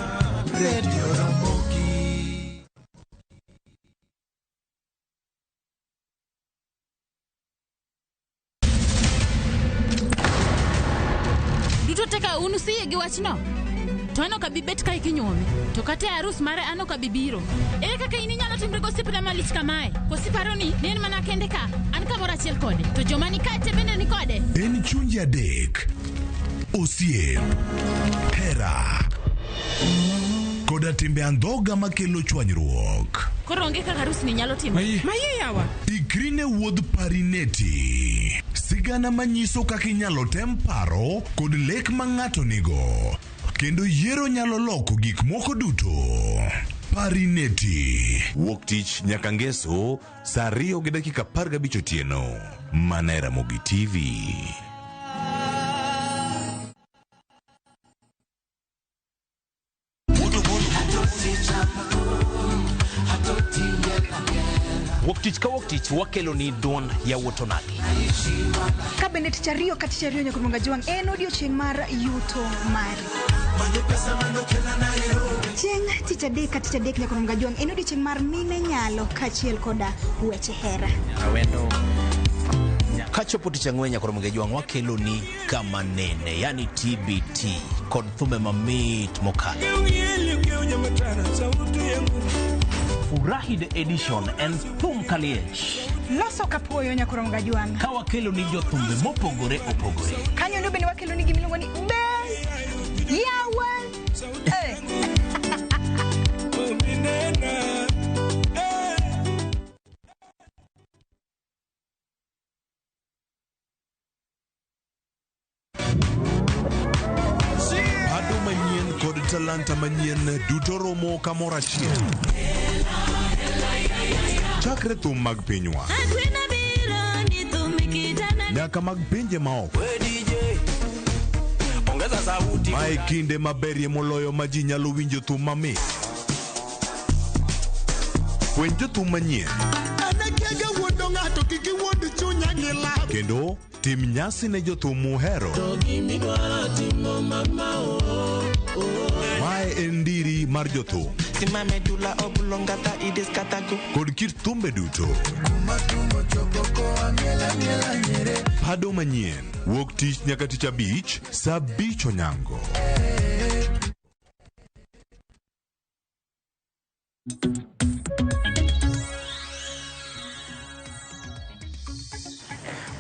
Speaker 2: Radio Ramogi.
Speaker 13: Duto teka unusiye gi wachno. To ano kabibet kai kinyuome. To kate arus mare ano kabibiro. Ere kaka ini nyalo timre gosipre malich kamae. Kosiparo ni nen mana kende ka. An kamora achiel kode. To joma ni kate bende ni kode.
Speaker 2: En chunje adek. Osiep, hera, koda timbe andhoga makelo chwanyruok.
Speaker 13: Koro onge kaka arus ni nyalo timo.
Speaker 12: Maye yawa.
Speaker 2: Ikrine wuodh parineti. Sigana manyiso kaka inyalo tem paro kod lek ma ng'ato nigo. Kendo yiero nyalo loko gik moko duto. Parineti. Wuok tich nyaka ngeso, saa 2:15 otieno. Mana e Ramogi TV.
Speaker 1: Wuok tich wakelo ni duond ya wuotonagi.
Speaker 15: Kabende tich ariyo ka tich ariyo nyakuronga jwang en odiochieng' mar yuto mari. Chieng' tich adek ka tich adek nyakuronga jwang en odiochieng' mar mine nyalo kachiel koda weche hera.
Speaker 1: Awendo kachopo tich ang'wen nyakuronga jwang wakelo ni kama nene yani TBT
Speaker 3: kod thumbe mamit mokalo. Furahi The Edition en thum kaliech.
Speaker 15: Loso kapuoyo nyakoro mgajuan.
Speaker 3: Ka wakelo ni jothumbe mopogore opogore.
Speaker 15: Kanyo ndio bende wakelo ni gimiluongo ni Best Yawan.
Speaker 2: Ado manyien kod talanta manyien duto romo kamoro achiel. Chakre thum mag pinywa nyaka mag pinje maoko. Mae kinde maberie moloyo ma ji nyalo winjo thum mamit. Puonj jothum manyien kendo tim nyasi ne jothum muhero. Mae en ndiri mar jothum kod kit thumbe duto. Pado manyien wuok tich nyaka tich abich saa 5 onyango.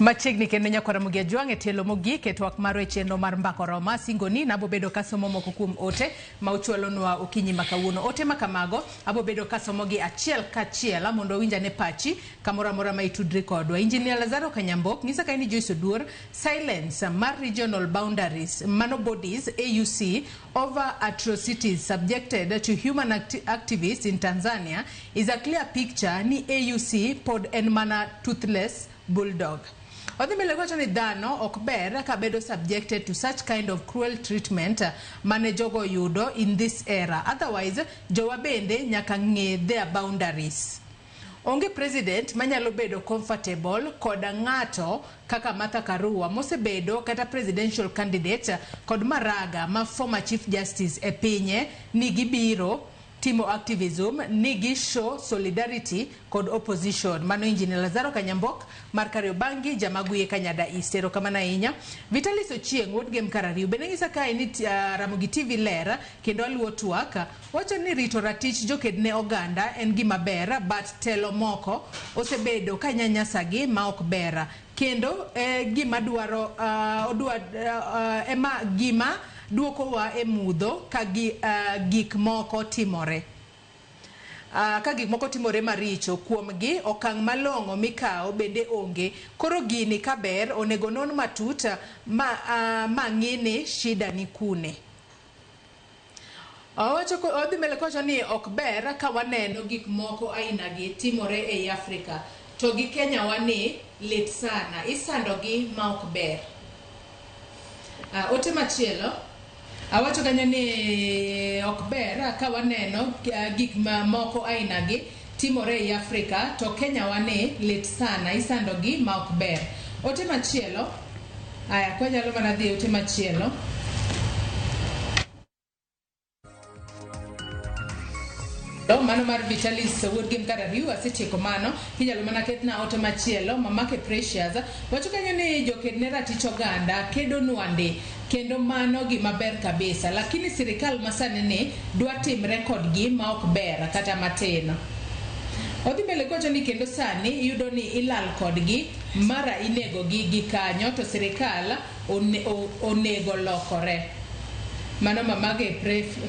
Speaker 27: Machiegni kendo nyakwara Mugia Jwang' e tielo mogik e twak mar chenro mar mbako Roma singoni na abobedo kasomo moko kuom ote ma ochwalonwa okinyi makawuono. Ote makamago abobedo kasomogi achiel kachiel mondo winja ne pachi kamoro amora ma itudri kodwa. Engineer Lazaro Kanyambok ng'isa ka ni Joyce Oduor silence mar regional boundaries mano bodies AUC over atrocities subjected to human activists in Tanzania is a clear picture ni AUC pod en mana toothless bulldog. Odhimele gocho ni dhano okber kabedo subjected to such kind of cruel treatment mane jogo yudo in this era. Otherwise, jowa bende nyaka ng'e their boundaries. Onge president manyalo bedo comfortable koda ng'ato kaka Martha Karua mosebedo kata presidential candidate kod Maraga ma former chief justice e pinye ni gibiro timo activism nigi show solidarity kod opposition. Mano Engineer Lazaro Kanyambok mar Kariobangi Jamaguye Kanyada East. Kamana inya Vitalis Ochieng wod game karariu benengisa kai ni Ramogi TV lera kendo aluo twaka wacho ni rito ratich jokedne oganda en gima bera but telo moko osebedo kanyanyasagi ma ok bera kendo gima dwaro ema gima duoko wa emudho ka gik moko timore. Ka gik moko timore maricho kuomgi okang' malong'o mikao bende onge. Koro gini kaber onego non matuta ma ng'ini shida ni kune. Odhi mbele kocho ni ok ber ka waneno gik moko aina gi timore e Afrika. To gi Kenya wani lit sana. Isandogi ma ok ber. Ote machielo awacho kanyo ni ok ber ka waneno gik moko aina gi timore e Afrika to Kenya wani lit sana isandogi ma ok ber. Ote machielo kwa nyalo mana dhi ote machielo. Mano mar Vitalis wuod game karariu asetieko mano inyalo mana ketna ote machielo mamake Precious wacho kanyo ni jokedne ratich oganda kedo nwande kendo mano gima ber kabisa lakini sirikal masani ni dwa timre kodgi ma ok ber kata mateno. Odhi mbele kocho ni kendo sani yudo ni ilal kodgi mara inego gi kanyo to sirikal onego lokore. Mano mamage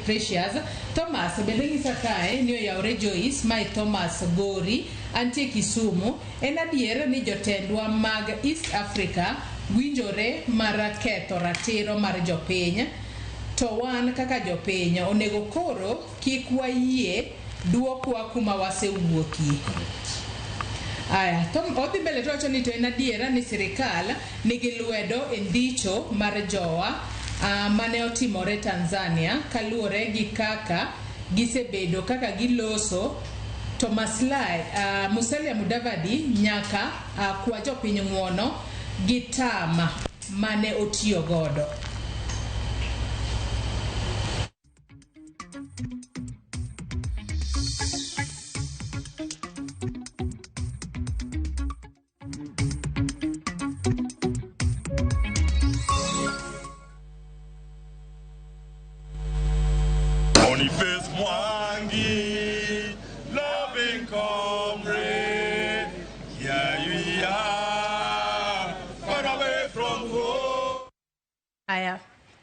Speaker 27: Precious. Thomas bende ng'isa kae ni oyawre Joyce mae Thomas Gori antie Kisumu. En adier ni jotendwa mag East Africa winjore mar ketho ratiro mar jopiny to wan kaka jopiny onego koro kik wayie duokwa kuma wasewuokie. Odhi mbele towacho ni to en adiera ni sirikal nigi lwedo e ndicho mar jowa mane otimore Tanzania kaluore gi kaka gisebedo kaka giloso to maslai Musalia Mudavadi nyaka kwa jopiny ng'uono gi tama mane otiyo godo.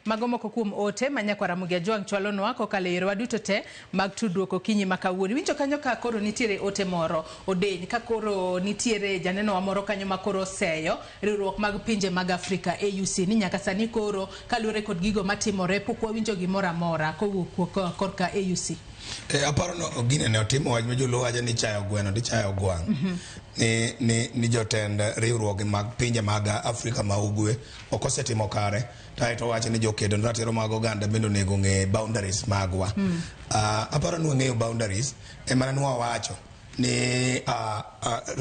Speaker 27: Mago moko kuom ote manyakwara Mugia Jwang chwalonwa kokalo e yorewa duto te mag tudruok okinyi ma kawuono. Winjo kanyo ka koro nitiere ote moro odeny ka koro nitiere janeno wa moro kanyo ma koro seyo riwruok mag pinje mag Afrika AUC ni nyaka sani koro kaluwore kod gigo matimore pok wawinjo gimoro amora kowuok korka AUC.
Speaker 19: Aparo no gine ne otimo wach ma joluo wacho ni chayo gweno di chayo gwang. Ni jotend riwruoge mag pinje mag Afrika ma ugwe ok osetimo kare to wacho ni jokedo ratiro mag oganda bende onego ng'e boundaries magwa. Aparo ni ng'eyo boundaries ema ne wawacho ni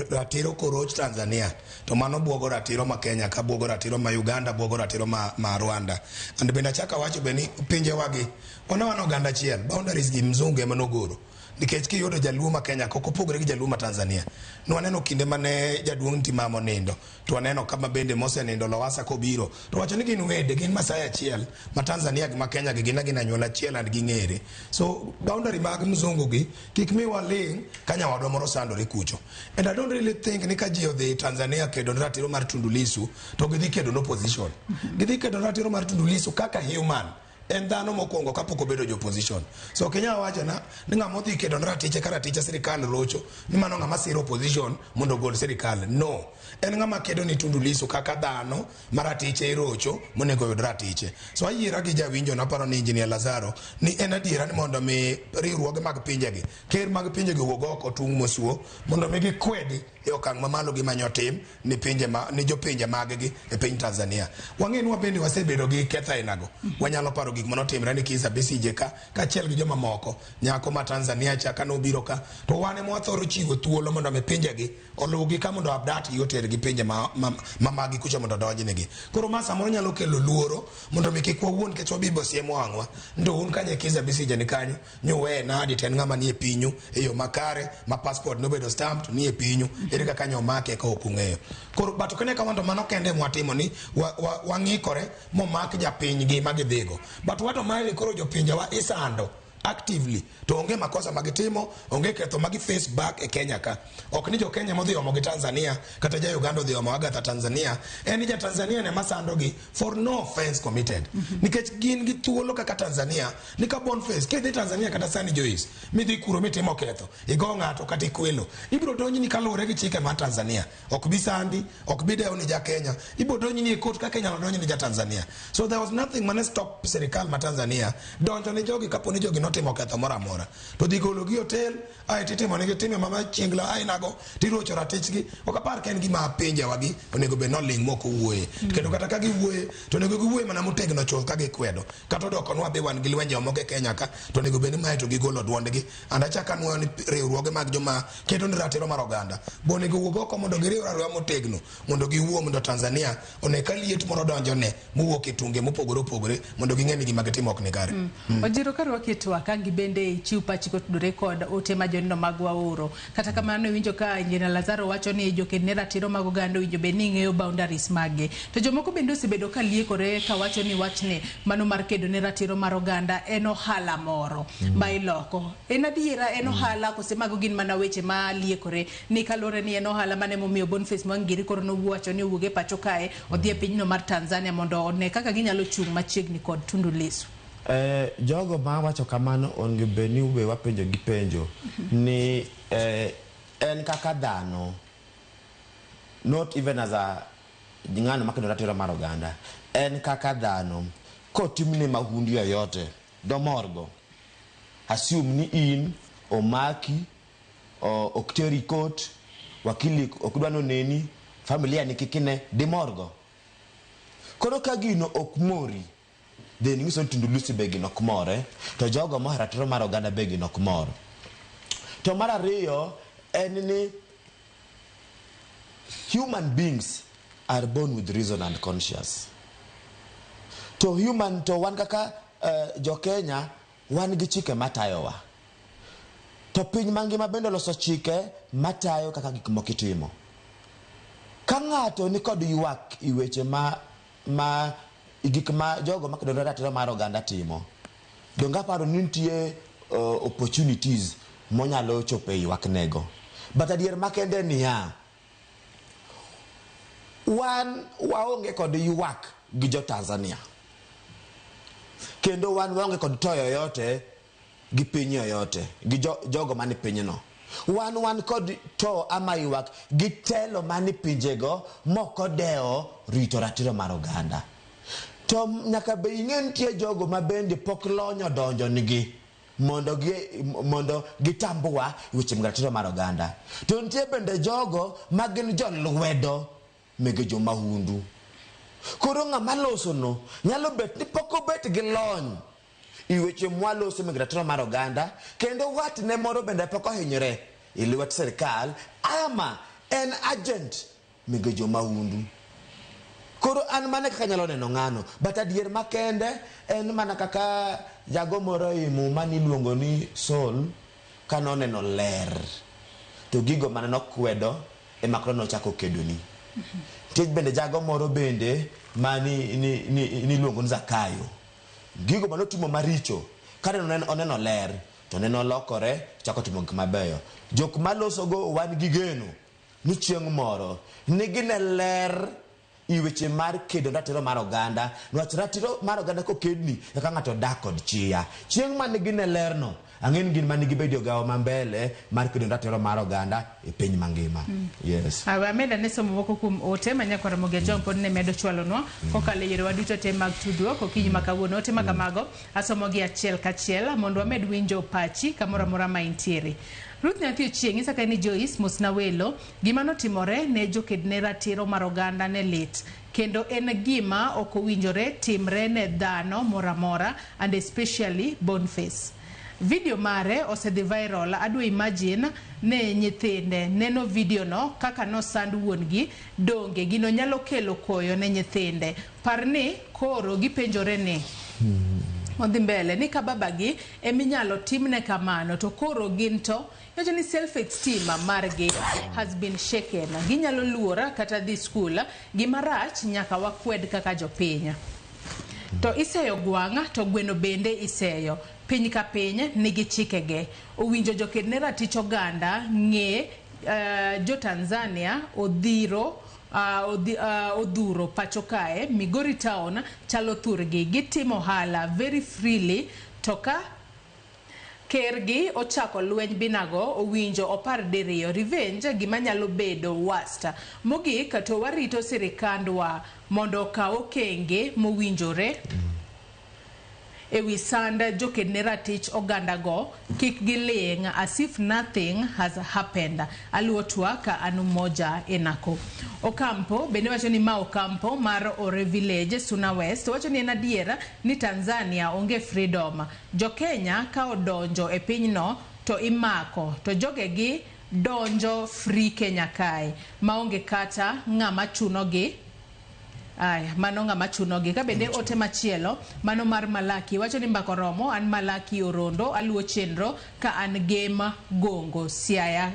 Speaker 19: ratiro koroch Tanzania to mano buogo ratiro ma Kenya ka buogo ratiro ma Uganda buogo ratiro ma Rwanda. And bende achaka wacho be ni pinje wagi wan oganda achiel, boundaries gi mzungu ema nogoro nikech kiyudo jaluo ma Kenya koko pogore gi jaluo ma Tanzania. Nwaneno kinde mane jaduong' Timamo nindo to waneno kama bende Mose nindo Lowassa kobiro to wacho ni gin wede gin Masai achiel ma Tanzania gi ma Kenya gi gin anyuola achiel and ging'ere. So boundary mag mzungu gi kik mi waling ka nyawadwa moro sandore kucho. And I don't really think ni ka ji odhi Tanzania kedo ratiro mar Tundu Lissu to gidhi kedo no opposition. Gidhi kedo ratiro mar Tundu Lissu kaka human. En dhano mokwongo kapok obedo jo opposition. So Kenya wacho na ni ng'ama odhi kedo ratiche ka ratiche sirikal rocho ni mano ng'ama siro opposition mondo gol sirikal. No. En ng'ama kedo ni Tundu Lissu kaka dhano maratiche rocho monego yud ratiche. So ayiera gi jawinjo na paro ni Engineer Lazaro ni en adiera ni mondo mi riwruoge mag pinje gi ker mag pinje gi wuog oko tung mosuo mondo mi gikwedi e okang' mamalo gi manyo tim ni pinje ni jopinje mag gi e piny Tanzania. Wang'e ni wabende wasebedo gi ketho ainago. Wanyalo paro gik manotimre ni Kizza Besigye ka achiel gi joma moko nyako ma Tanzania chaka nobiro ka to wane mwathoro chiwo thuolo mondo mi pinje gi olugi ka mondo abdat gi oter gi pinje magi kucha mondo donjnegi. Koro ma samoro nyalo kelo luoro mondo mi kik wawuon kech wabibo siemo wang'wa ndo un kanye Kizza Besigye ni kanyo nyuwe nadi ten ng'ama nie pinyu e yo makare ma passport nobedo stamped nie pinyu ere kaka nyomake ka ok ung'eyo. Koro bato kene ka wando mano kende mwatimo ni wang'ikore momak japiny gi magidhigo. But wato mali koro jopinje wa isando actively to onge makosa magitimo onge ketho magi face back e Kenya ka ok ni jo Kenya modhi omo gi Tanzania kata ja Uganda odhi omo Agatha Tanzania en ja Tanzania ne masando gi for no offense committed nikech gin gi thuolo kaka Tanzania ni ka bon face kedhi Tanzania kata sani Joyce midhi kuro mitimo ketho igo ng'ato kata ikwelo ibro donji ni kalore gi chike ma Tanzania ok bi sandi ok bi dewo ni ja Kenya ibro donji ni court ka Kenya donji ni ja Tanzania. So there was nothing mane stop serikal ma Tanzania donjo ni jogi kapo ni jogi timo ketho moro amora to dhi golo gi hotel ai titimo ne time mama chiengla ai nago tirocho ratichgi ok apar ka en gima pinje wagi onego be no ling moko wuoye kendo kata ka giwuoye to onego giwuoye mana motegno chuth ka gikwedo kata odoko nwa be wan gi lwenje omoke Kenya ka to onego be ni mae to gigolo duondgi anda chaka nwa ni riwruoge mag joma kedo ni ratiro mar oganda bo onego wuog oko mondo giriwre motegno mondo giwuo mondo Tanzania one ka liet moro donjone mowuok e tunge mopogore opogore mondo ging'e ni gima gitimo ok ni kare.
Speaker 27: Ojiro karwakitwa kangi bende chiu pachi kotudore kod ote ma jonno mag waoro kata kamano winjo ka Engineer Lazaro wacho ni joked ne ratiro mag oganda winjo be ni ng'eyo boundaries mage to jomoko bende osebedo ka liekore ka wacho ni wachne mano mar kedo ne ratiro mar oganda en ohala moro ma iloko en adiera en ohala kose mago gin mana weche ma liekore ni kalore ni en ohala mane momiyo Boniface Mwangiri koro no wacho ni wuoge pacho kae odhi e pinyno mar Tanzania mondo one kaka ginyalo chung machiegni kod Tundu Lissu.
Speaker 4: Jogo ma wacho kamano onge beni ube wapenjo gi penjo ni en kaka dhano not even as a ng'ano makedo ratiro mar oganda en kaka dhano kotimne mahundi yoyote domorgo assume ni in omaki okteri court wakili okudwano neni familia ni kikine dimorgo koro kagino okmori then ngiso Tundu Lissu begi nok more to jogo ma ratiro mar oganda begi nok more to mar ariyo en ni human beings are born with reason and conscience to wan kaka jo Kenya wan gi chike matayowa to piny mangima bende loso chike matayo kaka gik moko itimo ka ng'ato ni kod ywak iweche ma gik ma jogo makedo ratiro mar oganda timo donga paro ni nitie opportunities monyalo chope ywak nego but adier makende niya wan waonge kod ywak gi jo Tanzania kendo wan waonge kod toyo yoyote gi piny yoyote gi jogo mani pinyno. Wan kod to ama ywak gi telo mani pinjego moko deo rito ratiro mar oganda. To nyaka be ing'e nitie jogo ma bende pok lonyo donjo nigi mondo gitambua weche mag ratiro mar oganda. To nitie bende jogo ma gin jolwedo mege jomahundu. Koro ng'ama loso no nyalo bet ni pok obet gi lony i weche mwaloso meg ratiro mar oganda, kendo watne moro bende pok ohinyore i lwet sirikal ama en agent mege jomahundu. Koro an mana kaka nyalo neno ng'ano, but adier makende en mana kaka jago moro imu mani luongo ni Sol kanoneno ler to gigo mana nokwedo emakro nochako kedoni. Tej bende jago moro bende mani ni luongo ni Zakayo, gigo manotimo maricho kane oneno ler to neno lokore chako timo gik mabeyo. Jok malosogo wan gi geno ni chieng' moro nigine ler i weche mar kedo ratiro mar oganda, nwach ratiro mar oganda kokedni eka ng'ato dak kod chia. Chieng' mane gine lerno ang'en gin mane gibedo gawa mambele mar kedo ratiro mar oganda e piny mangima. Yes.
Speaker 27: Ameda ne somo moko kuom ote manyakora moge John pod ne medo chwalonwa kokalo yore waduto te mag tudruok okinyi makawuono. Ote makamago asomogi achiel kachiel mondo wamed winjo pachi kamoro amora ma intiere. Ruth Nyathi Ochieng' isaka ni Joyce Musnawelo gima notimore ne jokedne ratiro mar oganda ne lit kendo en gima ok owinjore timre ne dhano moramora and especially Boniface. Video mare osedhi viral. Adwa imagine ne nyithinde neno video no kaka no sand wuongi donge gino nyalo kelo koyo ne nyithinde. Parni koro gipenjore ni odhi mbele ni ka babagi eminyalo timne kamano to koro ginto yacho ni self-esteem margi has been shaken. Ginyalo luora kata dhi school gimarach nyaka wakwed kaka jopiny. To iseyo gwanga to gweno bende iseyo. Piny ka piny nigi chikege. Owinjo jokedne ratich oganda ng'e jo Tanzania odhuro pacho kae Migori town chalo thurgi gitimo ohala very freely toka kergi ochako lweny binago owinjo opar diriyo revenge gima nyalo bedo worst. Mogik to warito sirikandwa mondo okaw okenge mowinjore ewi sanda jokedne ratich oganda go kik giling as if nothing has happened. Aluo twaka anu moja enako. Okampo bende wacho ni ma Okampo mar Ore Village Suna West wacho ni en adiera ni Tanzania onge freedom. Jo Kenya ka odonjo e pinyno to imako to jogegi donjo free Kenya kae maonge kata ng'ama chunogi. Mano ng'ama chunogi. Ka bende ote machielo mano mar Malaki wacho ni mbako romo an Malaki Orondo aluo chenro ka an Gema Gongo Siaya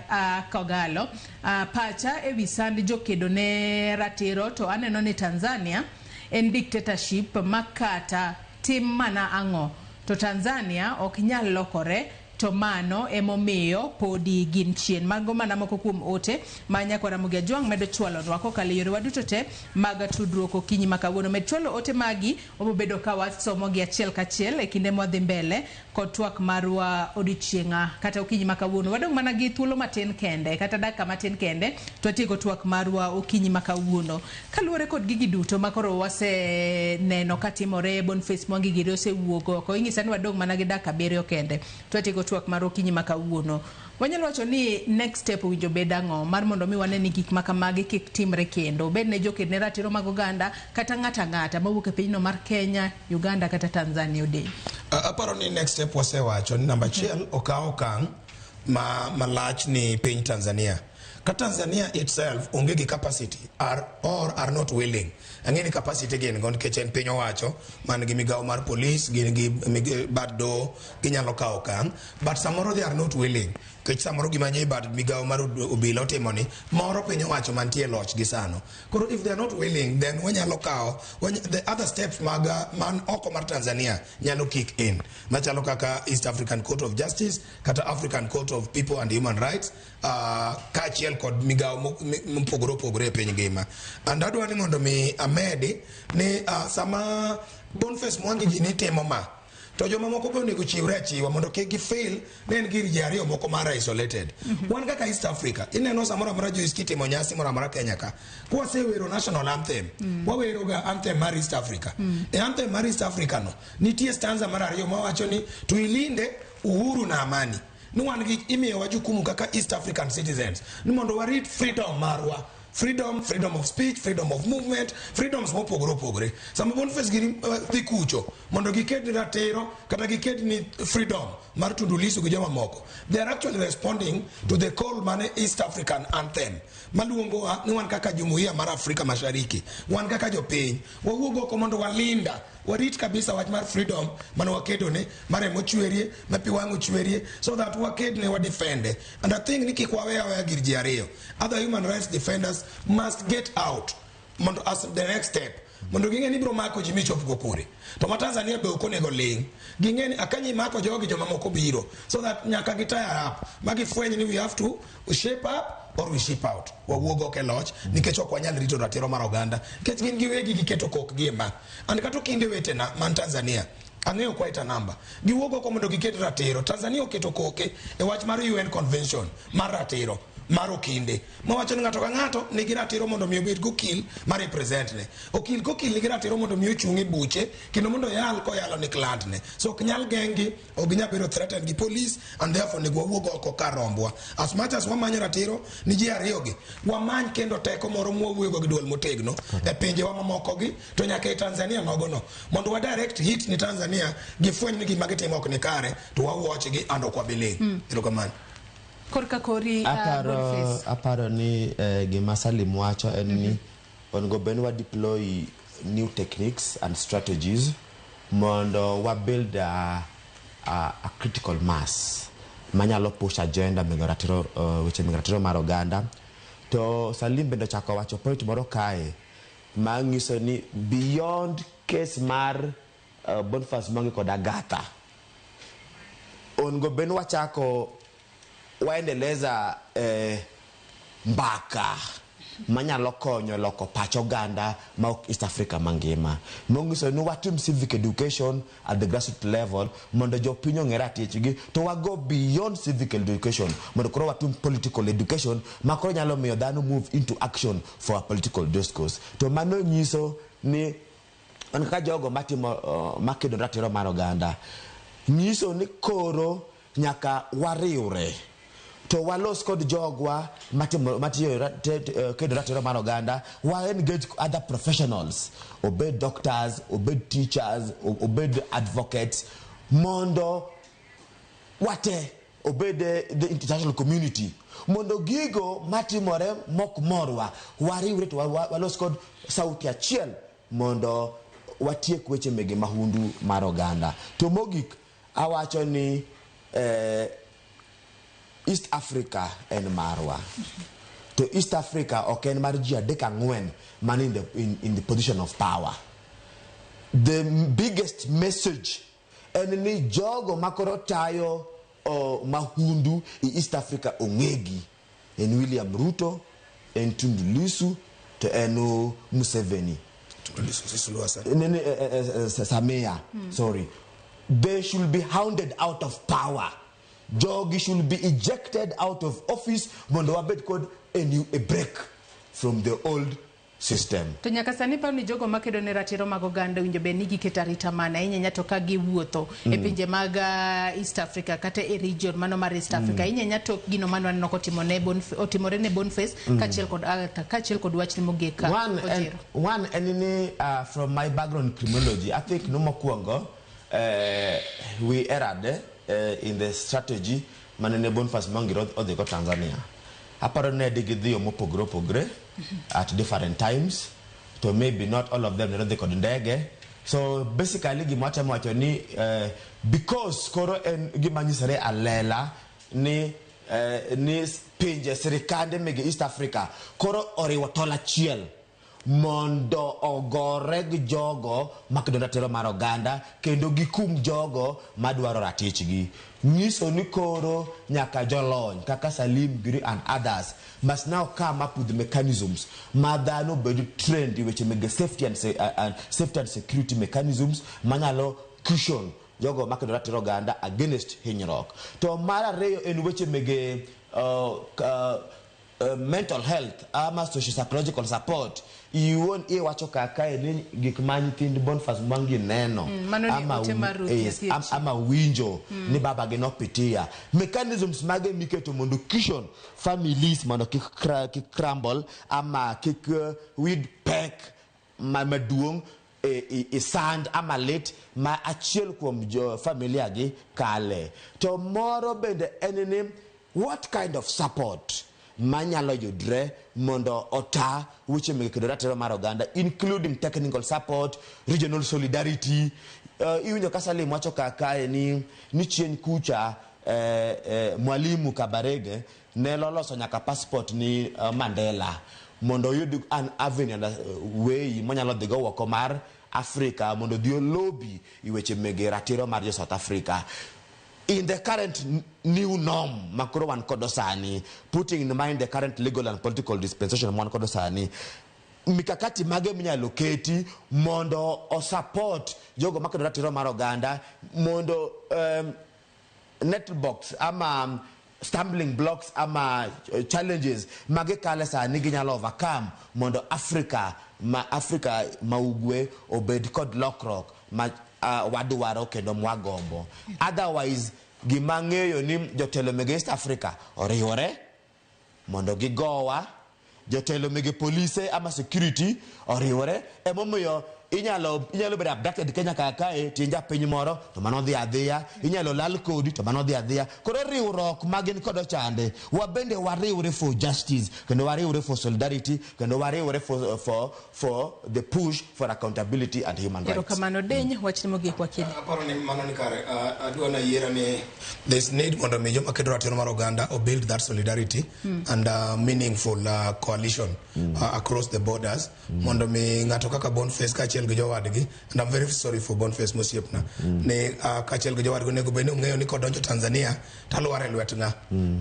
Speaker 27: Kogalo pacha ewi sand jokedo ne ratiro to aneno ni Tanzania en dictatorship makata tim mana ang'o to Tanzania ok nyal lokore to mano emomiyo podi gin chien. Mago mana moko kuom ote manyakora Mugia Jwang' medo chwalonwa kokalo yore waduto te mag tudruok okinyi makawuono. Med chwalo ote magi obobedo ka wasomogi achiel kachiel e kinde mwadhi mbele kod twak marwa odiochieng'a kata okinyi makawuono. Wadong' mana gi thuolo matin kende kata dakika matin kende to atieko twak marwa okinyi makawuono. Kaluwore kod gigi duto makoro wase neno katimore Boniface Mwangi giri osewuok oko ing'isa ni wadong' mana gi dakika 7 kende to atieko twak mar okinyi makawuono. Wanyalo wacho ni next step winjo bed ang'o mar mondo mi wane ni gik makamagi kik timre kendo bed ne jokedne ratiro mag oganda kata ng'ata mawuok e pinyno mar Kenya, Uganda kata Tanzania ode.
Speaker 19: Aparo ni next step wasewacho ni namba achiel okaw okang' malach ni piny Tanzania. Ka Tanzania itself onge gi capacity are not willing. Ang'eni capacity gin gon nikech en piny owacho man gi migawo mar police gin gi bad do ginyalo kawo okang' but samoro they are not willing. Kech samoro gimanye bad migawo mar obila otimo ni moro piny owacho mantie loch gi sano. Koro if they are not willing then wanyalo kawo the other steps man oko mar Tanzania nyalo kick in machalo kaka East African Court of Justice kata African Court of People and Human Rights kaachiel kod migawo mopogore opogore e piny ngima. And adwa ni mondo mi amedi ni sama Boniface Mwangi gini timo ma to joma moko be onego chiwre achiwa mondo kik gifail ne en gir ji ariyo moko mara isolated. Wan kaka East Africa ineno samoro amora jo kitimo nyasi moro amora Kenya ka kwasewero national anthem wawero ga anthem mar East Africa. E anthem mar East Africa no nitie stanza mar ariyo mawacho ni tuilinde uhuru na amani. Wan gi imiyowa jukumu kaka East African citizens ni mondo warit freedom marwa. Freedom of speech, freedom of movement, freedoms mopogore opogore. Sama Boniface gini dhi kucho mondo giket ratiro kata giket ni freedom mar Tundu Lissu gi joma moko. They are actually responding to the call mane East African anthem. Maluongo ni wan kaka Jumuiya mar Afrika Mashariki. Wan kaka jopiny. Wawuogo oko mondo walinda. Warit kabisa wach mar freedom mane wakedo ne mare mochwerie mapi wangu chwerie so that waked ne wadefende. And I think ni kikwaweya gir ji ariyo. Other human rights defenders must get out mondo as the next step mondo ging'eni biro mako ji michop go kure to ma Tanzania be ok onego ling ging'eni akanyi mako jogi joma moko biro so that nyaka gitaya up magi fweny ni we have to shape up or we ship out wawuogo ke loch nikech ok wanyal rito ratiro mar oganda nikech gin giwegi giketo kok gi ma and kato kinde wetena man Tanzania ang'eyo quite a number giwuogo ko mondo giket ratiro Tanzania oketo koke e wach mar UN convention mar ratiro mar okinde mawacho ni ng'ato ka ng'ato nigi ratiro mondo mi obed gokil ma represent ne okil nigi ratiro mondo mi ochung' e buche kendo mondo yal koyalo ni client ne so ok nyal gengi ok ginyal bedo threatened gi police and therefore nego wawuog oko ka rombwa as much as wamanyo ratiro ni ji ariyo gi wamany kendo teko moro mwawuogo gi duol motegno e pinje wa mamoko gi to nyaka e Tanzania nogono mondo wa direct hit ni Tanzania gifweny ni gima gitimo ok ni kare to wawuoch gi and ok wabiling erokamano.
Speaker 27: Korka kori
Speaker 4: aparo ni gima Salim wacho en ni onego bed wa deploy new techniques and strategies mondo wa build a critical mass manyalo push agenda weche ratiro mar oganda to Salim bende chako wacho point moro kae manyiso ni beyond case mar Boniface Mwangi kod Agatha onego bed wachako waendeleza mbaka manyalo konyo loko pach oganda ma East Africa mangima mongiso ni watim civic education at the grassroots level mondo jopiny ong'ere atichgi to wago beyond civic education mondo koro watim political education makoro nyalo miyo dhano move into action for a political discourse to mano nyiso ni kaka jogo matimo makedo ratiro mar oganda nyiso ni koro nyaka wariure to walos kod jogwa matiyo kedo ratiro mar oganda wa engage other professionals obed doctors obed teachers obed advocates mondo wate obed the international community mondo gigo matimore mok morwa wariure to walos kod sauti achiel mondo watiek weche mege mahundu mar oganda to mogik awacho ni East Africa en marwa to East Africa ok en mar ji adek ang'wen man in the position of power. The biggest message en ni jogo makoro tayo mahundu i East Africa ong'egi en William Ruto en Tundu Lissu to en Museveni Samia sorry they should be hounded out of power. Jogi should be ejected out of office mondo wabed kod a break from the old system.
Speaker 27: To nyaka sani pa ni jogo makedo ne ratiro mag oganda winjo be nigi ketarita mana inyanya to ka giwuotho e pinje mag East Africa kata e region mano mar East Africa inyanya to gino mano aneno otimore ne Boniface kachiel kod wach ni mogeka
Speaker 4: one enini from my background criminology I think no mokwongo we erred in the strategy manene Boniface Mwangi odhi go Tanzania aparo ne digidhi mopogore at different times to maybe not all of them ne kod ndege so basically gimotemo wacho ni because koro en gimanyisore alela ni pinje sirikande mege East Africa koro oriwo tola chiel mondo ogore gi jogo makedo ratiro mar oganda kendo gikum jogo madwaro ratichgi. Nyiso ni koro nyaka jolony kaka Salim Giri and others must now come up with mechanisms madhano bedo trained in weche mege safety and security mechanisms manyalo cushion jogo makedo ratiro oganda against hinyruok. To mar ariyo en weche mege mental health ama social psychological support. Iwon wacho kaka ni gik ma nyithind Boniface Mwangi neno ama winjo ni baba gi nopitia mechanisms mage miketo mondo cushion families mondo kik crumble ama kik weed peck maduong sand ama lit ma achiel kuom familia gi kale. To moro bende enini what kind of support manyalo yudre mondo ota weche mekedo ratiro mar oganda, including technical support, regional solidarity. Iwinjo ka Salim wacho kaka ni chien kucha Mwalimu Kabarege ne loloso nyaka passport ni Mandela mondo yud an avenue and way manyalo dhigo woko mar Africa mondo dhi lobby iweche mege ratiro mar South Africa. In the current new norm, makuro wan kodosani, putting in mind the current legal and political dispensation wan kodosani, mikakati mage minyaloketi mondo o support jogo makedo ratiro mar oganda mondo netbox ama stumbling blocks ama challenges mage kale sani ginyalo overcome mondo Africa maugwe obed kod lokruok ma waduwaro kendo mwagombo. Otherwise gimang'eyo ni jotelo mege East Africa oriwore mondo gigowa, jotelo mege police ama security oriwore emomiyo inyalo bedo abducted Kenya kakae tinja piny moro to mano dhi adhiya, inyalo lal kodi to mano dhi adhiya. Koro riwruok magin kodo chande wabende wariwre for justice kendo wariwre for solidarity kendo wariwre for the push for accountability and human rights.
Speaker 27: Kamano deny wachni mogik wakili.
Speaker 19: Aparo ni mano ni kare adwa na yiera ni there's need mondo mi joma kedo ratiro mar oganda or build that solidarity and meaningful coalition across the borders mondo mi ngato kaka Boniface kachiel gi jowadgi, and I'm very sorry for Boniface Mosiepna ne kachiel gi jowadgi nego bende ung'eyo ni kodonjo Tanzania talware lwetna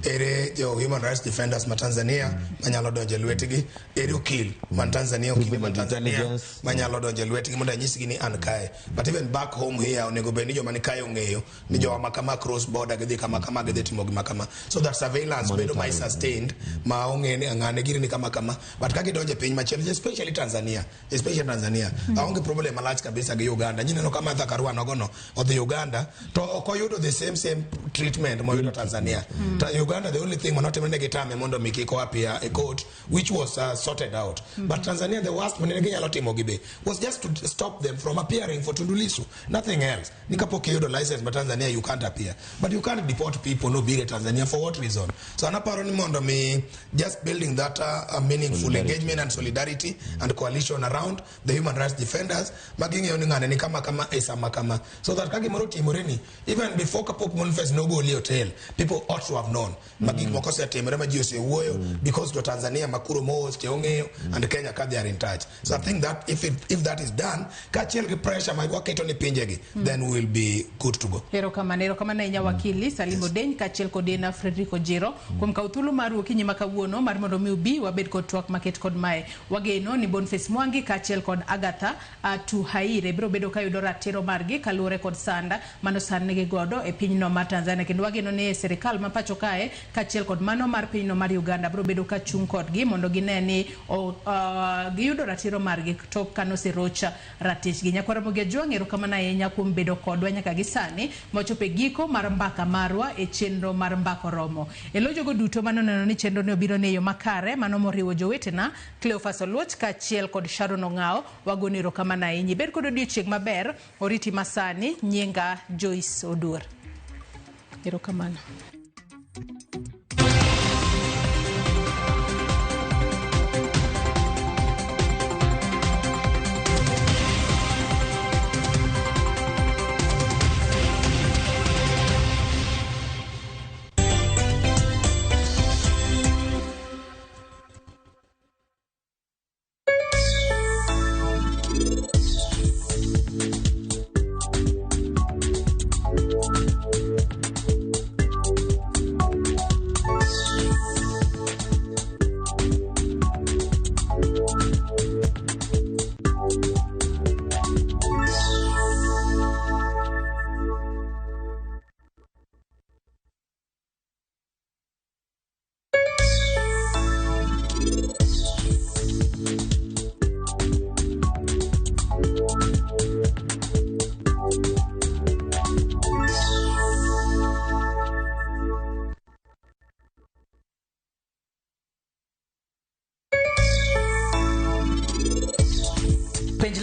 Speaker 19: ere jo human rights defenders ma Tanzania manyalo donjo lwetgi, ere okil man Tanzania okil man Tanzania manyalo donjo lwetgi mondo anyisgi ni an kae. But even back home here onego bende ni joma ni kae ong'eyo ni jo makama cross border gidhi kama gidhi timo gima kama, so that surveillance bedo my sustained ma ong'e ni ng'ane giri ni kama but ka gidonjo piny machielo especially Tanzania aonge problem malach kabisa gi Uganda. Nyineno kama Dhakarua nogono odhi Uganda to okoyudo the same treatment moyudo Tanzania. Uganda the only thing manotimene gitame mondo mikiko apia a court which was sorted out, but Tanzania the worst manene ginyalo timo gibe was just to stop them from appearing for Tundu Lissu, nothing else. Nikapoke yudo license but Tanzania you can't appear, but you can't deport people no bire Tanzania for what reason? So anaparo ni mondo mi just building that meaningful engagement and solidarity and coalition around the human rights defenders maging'eyo ni ng'ane ni kama esama kama, so that kagi moro timoreni even before kapok Boniface nogo li hotel people ought to have known magik moko setimore ma ji osewuoyo because to Tanzania makuro mos te ong'eyo and Kenya ka they are in touch. So I think that if that is done kachiel gi pressure ma waketo ni pinjegi then we will be good to go.
Speaker 27: Erokamano inya wakili Salim Odeny kachiel kodena Frederico Jiro kuom kautulu mar okinyi makawuono mar mondo mi ubi wabed kod twak maket kod mae wageno ni Boniface Mwangi kachiel kod Agatha Tuhaire biro bedo kayudo ratiro margi kaluwore kod sanda mano sanigi godo e pinyno mar Tanzania, kendo wageno ni serikal ma pacho kae kachiel kod mano mar pinyno mar Uganda biro bedo ka chung kodgi mondo gine ni giyudo ratiro margi to kano serocha ratichgi. Nyakwara Mogia Jwang erokamano ahinya kuom bedo kodwa nyaka gisani mochopo e giko mar mbaka marwa e chenro mar mbako romo. Elojogo duto mano neno ni chenro ne obiro ne yo makare mano moriwo jowetena Cleophas Oluoch kachiel kod Sharon Ong'ao wagoni erokamano ahinya. Bed kod odiochieng' maber, oriti masani, nyinga Joyce Oduor. Erokamano.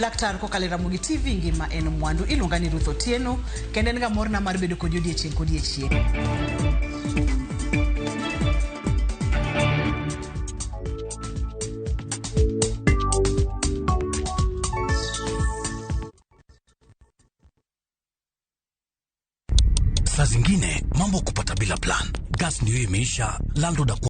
Speaker 6: laktar kokalo Ramogi TV ngima en mwandu. Iluonga ni Ruth Otieno kendo en ga morna mar bedo kod odiechieng' kod odiechieng'.
Speaker 1: Saa zingine mambo kupata bila plan. Gas ndio imeisha, landlord